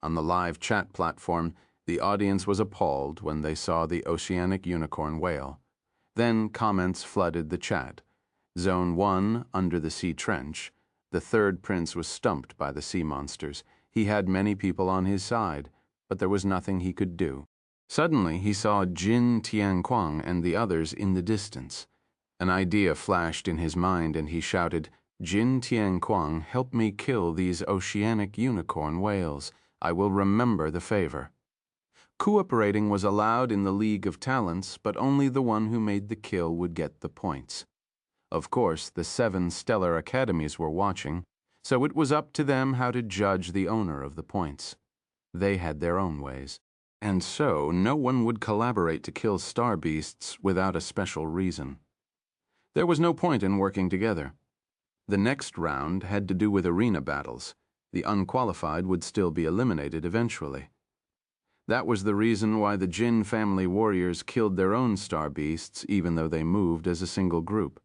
On the live chat platform, the audience was appalled when they saw the oceanic unicorn whale. Then comments flooded the chat. Zone 1, under the sea trench. The third prince was stumped by the sea monsters. He had many people on his side, but there was nothing he could do. Suddenly, he saw Jin Tianquang and the others in the distance. An idea flashed in his mind, and he shouted, "Jin Tianquang, help me kill these oceanic unicorn whales. I will remember the favor." Cooperating was allowed in the League of Talents, but only the one who made the kill would get the points. Of course, the 7 stellar academies were watching, so it was up to them how to judge the owner of the points. They had their own ways. And so, no one would collaborate to kill star beasts without a special reason. There was no point in working together. The next round had to do with arena battles. The unqualified would still be eliminated eventually. That was the reason why the Jin family warriors killed their own star beasts even though they moved as a single group.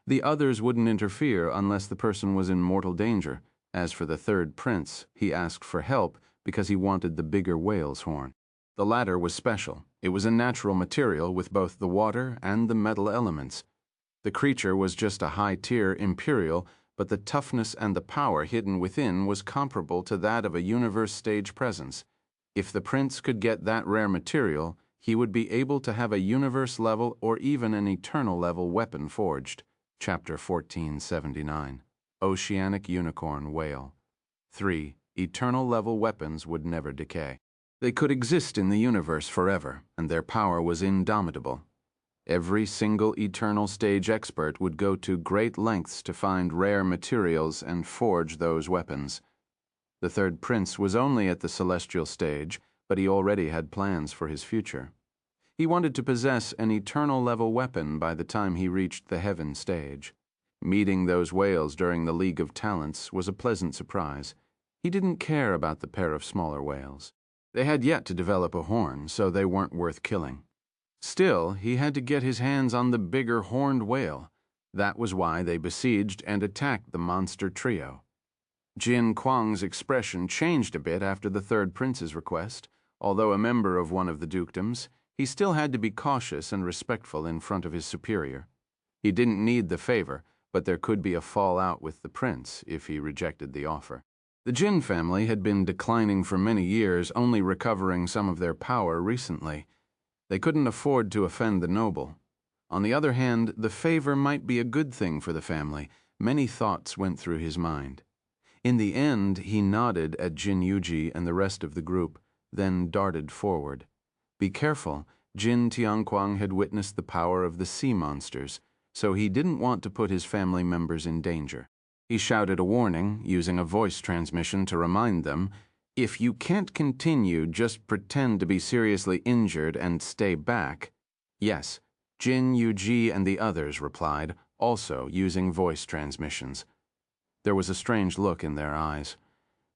The others wouldn't interfere unless the person was in mortal danger. As for the third prince, he asked for help because he wanted the bigger whale's horn. The latter was special. It was a natural material with both the water and the metal elements. The creature was just a high-tier imperial, but the toughness and the power hidden within was comparable to that of a universe stage presence. If the prince could get that rare material, he would be able to have a universe-level or even an eternal-level weapon forged. Chapter 1479. Oceanic Unicorn Whale. 3. Eternal-level weapons would never decay. They could exist in the universe forever, and their power was indomitable. Every single eternal stage expert would go to great lengths to find rare materials and forge those weapons. The third prince was only at the celestial stage, but he already had plans for his future. He wanted to possess an eternal-level weapon by the time he reached the heaven stage. Meeting those whales during the League of Talents was a pleasant surprise. He didn't care about the pair of smaller whales. They had yet to develop a horn, so they weren't worth killing. Still, he had to get his hands on the bigger horned whale. That was why they besieged and attacked the monster trio. Jin Quang's expression changed a bit after the third prince's request. Although a member of one of the dukedoms, he still had to be cautious and respectful in front of his superior. He didn't need the favor, but there could be a fallout with the prince if he rejected the offer. The Jin family had been declining for many years, only recovering some of their power recently. They couldn't afford to offend the noble. On the other hand, the favor might be a good thing for the family. Many thoughts went through his mind. In the end, he nodded at Jin Yuji and the rest of the group, then darted forward. Be careful, Jin Tianquang had witnessed the power of the sea monsters, so he didn't want to put his family members in danger. He shouted a warning, using a voice transmission to remind them, If you can't continue, just pretend to be seriously injured and stay back. Yes, Jin, Yuji, and the others replied, also using voice transmissions. There was a strange look in their eyes.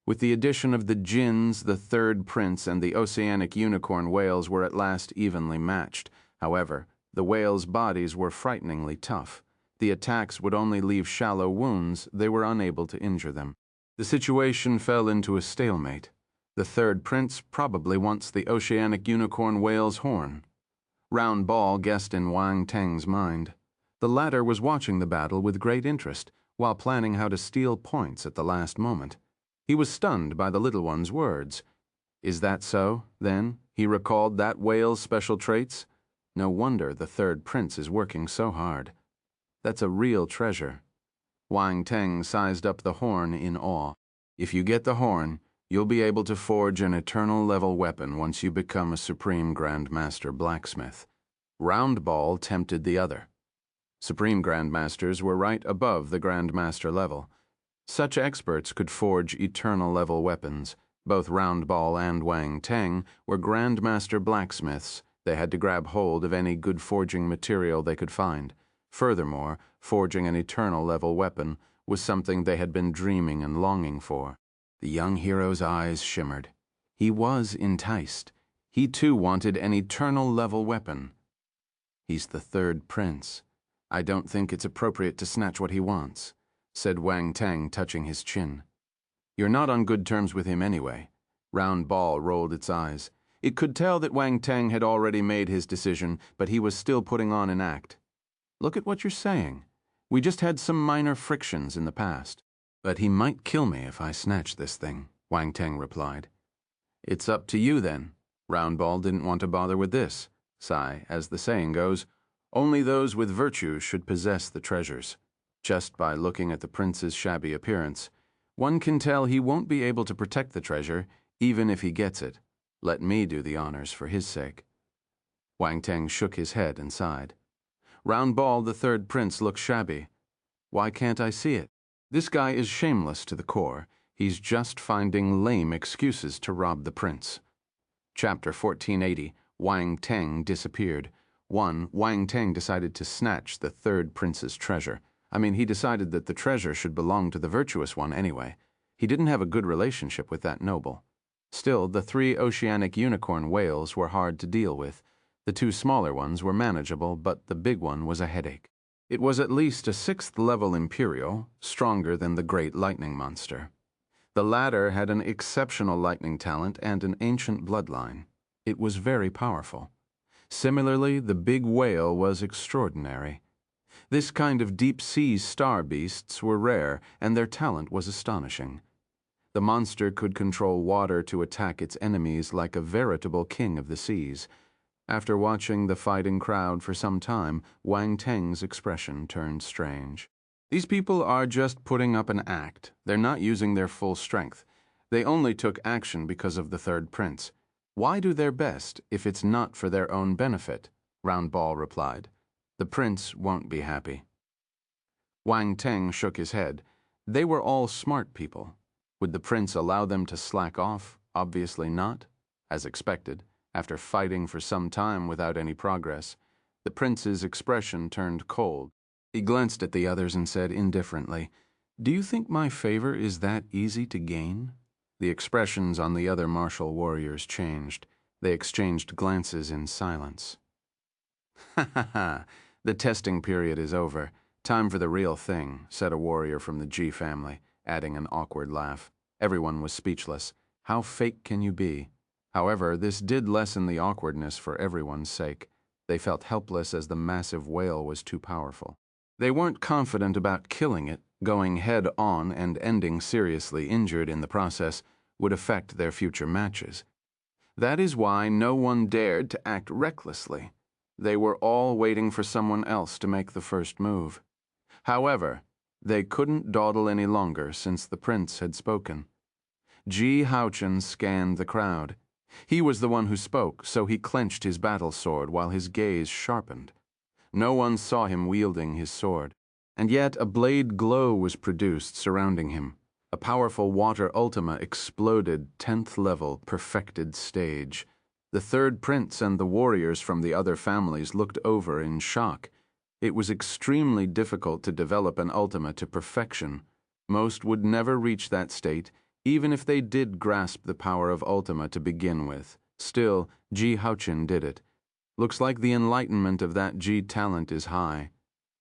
With the addition of the Jins, the third prince, and the oceanic unicorn whales were at last evenly matched. However, the whales' bodies were frighteningly tough. The attacks would only leave shallow wounds. They were unable to injure them. The situation fell into a stalemate. The third prince probably wants the oceanic unicorn whale's horn. Round Ball guessed in Wang Teng's mind. The latter was watching the battle with great interest, while planning how to steal points at the last moment. He was stunned by the little one's words. Is that so, then? He recalled that whale's special traits? No wonder the third prince is working so hard. That's a real treasure. Wang Teng sized up the horn in awe. If you get the horn, you'll be able to forge an eternal-level weapon once you become a Supreme Grandmaster blacksmith. Round Ball tempted the other. Supreme Grandmasters were right above the Grandmaster level. Such experts could forge eternal-level weapons. Both Round Ball and Wang Teng were Grandmaster blacksmiths. They had to grab hold of any good forging material they could find. Furthermore, forging an eternal-level weapon was something they had been dreaming and longing for. The young hero's eyes shimmered. He was enticed. He too wanted an eternal-level weapon. He's the third prince. I don't think it's appropriate to snatch what he wants, said Wang Teng, touching his chin. You're not on good terms with him anyway. Round Ball rolled its eyes. It could tell that Wang Teng had already made his decision, but he was still putting on an act. Look at what you're saying. We just had some minor frictions in the past. But he might kill me if I snatch this thing, Wang Teng replied. It's up to you then. Round Ball didn't want to bother with this. As the saying goes, only those with virtue should possess the treasures. Just by looking at the prince's shabby appearance, one can tell he won't be able to protect the treasure, even if he gets it. Let me do the honors for his sake. Wang Teng shook his head and sighed. Round Ball, the third prince, looked shabby. Why can't I see it? This guy is shameless to the core. He's just finding lame excuses to rob the prince. Chapter 1480, Wang Teng disappeared. 1. Wang Teng decided to snatch the third prince's treasure. He decided that the treasure should belong to the virtuous one anyway. He didn't have a good relationship with that noble. Still, the 3 oceanic unicorn whales were hard to deal with. The 2 smaller ones were manageable, but the big one was a headache. It was at least a 6th-level Imperial, stronger than the great lightning monster. The latter had an exceptional lightning talent and an ancient bloodline. It was very powerful. Similarly, the big whale was extraordinary. This kind of deep-sea star beasts were rare, and their talent was astonishing. The monster could control water to attack its enemies like a veritable king of the seas. After watching the fighting crowd for some time, Wang Teng's expression turned strange. These people are just putting up an act. They're not using their full strength. They only took action because of the third prince. Why do their best if it's not for their own benefit? Round Ball replied. The prince won't be happy. Wang Teng shook his head. They were all smart people. Would the prince allow them to slack off? Obviously not. As expected, after fighting for some time without any progress, the prince's expression turned cold. He glanced at the others and said indifferently, "Do you think my favor is that easy to gain?" The expressions on the other martial warriors changed. They exchanged glances in silence. "Ha ha ha, the testing period is over. Time for the real thing," said a warrior from the G family, adding an awkward laugh. Everyone was speechless. How fake can you be? However, this did lessen the awkwardness for everyone's sake. They felt helpless as the massive whale was too powerful. They weren't confident about killing it. Going head-on and ending seriously injured in the process would affect their future matches. That is why no one dared to act recklessly. They were all waiting for someone else to make the first move. However, they couldn't dawdle any longer since the prince had spoken. Ji Haochen scanned the crowd. He was the one who spoke, so he clenched his battle sword while his gaze sharpened. No one saw him wielding his sword, and yet a blade glow was produced surrounding him. A powerful water ultima exploded 10th level perfected stage. The third prince and the warriors from the other families looked over in shock. It was extremely difficult to develop an ultima to perfection. Most would never reach that state, even if they did grasp the power of ultima to begin with. Still, Ji Haochen did it. Looks like the enlightenment of that Ji talent is high.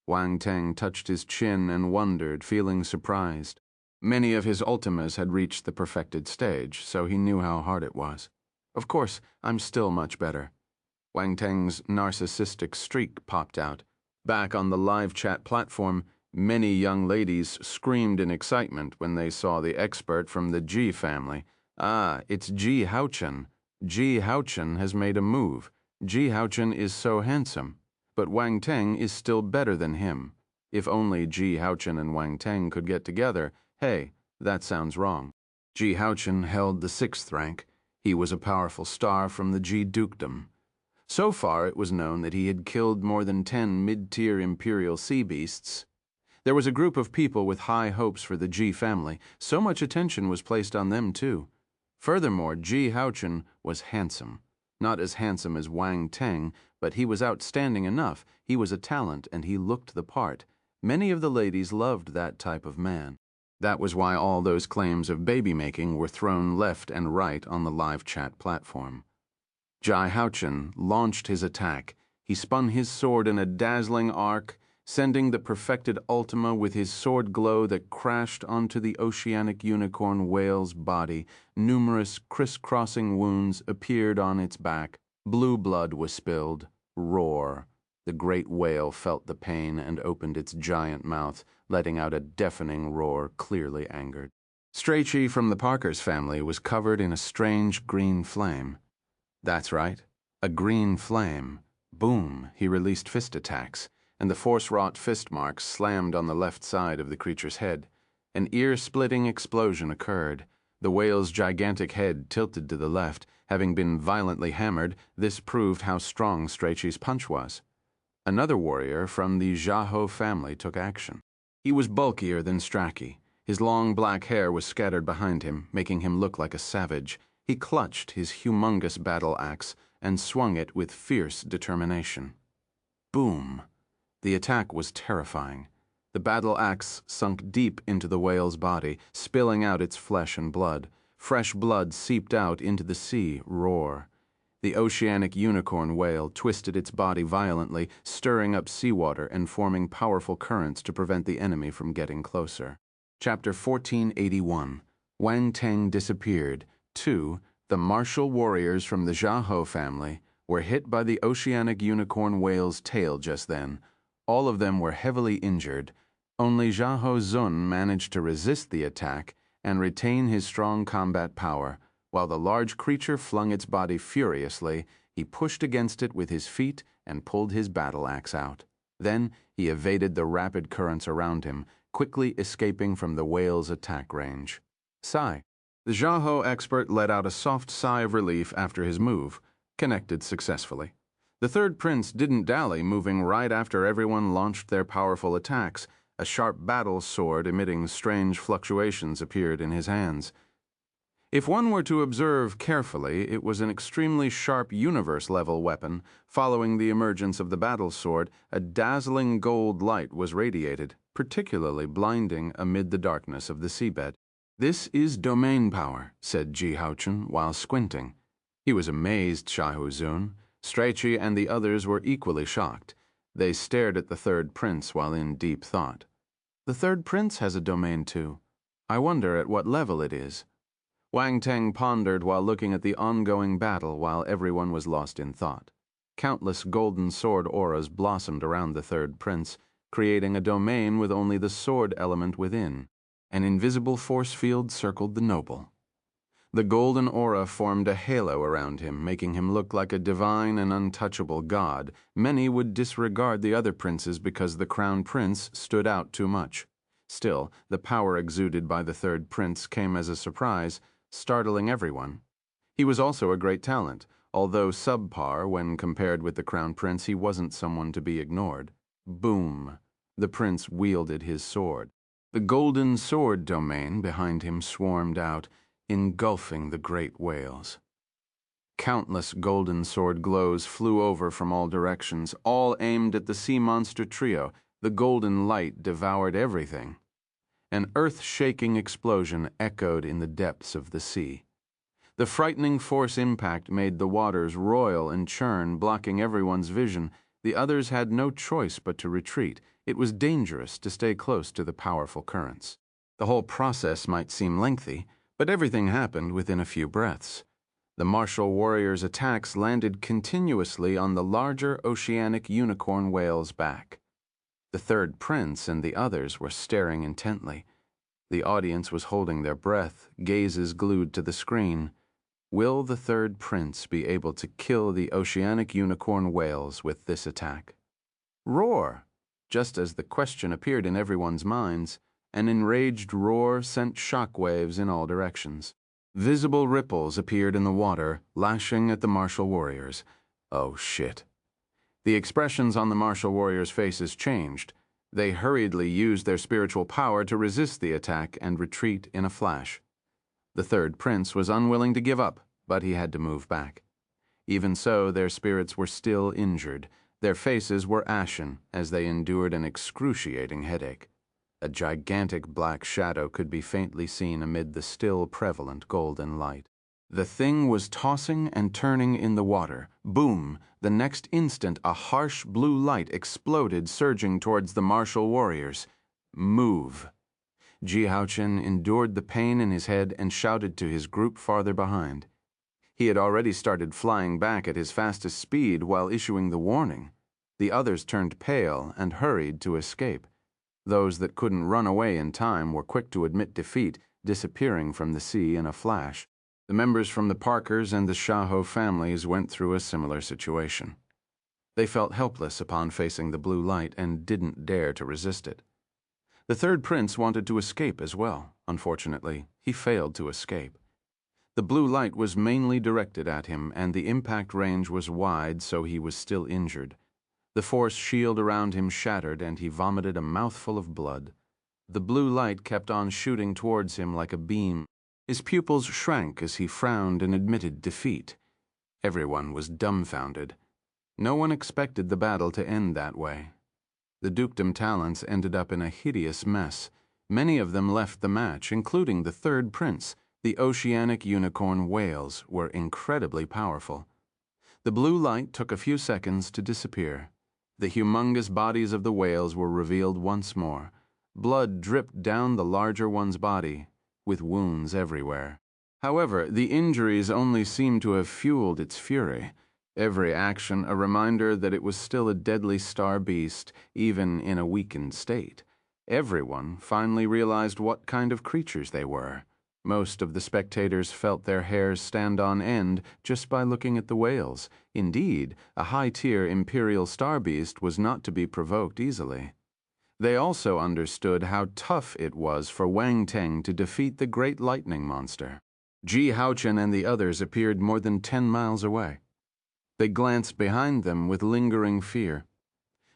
Wang Teng touched his chin and wondered, feeling surprised. Many of his ultimas had reached the perfected stage, so he knew how hard it was. Of course, I'm still much better. Wang Teng's narcissistic streak popped out. Back on the live chat platform, many young ladies screamed in excitement when they saw the expert from the Ji family. Ah, it's Ji Haochen. Ji Haochen has made a move. Ji Haochen is so handsome. But Wang Teng is still better than him. If only Ji Haochen and Wang Teng could get together. Hey, that sounds wrong. Ji Haochen held the 6th rank. He was a powerful star from the Ji dukedom. So far, it was known that he had killed more than 10 mid-tier imperial sea beasts. There was a group of people with high hopes for the Ji family. So much attention was placed on them, too. Furthermore, Ji Haochen was handsome. Not as handsome as Wang Teng, but he was outstanding enough. He was a talent, and he looked the part. Many of the ladies loved that type of man. That was why all those claims of baby-making were thrown left and right on the live chat platform. Ji Haochen launched his attack. He spun his sword in a dazzling arc, sending the perfected ultima with his sword glow that crashed onto the oceanic unicorn whale's body. Numerous crisscrossing wounds appeared on its back. Blue blood was spilled. Roar. The great whale felt the pain and opened its giant mouth, letting out a deafening roar, clearly angered. Strachey from the Parkers family was covered in a strange green flame. That's right, a green flame. Boom, he released fist attacks, and the force-wrought fist marks slammed on the left side of the creature's head. An ear-splitting explosion occurred. The whale's gigantic head tilted to the left. Having been violently hammered, this proved how strong Strachey's punch was. Another warrior from the Xiahou family took action. He was bulkier than Strachey. His long black hair was scattered behind him, making him look like a savage. He clutched his humongous battle axe and swung it with fierce determination. Boom! The attack was terrifying. The battle axe sunk deep into the whale's body, spilling out its flesh and blood. Fresh blood seeped out into the sea. Roar. The oceanic unicorn whale twisted its body violently, stirring up seawater and forming powerful currents to prevent the enemy from getting closer. Chapter 1481. Wang Teng disappeared. 2. The martial warriors from the Xiahou family were hit by the oceanic unicorn whale's tail just then. All of them were heavily injured. Only Xiahou Zun managed to resist the attack and retain his strong combat power. While the large creature flung its body furiously, he pushed against it with his feet and pulled his battle axe out. Then he evaded the rapid currents around him, quickly escaping from the whale's attack range. Sigh. The Xiahou expert let out a soft sigh of relief after his move, connected successfully. The third prince didn't dally, moving right after everyone launched their powerful attacks. A sharp battle sword emitting strange fluctuations appeared in his hands. If one were to observe carefully, it was an extremely sharp universe-level weapon. Following the emergence of the battle sword, a dazzling gold light was radiated, particularly blinding amid the darkness of the seabed. "This is domain power," said Ji Haochen while squinting. He was amazed, Xiahou Zun. Strachey and the others were equally shocked. They stared at the third prince while in deep thought. The third prince has a domain too. I wonder at what level it is. Wang Teng pondered while looking at the ongoing battle while everyone was lost in thought. Countless golden sword auras blossomed around the third prince, creating a domain with only the sword element within. An invisible force field circled the noble. The golden aura formed a halo around him, making him look like a divine and untouchable god. Many would disregard the other princes because the crown prince stood out too much. Still, the power exuded by the third prince came as a surprise, startling everyone. He was also a great talent. Although subpar when compared with the crown prince, he wasn't someone to be ignored. Boom! The prince wielded his sword. The golden sword domain behind him swarmed out, engulfing the great whales. Countless golden sword glows flew over from all directions, all aimed at the sea monster trio. The golden light devoured everything. An earth-shaking explosion echoed in the depths of the sea. The frightening force impact made the waters roil and churn, blocking everyone's vision. The others had no choice but to retreat. It was dangerous to stay close to the powerful currents. The whole process might seem lengthy, but everything happened within a few breaths. The martial warriors' attacks landed continuously on the larger oceanic unicorn whale's back. The third prince and the others were staring intently. The audience was holding their breath, gazes glued to the screen. Will the third prince be able to kill the oceanic unicorn whales with this attack? Roar! Just as the question appeared in everyone's minds, an enraged roar sent shockwaves in all directions. Visible ripples appeared in the water, lashing at the martial warriors. Oh shit. The expressions on the martial warriors' faces changed. They hurriedly used their spiritual power to resist the attack and retreat in a flash. The third prince was unwilling to give up, but he had to move back. Even so, their spirits were still injured. Their faces were ashen as they endured an excruciating headache. A gigantic black shadow could be faintly seen amid the still prevalent golden light. The thing was tossing and turning in the water. Boom! The next instant, a harsh blue light exploded, surging towards the martial warriors. Move! Ji Haochen endured the pain in his head and shouted to his group farther behind. He had already started flying back at his fastest speed while issuing the warning. The others turned pale and hurried to escape. Those that couldn't run away in time were quick to admit defeat, disappearing from the sea in a flash. The members from the Parkers and the Shaho families went through a similar situation. They felt helpless upon facing the blue light and didn't dare to resist it. The third prince wanted to escape as well. Unfortunately, he failed to escape. The blue light was mainly directed at him, and the impact range was wide, so he was still injured. The force shield around him shattered, and he vomited a mouthful of blood. The blue light kept on shooting towards him like a beam. His pupils shrank as he frowned and admitted defeat. Everyone was dumbfounded. No one expected the battle to end that way. The dukedom talents ended up in a hideous mess. Many of them left the match, including the third prince. The oceanic unicorn whales were incredibly powerful. The blue light took a few seconds to disappear. The humongous bodies of the whales were revealed once more. Blood dripped down the larger one's body, with wounds everywhere. However, the injuries only seemed to have fueled its fury. Every action a reminder that it was still a deadly star beast, even in a weakened state. Everyone finally realized what kind of creatures they were. Most of the spectators felt their hairs stand on end just by looking at the whales. Indeed, a high-tier imperial star beast was not to be provoked easily. They also understood how tough it was for Wang Teng to defeat the great lightning monster. Ji Haochen and the others appeared more than 10 miles away. They glanced behind them with lingering fear.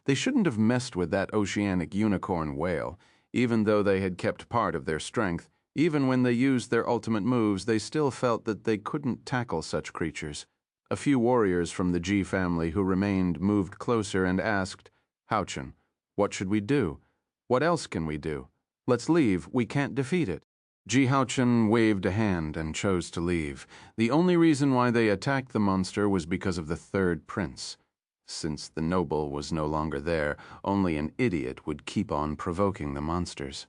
They shouldn't have messed with that oceanic unicorn whale, even though they had kept part of their strength. Even when they used their ultimate moves, they still felt that they couldn't tackle such creatures. A few warriors from the Ji family who remained moved closer and asked, "Haochen, what should we do? What else can we do? Let's leave. We can't defeat it." Ji Haochen waved a hand and chose to leave. The only reason why they attacked the monster was because of the third prince. Since the noble was no longer there, only an idiot would keep on provoking the monsters.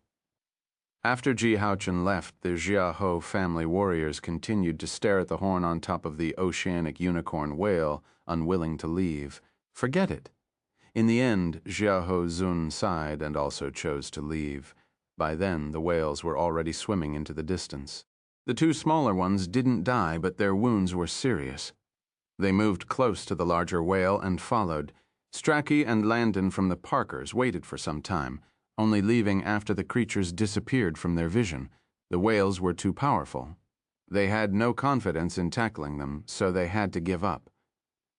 After Ji Haochen left, the Jiaho family warriors continued to stare at the horn on top of the oceanic unicorn whale, unwilling to leave. Forget it. In the end, Jiaho Zun sighed and also chose to leave. By then, the whales were already swimming into the distance. The two smaller ones didn't die, but their wounds were serious. They moved close to the larger whale and followed. Strachey and Landon from the Parkers waited for some time, only leaving after the creatures disappeared from their vision. The whales were too powerful. They had no confidence in tackling them, so they had to give up.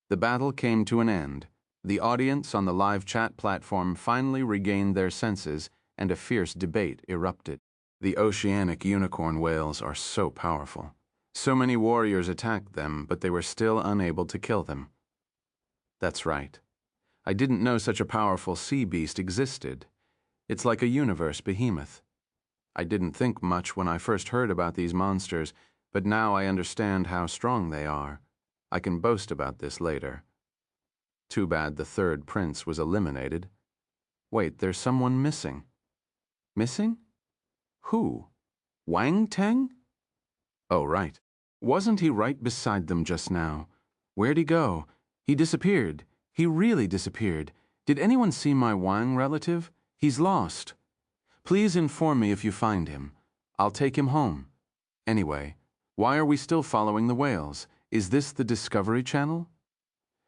The battle came to an end. The audience on the live chat platform finally regained their senses, and a fierce debate erupted. The oceanic unicorn whales are so powerful. So many warriors attacked them, but they were still unable to kill them. That's right. I didn't know such a powerful sea beast existed. It's like a universe behemoth. I didn't think much when I first heard about these monsters, but now I understand how strong they are. I can boast about this later. Too bad the third prince was eliminated. Wait, there's someone missing. Missing? Who? Wang Teng? Oh, right. Wasn't he right beside them just now? Where'd he go? He disappeared. He really disappeared. Did anyone see my Wang relative? He's lost. Please inform me if you find him. I'll take him home. Anyway, why are we still following the whales? Is this the Discovery Channel?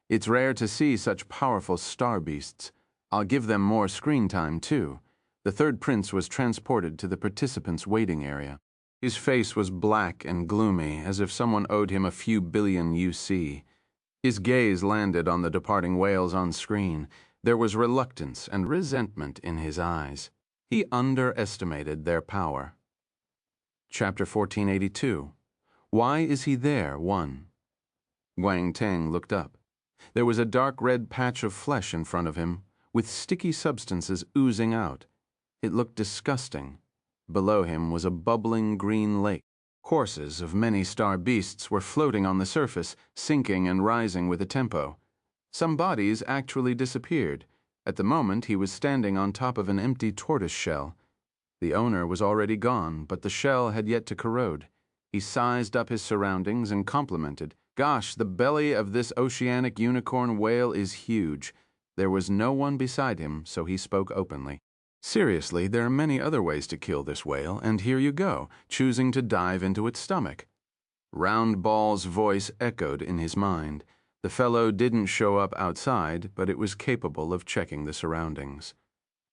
It's rare to see such powerful star beasts. I'll give them more screen time, too. The third prince was transported to the participants' waiting area. His face was black and gloomy, as if someone owed him a few billion UC. His gaze landed on the departing whales on screen. There was reluctance and resentment in his eyes. He underestimated their power. Chapter 1482. Why is he there? 1. Wang Teng looked up. There was a dark red patch of flesh in front of him, with sticky substances oozing out. It looked disgusting. Below him was a bubbling green lake. Horses of many star beasts were floating on the surface, sinking and rising with a tempo. Some bodies actually disappeared. At the moment, he was standing on top of an empty tortoise shell. The owner was already gone, but the shell had yet to corrode. He sized up his surroundings and complimented. Gosh, the belly of this oceanic unicorn whale is huge. There was no one beside him, so he spoke openly. Seriously, there are many other ways to kill this whale, and here you go, choosing to dive into its stomach. Round Ball's voice echoed in his mind. The fellow didn't show up outside, but it was capable of checking the surroundings.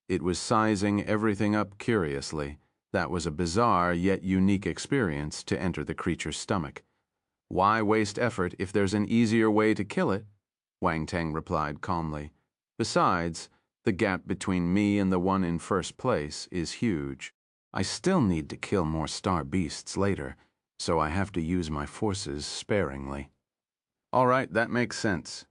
It was sizing everything up curiously. That was a bizarre yet unique experience to enter the creature's stomach. Why waste effort if there's an easier way to kill it? Wang Teng replied calmly. Besides, the gap between me and the one in first place is huge. I still need to kill more star beasts later, so I have to use my forces sparingly. All right, that makes sense.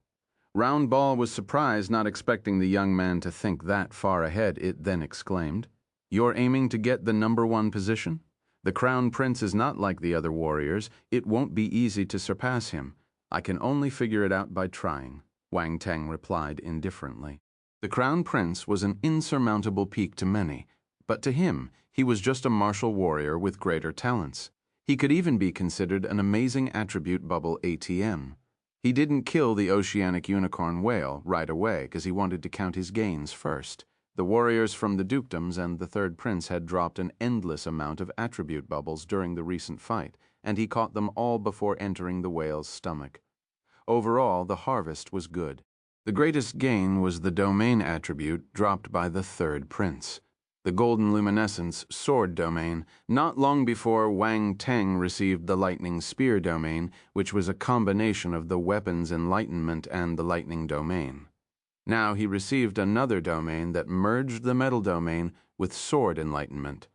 Round Ball was surprised, not expecting the young man to think that far ahead. It then exclaimed, You're aiming to get the #1 position? The Crown Prince is not like the other warriors. It won't be easy to surpass him. I can only figure it out by trying, Wang Teng replied indifferently. The Crown Prince was an insurmountable peak to many, but to him, he was just a martial warrior with greater talents. He could even be considered an amazing attribute bubble ATM. He didn't kill the oceanic unicorn whale right away because he wanted to count his gains first. The warriors from the dukedoms and the third prince had dropped an endless amount of attribute bubbles during the recent fight, and he caught them all before entering the whale's stomach. Overall, the harvest was good. The greatest gain was the domain attribute dropped by the third prince, the golden luminescence sword domain, not long before Wang Teng received the lightning spear domain, which was a combination of the weapon's enlightenment and the lightning domain. Now he received another domain that merged the metal domain with sword enlightenment.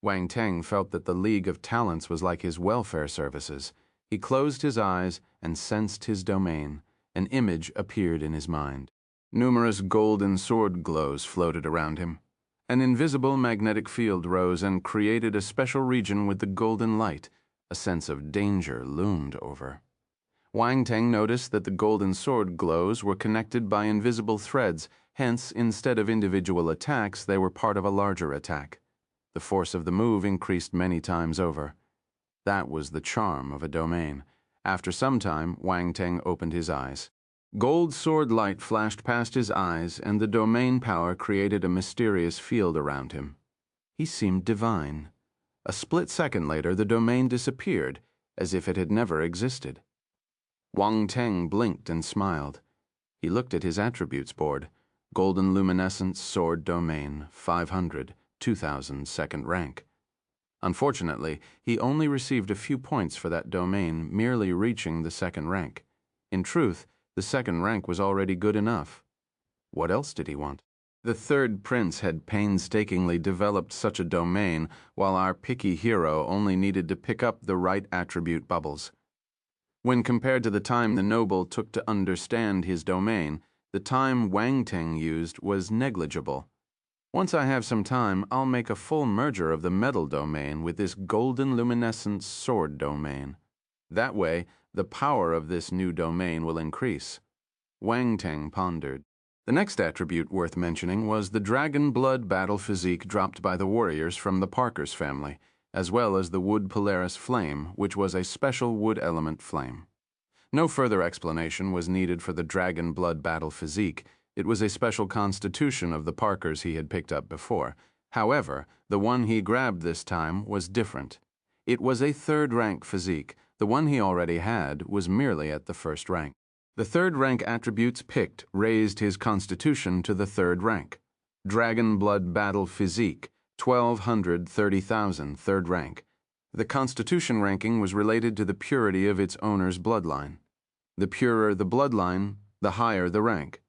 Wang Teng felt that the League of Talents was like his welfare services. He closed his eyes and sensed his domain. An image appeared in his mind. Numerous golden sword glows floated around him. An invisible magnetic field rose and created a special region with the golden light. A sense of danger loomed over. Wang Teng noticed that the golden sword glows were connected by invisible threads, hence, instead of individual attacks, they were part of a larger attack. The force of the move increased many times over. That was the charm of a domain. After some time, Wang Teng opened his eyes. Gold sword light flashed past his eyes, and the domain power created a mysterious field around him. He seemed divine. A split second later, the domain disappeared, as if it had never existed. Wang Teng blinked and smiled. He looked at his attributes board. Golden luminescence sword domain, 500, 2000, second rank. Unfortunately, he only received a few points for that domain, merely reaching the second rank. In truth, the second rank was already good enough. What else did he want? The third prince had painstakingly developed such a domain, while our picky hero only needed to pick up the right attribute bubbles. When compared to the time the noble took to understand his domain, the time Wang Teng used was negligible. Once I have some time, I'll make a full merger of the metal domain with this golden luminescent sword domain. That way, the power of this new domain will increase. Wang Teng pondered. The next attribute worth mentioning was the dragon blood battle physique dropped by the warriors from the Parkers family, as well as the wood Polaris flame, which was a special wood element flame. No further explanation was needed for the dragon blood battle physique. It was a special constitution of the Parkers he had picked up before. However, the one he grabbed this time was different. It was a third-rank physique. The one he already had was merely at the first rank. The third-rank attributes picked raised his constitution to the third rank. Dragon blood battle physique, 1230,000, third rank. The constitution ranking was related to the purity of its owner's bloodline. The purer the bloodline, the higher the rank.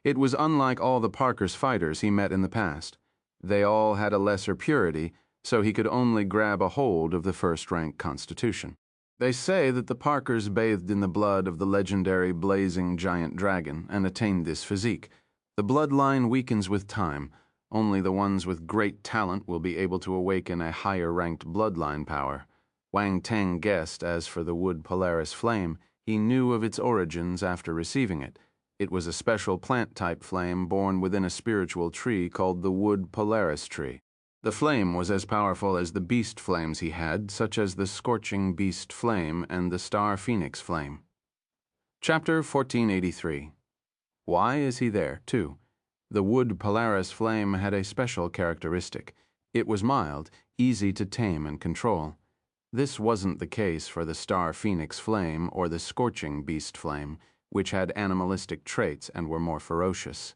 It was unlike all the Parkers fighters he met in the past. They all had a lesser purity, so he could only grab a hold of the first-rank constitution. They say that the Parkers bathed in the blood of the legendary blazing giant dragon and attained this physique. The bloodline weakens with time. Only the ones with great talent will be able to awaken a higher-ranked bloodline power. Wang Teng guessed as for the wood Polaris flame, he knew of its origins after receiving it. It was a special plant-type flame born within a spiritual tree called the wood Polaris tree. The flame was as powerful as the beast flames he had, such as the scorching beast flame and the star phoenix flame. Chapter 1483. Why is he there, too? The wood Polaris flame had a special characteristic. It was mild, easy to tame and control. This wasn't the case for the star phoenix flame or the scorching beast flame, which had animalistic traits and were more ferocious.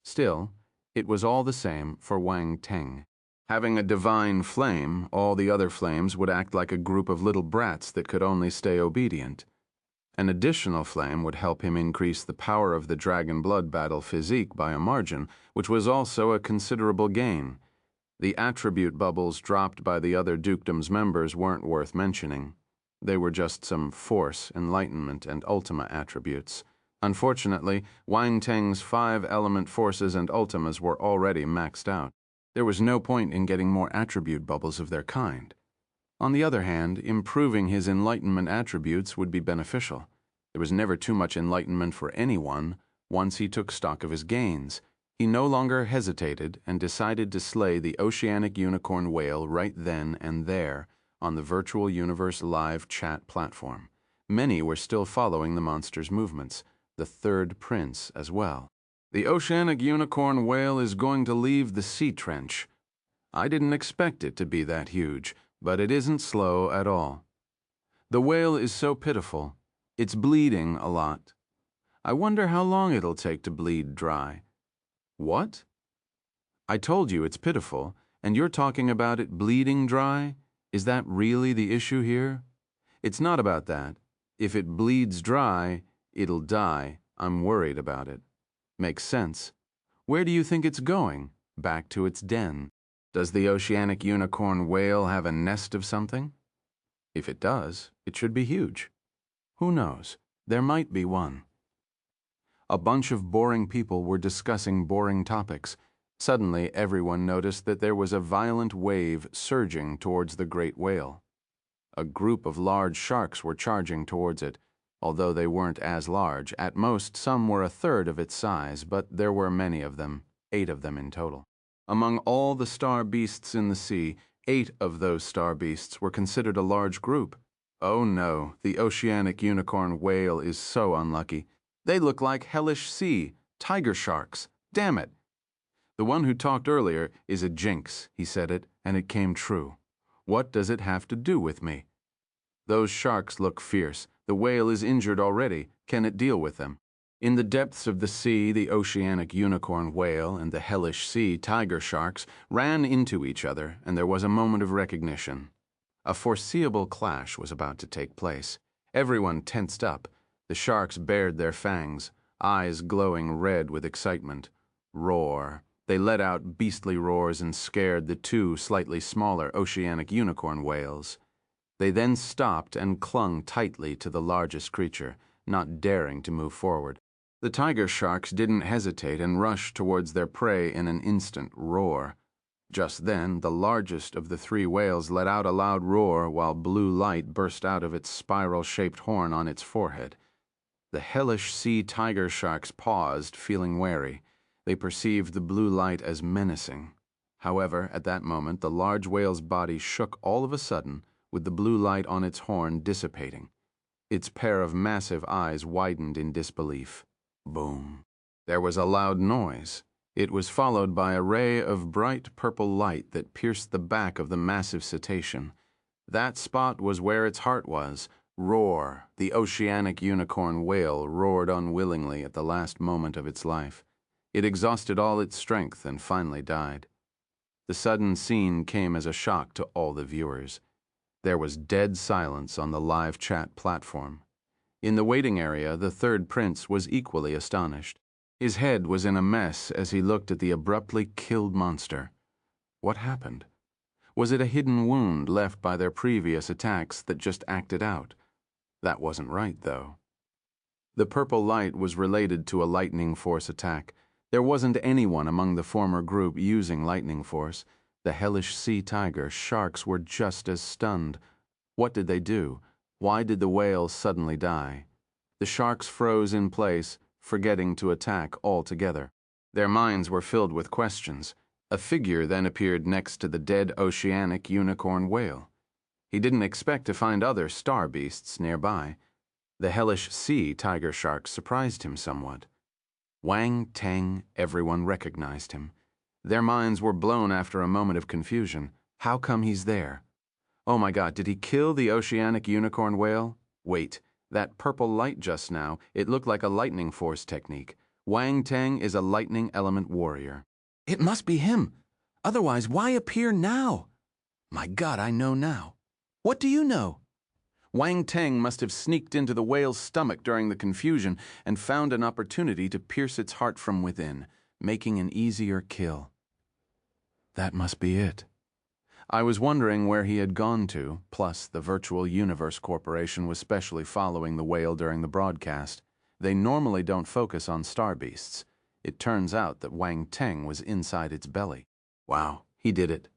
Still, it was all the same for Wang Teng. Having a divine flame, all the other flames would act like a group of little brats that could only stay obedient. An additional flame would help him increase the power of the dragon blood battle physique by a margin, which was also a considerable gain. The attribute bubbles dropped by the other dukedom's members weren't worth mentioning. They were just some force, enlightenment, and ultima attributes. Unfortunately, Wang Teng's 5-element forces and ultimas were already maxed out. There was no point in getting more attribute bubbles of their kind. On the other hand, improving his enlightenment attributes would be beneficial. There was never too much enlightenment for anyone once he took stock of his gains. He no longer hesitated and decided to slay the oceanic unicorn whale right then and there on the Virtual Universe live chat platform. Many were still following the monster's movements, the third prince as well. The oceanic unicorn whale is going to leave the sea trench. I didn't expect it to be that huge, but it isn't slow at all. The whale is so pitiful. It's bleeding a lot. I wonder how long it'll take to bleed dry. What? I told you it's pitiful, and you're talking about it bleeding dry? Is that really the issue here? It's not about that. If it bleeds dry, it'll die. I'm worried about it. Makes sense. Where do you think it's going? Back to its den. Does the oceanic unicorn whale have a nest of something? If it does, it should be huge. Who knows? There might be one. A bunch of boring people were discussing boring topics. Suddenly, everyone noticed that there was a violent wave surging towards the great whale. A group of large sharks were charging towards it. Although they weren't as large, at most some were a third of its size, but there were many of them, 8 of them in total. Among all the star beasts in the sea, 8 of those star beasts were considered a large group. Oh no, the oceanic unicorn whale is so unlucky. They look like hellish sea, tiger sharks. Damn it! The one who talked earlier is a jinx, he said it, and it came true. What does it have to do with me? Those sharks look fierce. The whale is injured already. Can it deal with them? In the depths of the sea, the oceanic unicorn whale and the hellish sea tiger sharks ran into each other, and there was a moment of recognition. A foreseeable clash was about to take place. Everyone tensed up. The sharks bared their fangs, eyes glowing red with excitement. Roar. They let out beastly roars and scared the two slightly smaller oceanic unicorn whales. They then stopped and clung tightly to the largest creature, not daring to move forward. The tiger sharks didn't hesitate and rushed towards their prey in an instant roar. Just then, the largest of the three whales let out a loud roar while blue light burst out of its spiral-shaped horn on its forehead. The hellish sea tiger sharks paused, feeling wary. They perceived the blue light as menacing. However, at that moment, the large whale's body shook all of a sudden, with the blue light on its horn dissipating. Its pair of massive eyes widened in disbelief. Boom. There was a loud noise. It was followed by a ray of bright purple light that pierced the back of the massive cetacean. That spot was where its heart was. Roar. The oceanic unicorn whale roared unwillingly at the last moment of its life. It exhausted all its strength and finally died. The sudden scene came as a shock to all the viewers. There was dead silence on the live chat platform. In the waiting area, the third prince was equally astonished. His head was in a mess as he looked at the abruptly killed monster. What happened? Was it a hidden wound left by their previous attacks that just acted out? That wasn't right, though. The purple light was related to a lightning force attack. There wasn't anyone among the former group using lightning force. The hellish sea tiger sharks were just as stunned. What did they do? Why did the whale suddenly die? The sharks froze in place, forgetting to attack altogether. Their minds were filled with questions. A figure then appeared next to the dead oceanic unicorn whale. He didn't expect to find other star beasts nearby. The hellish sea tiger shark surprised him somewhat. Wang Teng, everyone recognized him. Their minds were blown after a moment of confusion. How come he's there? Oh my God, did he kill the oceanic unicorn whale? Wait, that purple light just now, it looked like a lightning force technique. Wang Teng is a lightning element warrior. It must be him. Otherwise, why appear now? My God, I know now. What do you know? Wang Teng must have sneaked into the whale's stomach during the confusion and found an opportunity to pierce its heart from within, making an easier kill. That must be it. I was wondering where he had gone to, plus the Virtual Universe Corporation was specially following the whale during the broadcast. They normally don't focus on star beasts. It turns out that Wang Teng was inside its belly. Wow, he did it.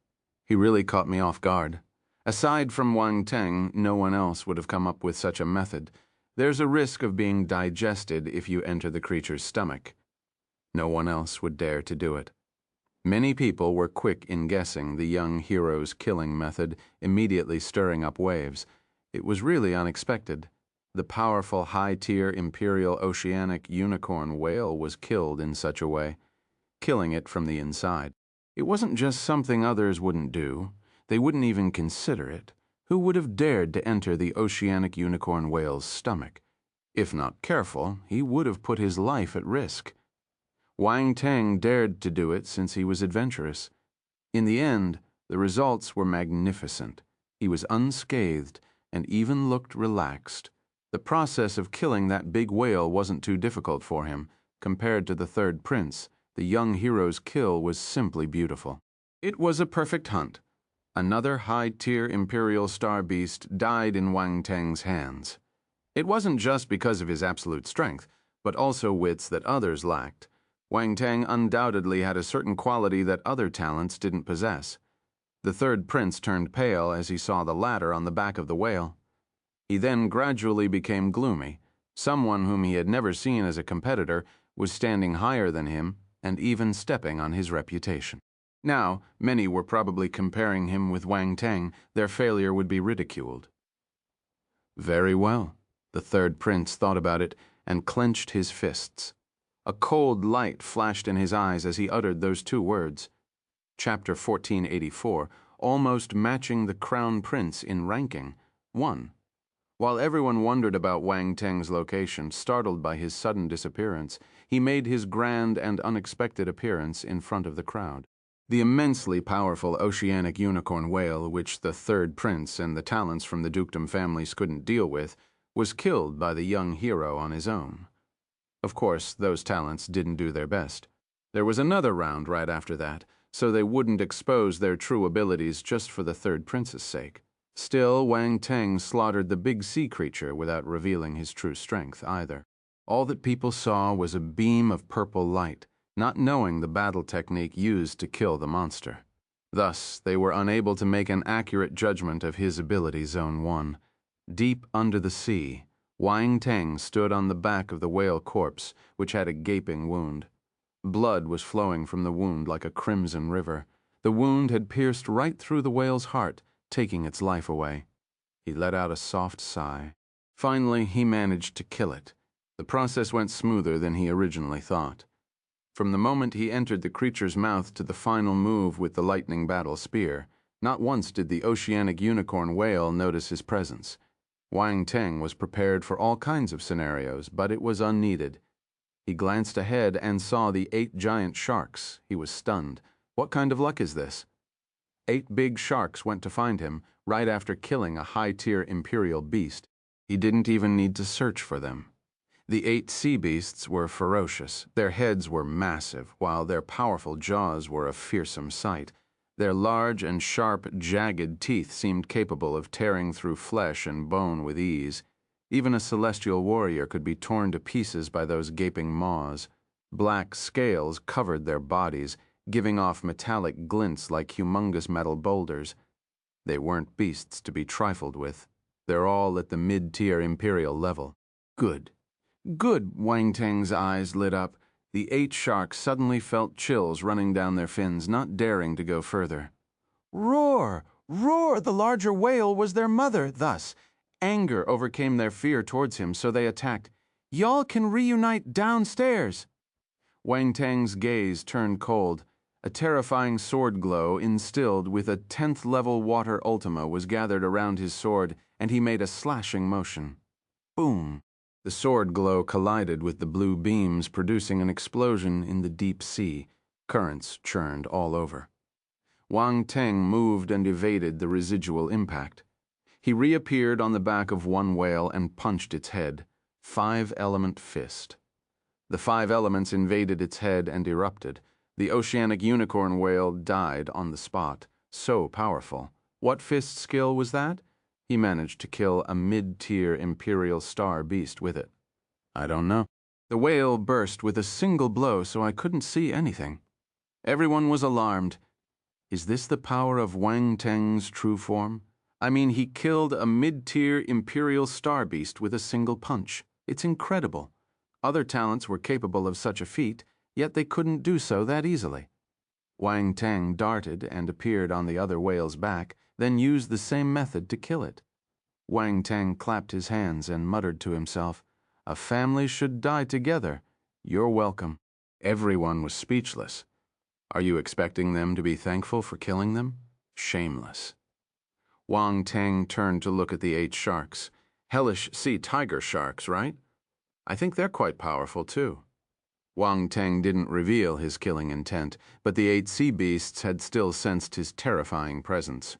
He really caught me off guard. Aside from Wang Teng, no one else would have come up with such a method. There's a risk of being digested if you enter the creature's stomach. No one else would dare to do it. Many people were quick in guessing the young hero's killing method, immediately stirring up waves. It was really unexpected. The powerful high-tier imperial oceanic unicorn whale was killed in such a way, killing it from the inside. It wasn't just something others wouldn't do. They wouldn't even consider it. Who would have dared to enter the oceanic unicorn whale's stomach? If not careful, he would have put his life at risk. Wang Teng dared to do it since he was adventurous. In the end, the results were magnificent. He was unscathed and even looked relaxed. The process of killing that big whale wasn't too difficult for him. Compared to the third prince, the young hero's kill was simply beautiful. It was a perfect hunt. Another high-tier imperial star beast died in Wang Teng's hands. It wasn't just because of his absolute strength, but also wits that others lacked. Wang Teng undoubtedly had a certain quality that other talents didn't possess. The third prince turned pale as he saw the ladder on the back of the whale. He then gradually became gloomy. Someone whom he had never seen as a competitor was standing higher than him and even stepping on his reputation. Now, many were probably comparing him with Wang Teng. Their failure would be ridiculed. Very well. The third prince thought about it and clenched his fists. A cold light flashed in his eyes as he uttered those two words. Chapter 1484, almost matching the crown prince in ranking, 1. While everyone wondered about Wang Teng's location, startled by his sudden disappearance, he made his grand and unexpected appearance in front of the crowd. The immensely powerful oceanic unicorn whale, which the third prince and the talents from the dukedom families couldn't deal with, was killed by the young hero on his own. Of course, those talents didn't do their best. There was another round right after that, so they wouldn't expose their true abilities just for the third prince's sake. Still, Wang Teng slaughtered the big sea creature without revealing his true strength either. All that people saw was a beam of purple light, not knowing the battle technique used to kill the monster. Thus, they were unable to make an accurate judgment of his ability Zone 1. Deep under the sea, Wang Teng stood on the back of the whale corpse, which had a gaping wound. Blood was flowing from the wound like a crimson river. The wound had pierced right through the whale's heart, taking its life away. He let out a soft sigh. Finally, he managed to kill it. The process went smoother than he originally thought. From the moment he entered the creature's mouth to the final move with the lightning battle spear, not once did the oceanic unicorn whale notice his presence. Wang Teng was prepared for all kinds of scenarios, but it was unneeded. He glanced ahead and saw the 8 giant sharks. He was stunned. What kind of luck is this? 8 big sharks went to find him right after killing a high-tier imperial beast. He didn't even need to search for them. The 8 sea beasts were ferocious. Their heads were massive, while their powerful jaws were a fearsome sight. Their large and sharp, jagged teeth seemed capable of tearing through flesh and bone with ease. Even a celestial warrior could be torn to pieces by those gaping maws. Black scales covered their bodies, giving off metallic glints like humongous metal boulders. They weren't beasts to be trifled with. They're all at the mid-tier imperial level. Good. Good, Wang Teng's eyes lit up. The 8 sharks suddenly felt chills running down their fins, not daring to go further. Roar! Roar! The larger whale was their mother. Thus, anger overcame their fear towards him, so they attacked. Y'all can reunite downstairs. Wang Teng's gaze turned cold. A terrifying sword glow instilled with a 10th level water ultima was gathered around his sword, and he made a slashing motion. Boom! The sword glow collided with the blue beams, producing an explosion in the deep sea. Currents churned all over. Wang Teng moved and evaded the residual impact. He reappeared on the back of one whale and punched its head. 5-element fist. The 5 elements invaded its head and erupted. The oceanic unicorn whale died on the spot. So powerful. What fist skill was that? He managed to kill a mid-tier imperial star beast with it. I don't know. The whale burst with a single blow, so I couldn't see anything. Everyone was alarmed. Is this the power of Wang Teng's true form? I mean, he killed a mid-tier imperial star beast with a single punch. It's incredible. Other talents were capable of such a feat, yet they couldn't do so that easily. Wang Teng darted and appeared on the other whale's back, then used the same method to kill it. Wang Teng clapped his hands and muttered to himself, "A family should die together. You're welcome." Everyone was speechless. Are you expecting them to be thankful for killing them? Shameless. Wang Teng turned to look at the 8 sharks. Hellish sea tiger sharks, right? I think they're quite powerful, too. Wang Teng didn't reveal his killing intent, but the 8 sea beasts had still sensed his terrifying presence.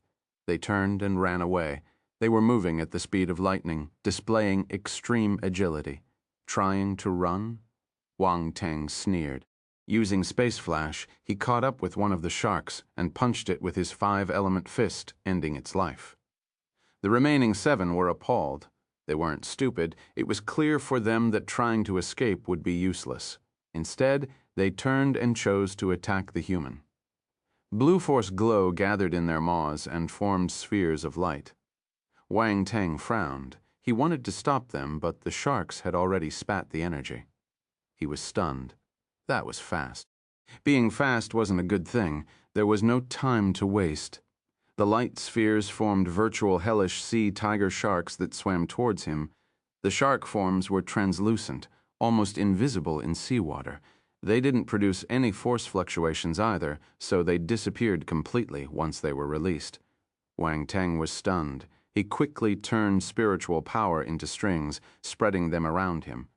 They turned and ran away. They were moving at the speed of lightning, displaying extreme agility. Trying to run? Wang Teng sneered. Using Space Flash, he caught up with one of the sharks and punched it with his 5-element fist, ending its life. The remaining 7 were appalled. They weren't stupid. It was clear for them that trying to escape would be useless. Instead, they turned and chose to attack the human. Blue Force glow gathered in their maws and formed spheres of light. Wang Teng frowned. He wanted to stop them, but the sharks had already spat the energy. He was stunned. That was fast. Being fast wasn't a good thing. There was no time to waste. The light spheres formed virtual hellish sea tiger sharks that swam towards him. The shark forms were translucent, almost invisible in seawater. They didn't produce any force fluctuations either, so they disappeared completely once they were released. Wang Teng was stunned. He quickly turned spiritual power into strings, spreading them around him.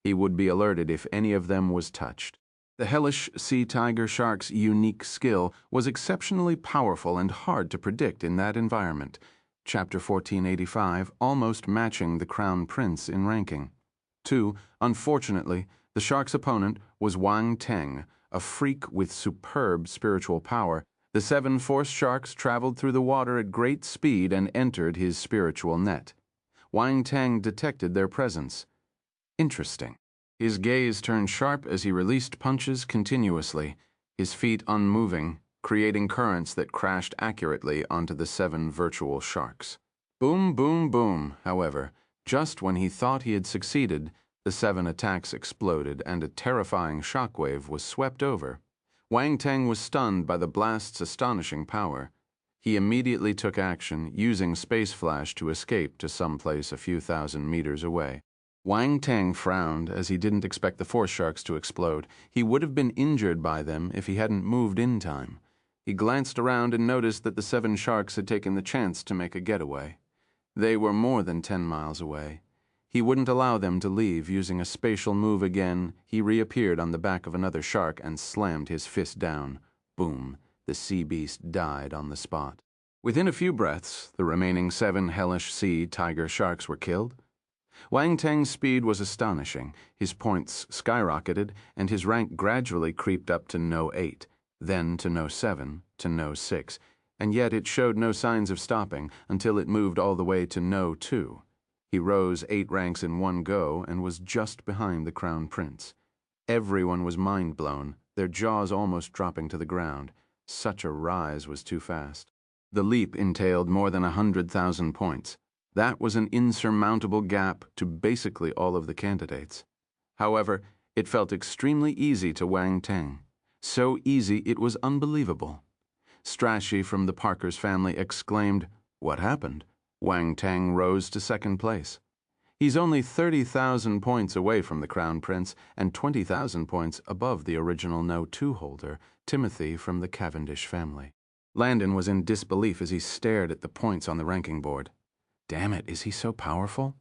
He would be alerted if any of them was touched. The hellish sea tiger shark's unique skill was exceptionally powerful and hard to predict in that environment. Chapter 1485, almost matching the Crown Prince in ranking. 2. Unfortunately, the shark's opponent was Wang Teng, A freak with superb spiritual power, the 7 force sharks traveled through the water at great speed and entered his spiritual net. Wang Teng detected their presence. Interesting. His gaze turned sharp as he released punches continuously, his feet unmoving, creating currents that crashed accurately onto the 7 virtual sharks. Boom, boom, boom, however, just when he thought he had succeeded, the 7 attacks exploded and a terrifying shockwave was swept over. Wang Teng was stunned by the blast's astonishing power. He immediately took action, using Space Flash to escape to someplace a few thousand meters away. Wang Teng frowned as he didn't expect the force sharks to explode. He would have been injured by them if he hadn't moved in time. He glanced around and noticed that the 7 sharks had taken the chance to make a getaway. They were more than 10 miles away. He wouldn't allow them to leave. Using a spatial move again, he reappeared on the back of another shark and slammed his fist down. Boom. The sea beast died on the spot. Within a few breaths, the remaining 7 hellish sea tiger sharks were killed. Wang Teng's speed was astonishing. His points skyrocketed, and his rank gradually creeped up to No. 8, then to No. 7, to No. 6, and yet it showed no signs of stopping until it moved all the way to No. 2. He rose 8 ranks in one go and was just behind the Crown Prince. Everyone was mind-blown, their jaws almost dropping to the ground. Such a rise was too fast. The leap entailed more than 100,000 points. That was an insurmountable gap to basically all of the candidates. However, it felt extremely easy to Wang Teng. So easy it was unbelievable. Strachey from the Parker's family exclaimed, "What happened?" Wang Teng rose to second place. He's only 30,000 points away from the Crown Prince and 20,000 points above the original No. 2 holder, Timothy from the Cavendish family. Landon was in disbelief as he stared at the points on the ranking board. Damn it, is he so powerful?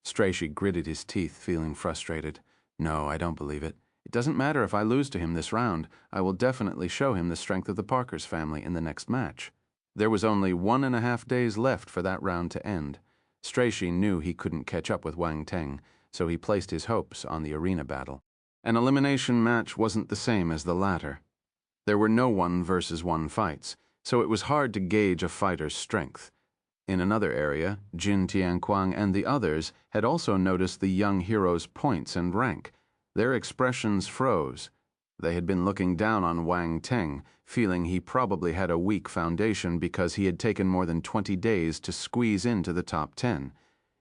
Strachey gritted his teeth, feeling frustrated. No, I don't believe it. It doesn't matter if I lose to him this round. I will definitely show him the strength of the Parker's family in the next match. There was only 1.5 days left for that round to end. Strachey knew he couldn't catch up with Wang Teng, so he placed his hopes on the arena battle. An elimination match wasn't the same as the latter. There were no 1-versus-1 fights, so it was hard to gauge a fighter's strength. In another area, Jin Tianquang and the others had also noticed the young hero's points and rank. Their expressions froze. They had been looking down on Wang Teng, feeling he probably had a weak foundation because he had taken more than 20 days to squeeze into the top 10.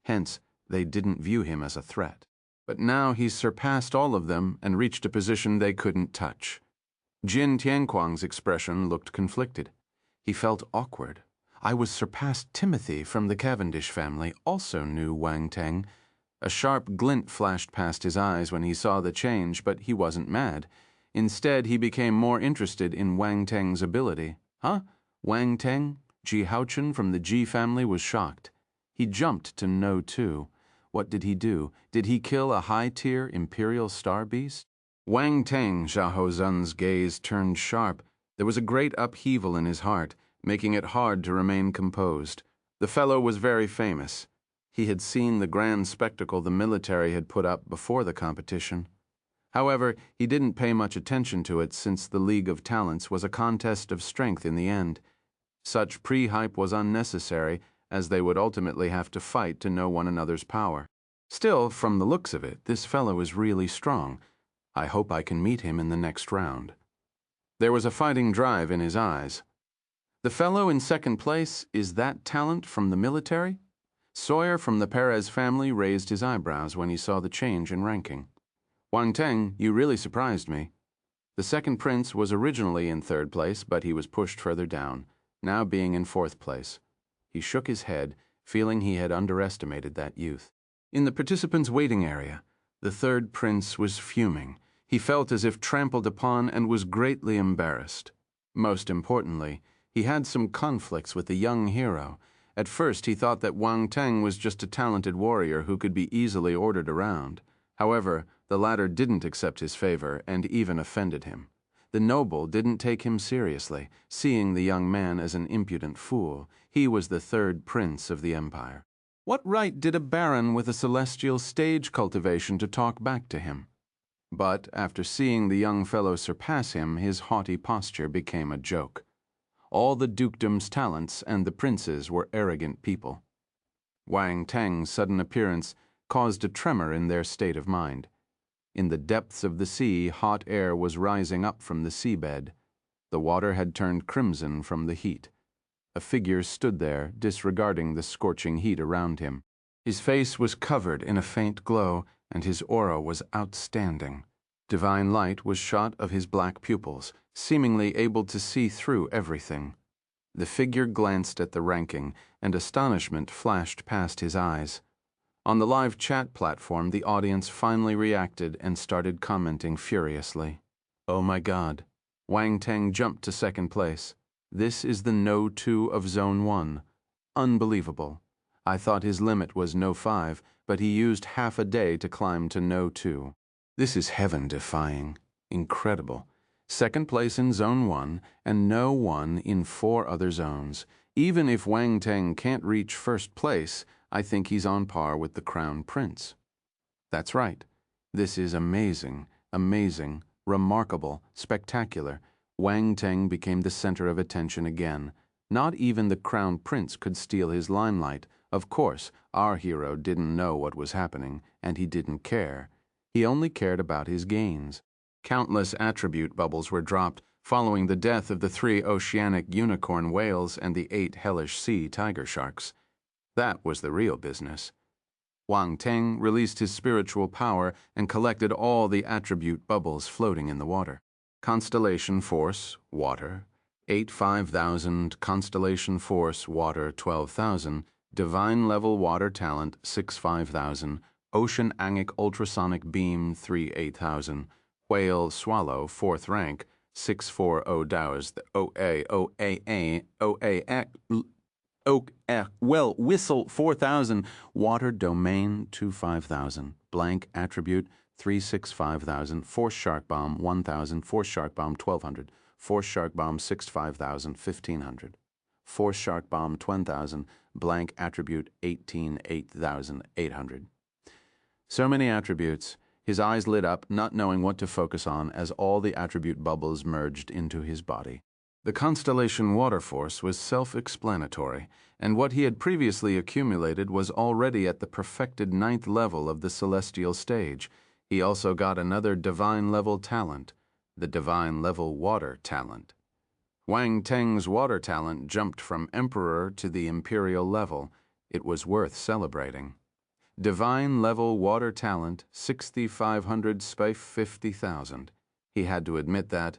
Hence, they didn't view him as a threat. But now he's surpassed all of them and reached a position they couldn't touch. Jin Tianquang's expression looked conflicted. He felt awkward. I was surpassed. Timothy from the Cavendish family also knew Wang Teng. A sharp glint flashed past his eyes when he saw the change, but he wasn't mad. Instead, he became more interested in Wang Teng's ability. Huh? Wang Teng? Ji Haochen from the Ji family was shocked. He jumped to No. 2. What did he do? Did he kill a high-tier Imperial Star Beast? Wang Teng, Xiahou Zun's gaze turned sharp. There was a great upheaval in his heart, making it hard to remain composed. The fellow was very famous. He had seen the grand spectacle the military had put up before the competition. However, he didn't pay much attention to it since the League of Talents was a contest of strength in the end. Such pre-hype was unnecessary, as they would ultimately have to fight to know one another's power. Still, from the looks of it, this fellow is really strong. I hope I can meet him in the next round. There was a fighting drive in his eyes. The fellow in second place, is that talent from the military? Sawyer from the Perez family raised his eyebrows when he saw the change in ranking. Wang Teng, you really surprised me. The second prince was originally in third place, but he was pushed further down, now being in fourth place. He shook his head, feeling he had underestimated that youth. In the participants' waiting area, the third prince was fuming. He felt as if trampled upon and was greatly embarrassed. Most importantly, he had some conflicts with the young hero. At first, he thought that Wang Teng was just a talented warrior who could be easily ordered around. However, the latter didn't accept his favor and even offended him. The noble didn't take him seriously, seeing the young man as an impudent fool. He was the third prince of the empire. What right did a baron with a celestial stage cultivation to talk back to him? But after seeing the young fellow surpass him, his haughty posture became a joke. All the dukedom's talents and the prince's were arrogant people. Wang Teng's sudden appearance caused a tremor in their state of mind. In the depths of the sea, hot air was rising up from the seabed. The water had turned crimson from the heat. A figure stood there, disregarding the scorching heat around him. His face was covered in a faint glow, and his aura was outstanding. Divine light was shot of his black pupils, seemingly able to see through everything. The figure glanced at the ranking, and astonishment flashed past his eyes. On the live chat platform, the audience finally reacted and started commenting furiously. "Oh my God. Wang Teng jumped to second place. This is the No 2 of Zone 1. Unbelievable. I thought his limit was No 5, but he used half a day to climb to No 2. This is heaven-defying. Incredible. Second place in Zone 1 and No 1 in 4 other zones. Even if Wang Teng can't reach first place, I think he's on par with the Crown Prince." That's right. This is amazing, amazing, remarkable, spectacular. Wang Teng became the center of attention again. Not even the Crown Prince could steal his limelight. Of course, our hero didn't know what was happening, and he didn't care. He only cared about his gains. Countless attribute bubbles were dropped following the death of the 3 oceanic unicorn whales and the 8 hellish sea tiger sharks. That was the real business. Wang Teng released his spiritual power and collected all the attribute bubbles floating in the water. Constellation Force, water, 85,000, Constellation Force, water, 12,000, Divine Level Water Talent, 65,000, Ocean Angic Ultrasonic Beam, 38,000, Whale Swallow, 4th rank, 640 Dows, well, Whistle, 4,000, Water Domain, 25,000, Blank Attribute, 365,000, Force Shark Bomb, 1,000, Force Shark Bomb, 1,200, Force Shark Bomb, 65,000, 1,500, Force Shark Bomb, 20,000, Blank Attribute, 8,800. So many attributes. His eyes lit up, not knowing what to focus on as all the attribute bubbles merged into his body. The Constellation Water Force was self-explanatory, and what he had previously accumulated was already at the perfected 9th level of the celestial stage. He also got another divine level talent, the divine level water talent. Wang Teng's water talent jumped from Emperor to the Imperial level. It was worth celebrating. Divine level water talent, 6,500 spy 50,000. He had to admit that,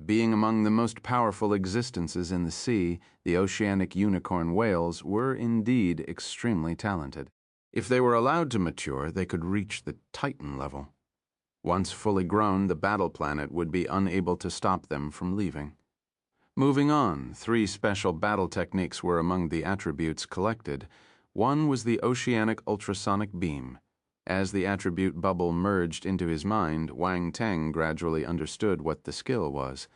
being among the most powerful existences in the sea, the oceanic unicorn whales were indeed extremely talented. If they were allowed to mature, they could reach the Titan level. Once fully grown, the battle planet would be unable to stop them from leaving. Moving on, 3 special battle techniques were among the attributes collected. One was the Oceanic Ultrasonic Beam. As the attribute bubble merged into his mind, Wang Teng gradually understood what the skill was.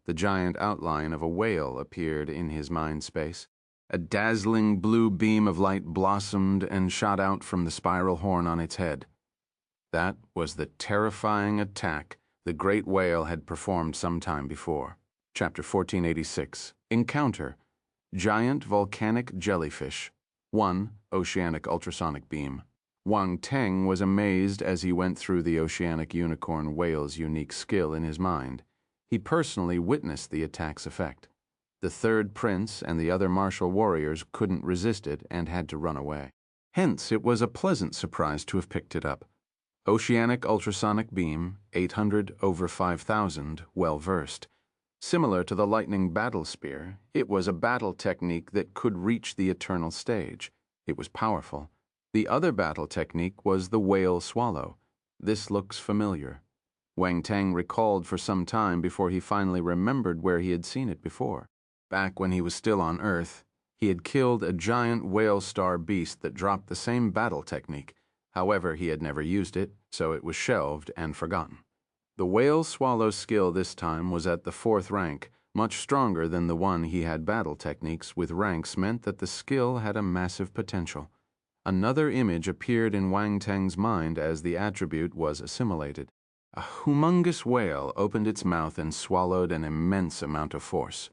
The giant outline of a whale appeared in his mind space. A dazzling blue beam of light blossomed and shot out from the spiral horn on its head. That was the terrifying attack the great whale had performed some time before. Chapter 1486. Encounter. Giant volcanic jellyfish. 1. Oceanic Ultrasonic Beam. Wang Teng was amazed as he went through the oceanic unicorn whale's unique skill in his mind. He personally witnessed the attack's effect. The 3rd prince and the other martial warriors couldn't resist it and had to run away. Hence, it was a pleasant surprise to have picked it up. Oceanic Ultrasonic Beam, 800 over 5,000, well versed. Similar to the lightning battle spear, it was a battle technique that could reach the eternal stage. It was powerful. The other battle technique was the whale swallow. This looks familiar. Wang Teng recalled for some time before he finally remembered where he had seen it before. Back when he was still on Earth, he had killed a giant whale star beast that dropped the same battle technique. However, he had never used it, so it was shelved and forgotten. The whale swallow skill this time was at the 4th rank, much stronger than the one he had. Battle techniques with ranks meant that the skill had a massive potential. Another image appeared in Wang Teng's mind as the attribute was assimilated. A humongous whale opened its mouth and swallowed an immense amount of force.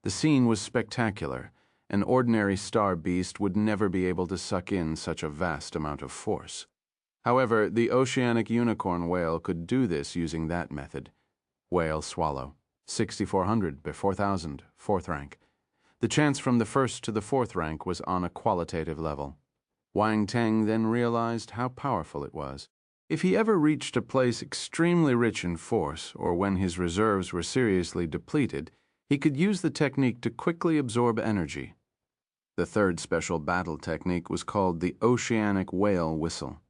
The scene was spectacular. An ordinary star beast would never be able to suck in such a vast amount of force. However, the oceanic unicorn whale could do this using that method. Whale swallow. 6,400 by 4,000, fourth rank. The chance from the first to the fourth rank was on a qualitative level. Wang Teng then realized how powerful it was. If he ever reached a place extremely rich in force, or when his reserves were seriously depleted, he could use the technique to quickly absorb energy. The third special battle technique was called the oceanic whale whistle.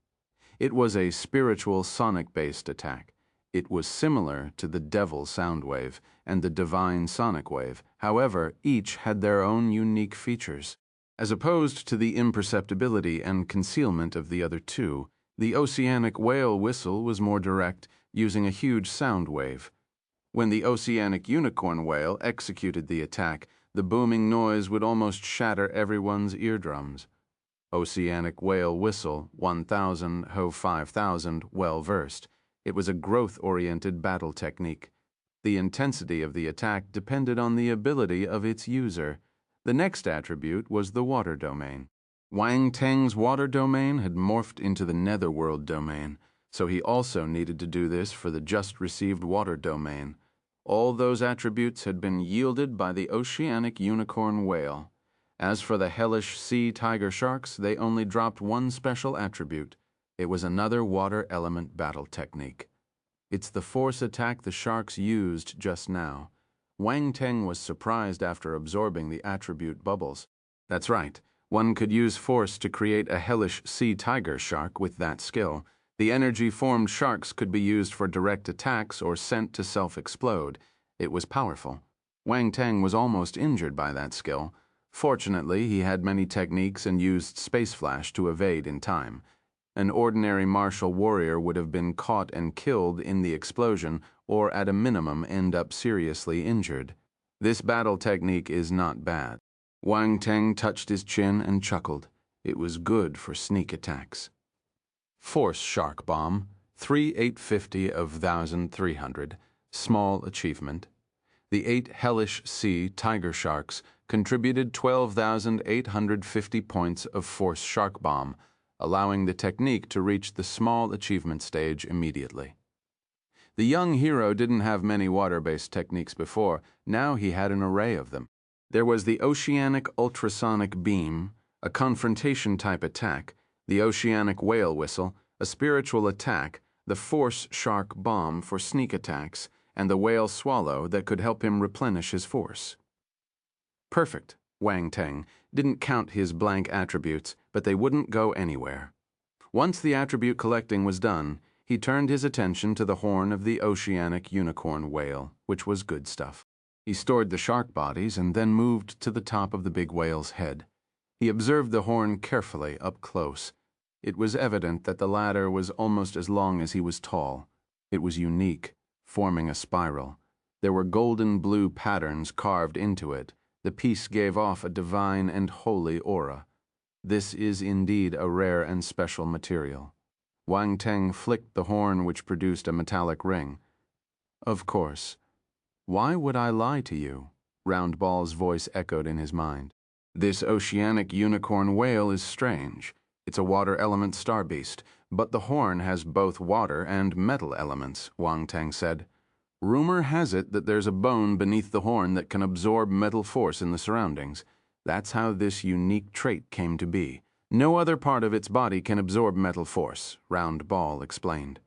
It was a spiritual sonic-based attack. It was similar to the devil sound wave and the divine sonic wave. However, each had their own unique features. As opposed to the imperceptibility and concealment of the other two, the oceanic whale whistle was more direct, using a huge sound wave. When the oceanic unicorn whale executed the attack, the booming noise would almost shatter everyone's eardrums. Oceanic whale whistle, 1,000, ho 5,000, well versed. It was a growth-oriented battle technique. The intensity of the attack depended on the ability of its user. The next attribute was the water domain. Wang Teng's water domain had morphed into the Netherworld domain, so he also needed to do this for the just-received water domain. All those attributes had been yielded by the oceanic unicorn whale. As for the hellish sea tiger sharks, they only dropped one special attribute. It was another water element battle technique. It's the force attack the sharks used just now. Wang Teng was surprised after absorbing the attribute bubbles. That's right, one could use force to create a hellish sea tiger shark with that skill. The energy-formed sharks could be used for direct attacks or sent to self-explode. It was powerful. Wang Teng was almost injured by that skill. Fortunately, he had many techniques and used space flash to evade in time. An ordinary martial warrior would have been caught and killed in the explosion, or at a minimum end up seriously injured. This battle technique is not bad. Wang Teng touched his chin and chuckled. It was good for sneak attacks. Force Shark Bomb, 3,850 of 1,300, small achievement. The 8 hellish sea tiger sharks contributed 12,850 points of Force Shark Bomb, allowing the technique to reach the small achievement stage immediately. The young hero didn't have many water-based techniques before. Now he had an array of them. There was the Oceanic Ultrasonic Beam, a confrontation-type attack, the Oceanic Whale Whistle, a spiritual attack, the Force Shark Bomb for sneak attacks, and the Whale Swallow that could help him replenish his force. Perfect, Wang Teng didn't count his blank attributes, but they wouldn't go anywhere. Once the attribute collecting was done, he turned his attention to the horn of the oceanic unicorn whale, which was good stuff. He stored the shark bodies and then moved to the top of the big whale's head. He observed the horn carefully up close. It was evident that the latter was almost as long as he was tall. It was unique, forming a spiral. There were golden blue patterns carved into it. The piece gave off a divine and holy aura. This is indeed a rare and special material. Wang Teng flicked the horn, which produced a metallic ring. Of course. Why would I lie to you? Round Ball's voice echoed in his mind. This oceanic unicorn whale is strange. It's a water element star beast, but the horn has both water and metal elements, Wang Teng said. Rumor has it that there's a bone beneath the horn that can absorb metal force in the surroundings. That's how this unique trait came to be. No other part of its body can absorb metal force, Round Ball explained.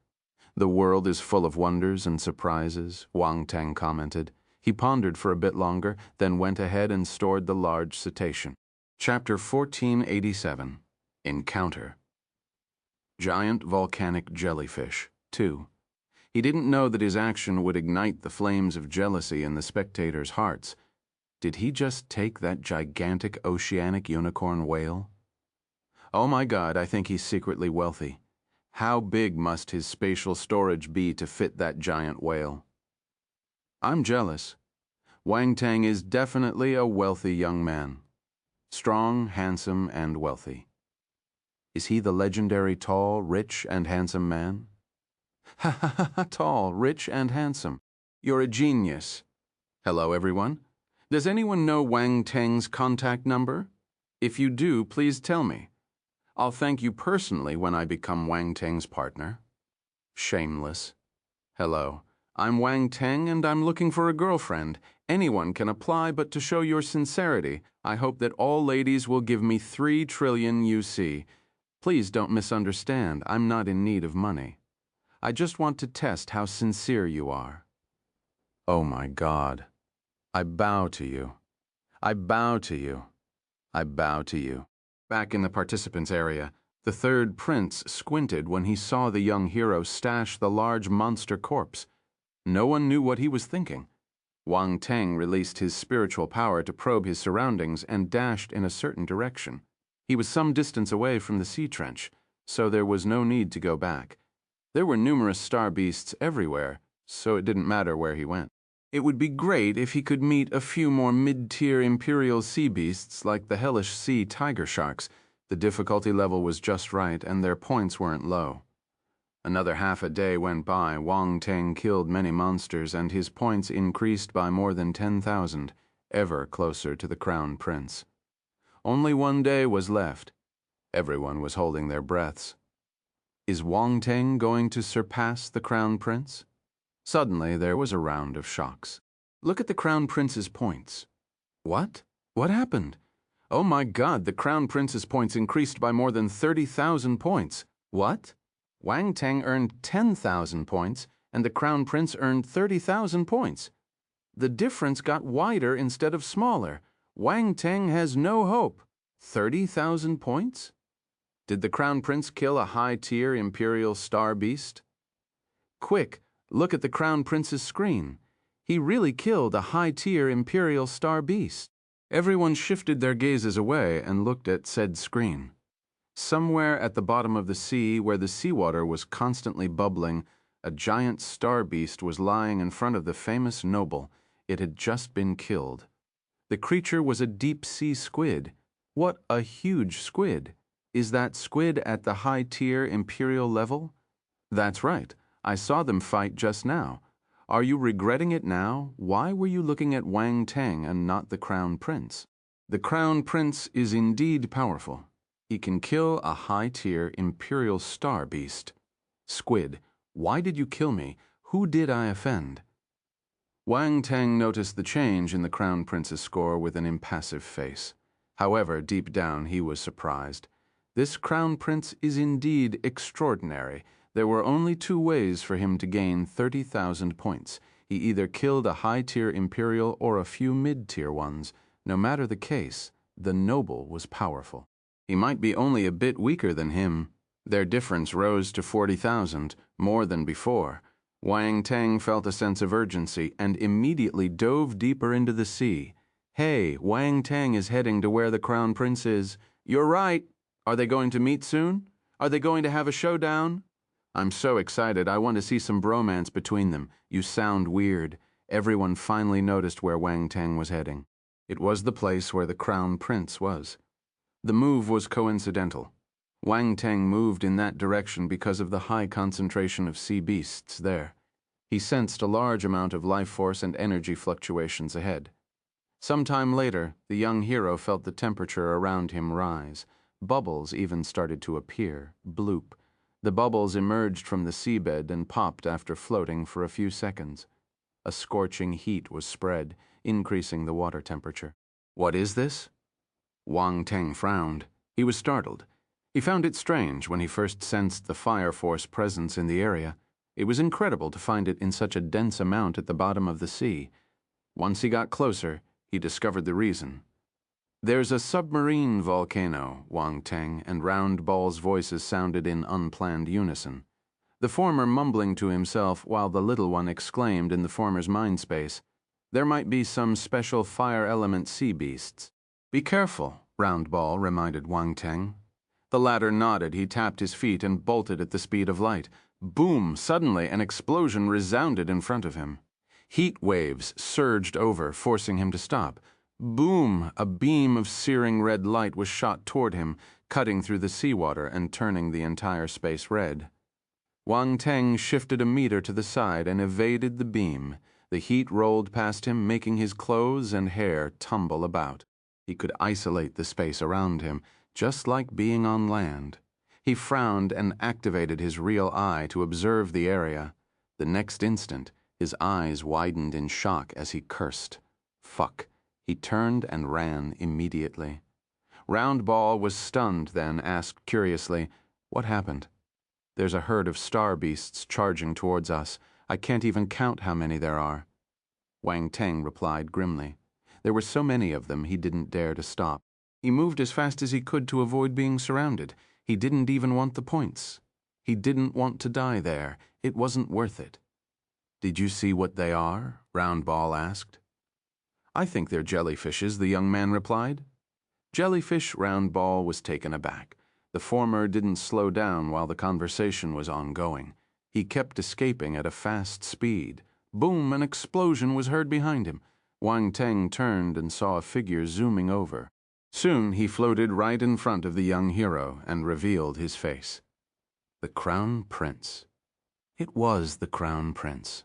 The world is full of wonders and surprises, Wang Teng commented. He pondered for a bit longer, then went ahead and stored the large cetacean. Chapter 1487. Encounter. Giant volcanic jellyfish, 2. He didn't know that his action would ignite the flames of jealousy in the spectators' hearts. Did he just take that gigantic oceanic unicorn whale? Oh my God, I think he's secretly wealthy. How big must his spatial storage be to fit that giant whale? I'm jealous. Wang Teng is definitely a wealthy young man. Strong, handsome, and wealthy. Is he the legendary tall, rich, and handsome man? Ha ha ha ha, tall, rich, and handsome. You're a genius. Hello, everyone. Does anyone know Wang Teng's contact number? If you do, please tell me. I'll thank you personally when I become Wang Teng's partner. Shameless. Hello, I'm Wang Teng and I'm looking for a girlfriend. Anyone can apply, but to show your sincerity, I hope that all ladies will give me 3 trillion UC. Please don't misunderstand, I'm not in need of money. I just want to test how sincere you are. Oh my God. I bow to you. I bow to you. I bow to you. Back in the participants' area, the third prince squinted when he saw the young hero stash the large monster corpse. No one knew what he was thinking. Wang Teng released his spiritual power to probe his surroundings and dashed in a certain direction. He was some distance away from the sea trench, so there was no need to go back. There were numerous star beasts everywhere, so it didn't matter where he went. It would be great if he could meet a few more mid-tier imperial sea beasts like the hellish sea tiger sharks. The difficulty level was just right, and their points weren't low. Another half a day went by. Wang Teng killed many monsters, and his points increased by more than 10,000, ever closer to the Crown Prince. Only one day was left. Everyone was holding their breaths. Is Wang Teng going to surpass the Crown Prince? Suddenly, there was a round of shocks. Look at the Crown Prince's points. What? What happened? Oh my God, the Crown Prince's points increased by more than 30,000 points. What? Wang Teng earned 10,000 points, and the Crown Prince earned 30,000 points. The difference got wider instead of smaller. Wang Teng has no hope. 30,000 points? Did the Crown Prince kill a high-tier Imperial Star Beast? Quick, look at the Crown Prince's screen. He really killed a high-tier Imperial Star Beast. Everyone shifted their gazes away and looked at said screen. Somewhere at the bottom of the sea, where the seawater was constantly bubbling, a giant star beast was lying in front of the famous noble. It had just been killed. The creature was a deep-sea squid. What a huge squid! Is that squid at the high-tier Imperial level? That's right. I saw them fight just now. Are you regretting it now? Why were you looking at Wang Teng and not the Crown Prince? The Crown Prince is indeed powerful. He can kill a high-tier Imperial Star Beast. Squid, why did you kill me? Who did I offend? Wang Teng noticed the change in the Crown Prince's score with an impassive face. However, deep down he was surprised. This Crown Prince is indeed extraordinary. There were only 2 ways for him to gain 30,000 points. He either killed a high-tier Imperial or a few mid-tier ones. No matter the case, the noble was powerful. He might be only a bit weaker than him. Their difference rose to 40,000, more than before. Wang Teng felt a sense of urgency and immediately dove deeper into the sea. Hey, Wang Teng is heading to where the Crown Prince is. You're right. Are they going to meet soon? Are they going to have a showdown? I'm so excited. I want to see some bromance between them. You sound weird. Everyone finally noticed where Wang Teng was heading. It was the place where the Crown Prince was. The move was coincidental. Wang Teng moved in that direction because of the high concentration of sea beasts there. He sensed a large amount of life force and energy fluctuations ahead. Sometime later, the young hero felt the temperature around him rise. Bubbles even started to appear, bloop. The bubbles emerged from the seabed and popped after floating for a few seconds. A scorching heat was spread, increasing the water temperature. What is this? Wang Teng frowned. He was startled. He found it strange when he first sensed the fire force presence in the area. It was incredible to find it in such a dense amount at the bottom of the sea. Once he got closer, he discovered the reason. There's a submarine volcano, Wang Teng and Round Ball's voices sounded in unplanned unison. The former mumbling to himself while the little one exclaimed in the former's mind space, "There might be some special fire element sea beasts." "Be careful," Round Ball reminded Wang Teng. The latter nodded. He tapped his feet and bolted at the speed of light. Boom! Suddenly, an explosion resounded in front of him. Heat waves surged over, forcing him to stop. Boom! A beam of searing red light was shot toward him, cutting through the seawater and turning the entire space red. Wang Teng shifted a meter to the side and evaded the beam. The heat rolled past him, making his clothes and hair tumble about. He could isolate the space around him, just like being on land. He frowned and activated his real eye to observe the area. The next instant, his eyes widened in shock as he cursed. Fuck. He turned and ran immediately. Roundball was stunned, then asked curiously, "What happened?" "There's a herd of star beasts charging towards us. I can't even count how many there are." Wang Teng replied grimly. There were so many of them he didn't dare to stop. He moved as fast as he could to avoid being surrounded. He didn't even want the points. He didn't want to die there. It wasn't worth it. "Did you see what they are?" Roundball asked. "I think they're jellyfishes," the young man replied. Jellyfish. Roundball was taken aback. The former didn't slow down while the conversation was ongoing. He kept escaping at a fast speed. Boom, an explosion was heard behind him. Wang Teng turned and saw a figure zooming over. Soon he floated right in front of the young hero and revealed his face. The Crown Prince. It was the Crown Prince.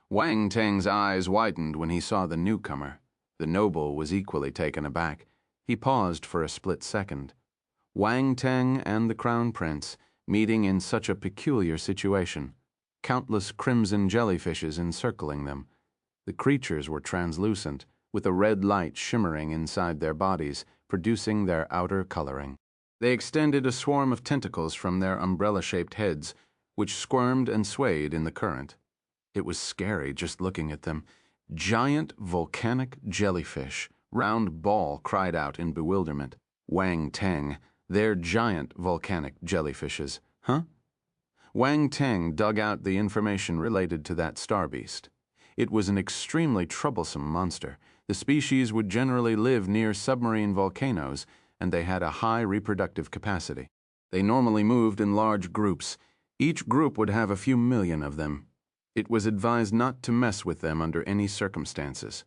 Wang Teng's eyes widened when he saw the newcomer. The noble was equally taken aback. He paused for a split second. Wang Teng and the Crown Prince meeting in such a peculiar situation. Countless crimson jellyfishes encircling them. The creatures were translucent, with a red light shimmering inside their bodies, producing their outer coloring. They extended a swarm of tentacles from their umbrella-shaped heads, which squirmed and swayed in the current. It was scary just looking at them. Giant volcanic jellyfish. Roundball cried out in bewilderment. Wang Teng, they're giant volcanic jellyfishes, huh? Wang Teng dug out the information related to that star beast. It was an extremely troublesome monster. The species would generally live near submarine volcanoes, and they had a high reproductive capacity. They normally moved in large groups. Each group would have a few million of them. It was advised not to mess with them under any circumstances.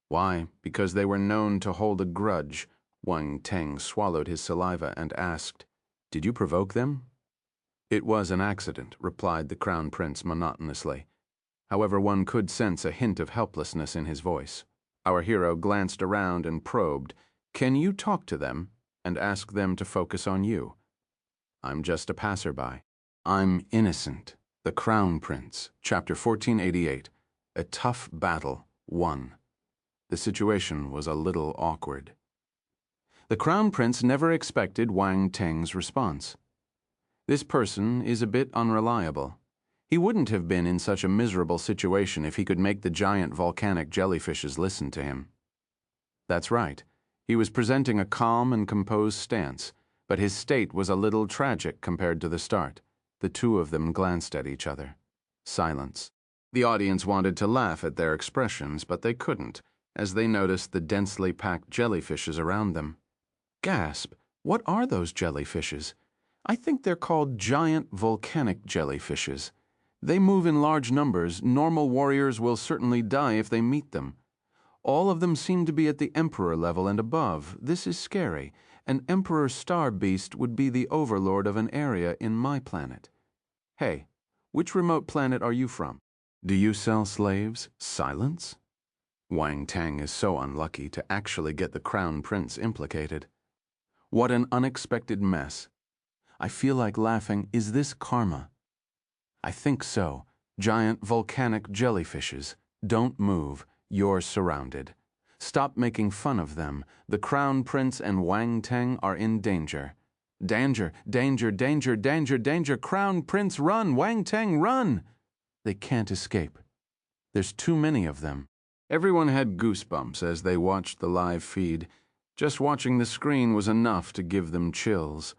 Why? Because they were known to hold a grudge. Wang Teng swallowed his saliva and asked, "Did you provoke them?" "It was an accident," replied the Crown Prince monotonously. However, one could sense a hint of helplessness in his voice. Our hero glanced around and probed, "Can you talk to them and ask them to focus on you?" "I'm just a passerby." "I'm innocent." The Crown Prince, Chapter 1488, A Tough Battle, 1. The situation was a little awkward. The Crown Prince never expected Wang Teng's response. This person is a bit unreliable. He wouldn't have been in such a miserable situation if he could make the giant volcanic jellyfishes listen to him. That's right. He was presenting a calm and composed stance, but his state was a little tragic compared to the start. The two of them glanced at each other. Silence. The audience wanted to laugh at their expressions, but they couldn't, as they noticed the densely packed jellyfishes around them. Gasp! What are those jellyfishes? I think they're called giant volcanic jellyfishes. They move in large numbers. Normal warriors will certainly die if they meet them. All of them seem to be at the Emperor level and above. This is scary. An Emperor star beast would be the overlord of an area in my planet. Hey, which remote planet are you from? Do you sell slaves? Silence? Wang Teng is so unlucky to actually get the Crown Prince implicated. What an unexpected mess. I feel like laughing. Is this karma? I think so. Giant volcanic jellyfishes. Don't move. You're surrounded. Stop making fun of them. The Crown Prince and Wang Teng are in danger. Danger, danger, danger, danger, danger. Crown Prince, run! Wang Teng, run! They can't escape. There's too many of them. Everyone had goosebumps as they watched the live feed. Just watching the screen was enough to give them chills.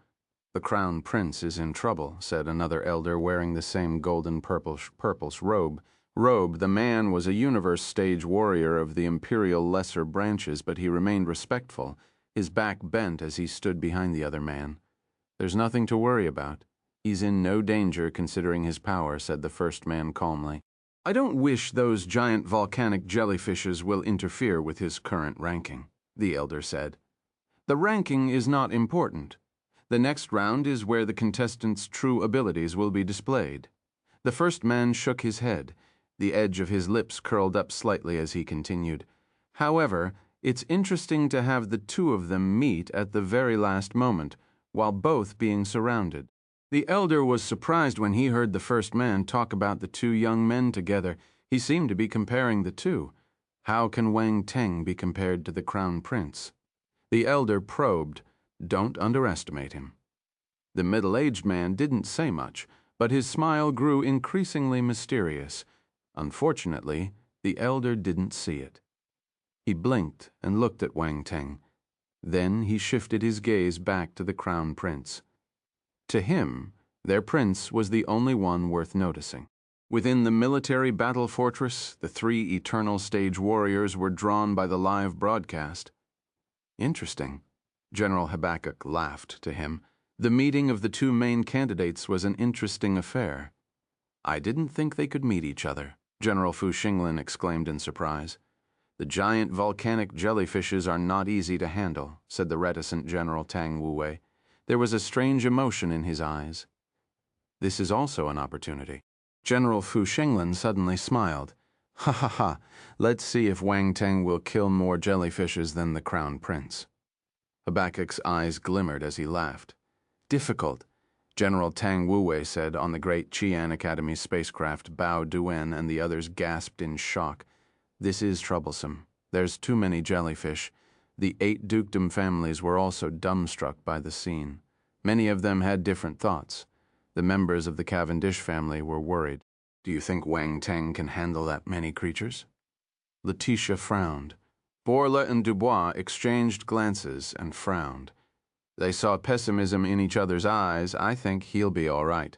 The Crown Prince is in trouble, said another elder wearing the same golden purplish robe. The man was a universe stage warrior of the Imperial lesser branches, but he remained respectful, his back bent as he stood behind the other man. There's nothing to worry about. He's in no danger considering his power, said the first man calmly. I don't wish those giant volcanic jellyfishes will interfere with his current ranking, the elder said. The ranking is not important. The next round is where the contestants' true abilities will be displayed. The first man shook his head. The edge of his lips curled up slightly as he continued. However, it's interesting to have the two of them meet at the very last moment, while both being surrounded. The elder was surprised when he heard the first man talk about the two young men together. He seemed to be comparing the two. How can Wang Teng be compared to the Crown Prince? The elder probed. Don't underestimate him. The middle-aged man didn't say much, but his smile grew increasingly mysterious. Unfortunately, the elder didn't see it. He blinked and looked at Wang Teng. Then he shifted his gaze back to the Crown Prince. To him, their prince was the only one worth noticing. Within the military battle fortress, the three eternal stage warriors were drawn by the live broadcast. Interesting. General Habakkuk laughed to him. The meeting of the two main candidates was an interesting affair. I didn't think they could meet each other, General Fu Xinglin exclaimed in surprise. The giant volcanic jellyfishes are not easy to handle, said the reticent General Tang Wuwei. There was a strange emotion in his eyes. This is also an opportunity. General Fu Xinglin suddenly smiled. Ha ha ha, let's see if Wang Teng will kill more jellyfishes than the Crown Prince. Habakkuk's eyes glimmered as he laughed. Difficult, General Tang Wuwei said on the great Qian Academy spacecraft. Bao Duen and the others gasped in shock. This is troublesome. There's too many jellyfish. The 8 dukedom families were also dumbstruck by the scene. Many of them had different thoughts. The members of the Cavendish family were worried. Do you think Wang Teng can handle that many creatures? Letitia frowned. Borla and Dubois exchanged glances and frowned. They saw pessimism in each other's eyes. I think he'll be all right.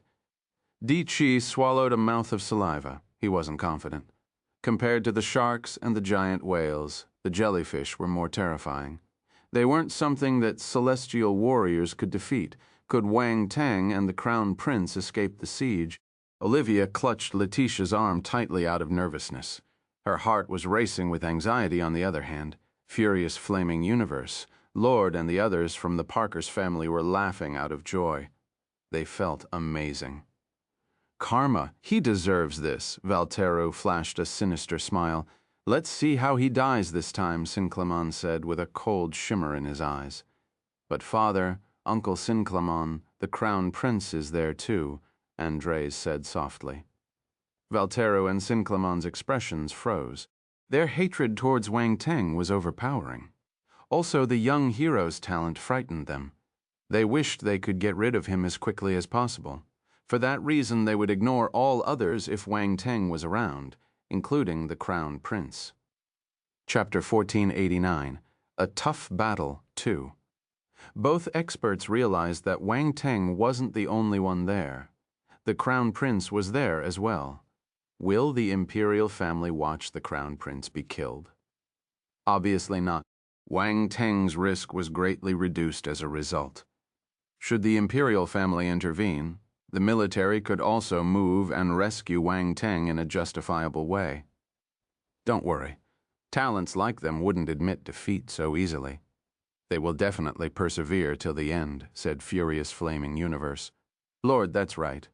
Di Chi swallowed a mouth of saliva. He wasn't confident. Compared to the sharks and the giant whales, the jellyfish were more terrifying. They weren't something that celestial warriors could defeat. Could Wang Teng and the Crown Prince escape the siege? Olivia clutched Letitia's arm tightly out of nervousness. Her heart was racing with anxiety on the other hand. Furious Flaming Universe. Lord and the others from the Parkers family were laughing out of joy. They felt amazing. Karma, he deserves this, Valtero flashed a sinister smile. Let's see how he dies this time, Sinclaman said with a cold shimmer in his eyes. But father, Uncle Sinclaman, the Crown Prince is there too, Andres said softly. Valtero and Sinclaman's expressions froze. Their hatred towards Wang Teng was overpowering. Also, the young hero's talent frightened them. They wished they could get rid of him as quickly as possible. For that reason, they would ignore all others if Wang Teng was around, including the Crown Prince. Chapter 1489, A Tough Battle 2. Both experts realized that Wang Teng wasn't the only one there. The Crown Prince was there as well. Will the imperial family watch the Crown Prince be killed? Obviously not. Wang Teng's risk was greatly reduced as a result. Should the imperial family intervene, the military could also move and rescue Wang Teng in a justifiable way. Don't worry. Talents like them wouldn't admit defeat so easily. They will definitely persevere till the end, said Furious Flaming Universe. Lord, that's right.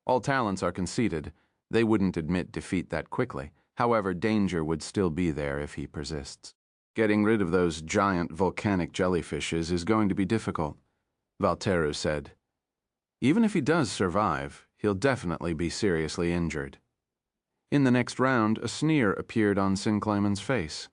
All talents are conceited. They wouldn't admit defeat that quickly. However, danger would still be there if he persists. Getting rid of those giant volcanic jellyfishes is going to be difficult, Valtero said. Even if he does survive, he'll definitely be seriously injured. In the next round, a sneer appeared on Sinclaman's face.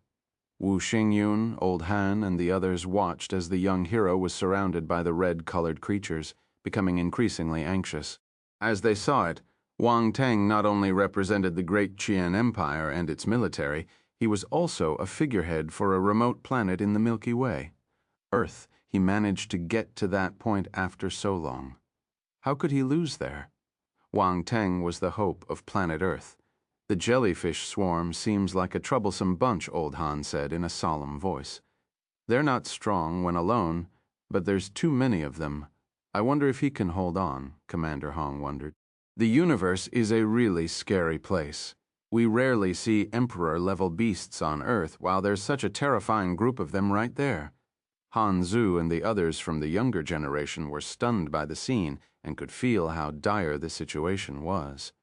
Wu Xingyun, Old Han, and the others watched as the young hero was surrounded by the red-colored creatures, becoming increasingly anxious. As they saw it, Wang Teng not only represented the great Qian Empire and its military, he was also a figurehead for a remote planet in the Milky Way. Earth, he managed to get to that point after so long. How could he lose there? Wang Teng was the hope of planet Earth. The jellyfish swarm seems like a troublesome bunch, Old Han said in a solemn voice. They're not strong when alone, but there's too many of them. I wonder if he can hold on, Commander Hong wondered. The universe is a really scary place. We rarely see Emperor-level beasts on Earth, while there's such a terrifying group of them right there. Han Zu and the others from the younger generation were stunned by the scene and could feel how dire the situation was.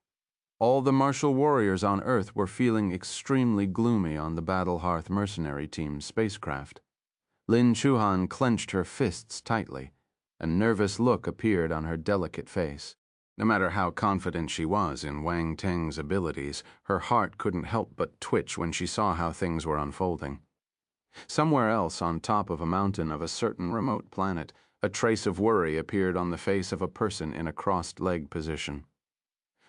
All the martial warriors on Earth were feeling extremely gloomy on the Battle Hearth mercenary team's spacecraft. Lin Chuhan clenched her fists tightly. A nervous look appeared on her delicate face. No matter how confident she was in Wang Teng's abilities, her heart couldn't help but twitch when she saw how things were unfolding. Somewhere else on top of a mountain of a certain remote planet, a trace of worry appeared on the face of a person in a crossed leg position.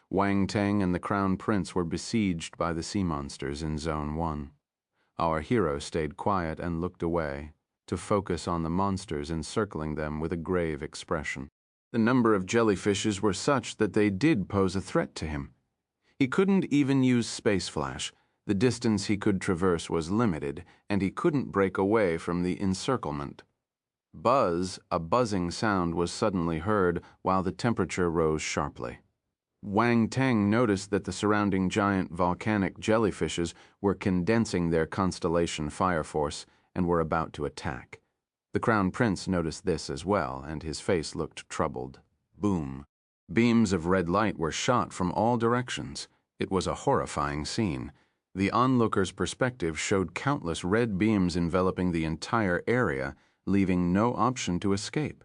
Wang Teng and the Crown Prince were besieged by the sea monsters in Zone 1. Our hero stayed quiet and looked away, to focus on the monsters encircling them with a grave expression. The number of jellyfishes were such that they did pose a threat to him. He couldn't even use space flash. The distance he could traverse was limited, and he couldn't break away from the encirclement. Buzz, a buzzing sound was suddenly heard while the temperature rose sharply. Wang Teng noticed that the surrounding giant volcanic jellyfishes were condensing their constellation fire force and were about to attack. The Crown Prince noticed this as well, and his face looked troubled. Boom. Beams of red light were shot from all directions. It was a horrifying scene. The onlooker's perspective showed countless red beams enveloping the entire area, leaving no option to escape.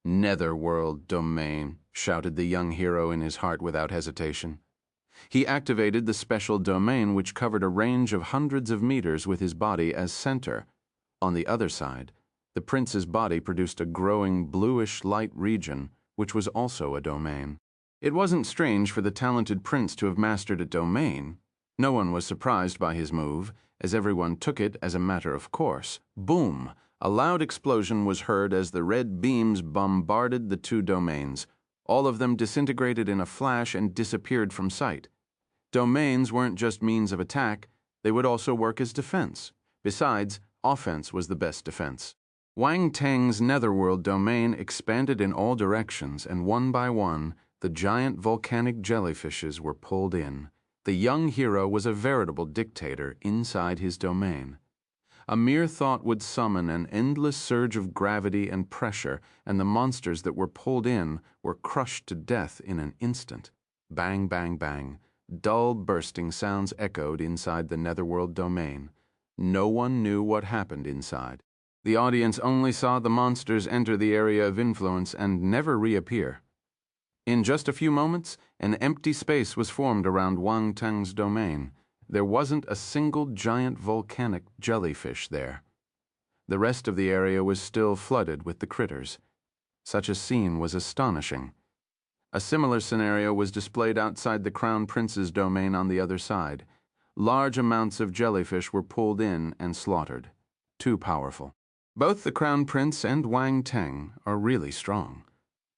"Netherworld domain," shouted the young hero in his heart without hesitation. He activated the special domain which covered a range of hundreds of meters with his body as center. On the other side, the prince's body produced a growing bluish light region, which was also a domain. It wasn't strange for the talented prince to have mastered a domain. No one was surprised by his move, as everyone took it as a matter of course. Boom! A loud explosion was heard as the red beams bombarded the two domains. All of them disintegrated in a flash and disappeared from sight. Domains weren't just means of attack, they would also work as defense. Besides, offense was the best defense. Wang Teng's Netherworld domain expanded in all directions, and one by one, the giant volcanic jellyfishes were pulled in. The young hero was a veritable dictator inside his domain. A mere thought would summon an endless surge of gravity and pressure, and the monsters that were pulled in were crushed to death in an instant. Bang, bang, bang. Dull bursting sounds echoed inside the Netherworld domain. No one knew what happened inside. The audience only saw the monsters enter the area of influence and never reappear. In just a few moments, an empty space was formed around Wang Teng's domain. There wasn't a single giant volcanic jellyfish there. The rest of the area was still flooded with the critters. Such a scene was astonishing. A similar scenario was displayed outside the Crown Prince's domain on the other side. Large amounts of jellyfish were pulled in and slaughtered. Too powerful. Both the Crown Prince and Wang Teng are really strong.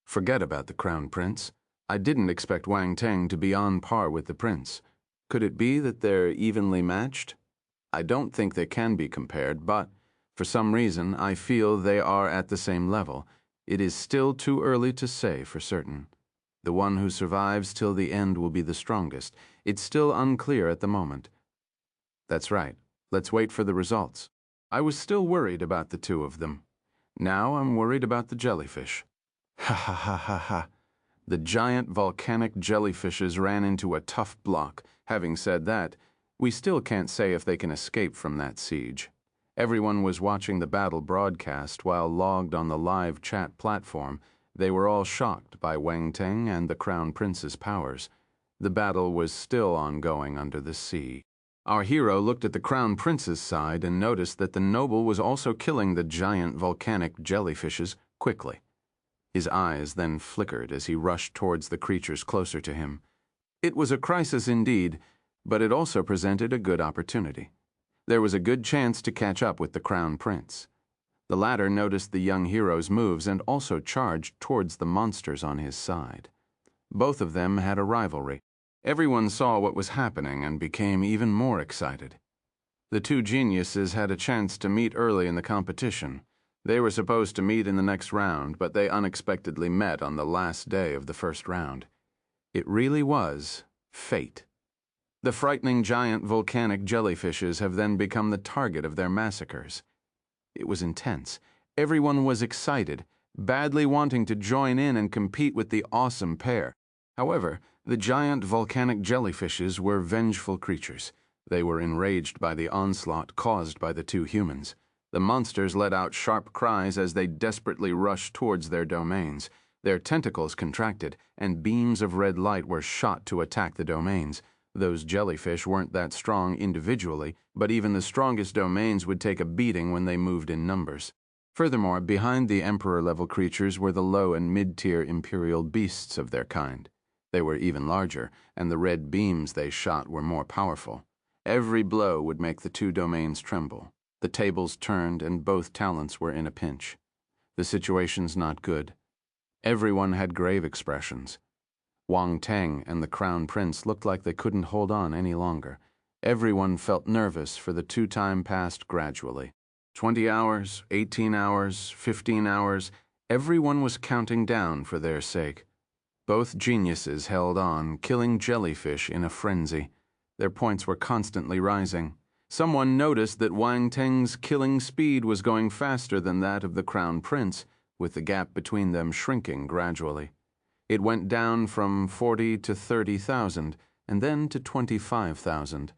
Forget about the Crown Prince. I didn't expect Wang Teng to be on par with the Prince. Could it be that they're evenly matched? I don't think they can be compared, but for some reason I feel they are at the same level. It is still too early to say for certain. The one who survives till the end will be the strongest. It's still unclear at the moment. That's right. Let's wait for the results. I was still worried about the two of them. Now I'm worried about the jellyfish. Ha ha ha ha ha. The giant volcanic jellyfishes ran into a tough block. Having said that, we still can't say if they can escape from that siege. Everyone was watching the battle broadcast while logged on the live chat platform. They were all shocked by Wang Teng and the Crown Prince's powers. The battle was still ongoing under the sea. Our hero looked at the Crown Prince's side and noticed that the noble was also killing the giant volcanic jellyfishes quickly. His eyes then flickered as he rushed towards the creatures closer to him. It was a crisis indeed, but it also presented a good opportunity. There was a good chance to catch up with the Crown Prince. The latter noticed the young hero's moves and also charged towards the monsters on his side. Both of them had a rivalry. Everyone saw what was happening and became even more excited. The two geniuses had a chance to meet early in the competition. They were supposed to meet in the next round, but they unexpectedly met on the last day of the first round. It really was fate. The frightening giant volcanic jellyfishes have then become the target of their massacres. It was intense. Everyone was excited, badly wanting to join in and compete with the awesome pair. However, the giant volcanic jellyfishes were vengeful creatures. They were enraged by the onslaught caused by the two humans. The monsters let out sharp cries as they desperately rushed towards their domains. Their tentacles contracted, and beams of red light were shot to attack the domains. Those jellyfish weren't that strong individually, but even the strongest domains would take a beating when they moved in numbers. Furthermore, behind the emperor-level creatures were the low and mid-tier imperial beasts of their kind. They were even larger, and the red beams they shot were more powerful. Every blow would make the two domains tremble. The tables turned, and both talents were in a pinch. The situation's not good. Everyone had grave expressions. Wang Teng and the Crown Prince looked like they couldn't hold on any longer. Everyone felt nervous, for the time passed gradually. 20 hours, 18 hours, 15 hours, everyone was counting down for their sake. Both geniuses held on, killing jellyfish in a frenzy. Their points were constantly rising. Someone noticed that Wang Teng's killing speed was going faster than that of the Crown Prince, with the gap between them shrinking gradually. It went down from 40 to 30,000, and then to 25,000.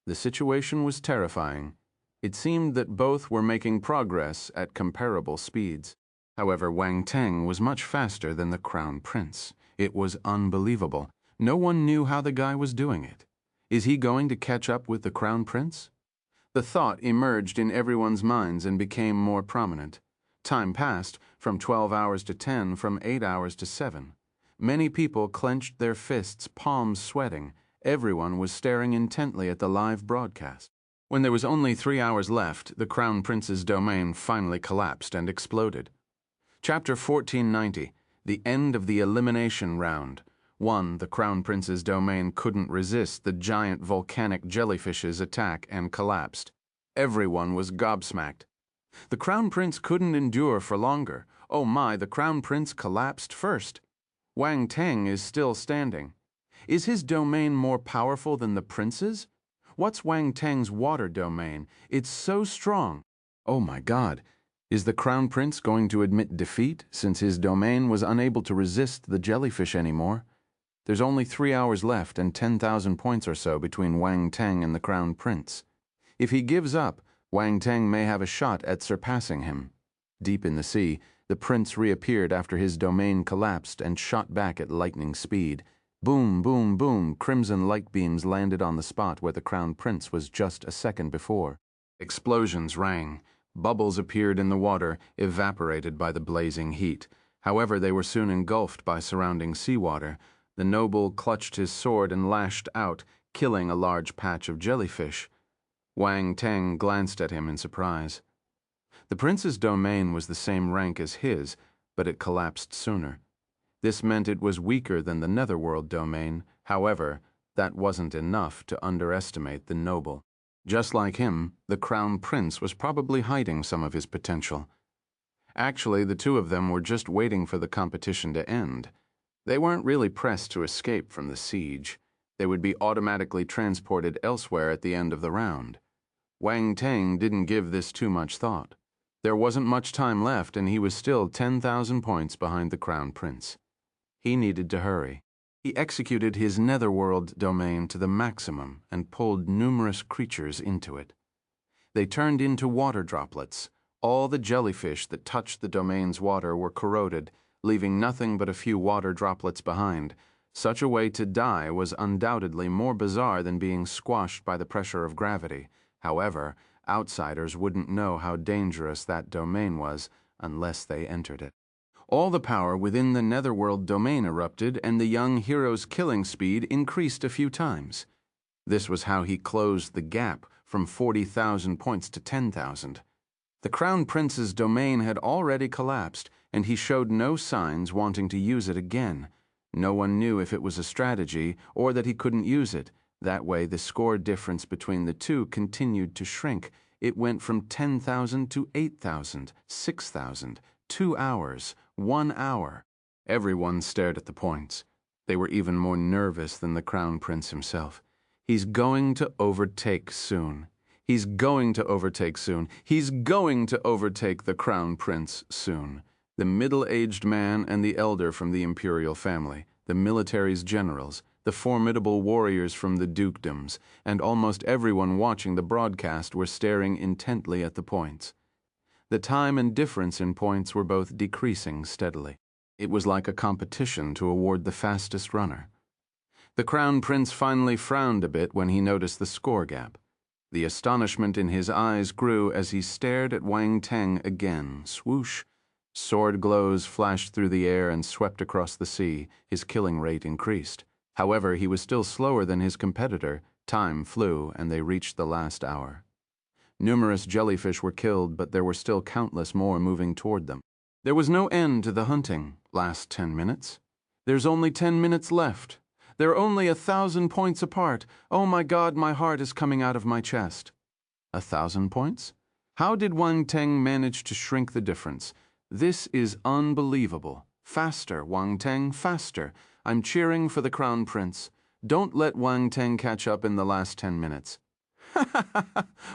The situation was terrifying. It seemed that both were making progress at comparable speeds. However, Wang Teng was much faster than the Crown Prince. It was unbelievable. No one knew how the guy was doing it. Is he going to catch up with the Crown Prince? The thought emerged in everyone's minds and became more prominent. Time passed, from 12 hours to 10, from 8 hours to 7. Many people clenched their fists, palms sweating. Everyone was staring intently at the live broadcast. When there was only 3 hours left, the Crown Prince's domain finally collapsed and exploded. Chapter 1490, The End of the Elimination Round. 1. The Crown Prince's domain couldn't resist the giant volcanic jellyfish's attack and collapsed. Everyone was gobsmacked. The Crown Prince couldn't endure for longer. Oh my, the Crown Prince collapsed first. Wang Teng is still standing. Is his domain more powerful than the prince's? What's Wang Teng's water domain? It's so strong. Oh my God. Is the Crown Prince going to admit defeat, since his domain was unable to resist the jellyfish anymore? There's only 3 hours left and 10,000 points or so between Wang Teng and the Crown Prince. If he gives up, Wang Teng may have a shot at surpassing him. Deep in the sea, the prince reappeared after his domain collapsed and shot back at lightning speed. Boom, boom, boom, crimson light beams landed on the spot where the Crown Prince was just a second before. Explosions rang. Bubbles appeared in the water, evaporated by the blazing heat. However, they were soon engulfed by surrounding seawater. The noble clutched his sword and lashed out, killing a large patch of jellyfish. Wang Teng glanced at him in surprise. The prince's domain was the same rank as his, but it collapsed sooner. This meant it was weaker than the Netherworld domain. However, that wasn't enough to underestimate the noble. Just like him, the Crown Prince was probably hiding some of his potential. Actually, the two of them were just waiting for the competition to end. They weren't really pressed to escape from the siege. They would be automatically transported elsewhere at the end of the round. Wang Teng didn't give this too much thought. There wasn't much time left, and he was still 10,000 points behind the Crown Prince. He needed to hurry. He executed his Netherworld domain to the maximum and pulled numerous creatures into it. They turned into water droplets. All the jellyfish that touched the domain's water were corroded, leaving nothing but a few water droplets behind. Such a way to die was undoubtedly more bizarre than being squashed by the pressure of gravity. However, outsiders wouldn't know how dangerous that domain was unless they entered it. All the power within the Netherworld domain erupted, and the young hero's killing speed increased a few times. This was how he closed the gap from 40,000 points to 10,000. The Crown Prince's domain had already collapsed, and he showed no signs wanting to use it again. No one knew if it was a strategy or that he couldn't use it. That way, the score difference between the two continued to shrink. It went from 10,000 to 8,000, 6,000, 2 hours, 1 hour. Everyone stared at the points. They were even more nervous than the Crown Prince himself. He's going to overtake soon. He's going to overtake soon. He's going to overtake the Crown Prince soon. The middle-aged man and the elder from the imperial family. the military's generals, the formidable warriors from the dukedoms, and almost everyone watching the broadcast were staring intently at the points. The time and difference in points were both decreasing steadily. It was like a competition to award the fastest runner. The Crown Prince finally frowned a bit when he noticed the score gap. The astonishment in his eyes grew as he stared at Wang Teng again. Swoosh! Sword glows flashed through the air and swept across the sea. His killing rate increased. However, he was still slower than his competitor. Time flew, and they reached the last hour. Numerous jellyfish were killed, but there were still countless more moving toward them. There was no end to the hunting. Last 10 minutes. There's only 10 minutes left. They're only 1,000 points apart. Oh my God, my heart is coming out of my chest. 1,000 points? How did Wang Teng manage to shrink the difference? This is unbelievable. Faster, Wang Teng, faster. I'm cheering for the Crown Prince. Don't let Wang Teng catch up in the last 10 minutes.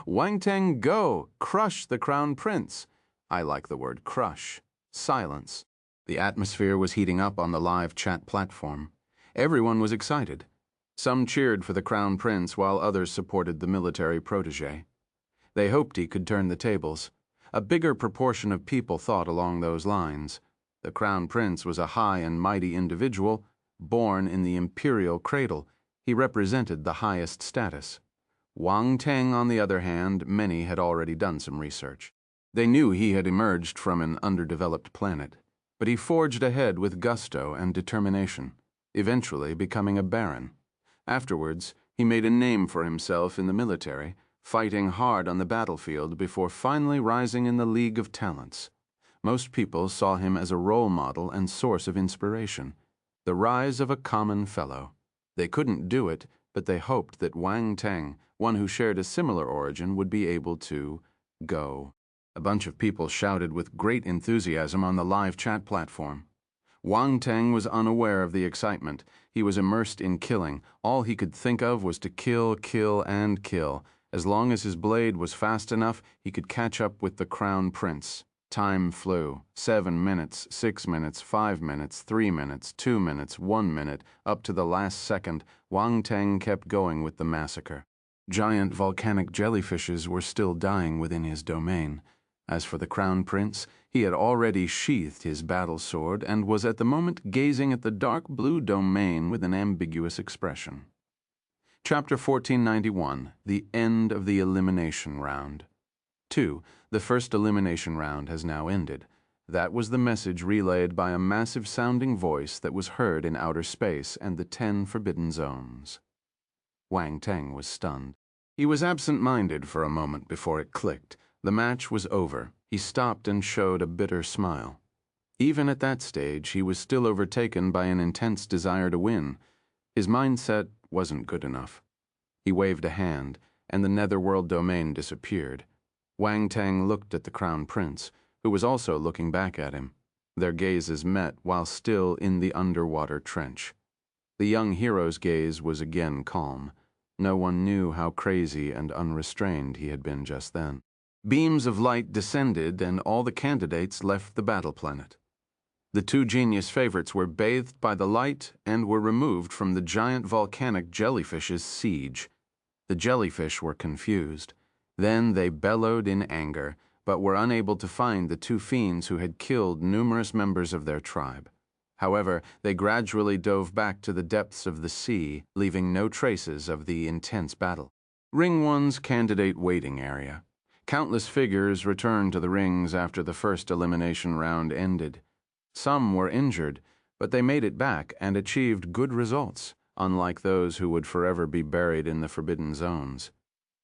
Wang Teng, go! Crush the Crown Prince. I like the word crush. Silence. The atmosphere was heating up on the live chat platform. Everyone was excited. Some cheered for the Crown Prince while others supported the military protege. They hoped he could turn the tables. A bigger proportion of people thought along those lines. The Crown Prince was a high and mighty individual, born in the imperial cradle. He represented the highest status. Wang Teng, on the other hand, many had already done some research. They knew he had emerged from an underdeveloped planet, but he forged ahead with gusto and determination, eventually becoming a baron. Afterwards, he made a name for himself in the military, fighting hard on the battlefield before finally rising in the League of Talents. Most people saw him as a role model and source of inspiration, the rise of a common fellow. They couldn't do it, but they hoped that Wang Teng, one who shared a similar origin, would be able to go. A bunch of people shouted with great enthusiasm on the live chat platform. Wang Teng was unaware of the excitement. He was immersed in killing. All he could think of was to kill, kill, and kill. As long as his blade was fast enough, he could catch up with the Crown Prince. Time flew. 7 minutes, 6 minutes, 5 minutes, 3 minutes, 2 minutes, 1 minute, up to the last second. Wang Teng kept going with the massacre. Giant volcanic jellyfishes were still dying within his domain. As for the Crown Prince, he had already sheathed his battle sword and was at the moment gazing at the dark blue domain with an ambiguous expression. Chapter 1491, The End of the Elimination Round. 2. The first elimination round has now ended. That was the message relayed by a massive sounding voice that was heard in outer space and the 10 forbidden zones. Wang Teng was stunned. He was absent-minded for a moment before it clicked. The match was over. He stopped and showed a bitter smile. Even at that stage, he was still overtaken by an intense desire to win. His mindset wasn't good enough. He waved a hand, and the Netherworld domain disappeared. Wang Teng looked at the Crown Prince, who was also looking back at him. Their gazes met while still in the underwater trench. The young hero's gaze was again calm. No one knew how crazy and unrestrained he had been just then. Beams of light descended, and all the candidates left the battle planet. The 2 genius favorites were bathed by the light and were removed from the giant volcanic jellyfish's siege. The jellyfish were confused. Then they bellowed in anger, but were unable to find the 2 fiends who had killed numerous members of their tribe. However, they gradually dove back to the depths of the sea, leaving no traces of the intense battle. Ring 1's candidate waiting area. Countless figures returned to the rings after the first elimination round ended. Some were injured, but they made it back and achieved good results, unlike those who would forever be buried in the forbidden zones.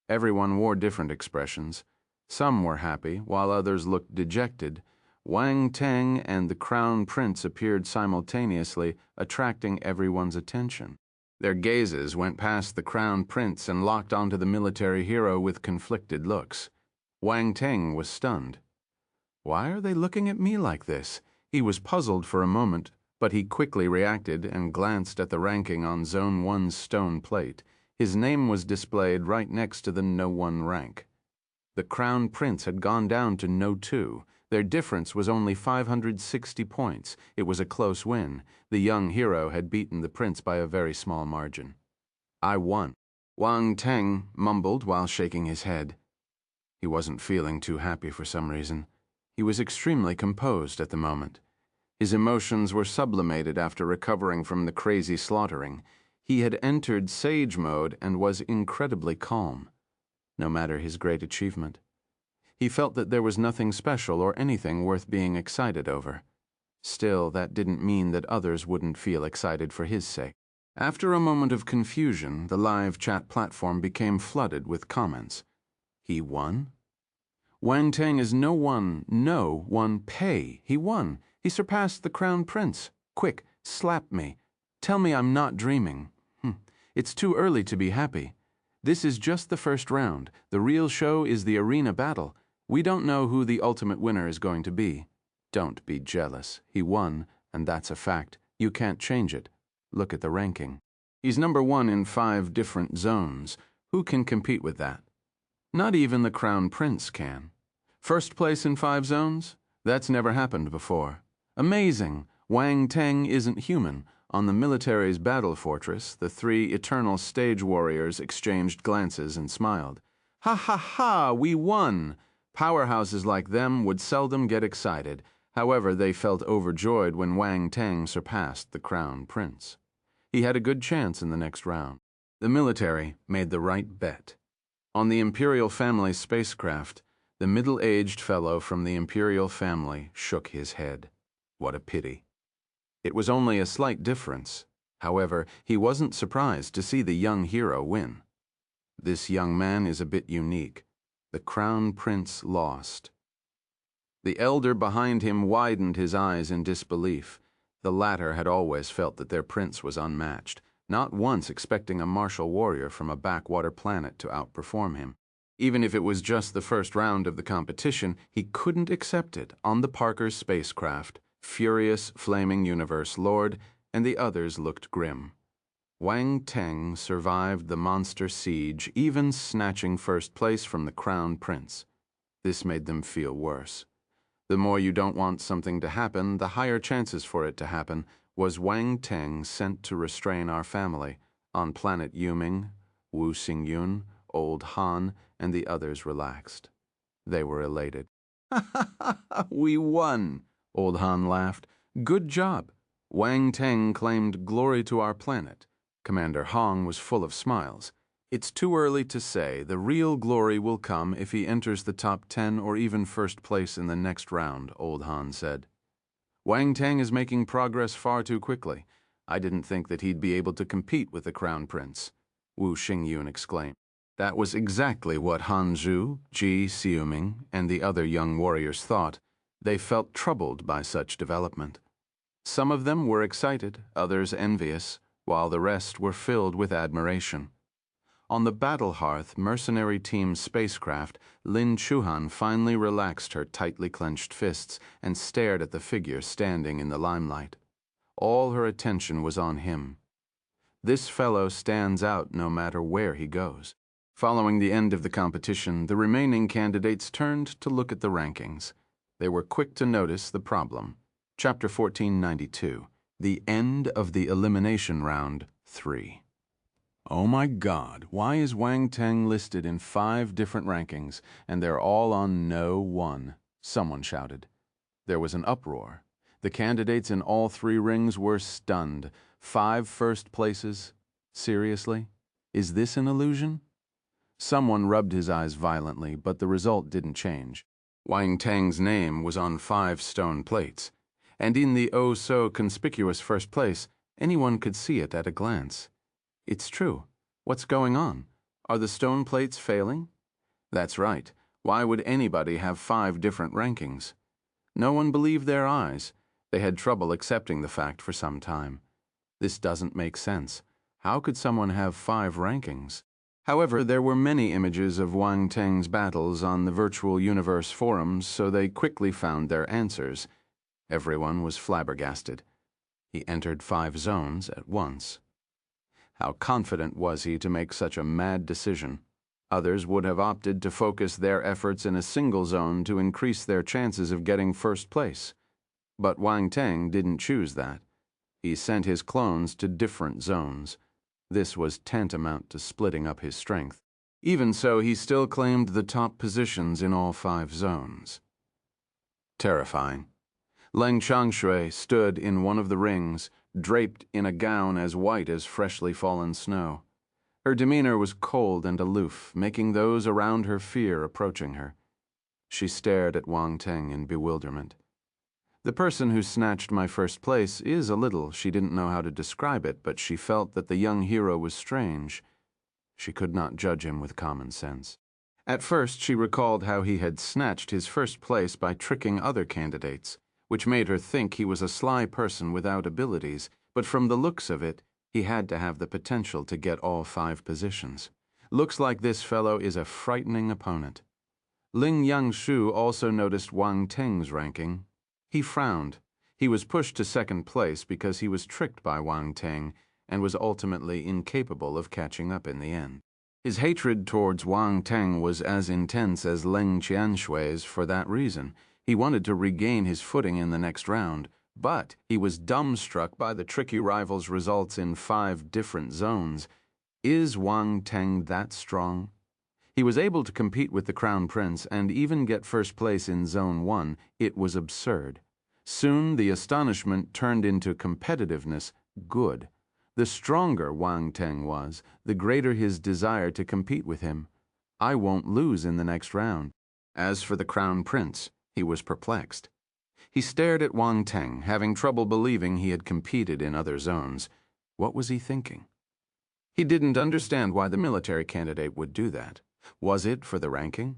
Everyone wore different expressions. Some were happy, while others looked dejected. Wang Teng and the Crown Prince appeared simultaneously, attracting everyone's attention. Their gazes went past the Crown Prince and locked onto the military hero with conflicted looks. Wang Teng was stunned. Why are they looking at me like this? He was puzzled for a moment, but he quickly reacted and glanced at the ranking on Zone 1's stone plate. His name was displayed right next to the No 1 rank. The Crown Prince had gone down to No 2. Their difference was only 560 points. It was a close win. The young hero had beaten the prince by a very small margin. I won, Wang Teng mumbled while shaking his head. He wasn't feeling too happy for some reason. He was extremely composed at the moment. His emotions were sublimated after recovering from the crazy slaughtering. He had entered sage mode and was incredibly calm, no matter his great achievement. He felt that there was nothing special or anything worth being excited over. Still, that didn't mean that others wouldn't feel excited for his sake. After a moment of confusion, the live chat platform became flooded with comments. He won? Wang Teng is no one pay. He won. He surpassed the crown prince. Quick, slap me. Tell me I'm not dreaming. It's too early to be happy. This is just the first round. The real show is the arena battle. We don't know who the ultimate winner is going to be. Don't be jealous. He won, and that's a fact. You can't change it. Look at the ranking. He's #1 in 5 different zones. Who can compete with that? Not even the crown prince can. First place in 5 zones? That's never happened before. Amazing! Wang Teng isn't human. On the military's battle fortress, the 3 eternal stage warriors exchanged glances and smiled. Ha ha ha! We won! Powerhouses like them would seldom get excited. However, they felt overjoyed when Wang Teng surpassed the crown prince. He had a good chance in the next round. The military made the right bet. On the Imperial family spacecraft, the middle-aged fellow from the Imperial family shook his head. What a pity. It was only a slight difference. However, he wasn't surprised to see the young hero win. This young man is a bit unique. The crown prince lost. The elder behind him widened his eyes in disbelief. The latter had always felt that their prince was unmatched, not once expecting a martial warrior from a backwater planet to outperform him. Even if it was just the first round of the competition, he couldn't accept it. On the Parker's spacecraft, Furious Flaming Universe Lord and the others looked grim. Wang Teng survived the monster siege, even snatching first place from the crown prince. This made them feel worse. The more you don't want something to happen, the higher chances for it to happen. Was Wang Teng sent to restrain our family? On planet Yuming, Wu Xingyun, Old Han, and the others relaxed. They were elated. Ha ha ha! We won! Old Han laughed. Good job. Wang Teng claimed glory to our planet. Commander Hong was full of smiles. It's too early to say. The real glory will come if he enters the top 10 or even first place in the next round, Old Han said. Wang Teng is making progress far too quickly. I didn't think that he'd be able to compete with the crown prince, Wu Xingyun exclaimed. That was exactly what Han Zhu, Ji Xiuming, and the other young warriors thought. They felt troubled by such development. Some of them were excited, others envious, while the rest were filled with admiration. On the battle hearth mercenary team's spacecraft, Lin Chuhan finally relaxed her tightly clenched fists and stared at the figure standing in the limelight. All her attention was on him. This fellow stands out no matter where he goes. Following the end of the competition, the remaining candidates turned to look at the rankings. They were quick to notice the problem. Chapter 1492, The End of the Elimination Round 3. Oh my God, why is Wang Teng listed in 5 different rankings, and they're all on No. 1? Someone shouted. There was an uproar. The candidates in all 3 rings were stunned. 5 first places? Seriously? Is this an illusion? Someone rubbed his eyes violently, but the result didn't change. Wang Teng's name was on 5 stone plates, and in the oh-so-conspicuous first place, anyone could see it at a glance. It's true. What's going on? Are the stone plates failing? That's right. Why would anybody have 5 different rankings? No one believed their eyes. They had trouble accepting the fact for some time. This doesn't make sense. How could someone have 5 rankings? However, there were many images of Wang Teng's battles on the virtual universe forums, so they quickly found their answers. Everyone was flabbergasted. He entered 5 zones at once. How confident was he to make such a mad decision? Others would have opted to focus their efforts in a single zone to increase their chances of getting first place. But Wang Teng didn't choose that. He sent his clones to different zones. This was tantamount to splitting up his strength. Even so, he still claimed the top positions in all 5 zones. Terrifying. Leng Changshui stood in one of the rings, draped in a gown as white as freshly fallen snow. Her demeanor was cold and aloof, making those around her fear approaching her. She stared at Wang Teng in bewilderment. The person who snatched my first place is a little, she didn't know how to describe it, but she felt that the young hero was strange. She could not judge him with common sense. At first, she recalled how he had snatched his first place by tricking other candidates, which made her think he was a sly person without abilities, but from the looks of it, he had to have the potential to get all 5 positions. Looks like this fellow is a frightening opponent. Ling Yangshu also noticed Wang Teng's ranking. He frowned. He was pushed to second place because he was tricked by Wang Teng and was ultimately incapable of catching up in the end. His hatred towards Wang Teng was as intense as Leng Qianshui's for that reason. He wanted to regain his footing in the next round, but he was dumbstruck by the tricky rival's results in 5 different zones. Is Wang Teng that strong? He was able to compete with the Crown Prince and even get first place in Zone 1. It was absurd. Soon the astonishment turned into competitiveness. Good. The stronger Wang Teng was, the greater his desire to compete with him. I won't lose in the next round. As for the Crown Prince, he was perplexed. He stared at Wang Teng, having trouble believing he had competed in other zones. What was he thinking? He didn't understand why the military candidate would do that. Was it for the ranking?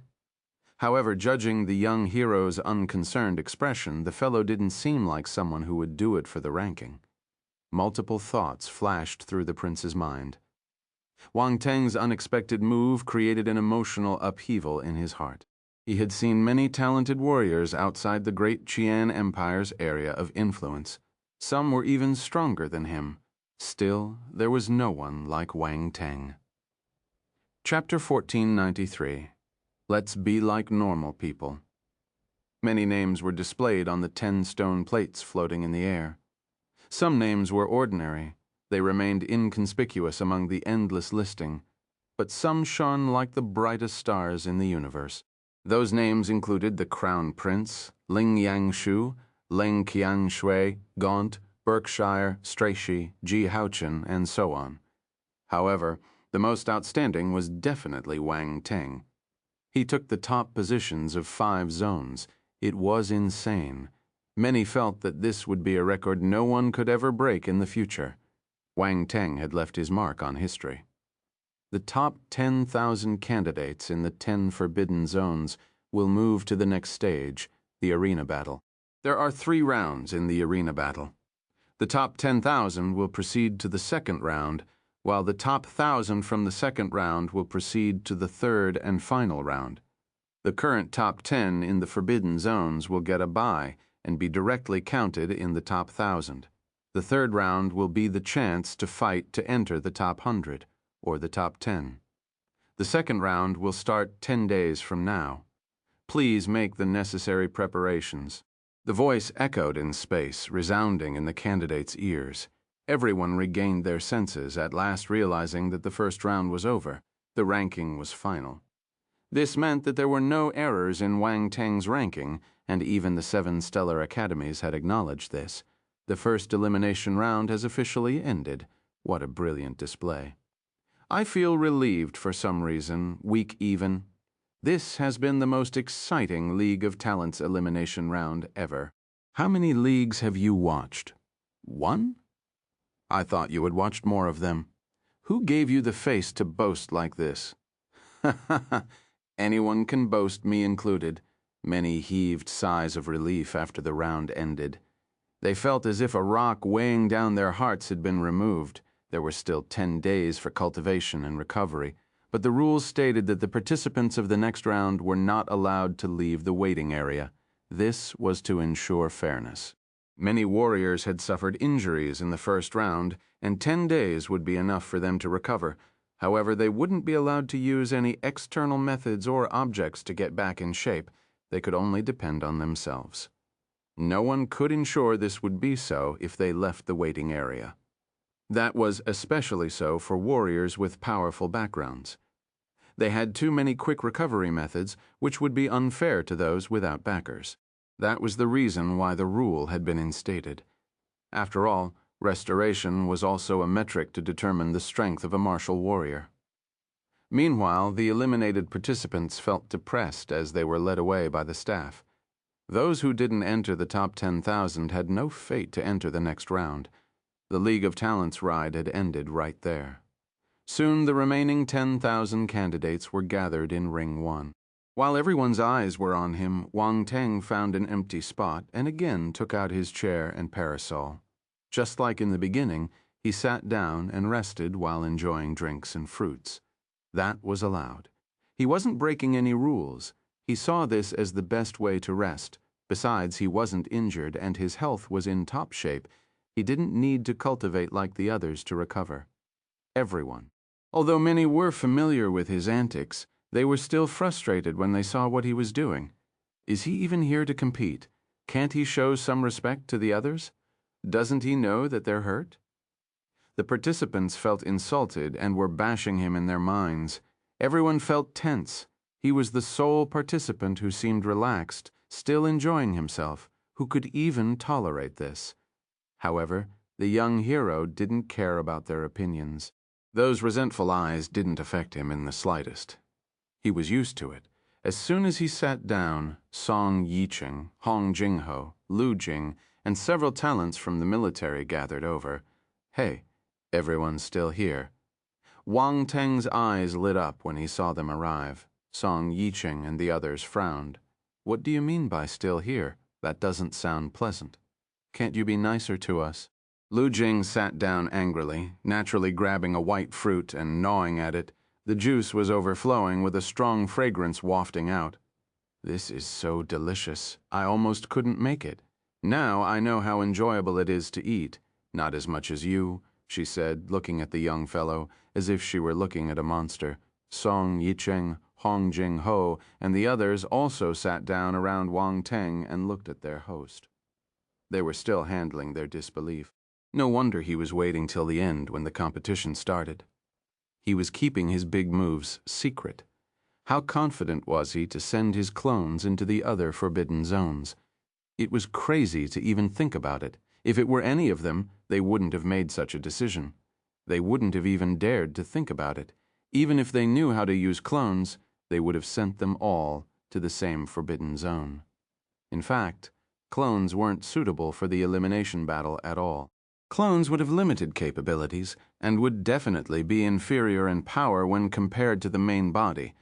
However, judging the young hero's unconcerned expression, the fellow didn't seem like someone who would do it for the ranking. Multiple thoughts flashed through the prince's mind. Wang Teng's unexpected move created an emotional upheaval in his heart. He had seen many talented warriors outside the great Qian Empire's area of influence. Some were even stronger than him. Still, there was no one like Wang Teng. Chapter 1493. Let's Be Like Normal People. Many names were displayed on the 10 stone plates floating in the air. Some names were ordinary. They remained inconspicuous among the endless listing, but some shone like the brightest stars in the universe. Those names included the Crown Prince, Ling Yangshu, Leng Qianshui, Gaunt, Berkshire, Strachey, Ji Haochen, and so on. However, the most outstanding was definitely Wang Teng. He took the top positions of 5 zones. It was insane. Many felt that this would be a record no one could ever break in the future. Wang Teng had left his mark on history. The top 10,000 candidates in the 10 forbidden zones will move to the next stage, the arena battle. There are 3 rounds in the arena battle. The top 10,000 will proceed to the second round, while the top 1,000 from the second round will proceed to the third and final round. The current top 10 in the forbidden zones will get a bye and be directly counted in the top 1,000. The third round will be the chance to fight to enter the top 100, or the top 10. The second round will start 10 days from now. Please make the necessary preparations. The voice echoed in space, resounding in the candidates' ears. Everyone regained their senses, at last realizing that the first round was over. The ranking was final. This meant that there were no errors in Wang Teng's ranking, and even the 7 stellar academies had acknowledged this. The first elimination round has officially ended. What a brilliant display. I feel relieved for some reason, weak even. This has been the most exciting League of Talents elimination round ever. How many leagues have you watched? 1? I thought you had watched more of them. Who gave you the face to boast like this? Ha ha ha. Anyone can boast, me included. Many heaved sighs of relief after the round ended. They felt as if a rock weighing down their hearts had been removed. There were still 10 days for cultivation and recovery, but the rules stated that the participants of the next round were not allowed to leave the waiting area. This was to ensure fairness. Many warriors had suffered injuries in the first round, and 10 days would be enough for them to recover. However, they wouldn't be allowed to use any external methods or objects to get back in shape. They could only depend on themselves. No one could ensure this would be so if they left the waiting area. That was especially so for warriors with powerful backgrounds. They had too many quick recovery methods, which would be unfair to those without backers. That was the reason why the rule had been instated. After all, restoration was also a metric to determine the strength of a martial warrior. Meanwhile, the eliminated participants felt depressed as they were led away by the staff. Those who didn't enter the top 10,000 had no fate to enter the next round. The League of Talents ride had ended right there. Soon the remaining 10,000 candidates were gathered in Ring 1. While everyone's eyes were on him, Wang Teng found an empty spot and again took out his chair and parasol. Just like in the beginning, he sat down and rested while enjoying drinks and fruits. That was allowed. He wasn't breaking any rules. He saw this as the best way to rest. Besides, he wasn't injured and his health was in top shape. He didn't need to cultivate like the others to recover. Everyone. Although many were familiar with his antics, they were still frustrated when they saw what he was doing. Is he even here to compete? Can't he show some respect to the others? Doesn't he know that they're hurt? The participants felt insulted and were bashing him in their minds. Everyone felt tense. He was the sole participant who seemed relaxed, still enjoying himself, who could even tolerate this. However, the young hero didn't care about their opinions. Those resentful eyes didn't affect him in the slightest. He was used to it. As soon as he sat down, Song Yicheng, Hong Jingho, Lu Jing, and several talents from the military gathered over. Hey, everyone's still here. Wang Teng's eyes lit up when he saw them arrive. Song Yicheng and the others frowned. What do you mean by still here? That doesn't sound pleasant. Can't you be nicer to us? Lu Jing sat down angrily, naturally grabbing a white fruit and gnawing at it. The juice was overflowing with a strong fragrance wafting out. This is so delicious. I almost couldn't make it. Now I know how enjoyable it is to eat. Not as much as you, she said, looking at the young fellow as if she were looking at a monster. Song Yicheng, Hong Jingho, and the others also sat down around Wang Teng and looked at their host. They were still handling their disbelief. No wonder he was waiting till the end when the competition started. He was keeping his big moves secret. How confident was he to send his clones into the other forbidden zones? It was crazy to even think about it. If it were any of them, they wouldn't have made such a decision. They wouldn't have even dared to think about it. Even if they knew how to use clones, they would have sent them all to the same forbidden zone. In fact, clones weren't suitable for the elimination battle at all. Clones would have limited capabilities and would definitely be inferior in power when compared to the main body.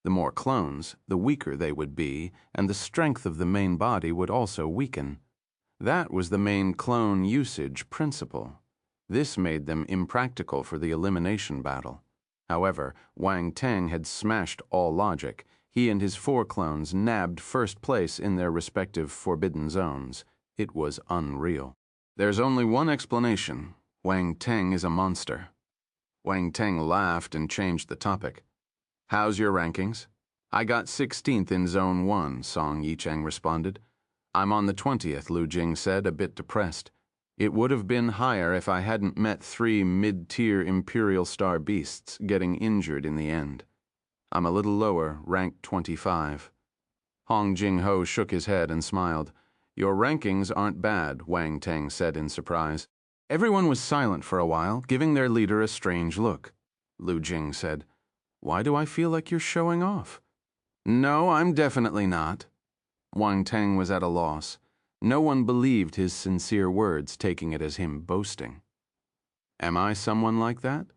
The more clones, the weaker they would be, and the strength of the main body would also weaken. That was the main clone usage principle. This made them impractical for the elimination battle. However, Wang Teng had smashed all logic. He and his 4 clones nabbed first place in their respective forbidden zones. It was unreal. There's only one explanation. Wang Teng is a monster. Wang Teng laughed and changed the topic. How's your rankings? I got 16th in Zone 1, Song Yicheng responded. I'm on the 20th, Lu Jing said, a bit depressed. It would have been higher if I hadn't met 3 mid-tier Imperial Star beasts getting injured in the end. I'm a little lower, ranked 25. Hong Jingho shook his head and smiled. Your rankings aren't bad, Wang Teng said in surprise. Everyone was silent for a while, giving their leader a strange look. Lu Jing said, Why do I feel like you're showing off? No, I'm definitely not. Wang Teng was at a loss. No one believed his sincere words, taking it as him boasting. Am I someone like that?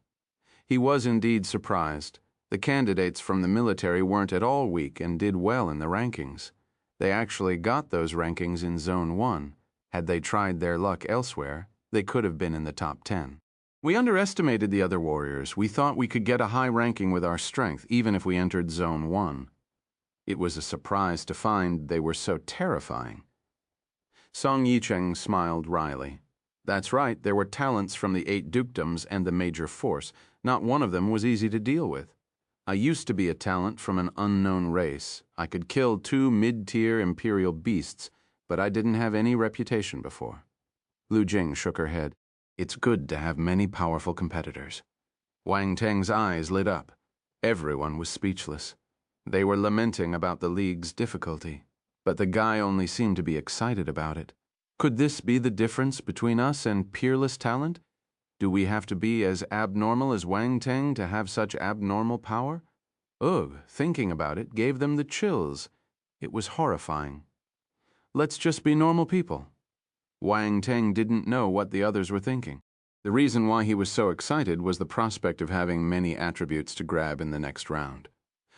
He was indeed surprised. The candidates from the military weren't at all weak and did well in the rankings. They actually got those rankings in Zone 1. Had they tried their luck elsewhere, they could have been in the top 10. We underestimated the other warriors. We thought we could get a high ranking with our strength, even if we entered Zone 1. It was a surprise to find they were so terrifying. Song Yicheng smiled wryly. That's right, there were talents from the 8 dukedoms and the major force, Not one of them was easy to deal with. I used to be a talent from an unknown race. I could kill 2 mid-tier imperial beasts, but I didn't have any reputation before. Lu Jing shook her head. It's good to have many powerful competitors. Wang Teng's eyes lit up. Everyone was speechless. They were lamenting about the league's difficulty, but the guy only seemed to be excited about it. Could this be the difference between us and peerless talent? Do we have to be as abnormal as Wang Teng to have such abnormal power? Ugh, thinking about it gave them the chills. It was horrifying. Let's just be normal people. Wang Teng didn't know what the others were thinking. The reason why he was so excited was the prospect of having many attributes to grab in the next round.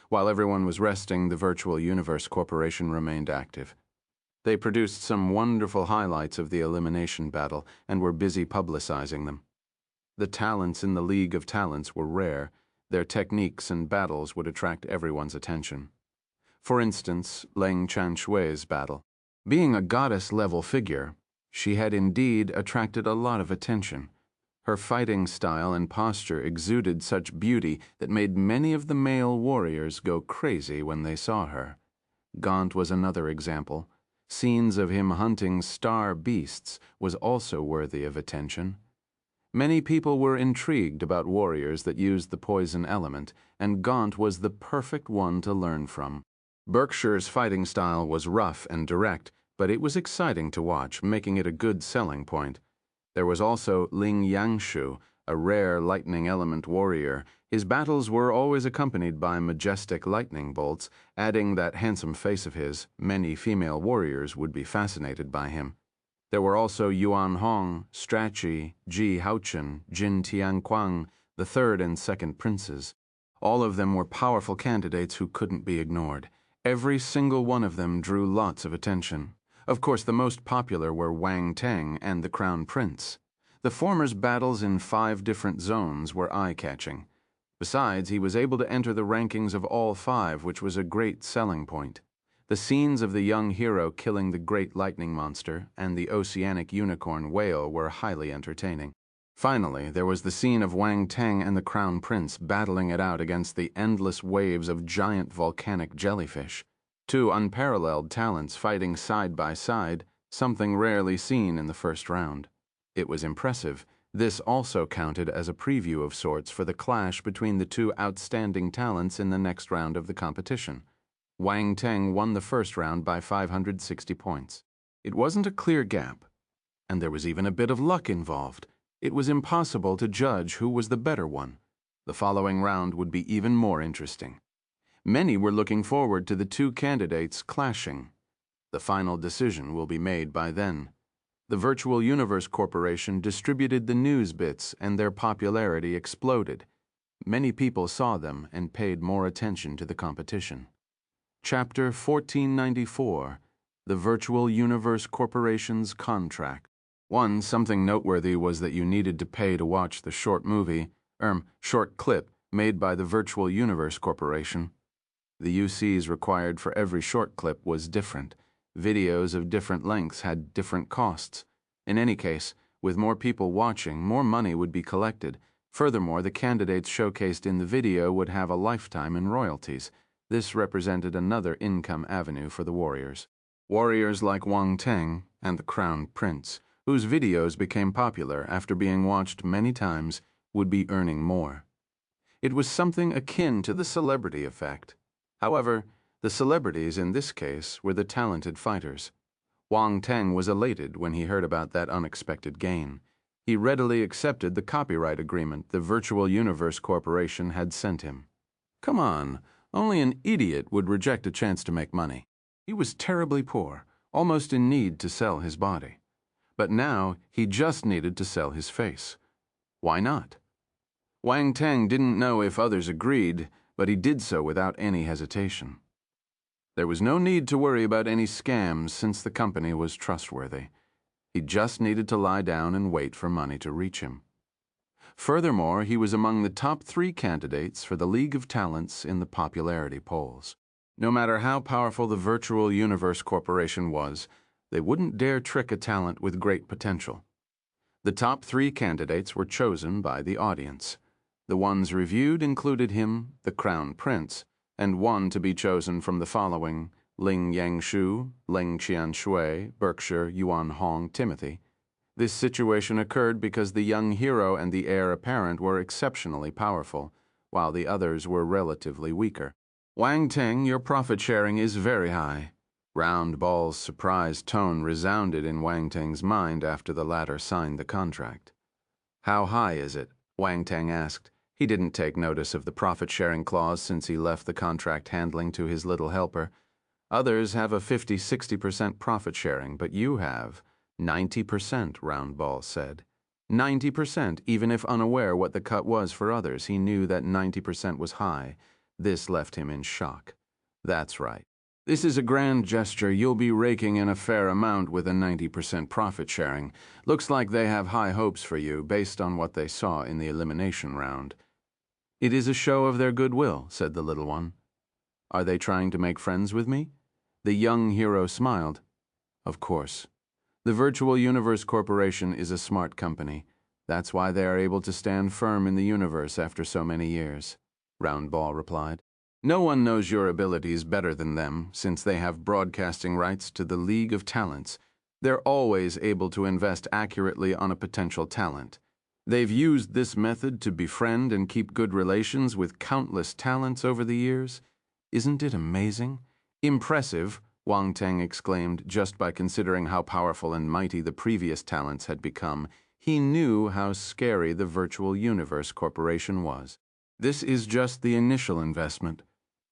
While everyone was resting, the Virtual Universe Corporation remained active. They produced some wonderful highlights of the elimination battle and were busy publicizing them. The talents in the League of Talents were rare. Their techniques and battles would attract everyone's attention. For instance, Leng Chanshui's battle. Being a goddess-level figure, she had indeed attracted a lot of attention. Her fighting style and posture exuded such beauty that made many of the male warriors go crazy when they saw her. Gaunt was another example. Scenes of him hunting star beasts was also worthy of attention. Many people were intrigued about warriors that used the poison element, and Gaunt was the perfect one to learn from. Berkshire's fighting style was rough and direct, but it was exciting to watch, making it a good selling point. There was also Ling Yangshu, a rare lightning element warrior. His battles were always accompanied by majestic lightning bolts, adding that handsome face of his. Many female warriors would be fascinated by him. There were also Yuan Hong, Strachey, Ji Haochen, Jin Tianquang, the third and second princes. All of them were powerful candidates who couldn't be ignored. Every single one of them drew lots of attention. Of course, the most popular were Wang Teng and the Crown Prince. The former's battles in 5 different zones were eye-catching. Besides, he was able to enter the rankings of all 5, which was a great selling point. The scenes of the young hero killing the great lightning monster and the oceanic unicorn whale were highly entertaining. Finally, there was the scene of Wang Teng and the Crown Prince battling it out against the endless waves of giant volcanic jellyfish. 2 unparalleled talents fighting side by side, something rarely seen in the first round. It was impressive. This also counted as a preview of sorts for the clash between the 2 outstanding talents in the next round of the competition. Wang Teng won the first round by 560 points. It wasn't a clear gap, and there was even a bit of luck involved. It was impossible to judge who was the better one. The following round would be even more interesting. Many were looking forward to the 2 candidates clashing. The final decision will be made by then. The Virtual Universe Corporation distributed the news bits, and their popularity exploded. Many people saw them and paid more attention to the competition. Chapter 1494, The Virtual Universe Corporation's Contract. Something noteworthy was that you needed to pay to watch the short clip made by the Virtual Universe Corporation. The UCs required for every short clip was different. Videos of different lengths had different costs. In any case, with more people watching, more money would be collected. Furthermore, the candidates showcased in the video would have a lifetime in royalties. This represented another income avenue for the warriors. Warriors like Wang Teng and the Crown Prince, whose videos became popular after being watched many times, would be earning more. It was something akin to the celebrity effect. However, the celebrities in this case were the talented fighters. Wang Teng was elated when he heard about that unexpected gain. He readily accepted the copyright agreement the Virtual Universe Corporation had sent him. Come on. Only an idiot would reject a chance to make money. He was terribly poor, almost in need to sell his body. But now he just needed to sell his face. Why not? Wang Teng didn't know if others agreed, but he did so without any hesitation. There was no need to worry about any scams since the company was trustworthy. He just needed to lie down and wait for money to reach him. Furthermore, he was among the top 3 candidates for the League of Talents in the popularity polls. No matter how powerful the Virtual Universe Corporation was, they wouldn't dare trick a talent with great potential. The top 3 candidates were chosen by the audience. The ones reviewed included him, the Crown Prince, and one to be chosen from the following: Ling Yangshu, Ling Qianshui, Berkshire, Yuan Hong, Timothy. This situation occurred because the young hero and the heir apparent were exceptionally powerful, while the others were relatively weaker. Wang Teng, your profit sharing is very high. Round Ball's surprised tone resounded in Wang Teng's mind after the latter signed the contract. How high is it? Wang Teng asked. He didn't take notice of the profit-sharing clause since he left the contract handling to his little helper. Others have a 50–60% profit sharing, but you have 90%, Round Ball said. 90%, even if unaware what the cut was for others, he knew that 90% was high. This left him in shock. That's right. This is a grand gesture. You'll be raking in a fair amount with a 90% profit sharing. Looks like they have high hopes for you based on what they saw in the elimination round. It is a show of their goodwill, said the little one. Are they trying to make friends with me? The young hero smiled. Of course. The Virtual Universe Corporation is a smart company. That's why they are able to stand firm in the universe after so many years, Round Ball replied. No one knows your abilities better than them, since they have broadcasting rights to the League of Talents. They're always able to invest accurately on a potential talent. They've used this method to befriend and keep good relations with countless talents over the years. Isn't it amazing? Impressive, Wang Teng exclaimed, just by considering how powerful and mighty the previous talents had become. He knew how scary the Virtual Universe Corporation was. This is just the initial investment.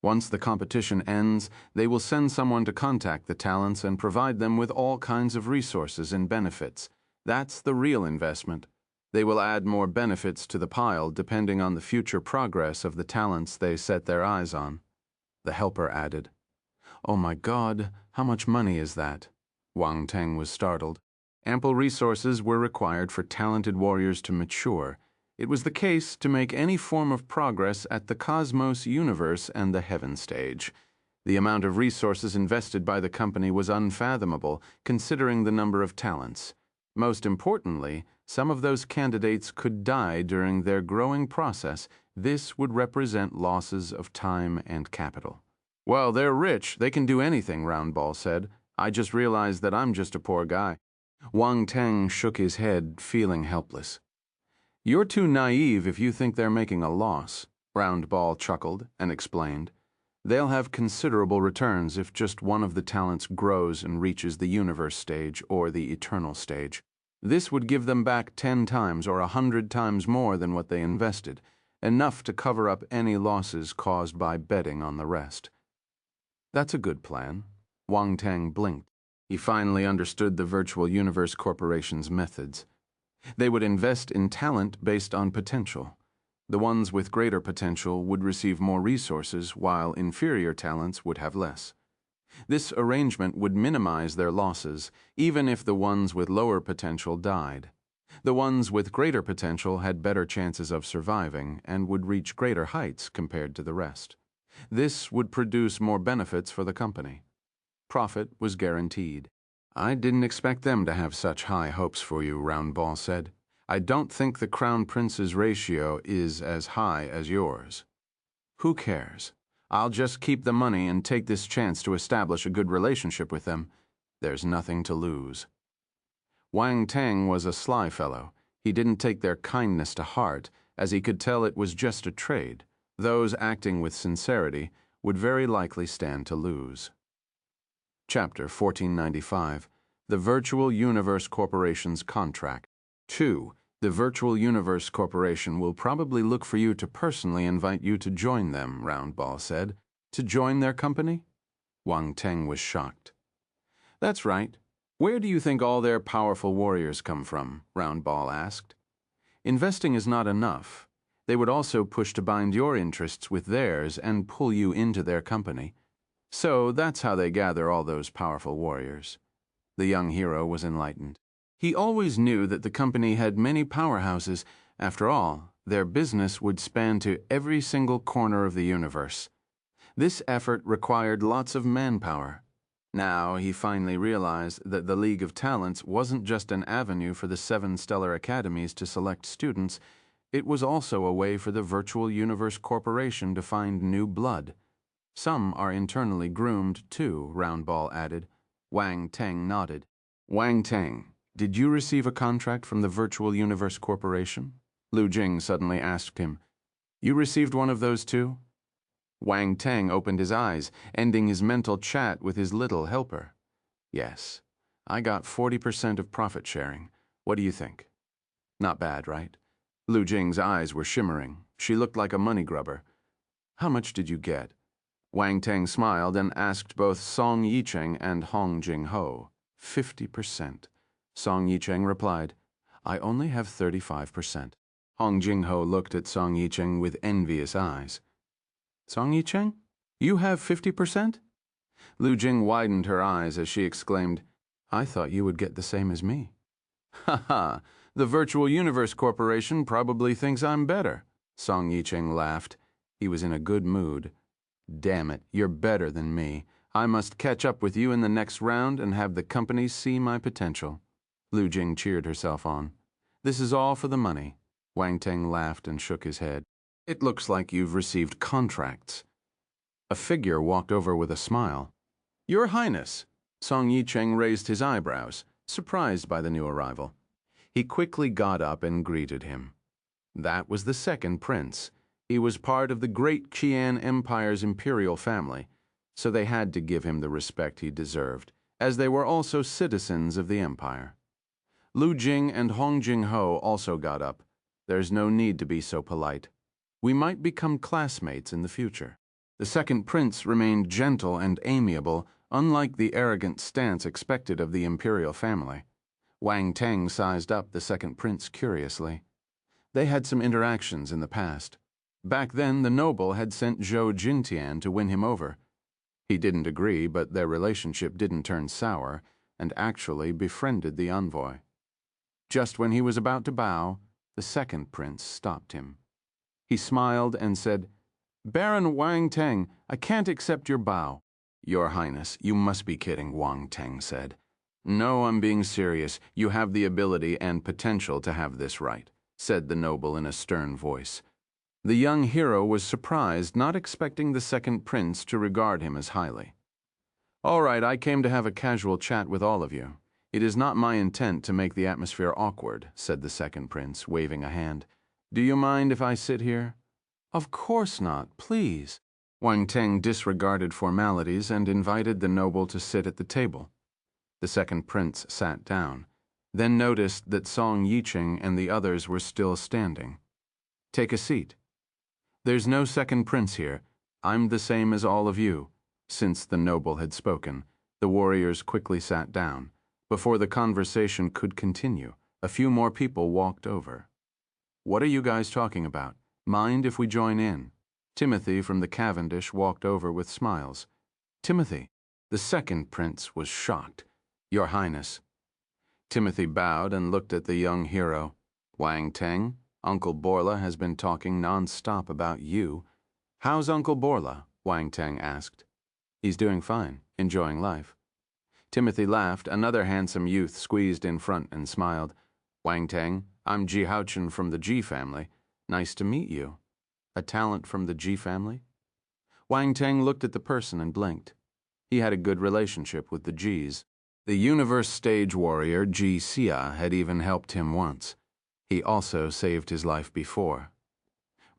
Once the competition ends, they will send someone to contact the talents and provide them with all kinds of resources and benefits. That's the real investment. They will add more benefits to the pile depending on the future progress of the talents they set their eyes on. The helper added. Oh my God, how much money is that? Wang Teng was startled. Ample resources were required for talented warriors to mature. It was the case to make any form of progress at the cosmos universe and the heaven stage. The amount of resources invested by the company was unfathomable, considering the number of talents. Most importantly, some of those candidates could die during their growing process. This would represent losses of time and capital. Well, they're rich. They can do anything, Round Ball said. I just realized that I'm just a poor guy. Wang Teng shook his head, feeling helpless. You're too naive if you think they're making a loss, Round Ball chuckled and explained. They'll have considerable returns if just one of the talents grows and reaches the universe stage or the eternal stage. This would give them back 10 times or 100 times more than what they invested, enough to cover up any losses caused by betting on the rest. That's a good plan. Wang Teng blinked. He finally understood the Virtual Universe Corporation's methods. They would invest in talent based on potential. The ones with greater potential would receive more resources, while inferior talents would have less. This arrangement would minimize their losses, even if the ones with lower potential died. The ones with greater potential had better chances of surviving and would reach greater heights compared to the rest. This would produce more benefits for the company. Profit was guaranteed. I didn't expect them to have such high hopes for you, Round Ball said. I don't think the Crown Prince's ratio is as high as yours. Who cares? I'll just keep the money and take this chance to establish a good relationship with them. There's nothing to lose. Wang Teng was a sly fellow. He didn't take their kindness to heart, as he could tell it was just a trade. Those acting with sincerity would very likely stand to lose. Chapter 1495, The Virtual Universe Corporation's Contract. 2. The Virtual Universe Corporation will probably look for you to personally invite you to join them, Round Ball said. To join their company? Wang Teng was shocked. That's right. Where do you think all their powerful warriors come from? Round Ball asked. Investing is not enough. They would also push to bind your interests with theirs and pull you into their company. So that's how they gather all those powerful warriors. The young hero was enlightened. He always knew that the company had many powerhouses. After all, their business would span to every single corner of the universe. This effort required lots of manpower. Now he finally realized that the League of Talents wasn't just an avenue for the 7 stellar academies to select students. It was also a way for the Virtual Universe Corporation to find new blood. Some are internally groomed, too, Roundball added. Wang Teng nodded. Wang Teng, did you receive a contract from the Virtual Universe Corporation? Lu Jing suddenly asked him. You received one of those too? Wang Teng opened his eyes, ending his mental chat with his little helper. Yes, I got 40% of profit sharing. What do you think? Not bad, right? Lu Jing's eyes were shimmering. She looked like a money grubber. How much did you get? Wang Teng smiled and asked both Song Yicheng and Hong Jing-ho. 50%. Song Yicheng replied, I only have 35%. Hong Jing-ho looked at Song Yicheng with envious eyes. Song Yicheng, you have 50%? Lu Jing widened her eyes as she exclaimed, I thought you would get the same as me. Ha ha, the Virtual Universe Corporation probably thinks I'm better. Song Yicheng laughed. He was in a good mood. Damn it, you're better than me. I must catch up with you in the next round and have the company see my potential. Lu Jing cheered herself on. This is all for the money. Wang Teng laughed and shook his head. It looks like you've received contracts. A figure walked over with a smile. Your Highness. Song Yicheng raised his eyebrows, surprised by the new arrival. He quickly got up and greeted him. That was the second prince. He was part of the great Qian Empire's imperial family, so they had to give him the respect he deserved, as they were also citizens of the empire. Lu Jing and Hong Jing-ho also got up. There's no need to be so polite. We might become classmates in the future. The second prince remained gentle and amiable, unlike the arrogant stance expected of the imperial family. Wang Teng sized up the second prince curiously. They had some interactions in the past. Back then, the noble had sent Zhou Jintian to win him over. He didn't agree, but their relationship didn't turn sour, and actually befriended the envoy. Just when he was about to bow, the second prince stopped him. He smiled and said, Baron Wang Teng, I can't accept your bow. Your Highness, you must be kidding, Wang Teng said. No, I'm being serious. You have the ability and potential to have this right, said the noble in a stern voice. The young hero was surprised, not expecting the second prince to regard him as highly. All right, I came to have a casual chat with all of you. It is not my intent to make the atmosphere awkward, said the second prince, waving a hand. Do you mind if I sit here? Of course not, please. Wang Teng disregarded formalities and invited the noble to sit at the table. The second prince sat down, then noticed that Song Yicheng and the others were still standing. Take a seat. There's no second prince here. I'm the same as all of you. Since the noble had spoken, the warriors quickly sat down. Before the conversation could continue, a few more people walked over. What are you guys talking about? Mind if we join in? Timothy from the Cavendish walked over with smiles. Timothy. The second prince was shocked. Your Highness. Timothy bowed and looked at the young hero. Wang Teng, Uncle Borla has been talking non-stop about you. How's Uncle Borla? Wang Teng asked. He's doing fine, enjoying life. Timothy laughed. Another handsome youth squeezed in front and smiled. Wang Teng, I'm Ji Haochen from the Ji family. Nice to meet you. A talent from the Ji family? Wang Teng looked at the person and blinked. He had a good relationship with the Jis. The universe stage warrior Ji Xia had even helped him once. He also saved his life before.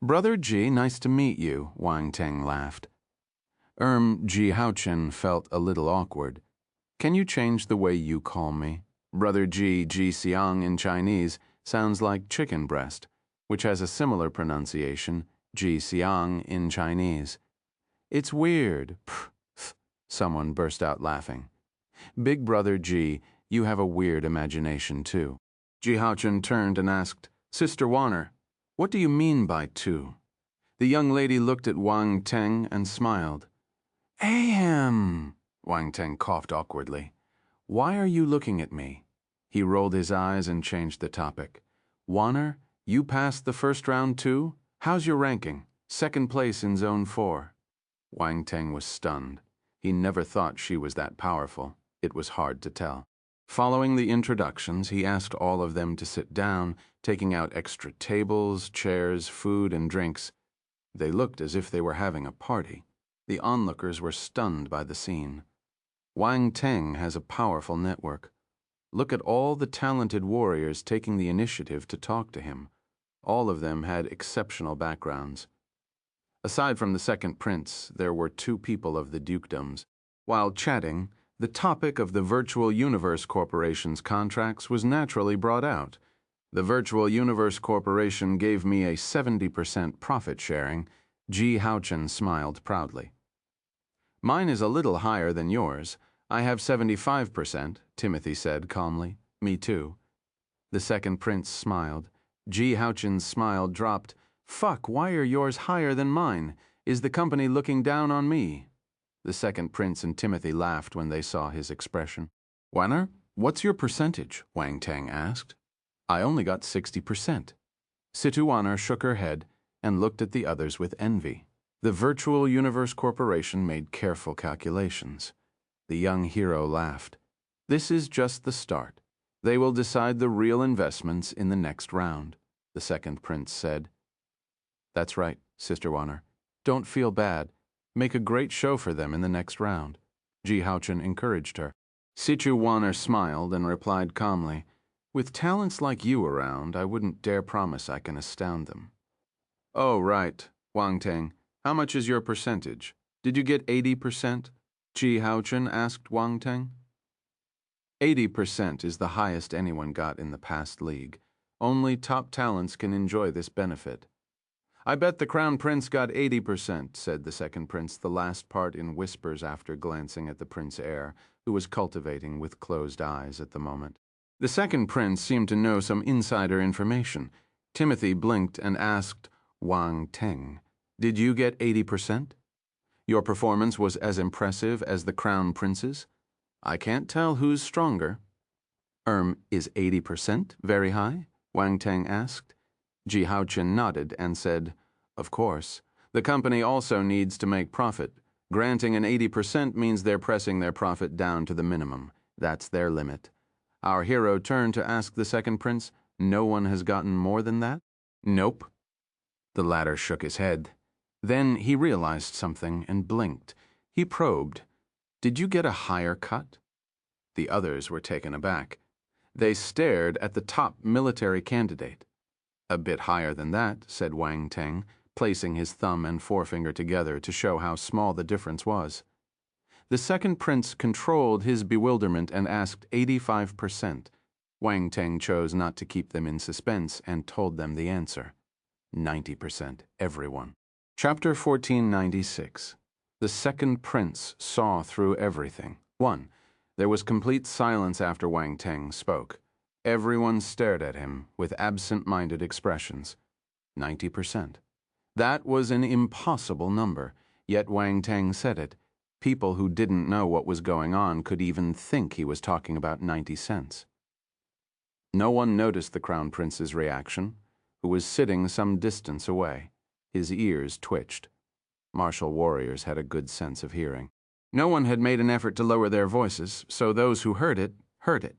Brother Ji, nice to meet you, Wang Teng laughed. Ji Haochen felt a little awkward. Can you change the way you call me? Brother Ji Xiang in Chinese sounds like chicken breast, which has a similar pronunciation, Ji Xiang in Chinese. It's weird. Pff, someone burst out laughing. Big Brother Ji, you have a weird imagination too. Ji Haochen turned and asked, Sister Warner, what do you mean by two? The young lady looked at Wang Teng and smiled. Ahem, Wang Teng coughed awkwardly. Why are you looking at me? He rolled his eyes and changed the topic. Warner, you passed the first round too? How's your ranking? Second place in Zone 4. Wang Teng was stunned. He never thought she was that powerful. It was hard to tell. Following the introductions, he asked all of them to sit down, taking out extra tables, chairs, food, and drinks. They looked as if they were having a party. The onlookers were stunned by the scene. Wang Teng has a powerful network. Look at all the talented warriors taking the initiative to talk to him. All of them had exceptional backgrounds. Aside from the second prince, there were 2 people of the dukedoms. While chatting, the topic of the Virtual Universe Corporation's contracts was naturally brought out. The Virtual Universe Corporation gave me a 70% profit sharing. Ji Haochen smiled proudly. Mine is a little higher than yours. I have 75%, Timothy said calmly. Me too. The second prince smiled. Ji Haochen's smile dropped. Fuck, why are yours higher than mine? Is the company looking down on me? The second prince and Timothy laughed when they saw his expression. Wanner, what's your percentage? Wang Teng asked. I only got 60%. Situ Wanner shook her head and looked at the others with envy. The Virtual Universe Corporation made careful calculations. The young hero laughed. This is just the start. They will decide the real investments in the next round, the second prince said. That's right, Sister Wanner. Don't feel bad. Make a great show for them in the next round. Ji Haochen encouraged her. Situ Wanner smiled and replied calmly, with talents like you around, I wouldn't dare promise I can astound them. Oh, right, Wang Teng. How much is your percentage? Did you get 80%? Ji Haochen asked Wang Teng. 80% is the highest anyone got in the past league. Only top talents can enjoy this benefit. I bet the Crown Prince got 80%, said the second prince, the last part in whispers after glancing at the Prince Heir, who was cultivating with closed eyes at the moment. The second prince seemed to know some insider information. Timothy blinked and asked Wang Teng, did you get 80%? Your performance was as impressive as the Crown Prince's? I can't tell who's stronger. Is 80% very high? Wang Teng asked. Ji Haochen nodded and said, Of course. The company also needs to make profit. Granting an 80% means they're pressing their profit down to the minimum. That's their limit. Our hero turned to ask the second prince, No one has gotten more than that? Nope. The latter shook his head. Then he realized something and blinked. He probed. Did you get a higher cut? The others were taken aback. They stared at the top military candidate. A bit higher than that, said Wang Teng, placing his thumb and forefinger together to show how small the difference was. The second prince controlled his bewilderment and asked 85%. Wang Teng chose not to keep them in suspense and told them the answer. 90%, everyone. Chapter 1496. The second prince saw through everything. 1. There was complete silence after Wang Teng spoke. Everyone stared at him with absent-minded expressions. 90%. That was an impossible number, yet Wang Teng said it. People who didn't know what was going on could even think he was talking about 90 cents. No one noticed the Crown Prince's reaction, who was sitting some distance away. His ears twitched. Martial warriors had a good sense of hearing. No one had made an effort to lower their voices, so those who heard it, heard it.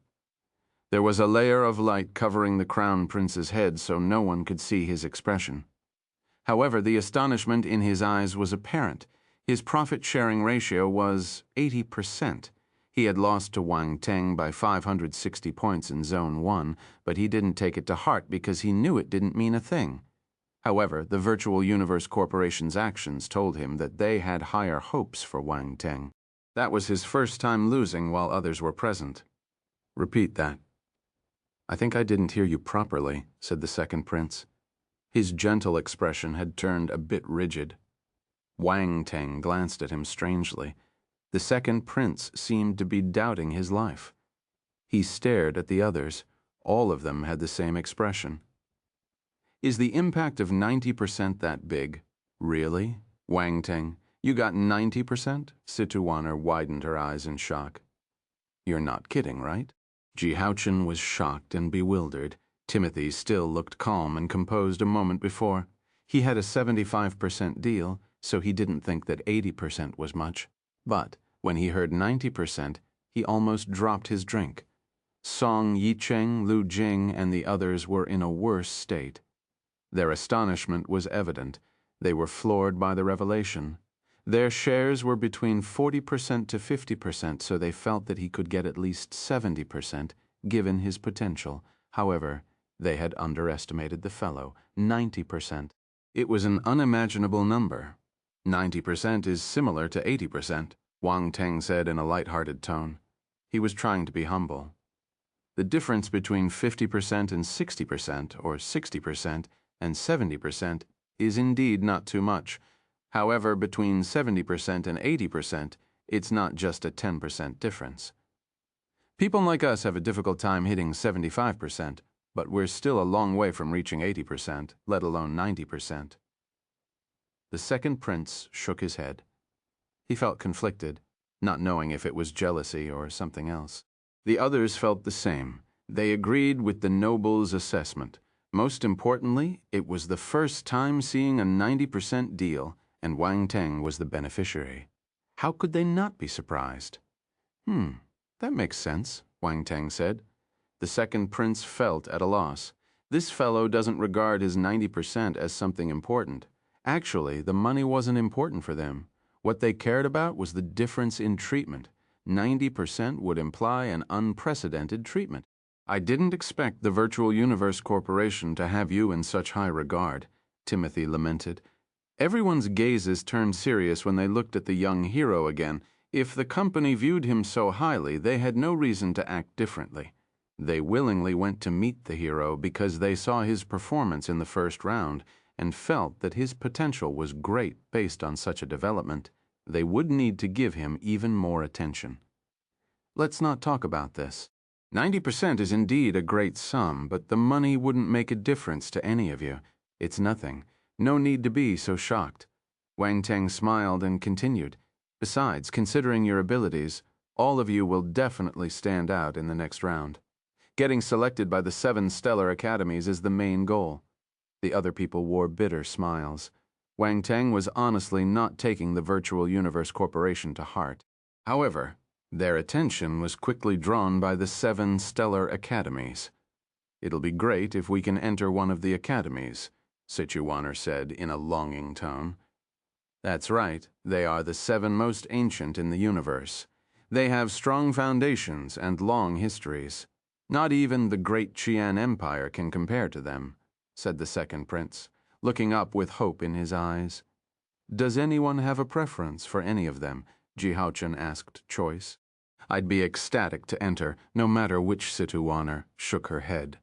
There was a layer of light covering the Crown Prince's head so no one could see his expression. However, the astonishment in his eyes was apparent. His profit-sharing ratio was 80%. He had lost to Wang Teng by 560 points in Zone 1, but he didn't take it to heart because he knew it didn't mean a thing. However, the Virtual Universe Corporation's actions told him that they had higher hopes for Wang Teng. That was his first time losing while others were present. Repeat that. I think I didn't hear you properly, said the second prince. His gentle expression had turned a bit rigid. Wang Teng glanced at him strangely. The second prince seemed to be doubting his life. He stared at the others. All of them had the same expression. Is the impact of 90% that big? Really? Wang Teng, you got 90%? Situ Wanner widened her eyes in shock. You're not kidding, right? Ji Haochen was shocked and bewildered. Timothy still looked calm and composed a moment before. He had a 75% deal, so he didn't think that 80% was much. But when he heard 90%, he almost dropped his drink. Song Yicheng, Lu Jing, and the others were in a worse state. Their astonishment was evident. They were floored by the revelation. Their shares were between 40% to 50%, so they felt that he could get at least 70%, given his potential. However, they had underestimated the fellow, 90%. It was an unimaginable number. 90% is similar to 80%, Wang Teng said in a light-hearted tone. He was trying to be humble. The difference between 50% and 60%, or 60% and 70%, is indeed not too much. However, between 70% and 80%, it's not just a 10% difference. People like us have a difficult time hitting 75%, but we're still a long way from reaching 80%, let alone 90%. The second prince shook his head. He felt conflicted, not knowing if it was jealousy or something else. The others felt the same. They agreed with the noble's assessment. Most importantly, it was the first time seeing a 90% deal, and Wang Teng was the beneficiary. How could they not be surprised? That makes sense, Wang Teng said. The second prince felt at a loss. This fellow doesn't regard his 90% as something important. Actually, the money wasn't important for them. What they cared about was the difference in treatment. 90% would imply an unprecedented treatment. I didn't expect the Virtual Universe Corporation to have you in such high regard, Timothy lamented. Everyone's gazes turned serious when they looked at the young hero again. If the company viewed him so highly, they had no reason to act differently. They willingly went to meet the hero because they saw his performance in the first round and felt that his potential was great based on such a development. They would need to give him even more attention. Let's not talk about this. 90% is indeed a great sum, but the money wouldn't make a difference to any of you. It's nothing. No need to be so shocked. Wang Teng smiled and continued. Besides, considering your abilities, all of you will definitely stand out in the next round. Getting selected by the 7 stellar academies is the main goal. The other people wore bitter smiles. Wang Teng was honestly not taking the Virtual Universe Corporation to heart. However, their attention was quickly drawn by the 7 stellar academies. It'll be great if we can enter one of the academies, Sichuaner said in a longing tone. That's right, they are the 7 most ancient in the universe. They have strong foundations and long histories. Not even the great Qian Empire can compare to them, said the second prince, looking up with hope in his eyes. Does anyone have a preference for any of them? Ji Haochen asked Choice. I'd be ecstatic to enter, no matter which Sichuaner shook her head.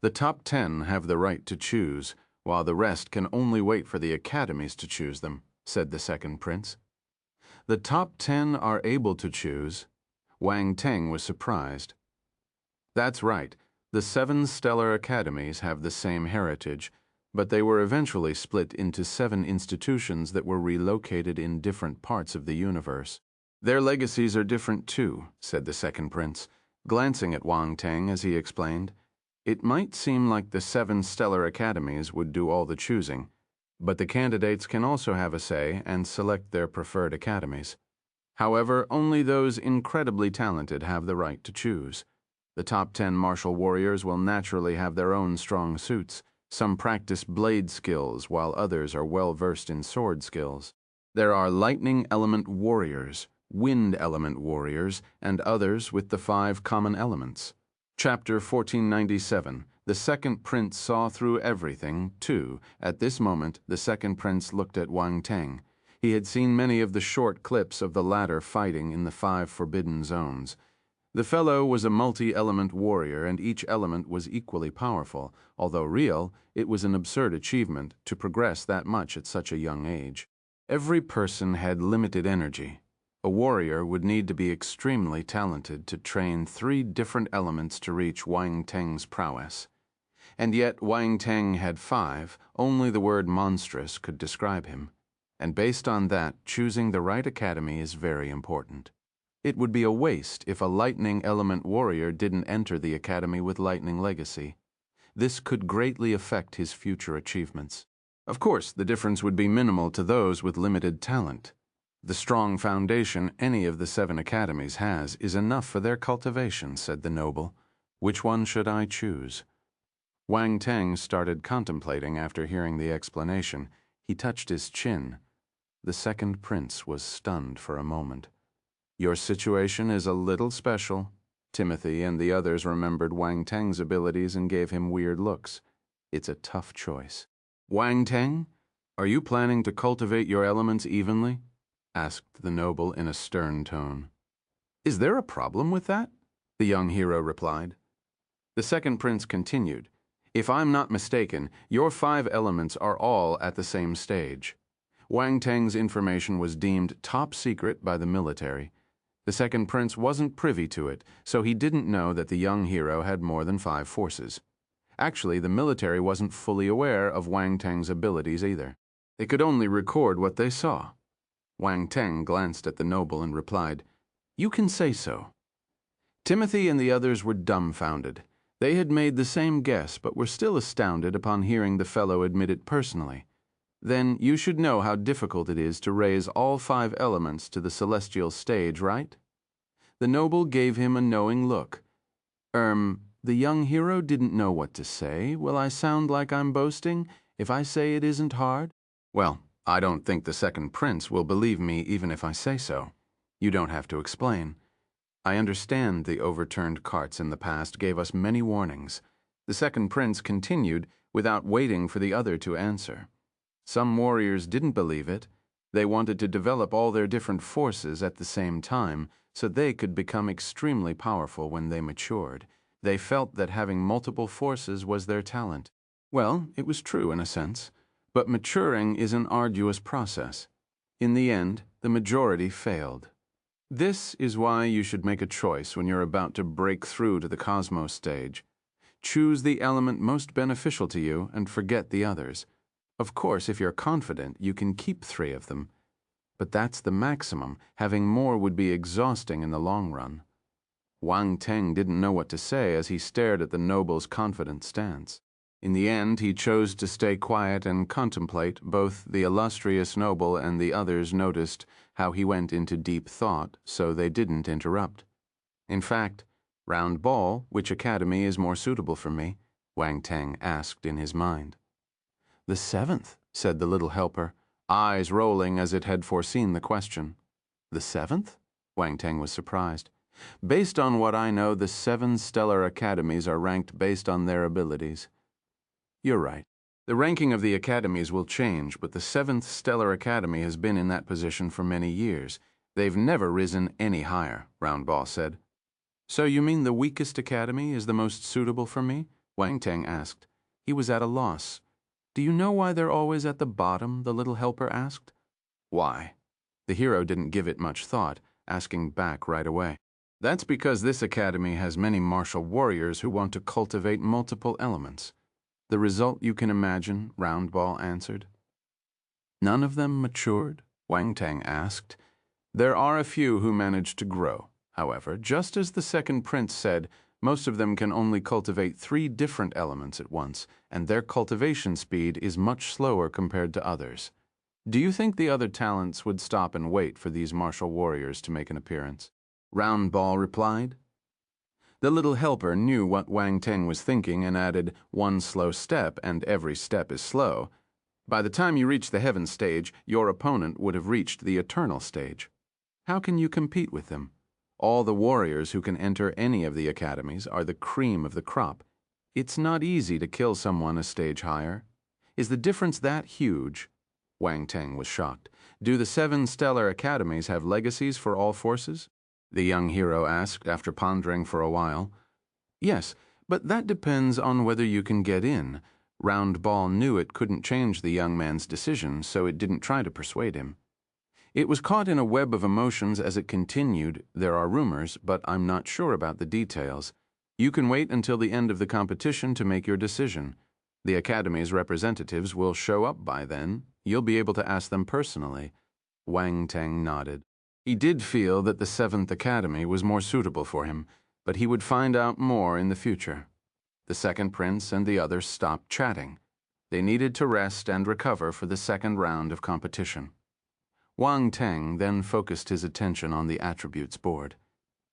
The top 10 have the right to choose, while the rest can only wait for the academies to choose them, said the second prince. The top 10 are able to choose. Wang Teng was surprised. That's right. The 7 stellar academies have the same heritage, but they were eventually split into 7 institutions that were relocated in different parts of the universe. Their legacies are different too, said the second prince, glancing at Wang Teng as he explained. It might seem like the 7 stellar academies would do all the choosing, but the candidates can also have a say and select their preferred academies. However, only those incredibly talented have the right to choose. The top 10 martial warriors will naturally have their own strong suits. Some practice blade skills, while others are well versed in sword skills. There are lightning element warriors, wind element warriors, and others with the 5 common elements. Chapter 1497. The second prince saw through everything, too. At this moment, the second prince looked at Wang Teng. He had seen many of the short clips of the latter fighting in the 5 forbidden zones. The fellow was a multi-element warrior, and each element was equally powerful. Although real, it was an absurd achievement to progress that much at such a young age. Every person had limited energy. A warrior would need to be extremely talented to train 3 different elements to reach Wang Teng's prowess. And yet Wang Teng had 5, only the word monstrous could describe him. And based on that, choosing the right academy is very important. It would be a waste if a lightning element warrior didn't enter the academy with lightning legacy. This could greatly affect his future achievements. Of course, the difference would be minimal to those with limited talent. The strong foundation any of the 7 academies has is enough for their cultivation, said the noble. Which one should I choose? Wang Teng started contemplating after hearing the explanation. He touched his chin. The second prince was stunned for a moment. Your situation is a little special. Timothy and the others remembered Wang Teng's abilities and gave him weird looks. It's a tough choice. Wang Teng, are you planning to cultivate your elements evenly? Asked the noble in a stern tone. Is there a problem with that? The young hero replied. The second prince continued. If I'm not mistaken, your 5 elements are all at the same stage. Wang Teng's information was deemed top secret by the military. The second prince wasn't privy to it, so he didn't know that the young hero had more than 5 forces. Actually, the military wasn't fully aware of Wang Teng's abilities either. They could only record what they saw. Wang Teng glanced at the noble and replied, You can say so. Timothy and the others were dumbfounded. They had made the same guess, but were still astounded upon hearing the fellow admit it personally. Then you should know how difficult it is to raise all 5 elements to the celestial stage, right? The noble gave him a knowing look. The young hero didn't know what to say. Will I sound like I'm boasting if I say it isn't hard? Well, I don't think the second prince will believe me even if I say so. You don't have to explain. I understand the overturned carts in the past gave us many warnings. The second prince continued without waiting for the other to answer. Some warriors didn't believe it. They wanted to develop all their different forces at the same time so they could become extremely powerful when they matured. They felt that having multiple forces was their talent. Well, it was true in a sense, but maturing is an arduous process. In the end, the majority failed. This is why you should make a choice when you're about to break through to the cosmos stage. Choose the element most beneficial to you and forget the others. Of course, if you're confident, you can keep 3 of them. But that's the maximum. Having more would be exhausting in the long run. Wang Teng didn't know what to say as he stared at the noble's confident stance. In the end, he chose to stay quiet and contemplate. Both the illustrious noble and the others noticed how he went into deep thought, so they didn't interrupt. In fact, Round Ball, which academy is more suitable for me? Wang Teng asked in his mind. The 7th, said the little helper, eyes rolling as it had foreseen the question. The 7th? Wang Teng was surprised. Based on what I know, the 7 stellar academies are ranked based on their abilities. You're right. The ranking of the academies will change, but the 7th stellar academy has been in that position for many years. They've never risen any higher, Round Ball said. So you mean the weakest academy is the most suitable for me? Wang Teng asked. He was at a loss. Do you know why they're always at the bottom? The little helper asked. Why? The hero didn't give it much thought, asking back right away. That's because this academy has many martial warriors who want to cultivate multiple elements. The result you can imagine, Round Ball answered. None of them matured? Wang Teng asked. There are a few who manage to grow. However, just as the second prince said, most of them can only cultivate 3 different elements at once, and their cultivation speed is much slower compared to others. Do you think the other talents would stop and wait for these martial warriors to make an appearance? Round Ball replied. The little helper knew what Wang Teng was thinking and added, 1 slow step, and every step is slow. By the time you reach the heaven stage, your opponent would have reached the eternal stage. How can you compete with them? All the warriors who can enter any of the academies are the cream of the crop. It's not easy to kill someone a stage higher. Is the difference that huge? Wang Teng was shocked. Do the 7 stellar academies have legacies for all forces? The young hero asked after pondering for a while. Yes, but that depends on whether you can get in. Round Ball knew it couldn't change the young man's decision, so it didn't try to persuade him. It was caught in a web of emotions as it continued. There are rumors, but I'm not sure about the details. You can wait until the end of the competition to make your decision. The Academy's representatives will show up by then. You'll be able to ask them personally. Wang Teng nodded. He did feel that the 7th Academy was more suitable for him, but he would find out more in the future. The second prince and the others stopped chatting. They needed to rest and recover for the second round of competition. Wang Teng then focused his attention on the attributes board.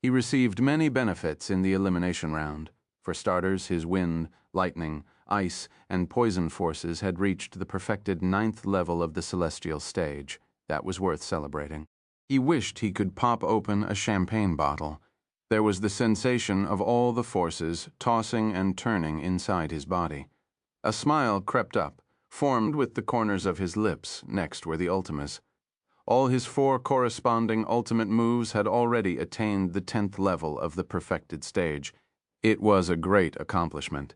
He received many benefits in the elimination round. For starters, his wind, lightning, ice, and poison forces had reached the perfected 9th level of the celestial stage. That was worth celebrating. He wished he could pop open a champagne bottle. There was the sensation of all the forces tossing and turning inside his body. A smile crept up, formed with the corners of his lips. Next were the ultimas. All his 4 corresponding ultimate moves had already attained the 10th level of the perfected stage. It was a great accomplishment.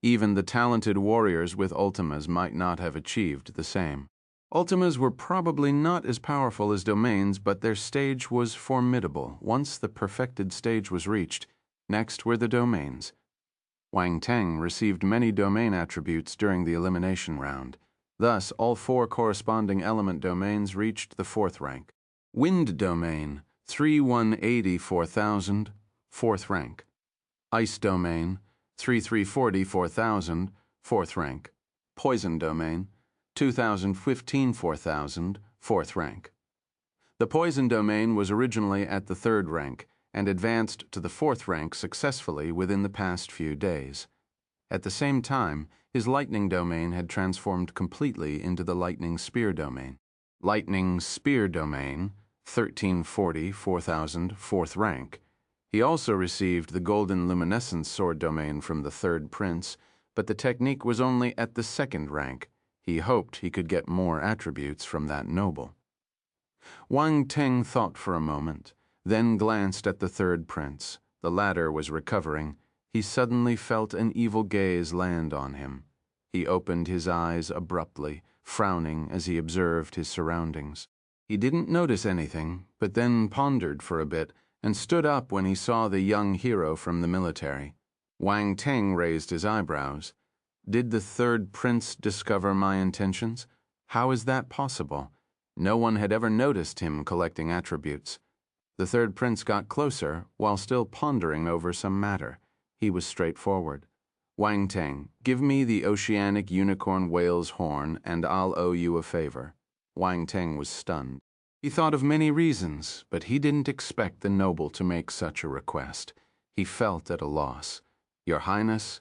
Even the talented warriors with ultimas might not have achieved the same. Ultimas were probably not as powerful as domains, but their stage was formidable once the perfected stage was reached. Next were the domains. Wang Teng received many domain attributes during the elimination round. Thus, all 4 corresponding element domains reached the 4th rank. Wind domain, 3180-4000, 4th rank. Ice domain, 3340-4000, 4th rank. Poison domain, 2015-4000, 4th rank. The poison domain was originally at the 3rd rank and advanced to the 4th rank successfully within the past few days. At the same time, his lightning domain had transformed completely into the lightning spear domain. Lightning spear domain, 1340-4000, 4th rank. He also received the golden luminescence sword domain from the 3rd prince, but the technique was only at the 2nd rank. He hoped he could get more attributes from that noble. Wang Teng thought for a moment, then glanced at the 3rd prince. The latter was recovering. He suddenly felt an evil gaze land on him. He opened his eyes abruptly, frowning as he observed his surroundings. He didn't notice anything, but then pondered for a bit and stood up when he saw the young hero from the military. Wang Teng raised his eyebrows. Did the 3rd prince discover my intentions? How is that possible? No one had ever noticed him collecting attributes. The 3rd prince got closer while still pondering over some matter. He was straightforward. Wang Teng, give me the oceanic unicorn whale's horn and I'll owe you a favor. Wang Teng was stunned. He thought of many reasons, but he didn't expect the noble to make such a request. He felt at a loss. Your Highness,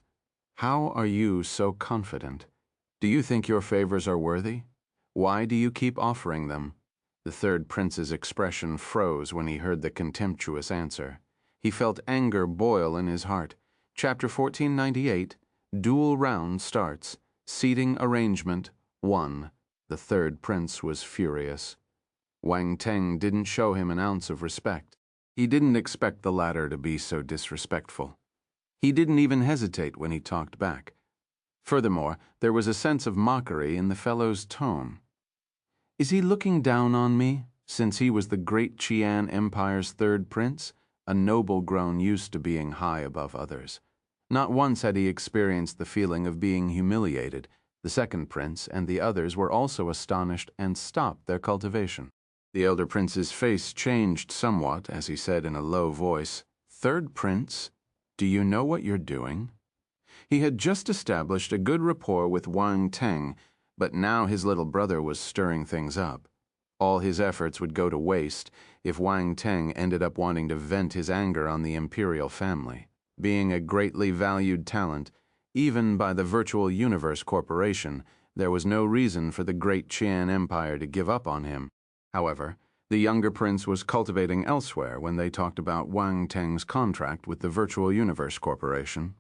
how are you so confident? Do you think your favors are worthy? Why do you keep offering them? The 3rd prince's expression froze when he heard the contemptuous answer. He felt anger boil in his heart. Chapter 1498, Duel Round starts. Seating Arrangement 1. The 3rd prince was furious. Wang Teng didn't show him an ounce of respect. He didn't expect the latter to be so disrespectful. He didn't even hesitate when he talked back. Furthermore, there was a sense of mockery in the fellow's tone. Is he looking down on me, since he was the great Qian Empire's 3rd prince? A noble grown used to being high above others. Not once had he experienced the feeling of being humiliated. The 2nd prince and the others were also astonished and stopped their cultivation. The elder prince's face changed somewhat as he said in a low voice, 3rd prince, do you know what you're doing? He had just established a good rapport with Wang Teng, but now his little brother was stirring things up. All his efforts would go to waste if Wang Teng ended up wanting to vent his anger on the imperial family. Being a greatly valued talent, even by the Virtual Universe Corporation, there was no reason for the great Qian Empire to give up on him. However, the younger prince was cultivating elsewhere when they talked about Wang Teng's contract with the Virtual Universe Corporation.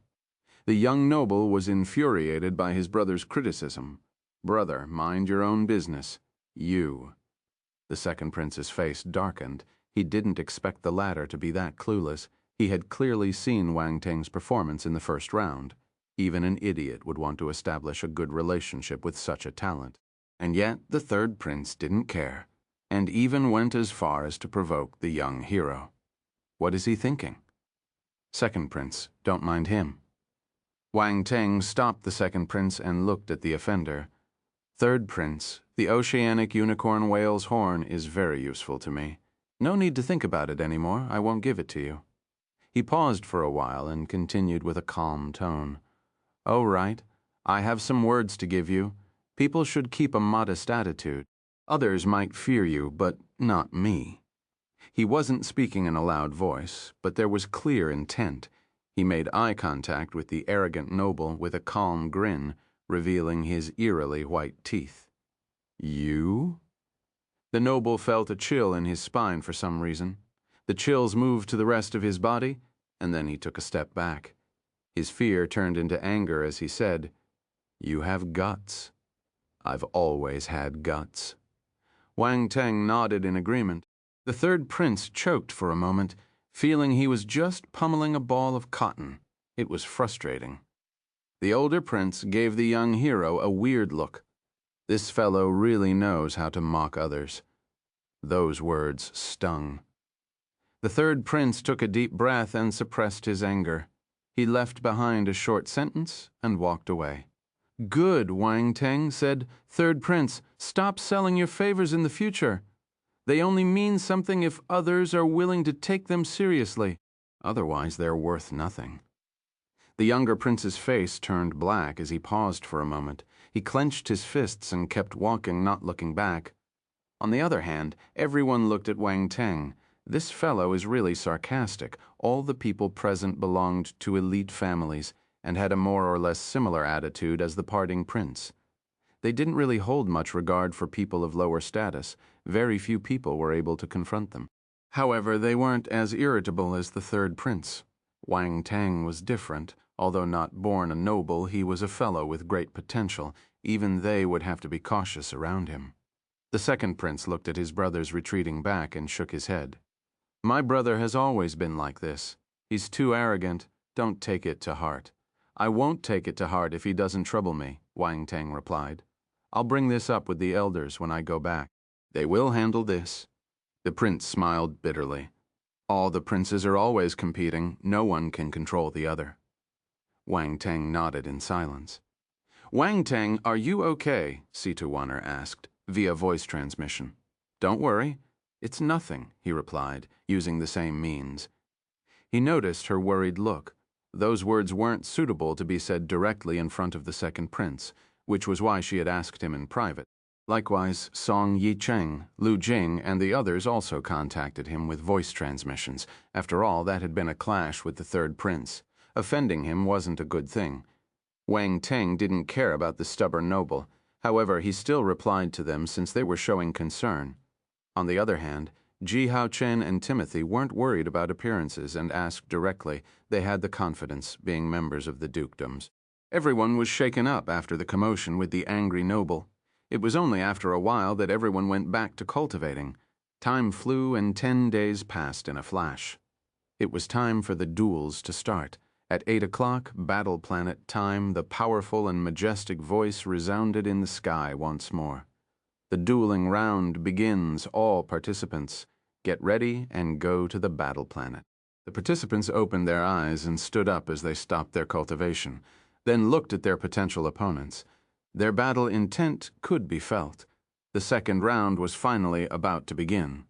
The young noble was infuriated by his brother's criticism. Brother, mind your own business. You. The 2nd prince's face darkened. He didn't expect the latter to be that clueless. He had clearly seen Wang Teng's performance in the 1st round. Even an idiot would want to establish a good relationship with such a talent. And yet the 3rd prince didn't care, and even went as far as to provoke the young hero. What is he thinking? 2nd prince, don't mind him. Wang Teng stopped the 2nd prince and looked at the offender. 3rd prince, the oceanic unicorn whale's horn is very useful to me. No need to think about it anymore. I won't give it to you. He paused for a while and continued with a calm tone. Oh, right. I have some words to give you. People should keep a modest attitude. Others might fear you, but not me." He wasn't speaking in a loud voice, but there was clear intent. He made eye contact with the arrogant noble with a calm grin, revealing his eerily white teeth. "You?" The noble felt a chill in his spine for some reason. The chills moved to the rest of his body, and then he took a step back. His fear turned into anger as he said, "You have guts. I've always had guts." Wang Teng nodded in agreement. The third prince choked for a moment, feeling he was just pummeling a ball of cotton. It was frustrating. The older prince gave the young hero a weird look. This fellow really knows how to mock others. Those words stung. The third prince took a deep breath and suppressed his anger. He left behind a short sentence and walked away. "Good," Wang Teng said. "Third prince, stop selling your favors in the future. They only mean something if others are willing to take them seriously. Otherwise, they're worth nothing." The younger prince's face turned black as he paused for a moment. He clenched his fists and kept walking, not looking back. On the other hand, everyone looked at Wang Teng. This fellow is really sarcastic. All the people present belonged to elite families and had a more or less similar attitude as the parting prince. They didn't really hold much regard for people of lower status. Very few people were able to confront them. However, they weren't as irritable as the third prince. Wang Teng was different. Although not born a noble, he was a fellow with great potential. Even they would have to be cautious around him. The second prince looked at his brothers retreating back and shook his head. "My brother has always been like this. He's too arrogant. Don't take it to heart." "I won't take it to heart if he doesn't trouble me," Wang Teng replied. "I'll bring this up with the elders when I go back. They will handle this." The prince smiled bitterly. "All the princes are always competing. No one can control the other." Wang Teng nodded in silence. "Wang Teng, are you okay?" Situwaner asked, via voice transmission. "Don't worry. It's nothing," he replied, using the same means. He noticed her worried look. Those words weren't suitable to be said directly in front of the second prince, which was why she had asked him in private. Likewise, Song Yicheng, Lu Jing, and the others also contacted him with voice transmissions. After all, that had been a clash with the third prince. Offending him wasn't a good thing. Wang Teng didn't care about the stubborn noble. However, he still replied to them since they were showing concern. On the other hand, Ji Haochen and Timothy weren't worried about appearances and asked directly. They had the confidence, being members of the dukedoms. Everyone was shaken up after the commotion with the angry noble. It was only after a while that everyone went back to cultivating. Time flew and 10 days passed in a flash. It was time for the duels to start. At 8 o'clock, Battle Planet time, the powerful and majestic voice resounded in the sky once more. "The dueling round begins, all participants. Get ready and go to the Battle Planet." The participants opened their eyes and stood up as they stopped their cultivation, then looked at their potential opponents. Their battle intent could be felt. The second round was finally about to begin.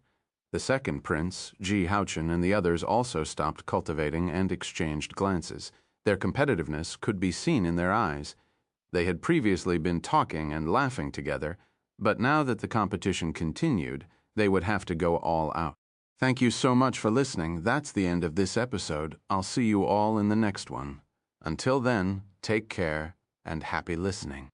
The second prince, Ji Haochen, and the others also stopped cultivating and exchanged glances. Their competitiveness could be seen in their eyes. They had previously been talking and laughing together, but now that the competition continued, they would have to go all out. Thank you so much for listening. That's the end of this episode. I'll see you all in the next one. Until then, take care and happy listening.